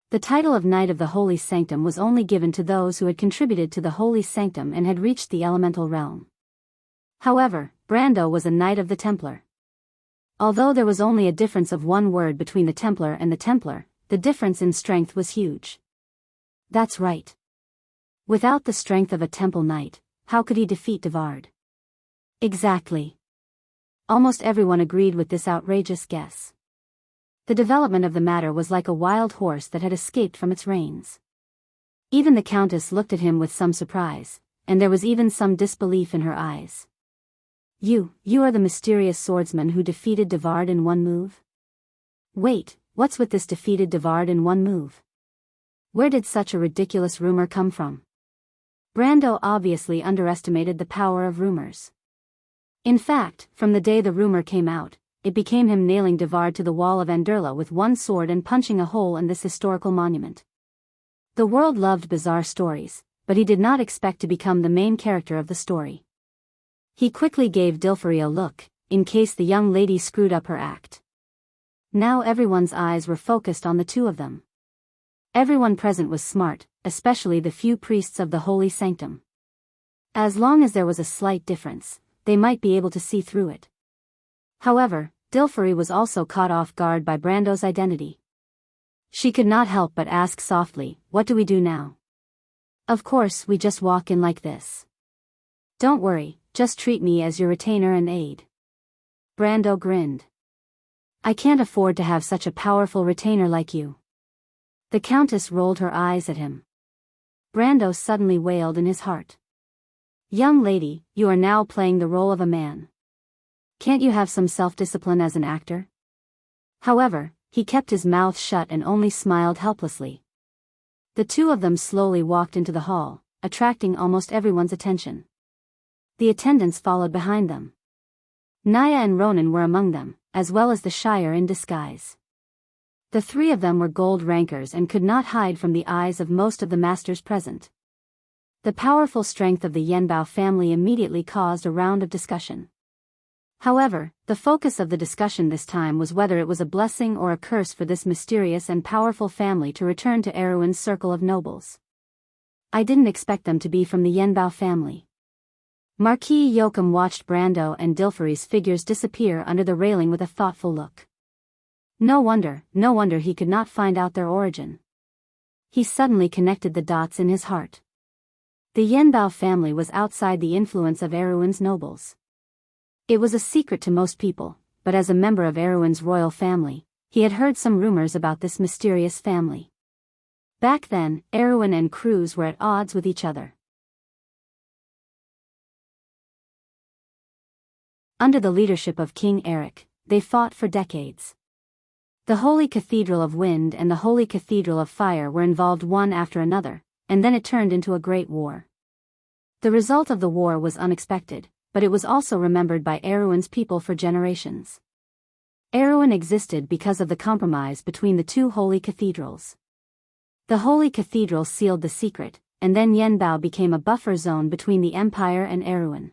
The title of Knight of the Holy Sanctum was only given to those who had contributed to the Holy Sanctum and had reached the elemental realm. However, Brando was a Knight of the Templar. Although there was only a difference of 1 word between the Templar and the Templar, the difference in strength was huge. That's right. Without the strength of a Temple Knight, how could he defeat Devard? Exactly. Almost everyone agreed with this outrageous guess. The development of the matter was like a wild horse that had escaped from its reins. Even the Countess looked at him with some surprise, and there was even some disbelief in her eyes. You are the mysterious swordsman who defeated Devard in 1 move? Wait, what's with this defeated Devard in 1 move? Where did such a ridiculous rumor come from? Brando obviously underestimated the power of rumors. In fact, from the day the rumor came out, it became him nailing Devard to the wall of Anderla with 1 sword and punching a hole in this historical monument. The world loved bizarre stories, but he did not expect to become the main character of the story. He quickly gave Dilfery a look, in case the young lady screwed up her act. Now everyone's eyes were focused on the 2 of them. Everyone present was smart, especially the few priests of the Holy Sanctum. As long as there was a slight difference, they might be able to see through it. However, Dilfery was also caught off guard by Brando's identity. She could not help but ask softly, "What do we do now?" "Of course we just walk in like this. Don't worry, just treat me as your retainer and aide." Brando grinned. "I can't afford to have such a powerful retainer like you." The Countess rolled her eyes at him. Brando suddenly wailed in his heart. "Young lady, you are now playing the role of a man. Can't you have some self-discipline as an actor?" However, he kept his mouth shut and only smiled helplessly. The 2 of them slowly walked into the hall, attracting almost everyone's attention. The attendants followed behind them. Naya and Ronan were among them, as well as the Shire in disguise. The three of them were gold rankers and could not hide from the eyes of most of the masters present. The powerful strength of the Yanbao family immediately caused a round of discussion. However, the focus of the discussion this time was whether it was a blessing or a curse for this mysterious and powerful family to return to Erewhon's circle of nobles. I didn't expect them to be from the Yanbao family. Marquis Yoakum watched Brando and Dilfery's figures disappear under the railing with a thoughtful look. No wonder he could not find out their origin. He suddenly connected the dots in his heart. The Yanbao family was outside the influence of Erewhon's nobles. It was a secret to most people, but as a member of Erewhon's royal family, he had heard some rumors about this mysterious family. Back then, Erewhon and Cruz were at odds with each other. Under the leadership of King Eric, they fought for decades. The Holy Cathedral of Wind and the Holy Cathedral of Fire were involved one after another, and then it turned into a great war. The result of the war was unexpected, but it was also remembered by Erewhon's people for generations. Erewhon existed because of the compromise between the two holy cathedrals. The Holy Cathedral sealed the secret, and then Yanbao became a buffer zone between the Empire and Erewhon.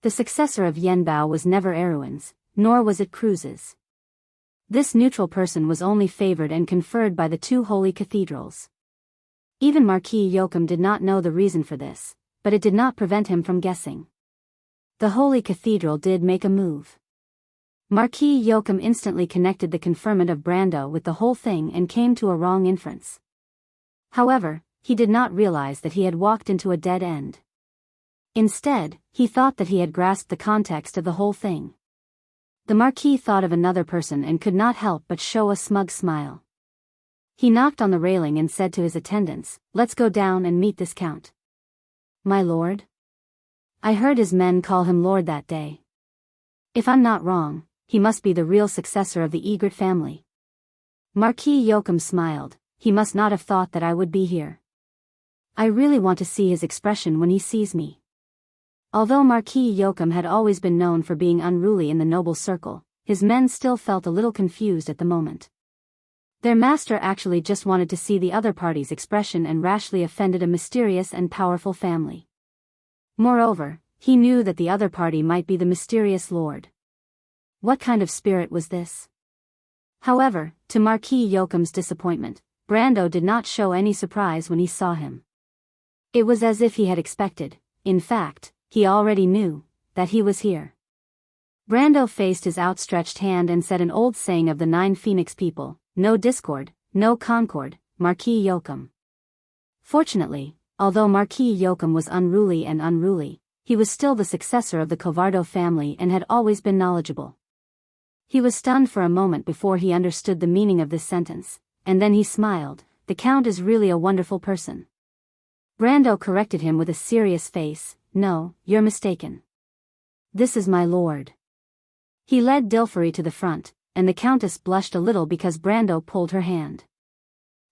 The successor of Yanbao was never Erewhon's, nor was it Cruz's. This neutral person was only favored and conferred by the two holy cathedrals. Even Marquis Yoakum did not know the reason for this, but it did not prevent him from guessing. The Holy Cathedral did make a move. Marquis Yoakum instantly connected the conferment of Brando with the whole thing and came to a wrong inference. However, he did not realize that he had walked into a dead end. Instead, he thought that he had grasped the context of the whole thing. The Marquis thought of another person and could not help but show a smug smile. He knocked on the railing and said to his attendants, "Let's go down and meet this count." "My lord?" "I heard his men call him lord that day. If I'm not wrong, he must be the real successor of the Egret family." Marquis Yoakum smiled. He must not have thought that I would be here. I really want to see his expression when he sees me. Although Marquis Yoakum had always been known for being unruly in the noble circle, his men still felt a little confused at the moment. Their master actually just wanted to see the other party's expression and rashly offended a mysterious and powerful family. Moreover, he knew that the other party might be the mysterious lord. What kind of spirit was this? However, to Marquis Yoakum's disappointment, Brando did not show any surprise when he saw him. It was as if he had expected, in fact, he already knew, that he was here. Brando faced his outstretched hand and said an old saying of the 9 Phoenix people, "No discord, no concord, Marquis Yoakum." Fortunately, although Marquis Yoakum was unruly, he was still the successor of the Covardo family and had always been knowledgeable. He was stunned for a moment before he understood the meaning of this sentence, and then he smiled. "The Count is really a wonderful person." Brando corrected him with a serious face, "No, you're mistaken. This is my lord." He led Dilfery to the front, and the Countess blushed a little because Brando pulled her hand.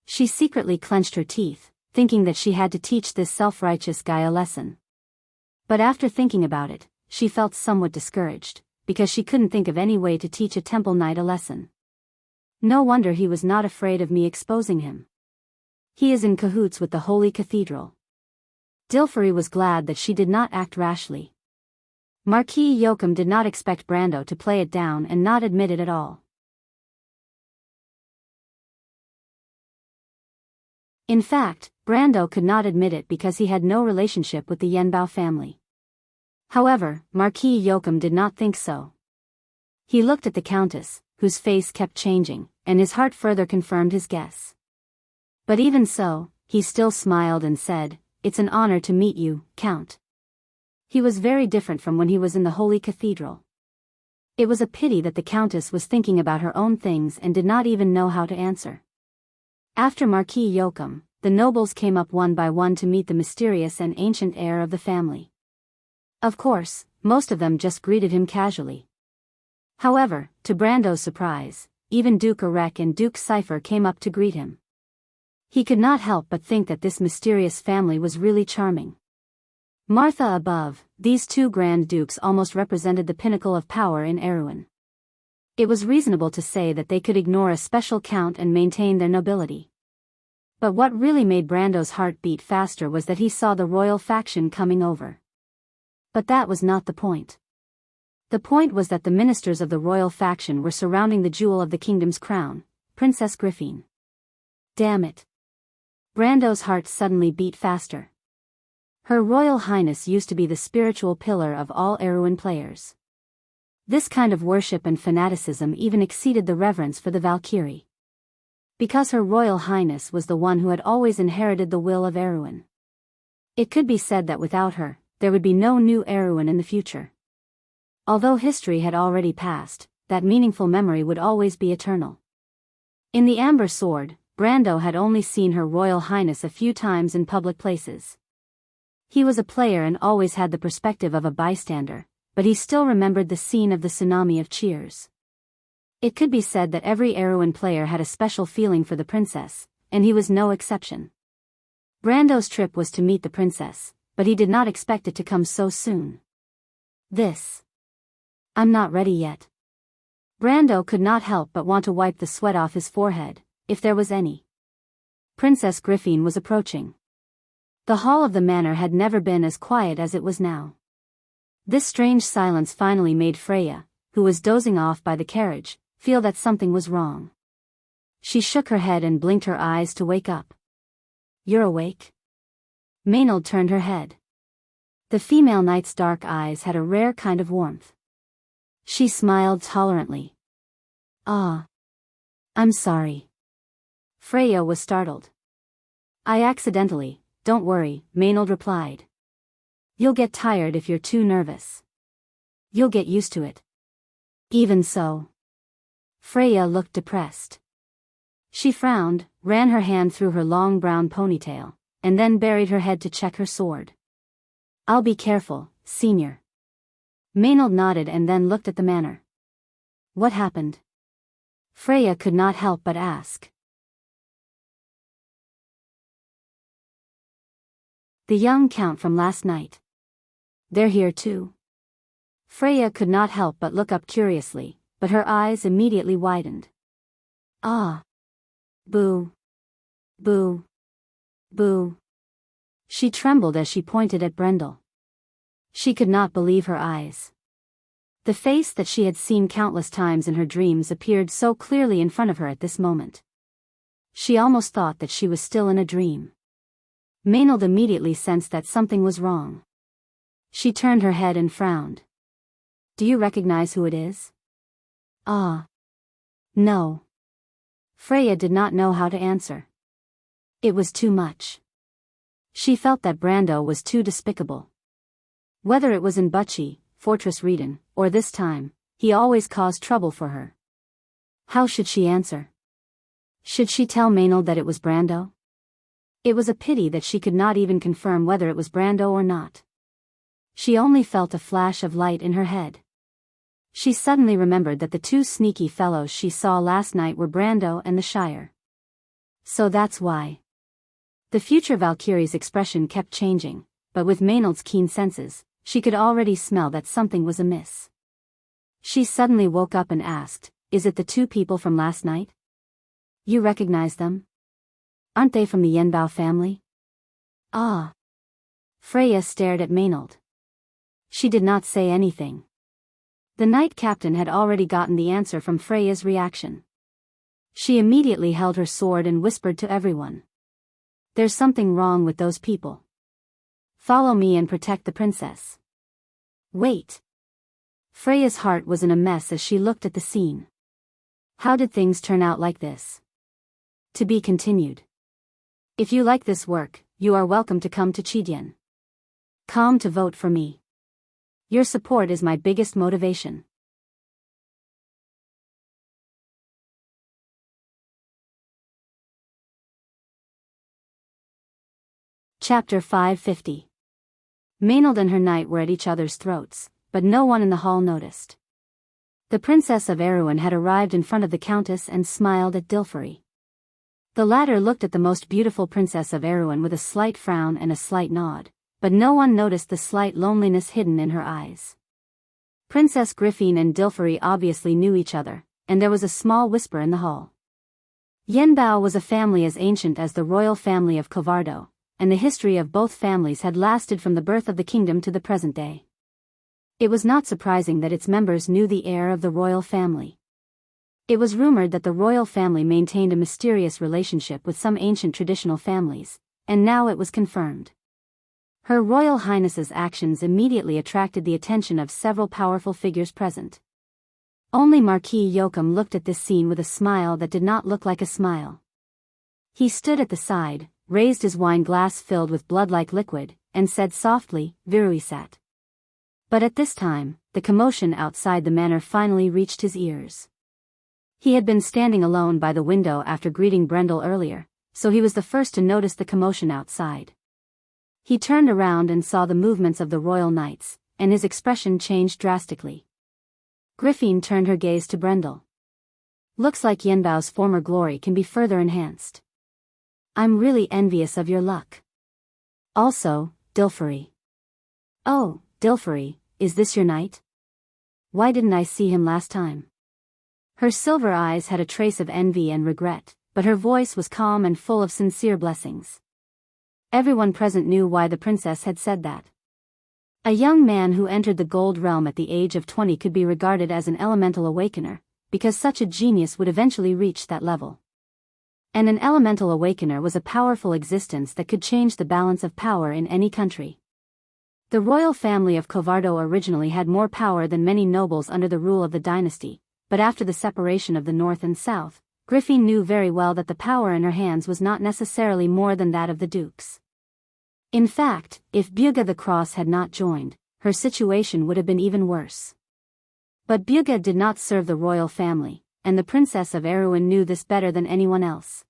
She secretly clenched her teeth, thinking that she had to teach this self-righteous guy a lesson. But after thinking about it, she felt somewhat discouraged, because she couldn't think of any way to teach a temple knight a lesson. No wonder he was not afraid of me exposing him. He is in cahoots with the Holy Cathedral. Dilfery was glad that she did not act rashly. Marquis Yoakum did not expect Brando to play it down and not admit it at all. In fact, Brando could not admit it because he had no relationship with the Yanbao family. However, Marquis Yoakum did not think so. He looked at the Countess, whose face kept changing, and his heart further confirmed his guess. But even so, he still smiled and said, "It's an honor to meet you, Count." He was very different from when he was in the Holy Cathedral. It was a pity that the Countess was thinking about her own things and did not even know how to answer. After Marquis Yoakum, the nobles came up one by one to meet the mysterious and ancient heir of the family. Of course, most of them just greeted him casually. However, to Brando's surprise, even Duke Erek and Duke Cypher came up to greet him. He could not help but think that this mysterious family was really charming. Martha above, these two Grand Dukes almost represented the pinnacle of power in Erewhon. It was reasonable to say that they could ignore a special count and maintain their nobility. But what really made Brando's heart beat faster was that he saw the royal faction coming over. But that was not the point. The point was that the ministers of the royal faction were surrounding the jewel of the kingdom's crown, Princess Griffin. Damn it. Brando's heart suddenly beat faster. Her Royal Highness used to be the spiritual pillar of all Erewhon players. This kind of worship and fanaticism even exceeded the reverence for the Valkyrie. Because Her Royal Highness was the one who had always inherited the will of Erewhon. It could be said that without her, there would be no new Erewhon in the future. Although history had already passed, that meaningful memory would always be eternal. In the Amber Sword, Brando had only seen Her Royal Highness a few times in public places. He was a player and always had the perspective of a bystander, but he still remembered the scene of the tsunami of cheers. It could be said that every Erewhon player had a special feeling for the princess, and he was no exception. Brando's trip was to meet the princess, but he did not expect it to come so soon. I'm not ready yet. Brando could not help but want to wipe the sweat off his forehead, if there was any. Princess Griffin was approaching. The hall of the manor had never been as quiet as it was now. This strange silence finally made Freya, who was dozing off by the carriage, feel that something was wrong. She shook her head and blinked her eyes to wake up. You're awake? Maynard turned her head. The female knight's dark eyes had a rare kind of warmth. She smiled tolerantly. Ah. I'm sorry. Freya was startled. I accidentally. Don't worry, Maynard replied. You'll get tired if you're too nervous. You'll get used to it. Even so. Freya looked depressed. She frowned, ran her hand through her long brown ponytail, and then buried her head to check her sword. I'll be careful, Senior. Maynard nodded and then looked at the manor. What happened? Freya could not help but ask. The young count from last night. They're here too. Freya could not help but look up curiously, but her eyes immediately widened. Ah. Boo. Boo. Boo. She trembled as she pointed at Brendel. She could not believe her eyes. The face that she had seen countless times in her dreams appeared so clearly in front of her at this moment. She almost thought that she was still in a dream. Maynard immediately sensed that something was wrong. She turned her head and frowned. Do you recognize who it is? Ah. No. Freya did not know how to answer. It was too much. She felt that Brando was too despicable. Whether it was in Bucci, Fortress Reden, or this time, he always caused trouble for her. How should she answer? Should she tell Maynard that it was Brando? It was a pity that she could not even confirm whether it was Brando or not. She only felt a flash of light in her head. She suddenly remembered that the two sneaky fellows she saw last night were Brando and the Shire. So that's why. The future Valkyrie's expression kept changing, but with Maynard's keen senses, she could already smell that something was amiss. She suddenly woke up and asked, Is it the two people from last night? You recognize them? Aren't they from the Yenbao family? Ah. Freya stared at Maynard. She did not say anything. The knight captain had already gotten the answer from Freya's reaction. She immediately held her sword and whispered to everyone. There's something wrong with those people. Follow me and protect the princess. Wait. Freya's heart was in a mess as she looked at the scene. How did things turn out like this? To be continued. If you like this work, you are welcome to come to Chidian. Come to vote for me. Your support is my biggest motivation. Chapter 550. Maynard and her knight were at each other's throats, but no one in the hall noticed. The Princess of Erewhon had arrived in front of the Countess and smiled at Dilferi. The latter looked at the most beautiful Princess of Erewhon with a slight frown and a slight nod, but no one noticed the slight loneliness hidden in her eyes. Princess Griffin and Dilferi obviously knew each other, and there was a small whisper in the hall. Yanbao was a family as ancient as the royal family of Covardo, and the history of both families had lasted from the birth of the kingdom to the present day. It was not surprising that its members knew the heir of the royal family. It was rumored that the royal family maintained a mysterious relationship with some ancient traditional families, and now it was confirmed. Her Royal Highness's actions immediately attracted the attention of several powerful figures present. Only Marquis Yoakum looked at this scene with a smile that did not look like a smile. He stood at the side, raised his wine glass filled with blood-like liquid, and said softly, "Viruisat." But at this time, the commotion outside the manor finally reached his ears. He had been standing alone by the window after greeting Brendel earlier, so he was the first to notice the commotion outside. He turned around and saw the movements of the royal knights, and his expression changed drastically. Griffin turned her gaze to Brendel. "Looks like Yanbao's former glory can be further enhanced. I'm really envious of your luck. Also, Dilferi." "Oh, Dilferi, is this your knight? Why didn't I see him last time?" Her silver eyes had a trace of envy and regret, but her voice was calm and full of sincere blessings. Everyone present knew why the princess had said that. A young man who entered the gold realm at the age of 20 could be regarded as an elemental awakener, because such a genius would eventually reach that level. And an elemental awakener was a powerful existence that could change the balance of power in any country. The royal family of Covardo originally had more power than many nobles under the rule of the dynasty, but after the separation of the north and south, Griffin knew very well that the power in her hands was not necessarily more than that of the dukes. In fact, if Bugha the Cross had not joined, her situation would have been even worse. But Bugha did not serve the royal family, and the Princess of Erewhon knew this better than anyone else.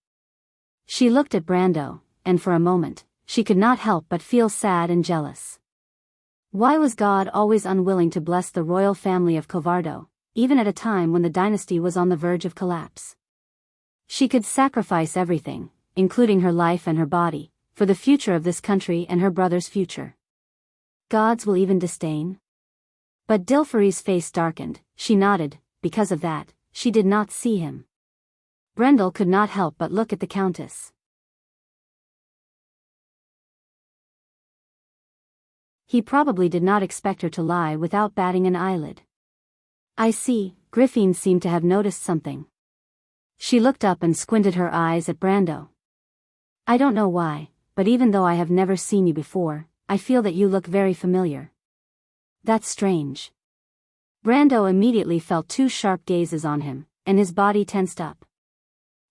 She looked at Brando, and for a moment, she could not help but feel sad and jealous. Why was God always unwilling to bless the royal family of Covardo, even at a time when the dynasty was on the verge of collapse? She could sacrifice everything, including her life and her body, for the future of this country and her brother's future. Gods will even disdain? But Dilferi's face darkened. She nodded. Because of that, she did not see him. Brendel could not help but look at the Countess. He probably did not expect her to lie without batting an eyelid. "I see," Griffin seemed to have noticed something. She looked up and squinted her eyes at Brando. "I don't know why, but even though I have never seen you before, I feel that you look very familiar." "That's strange." Brando immediately felt two sharp gazes on him, and his body tensed up.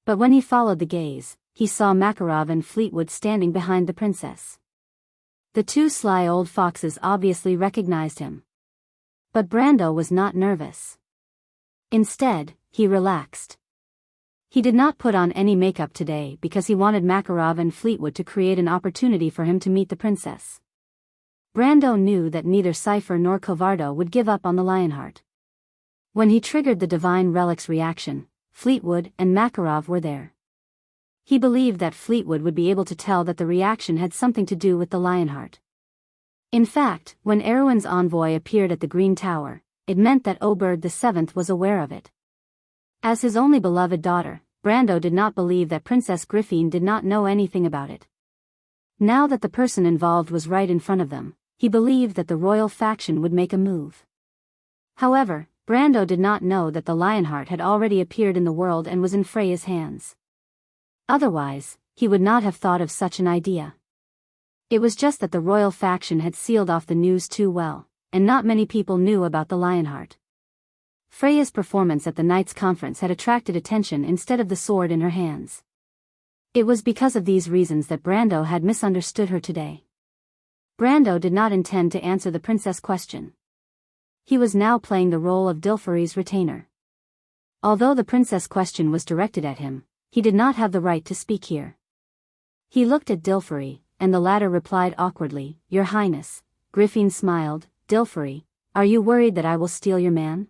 But when he followed the gaze, he saw Makarov and Fleetwood standing behind the princess. The two sly old foxes obviously recognized him. But Brando was not nervous. Instead, he relaxed. He did not put on any makeup today because he wanted Makarov and Fleetwood to create an opportunity for him to meet the princess. Brando knew that neither Cypher nor Covardo would give up on the Lionheart. When he triggered the Divine Relic's reaction, Fleetwood and Makarov were there. He believed that Fleetwood would be able to tell that the reaction had something to do with the Lionheart. In fact, when Erewhon's envoy appeared at the Green Tower, it meant that Oberg VII was aware of it. As his only beloved daughter, Brando did not believe that Princess Griffin did not know anything about it. Now that the person involved was right in front of them, he believed that the royal faction would make a move. However, Brando did not know that the Lionheart had already appeared in the world and was in Freya's hands. Otherwise, he would not have thought of such an idea. It was just that the royal faction had sealed off the news too well, and not many people knew about the Lionheart. Freya's performance at the Knights' Conference had attracted attention instead of the sword in her hands. It was because of these reasons that Brando had misunderstood her today. Brando did not intend to answer the princess' question. He was now playing the role of Dilferi's retainer. Although the princess' question was directed at him, he did not have the right to speak here. He looked at Dilferi, and the latter replied awkwardly, "Your Highness." Griffin smiled. "Dilferi, are you worried that I will steal your man?"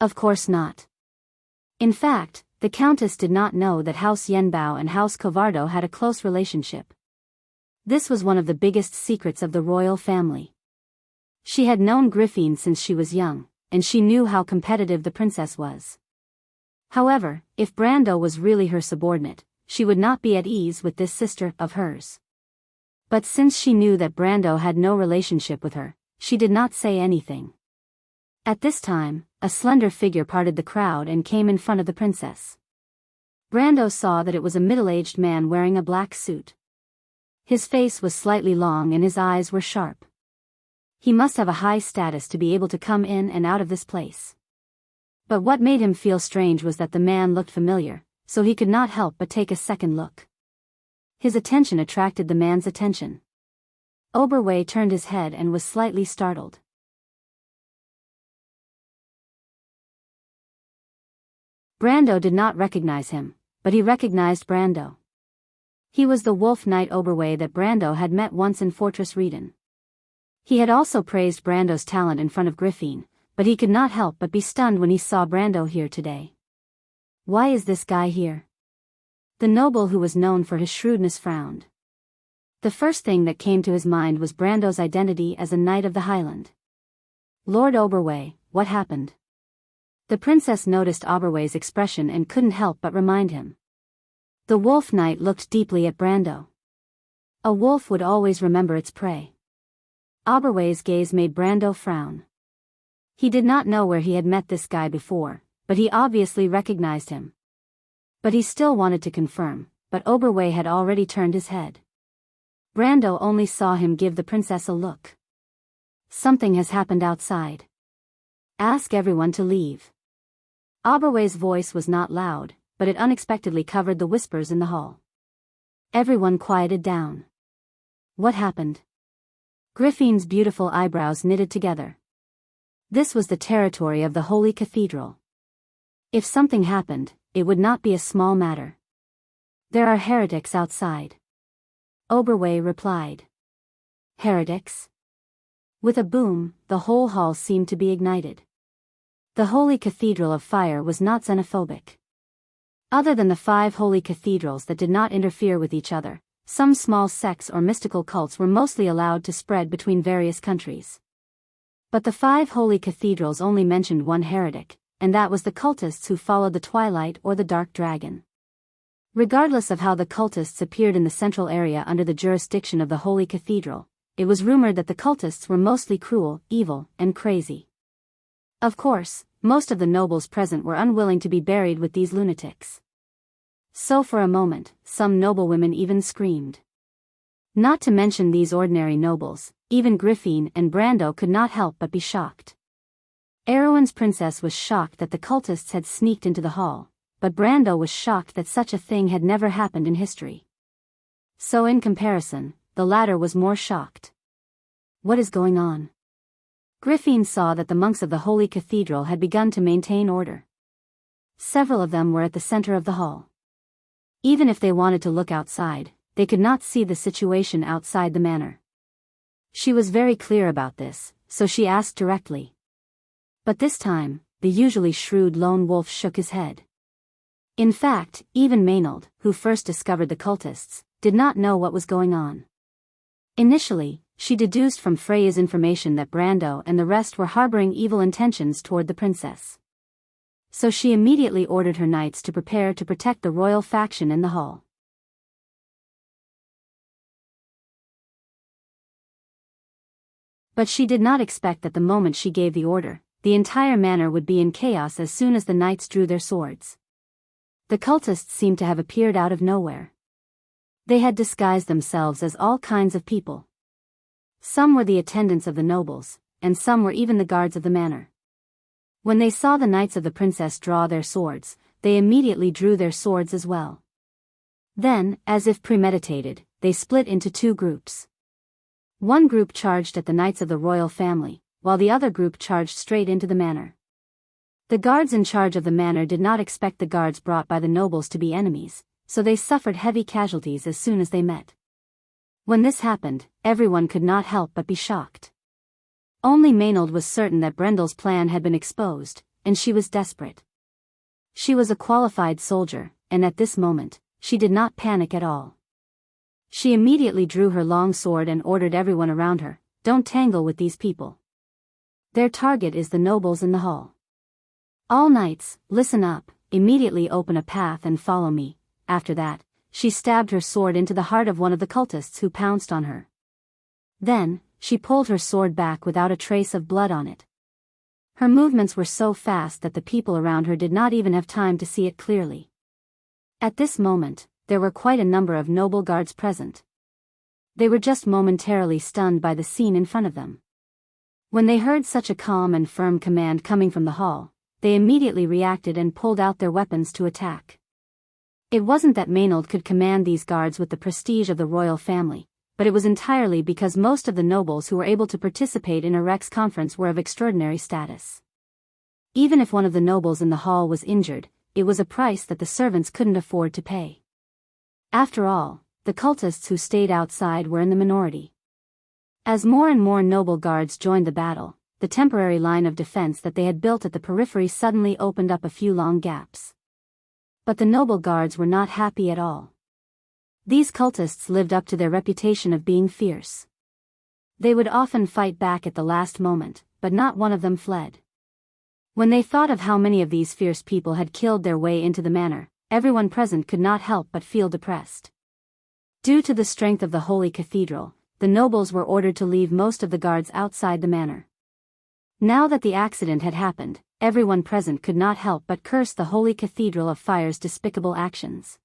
"Of course not." In fact, the Countess did not know that House Yanbao and House Covardo had a close relationship. This was one of the biggest secrets of the royal family. She had known Griffin since she was young, and she knew how competitive the princess was. However, if Brando was really her subordinate, she would not be at ease with this sister of hers. But since she knew that Brando had no relationship with her, she did not say anything. At this time, a slender figure parted the crowd and came in front of the princess. Brando saw that it was a middle-aged man wearing a black suit. His face was slightly long and his eyes were sharp. He must have a high status to be able to come in and out of this place. But what made him feel strange was that the man looked familiar, so he could not help but take a second look. His attention attracted the man's attention. Oberwei turned his head and was slightly startled. Brando did not recognize him, but he recognized Brando. He was the wolf knight Oberwei that Brando had met once in Fortress Reden. He had also praised Brando's talent in front of Griffin, but he could not help but be stunned when he saw Brando here today. Why is this guy here? The noble who was known for his shrewdness frowned. The first thing that came to his mind was Brando's identity as a knight of the Highland. Lord Oberwei, what happened? The princess noticed Oberwei's expression and couldn't help but remind him. The wolf knight looked deeply at Brando. A wolf would always remember its prey. Oberwei's gaze made Brando frown. He did not know where he had met this guy before, but he obviously recognized him. But he still wanted to confirm, but Oberwei had already turned his head. Brando only saw him give the princess a look. Something has happened outside. Ask everyone to leave. Oberwei's voice was not loud, but it unexpectedly covered the whispers in the hall. Everyone quieted down. What happened? Griffin's beautiful eyebrows knitted together. This was the territory of the Holy Cathedral. If something happened, it would not be a small matter. There are heretics outside. Oberwei replied. Heretics? With a boom, the whole hall seemed to be ignited. The Holy Cathedral of Fire was not xenophobic. Other than the 5 holy cathedrals that did not interfere with each other, some small sects or mystical cults were mostly allowed to spread between various countries. But the 5 holy cathedrals only mentioned one heretic, and that was the cultists who followed the Twilight or the Dark Dragon. Regardless of how the cultists appeared in the central area under the jurisdiction of the Holy Cathedral, it was rumored that the cultists were mostly cruel, evil, and crazy. Of course, most of the nobles present were unwilling to be buried with these lunatics. So for a moment, some noblewomen even screamed. Not to mention these ordinary nobles, even Griffin and Brando could not help but be shocked. Erewhon's princess was shocked that the cultists had sneaked into the hall, but Brando was shocked that such a thing had never happened in history. So in comparison, the latter was more shocked. What is going on? Griffin saw that the monks of the Holy Cathedral had begun to maintain order. Several of them were at the center of the hall. Even if they wanted to look outside, they could not see the situation outside the manor. She was very clear about this, so she asked directly. But this time, the usually shrewd lone wolf shook his head. In fact, even Maynard, who first discovered the cultists, did not know what was going on. Initially, she deduced from Freya's information that Brando and the rest were harboring evil intentions toward the princess. So she immediately ordered her knights to prepare to protect the royal faction in the hall. But she did not expect that the moment she gave the order, the entire manor would be in chaos as soon as the knights drew their swords. The cultists seemed to have appeared out of nowhere. They had disguised themselves as all kinds of people. Some were the attendants of the nobles, and some were even the guards of the manor. When they saw the knights of the princess draw their swords, they immediately drew their swords as well. Then, as if premeditated, they split into 2 groups. One group charged at the knights of the royal family, while the other group charged straight into the manor. The guards in charge of the manor did not expect the guards brought by the nobles to be enemies, so they suffered heavy casualties as soon as they met. When this happened, everyone could not help but be shocked. Only Maynard was certain that Brendel's plan had been exposed, and she was desperate. She was a qualified soldier, and at this moment, she did not panic at all. She immediately drew her long sword and ordered everyone around her, "Don't tangle with these people. Their target is the nobles in the hall. All knights, listen up, immediately open a path and follow me." After that, she stabbed her sword into the heart of one of the cultists who pounced on her. Then, she pulled her sword back without a trace of blood on it. Her movements were so fast that the people around her did not even have time to see it clearly. At this moment, there were quite a number of noble guards present. They were just momentarily stunned by the scene in front of them. When they heard such a calm and firm command coming from the hall, they immediately reacted and pulled out their weapons to attack. It wasn't that Maynard could command these guards with the prestige of the royal family, but it was entirely because most of the nobles who were able to participate in a Rex conference were of extraordinary status. Even if one of the nobles in the hall was injured, it was a price that the servants couldn't afford to pay. After all, the cultists who stayed outside were in the minority. As more and more noble guards joined the battle, the temporary line of defense that they had built at the periphery suddenly opened up a few long gaps. But the noble guards were not happy at all. These cultists lived up to their reputation of being fierce. They would often fight back at the last moment, but not one of them fled. When they thought of how many of these fierce people had killed their way into the manor, everyone present could not help but feel depressed. Due to the strength of the holy cathedral, the nobles were ordered to leave most of the guards outside the manor. Now that the accident had happened, everyone present could not help but curse the holy cathedral of fire's despicable actions.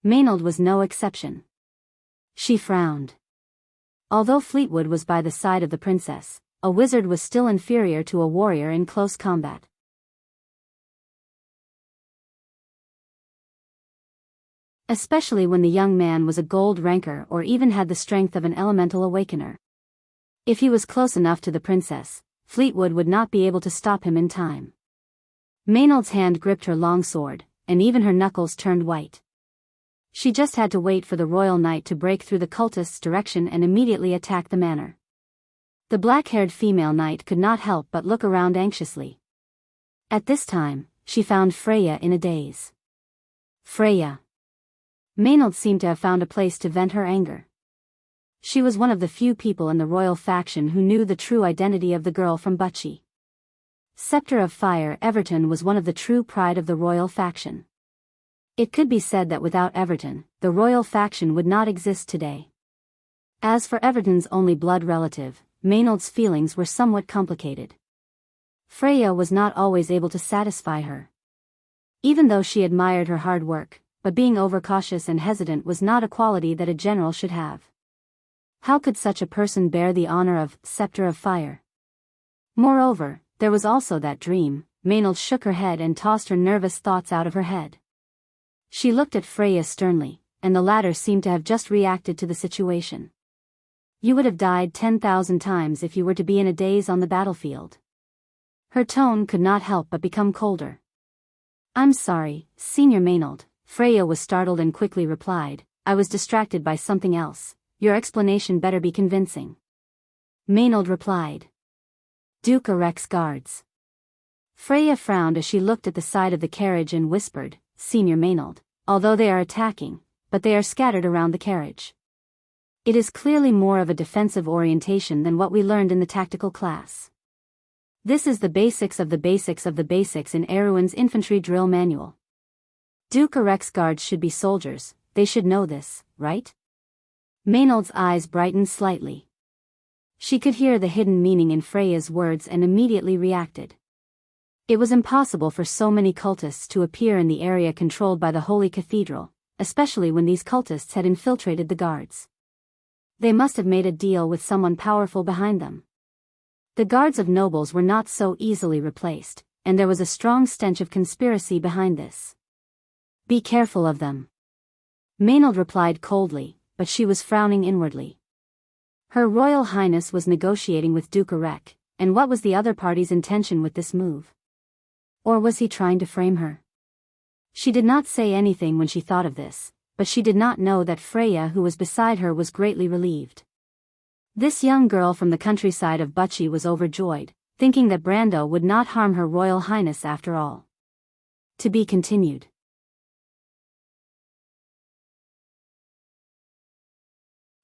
Maynard was no exception. She frowned. Although Fleetwood was by the side of the princess, a wizard was still inferior to a warrior in close combat. Especially when the young man was a gold ranker or even had the strength of an elemental awakener. If he was close enough to the princess, Fleetwood would not be able to stop him in time. Maynard's hand gripped her long sword, and even her knuckles turned white. She just had to wait for the royal knight to break through the cultists' direction and immediately attack the manor. The black-haired female knight could not help but look around anxiously. At this time, she found Freya in a daze. Freya. Maynard seemed to have found a place to vent her anger. She was one of the few people in the royal faction who knew the true identity of the girl from Wuxia. Scepter of Fire Everton was one of the true pride of the royal faction. It could be said that without Everton, the royal faction would not exist today. As for Everton's only blood relative, Maynard's feelings were somewhat complicated. Freya was not always able to satisfy her. Even though she admired her hard work, but being overcautious and hesitant was not a quality that a general should have. How could such a person bear the honor of Scepter of Fire? Moreover, there was also that dream. Maynard shook her head and tossed her nervous thoughts out of her head. She looked at Freya sternly, and the latter seemed to have just reacted to the situation. You would have died 10,000 times if you were to be in a daze on the battlefield. Her tone could not help but become colder. I'm sorry, Senior Maynard. Freya was startled and quickly replied, I was distracted by something else. Your explanation better be convincing. Maynard replied. Duke Rex guards. Freya frowned as she looked at the side of the carriage and whispered, Senior Maynard, although they are attacking, but they are scattered around the carriage. It is clearly more of a defensive orientation than what we learned in the tactical class. This is the basics of the basics of the basics in Erwin's infantry drill manual. Duke Rex guards should be soldiers, they should know this, right? Maynard's eyes brightened slightly. She could hear the hidden meaning in Freya's words and immediately reacted. It was impossible for so many cultists to appear in the area controlled by the Holy Cathedral, especially when these cultists had infiltrated the guards. They must have made a deal with someone powerful behind them. The guards of nobles were not so easily replaced, and there was a strong stench of conspiracy behind this. Be careful of them. Maynard replied coldly, but she was frowning inwardly. Her Royal Highness was negotiating with Duke Arek, and what was the other party's intention with this move? Or was he trying to frame her? She did not say anything when she thought of this, but she did not know that Freya who was beside her was greatly relieved. This young girl from the countryside of Wuxia was overjoyed, thinking that Brando would not harm her Royal Highness after all. To be continued.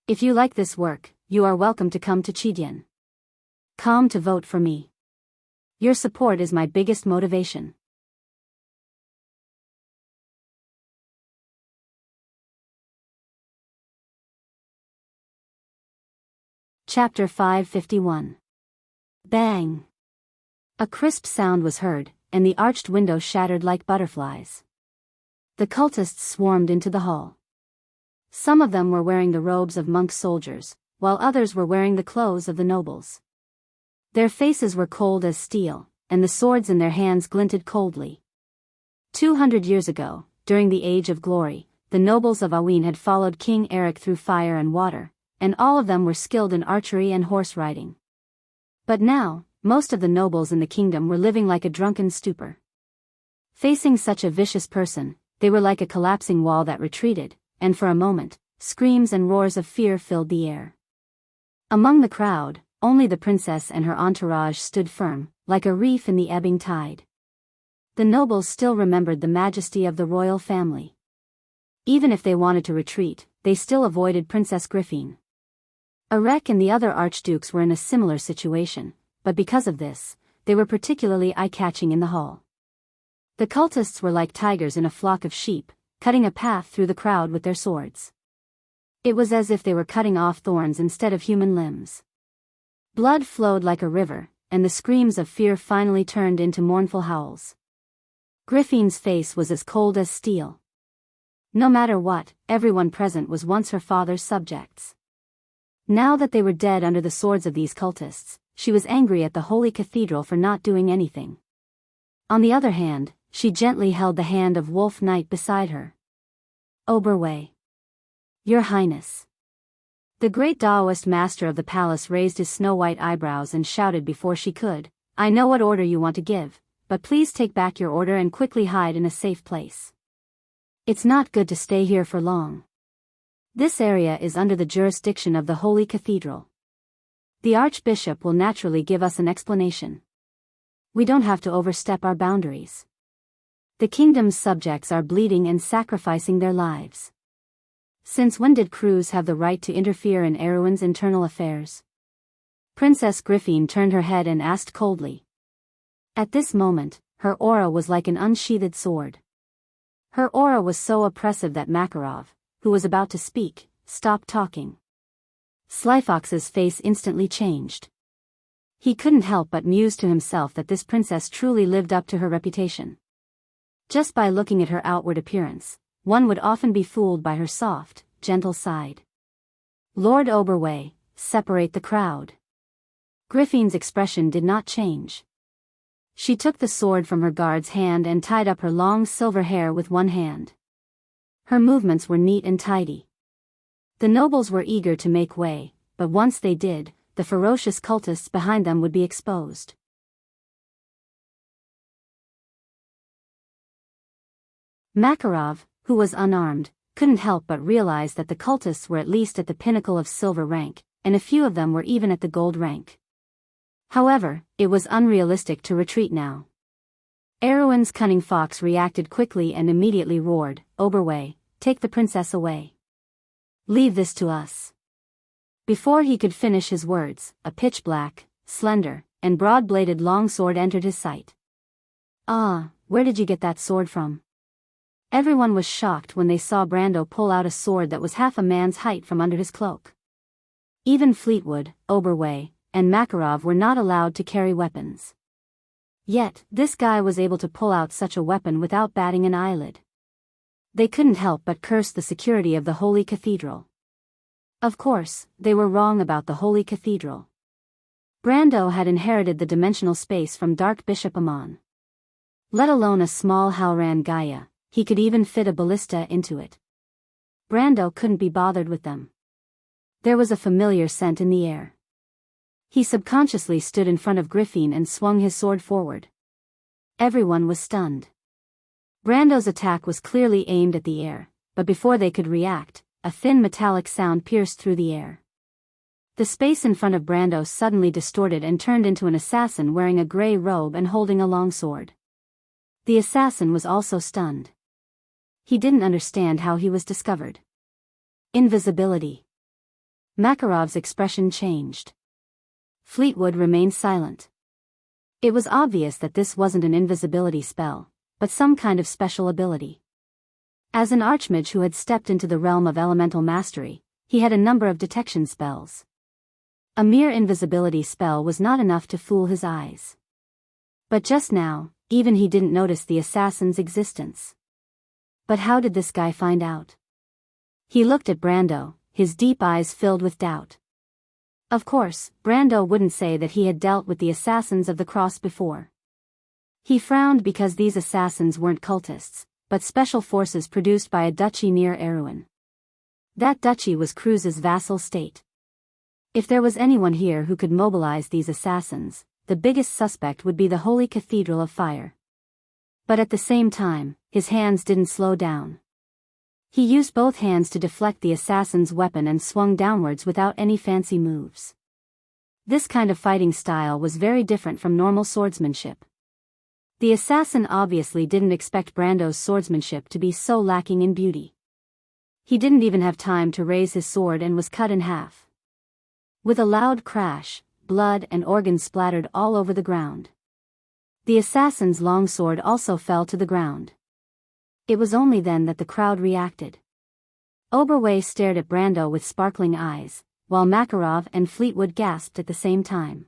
If you like this work, you are welcome to come to Chidian. Come to vote for me. Your support is my biggest motivation. Chapter 551. Bang! A crisp sound was heard, and the arched window shattered like butterflies. The cultists swarmed into the hall. Some of them were wearing the robes of monk soldiers, while others were wearing the clothes of the nobles. Their faces were cold as steel, and the swords in their hands glinted coldly. 200 years ago, during the Age of Glory, the nobles of Awin had followed King Eric through fire and water, and all of them were skilled in archery and horse riding. But now, most of the nobles in the kingdom were living like a drunken stupor. Facing such a vicious person, they were like a collapsing wall that retreated, and for a moment, screams and roars of fear filled the air. Among the crowd, only the princess and her entourage stood firm, like a reef in the ebbing tide. The nobles still remembered the majesty of the royal family. Even if they wanted to retreat, they still avoided Princess Griffin. Erek and the other archdukes were in a similar situation, but because of this, they were particularly eye-catching in the hall. The cultists were like tigers in a flock of sheep, cutting a path through the crowd with their swords. It was as if they were cutting off thorns instead of human limbs. Blood flowed like a river, and the screams of fear finally turned into mournful howls. Griffin's face was as cold as steel. No matter what, everyone present was once her father's subjects. Now that they were dead under the swords of these cultists, she was angry at the holy cathedral for not doing anything. On the other hand, she gently held the hand of Wolf Knight beside her. Oberwei. Your Highness. The great Daoist master of the palace raised his snow-white eyebrows and shouted before she could, I know what order you want to give, but please take back your order and quickly hide in a safe place. It's not good to stay here for long. This area is under the jurisdiction of the Holy Cathedral. The Archbishop will naturally give us an explanation. We don't have to overstep our boundaries. The kingdom's subjects are bleeding and sacrificing their lives. Since when did crews have the right to interfere in Erewhon's internal affairs? Princess Griffin turned her head and asked coldly. At this moment, her aura was like an unsheathed sword. Her aura was so oppressive that Makarov, who was about to speak, stopped talking. Slyfox's face instantly changed. He couldn't help but muse to himself that this princess truly lived up to her reputation. Just by looking at her outward appearance, one would often be fooled by her soft, gentle side. Lord Oberwei, separate the crowd. Griffin's expression did not change. She took the sword from her guard's hand and tied up her long silver hair with one hand. Her movements were neat and tidy. The nobles were eager to make way, but once they did, the ferocious cultists behind them would be exposed. Makarov, who was unarmed, couldn't help but realize that the cultists were at least at the pinnacle of silver rank, and a few of them were even at the gold rank. However, it was unrealistic to retreat now. Erewhon's cunning fox reacted quickly and immediately roared, Oberwei, take the princess away. Leave this to us. Before he could finish his words, a pitch-black, slender, and broad-bladed longsword entered his sight. Ah, where did you get that sword from? Everyone was shocked when they saw Brando pull out a sword that was half a man's height from under his cloak. Even Fleetwood, Oberwei, and Makarov were not allowed to carry weapons. Yet, this guy was able to pull out such a weapon without batting an eyelid. They couldn't help but curse the security of the Holy Cathedral. Of course, they were wrong about the Holy Cathedral. Brando had inherited the dimensional space from Dark Bishop Amon. Let alone a small Halran Gaia, he could even fit a ballista into it. Brando couldn't be bothered with them. There was a familiar scent in the air. He subconsciously stood in front of Griffin and swung his sword forward. Everyone was stunned. Brando's attack was clearly aimed at the air, but before they could react, a thin metallic sound pierced through the air. The space in front of Brando suddenly distorted and turned into an assassin wearing a gray robe and holding a long sword. The assassin was also stunned. He didn't understand how he was discovered. Invisibility. Makarov's expression changed. Fleetwood remained silent. It was obvious that this wasn't an invisibility spell, but some kind of special ability. As an archmage who had stepped into the realm of elemental mastery, he had a number of detection spells. A mere invisibility spell was not enough to fool his eyes. But just now, even he didn't notice the assassin's existence. But how did this guy find out? He looked at Brando, his deep eyes filled with doubt. Of course, Brando wouldn't say that he had dealt with the assassins of the cross before. He frowned because these assassins weren't cultists, but special forces produced by a duchy near Erewhon. That duchy was Cruz's vassal state. If there was anyone here who could mobilize these assassins, the biggest suspect would be the Holy Cathedral of Fire. But at the same time, his hands didn't slow down. He used both hands to deflect the assassin's weapon and swung downwards without any fancy moves. This kind of fighting style was very different from normal swordsmanship. The assassin obviously didn't expect Brando's swordsmanship to be so lacking in beauty. He didn't even have time to raise his sword and was cut in half. With a loud crash, blood and organs splattered all over the ground. The assassin's longsword also fell to the ground. It was only then that the crowd reacted. Oberway stared at Brando with sparkling eyes, while Makarov and Fleetwood gasped at the same time.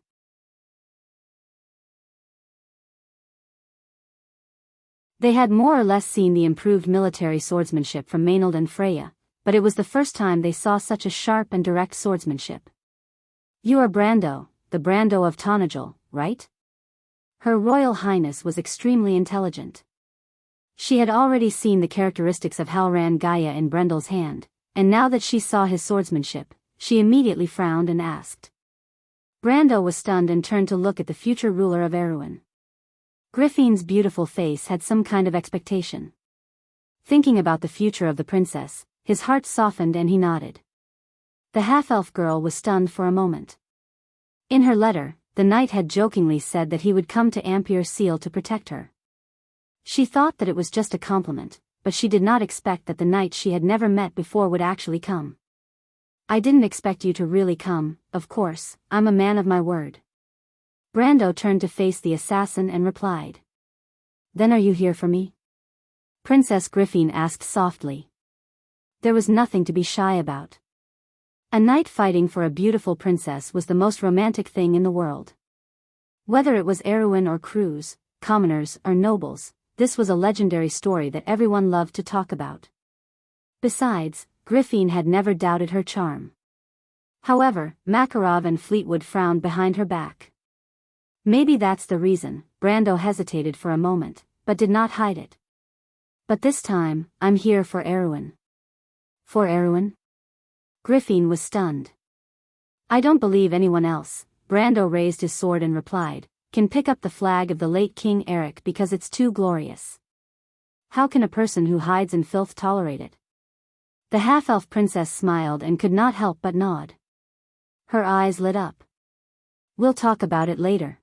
They had more or less seen the improved military swordsmanship from Maynard and Freya, but it was the first time they saw such a sharp and direct swordsmanship. "You are Brando, the Brando of Tonagel, right?" Her Royal Highness was extremely intelligent. She had already seen the characteristics of Halran Gaia in Brendel's hand, and now that she saw his swordsmanship, she immediately frowned and asked. Brando was stunned and turned to look at the future ruler of Erewhon. Griffin's beautiful face had some kind of expectation. Thinking about the future of the princess, his heart softened and he nodded. The half-elf girl was stunned for a moment. In her letter, the knight had jokingly said that he would come to Ampere Seal to protect her. She thought that it was just a compliment, but she did not expect that the knight she had never met before would actually come. "I didn't expect you to really come, of course, I'm a man of my word." Brando turned to face the assassin and replied. "Then are you here for me?" Princess Griffin asked softly. There was nothing to be shy about. A knight fighting for a beautiful princess was the most romantic thing in the world. Whether it was Erewhon or Cruz, commoners or nobles, this was a legendary story that everyone loved to talk about. Besides, Griffin had never doubted her charm. However, Makarov and Fleetwood frowned behind her back. Maybe that's the reason. Brando hesitated for a moment, but did not hide it. "But this time, I'm here for Erewhon." "For Erewhon?" Griffin was stunned. "I don't believe anyone else," Brando raised his sword and replied, "can pick up the flag of the late King Eric because it's too glorious. How can a person who hides in filth tolerate it?" The half-elf princess smiled and could not help but nod. Her eyes lit up. "We'll talk about it later."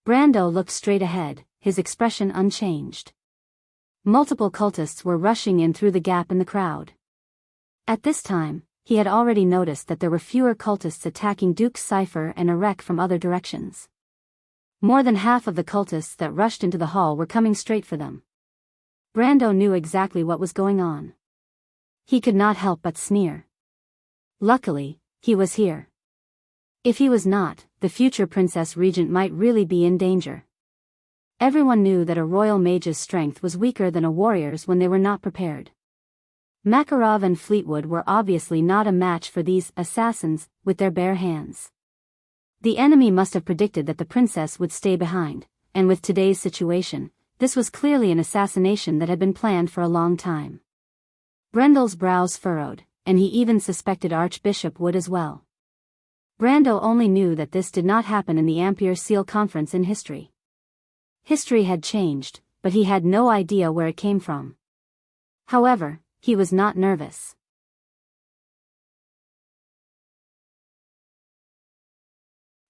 Brando looked straight ahead, his expression unchanged. Multiple cultists were rushing in through the gap in the crowd. At this time, he had already noticed that there were fewer cultists attacking Duke Cypher and Erek from other directions. More than half of the cultists that rushed into the hall were coming straight for them. Brando knew exactly what was going on. He could not help but sneer. Luckily, he was here. If he was not, the future princess regent might really be in danger. Everyone knew that a royal mage's strength was weaker than a warrior's when they were not prepared. Makarov and Fleetwood were obviously not a match for these assassins with their bare hands. The enemy must have predicted that the princess would stay behind, and with today's situation, this was clearly an assassination that had been planned for a long time. Brendel's brows furrowed, and he even suspected Archbishop would as well. Brando only knew that this did not happen in the Ampere Seal Conference in history. History had changed, but he had no idea where it came from. However, he was not nervous.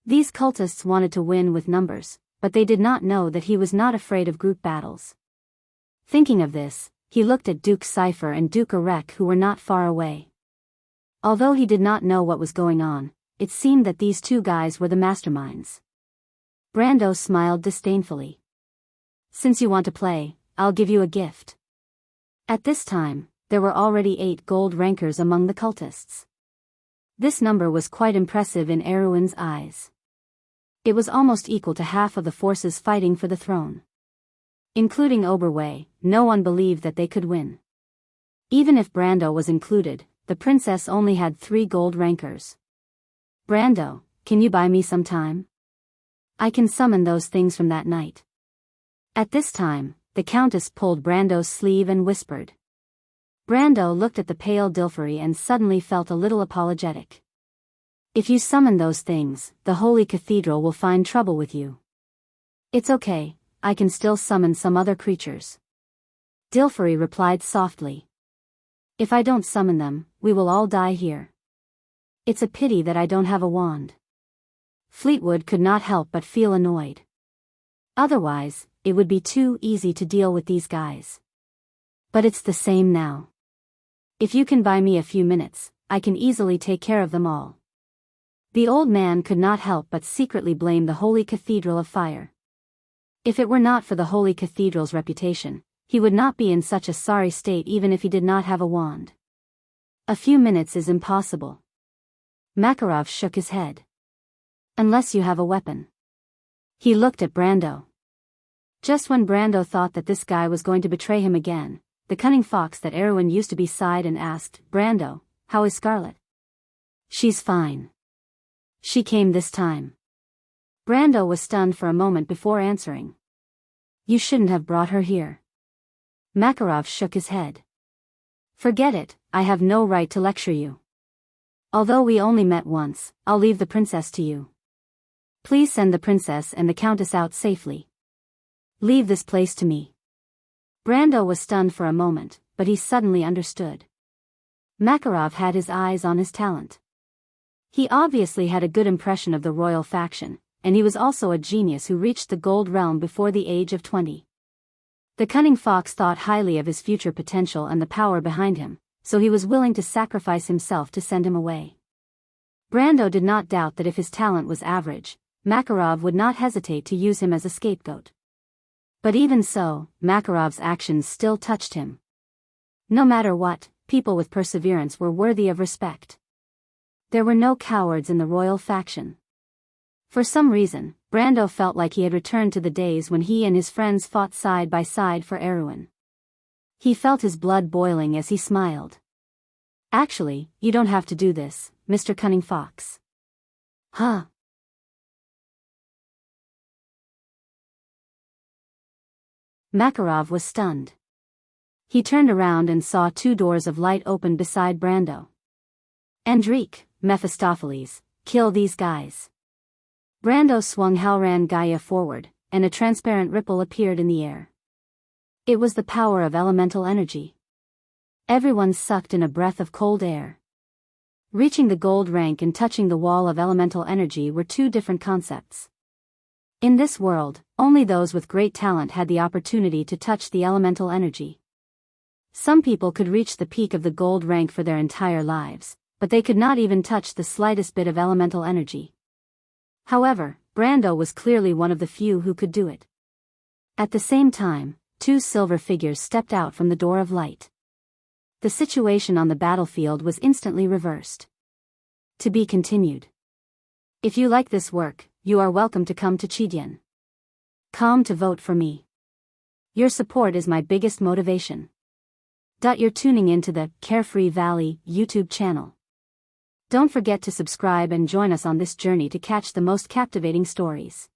These cultists wanted to win with numbers, but they did not know that he was not afraid of group battles. Thinking of this, he looked at Duke Cypher and Duke Erek who were not far away. Although he did not know what was going on, it seemed that these two guys were the masterminds. Brando smiled disdainfully. Since you want to play, I'll give you a gift. At this time, there were already 8 gold rankers among the cultists. This number was quite impressive in Erwin's eyes. It was almost equal to half of the forces fighting for the throne. Including Oberwei, no one believed that they could win. Even if Brando was included, the princess only had 3 gold rankers. Brando, can you buy me some time? I can summon those things from that night. At this time, the countess pulled Brando's sleeve and whispered. Brando looked at the pale Dilferi and suddenly felt a little apologetic. If you summon those things, the Holy Cathedral will find trouble with you. It's okay, I can still summon some other creatures. Dilferi replied softly. If I don't summon them, we will all die here. It's a pity that I don't have a wand. Fleetwood could not help but feel annoyed. Otherwise, it would be too easy to deal with these guys. But it's the same now. If you can buy me a few minutes, I can easily take care of them all. The old man could not help but secretly blame the Holy Cathedral of Fire. If it were not for the Holy Cathedral's reputation, he would not be in such a sorry state even if he did not have a wand. A few minutes is impossible. Makarov shook his head. Unless you have a weapon. He looked at Brando. Just when Brando thought that this guy was going to betray him again, the cunning fox that Erwin used to be sighed and asked, Brando, how is Scarlet? She's fine. She came this time. Brando was stunned for a moment before answering. You shouldn't have brought her here. Makarov shook his head. Forget it, I have no right to lecture you. Although we only met once, I'll leave the princess to you. Please send the princess and the countess out safely. Leave this place to me. Brando was stunned for a moment, but he suddenly understood. Makarov had his eyes on his talent. He obviously had a good impression of the royal faction, and he was also a genius who reached the gold realm before the age of 20. The cunning fox thought highly of his future potential and the power behind him, so he was willing to sacrifice himself to send him away. Brando did not doubt that if his talent was average, Makarov would not hesitate to use him as a scapegoat. But even so, Makarov's actions still touched him. No matter what, people with perseverance were worthy of respect. There were no cowards in the royal faction. For some reason, Brando felt like he had returned to the days when he and his friends fought side by side for Erwin. He felt his blood boiling as he smiled. Actually, you don't have to do this, Mr. Cunning Fox. Huh? Makarov was stunned. He turned around and saw 2 doors of light open beside Brando. Andrique, Mephistopheles, kill these guys. Brando swung Halran Gaia forward, and a transparent ripple appeared in the air. It was the power of elemental energy. Everyone sucked in a breath of cold air. Reaching the gold rank and touching the wall of elemental energy were 2 different concepts. In this world, only those with great talent had the opportunity to touch the elemental energy. Some people could reach the peak of the gold rank for their entire lives, but they could not even touch the slightest bit of elemental energy. However, Brando was clearly one of the few who could do it. At the same time, 2 silver figures stepped out from the door of light. The situation on the battlefield was instantly reversed. To be continued. If you like this work, you are welcome to come to Chidian. Come to vote for me. Your support is my biggest motivation. You're tuning into the Carefree Valley YouTube channel. Don't forget to subscribe and join us on this journey to catch the most captivating stories.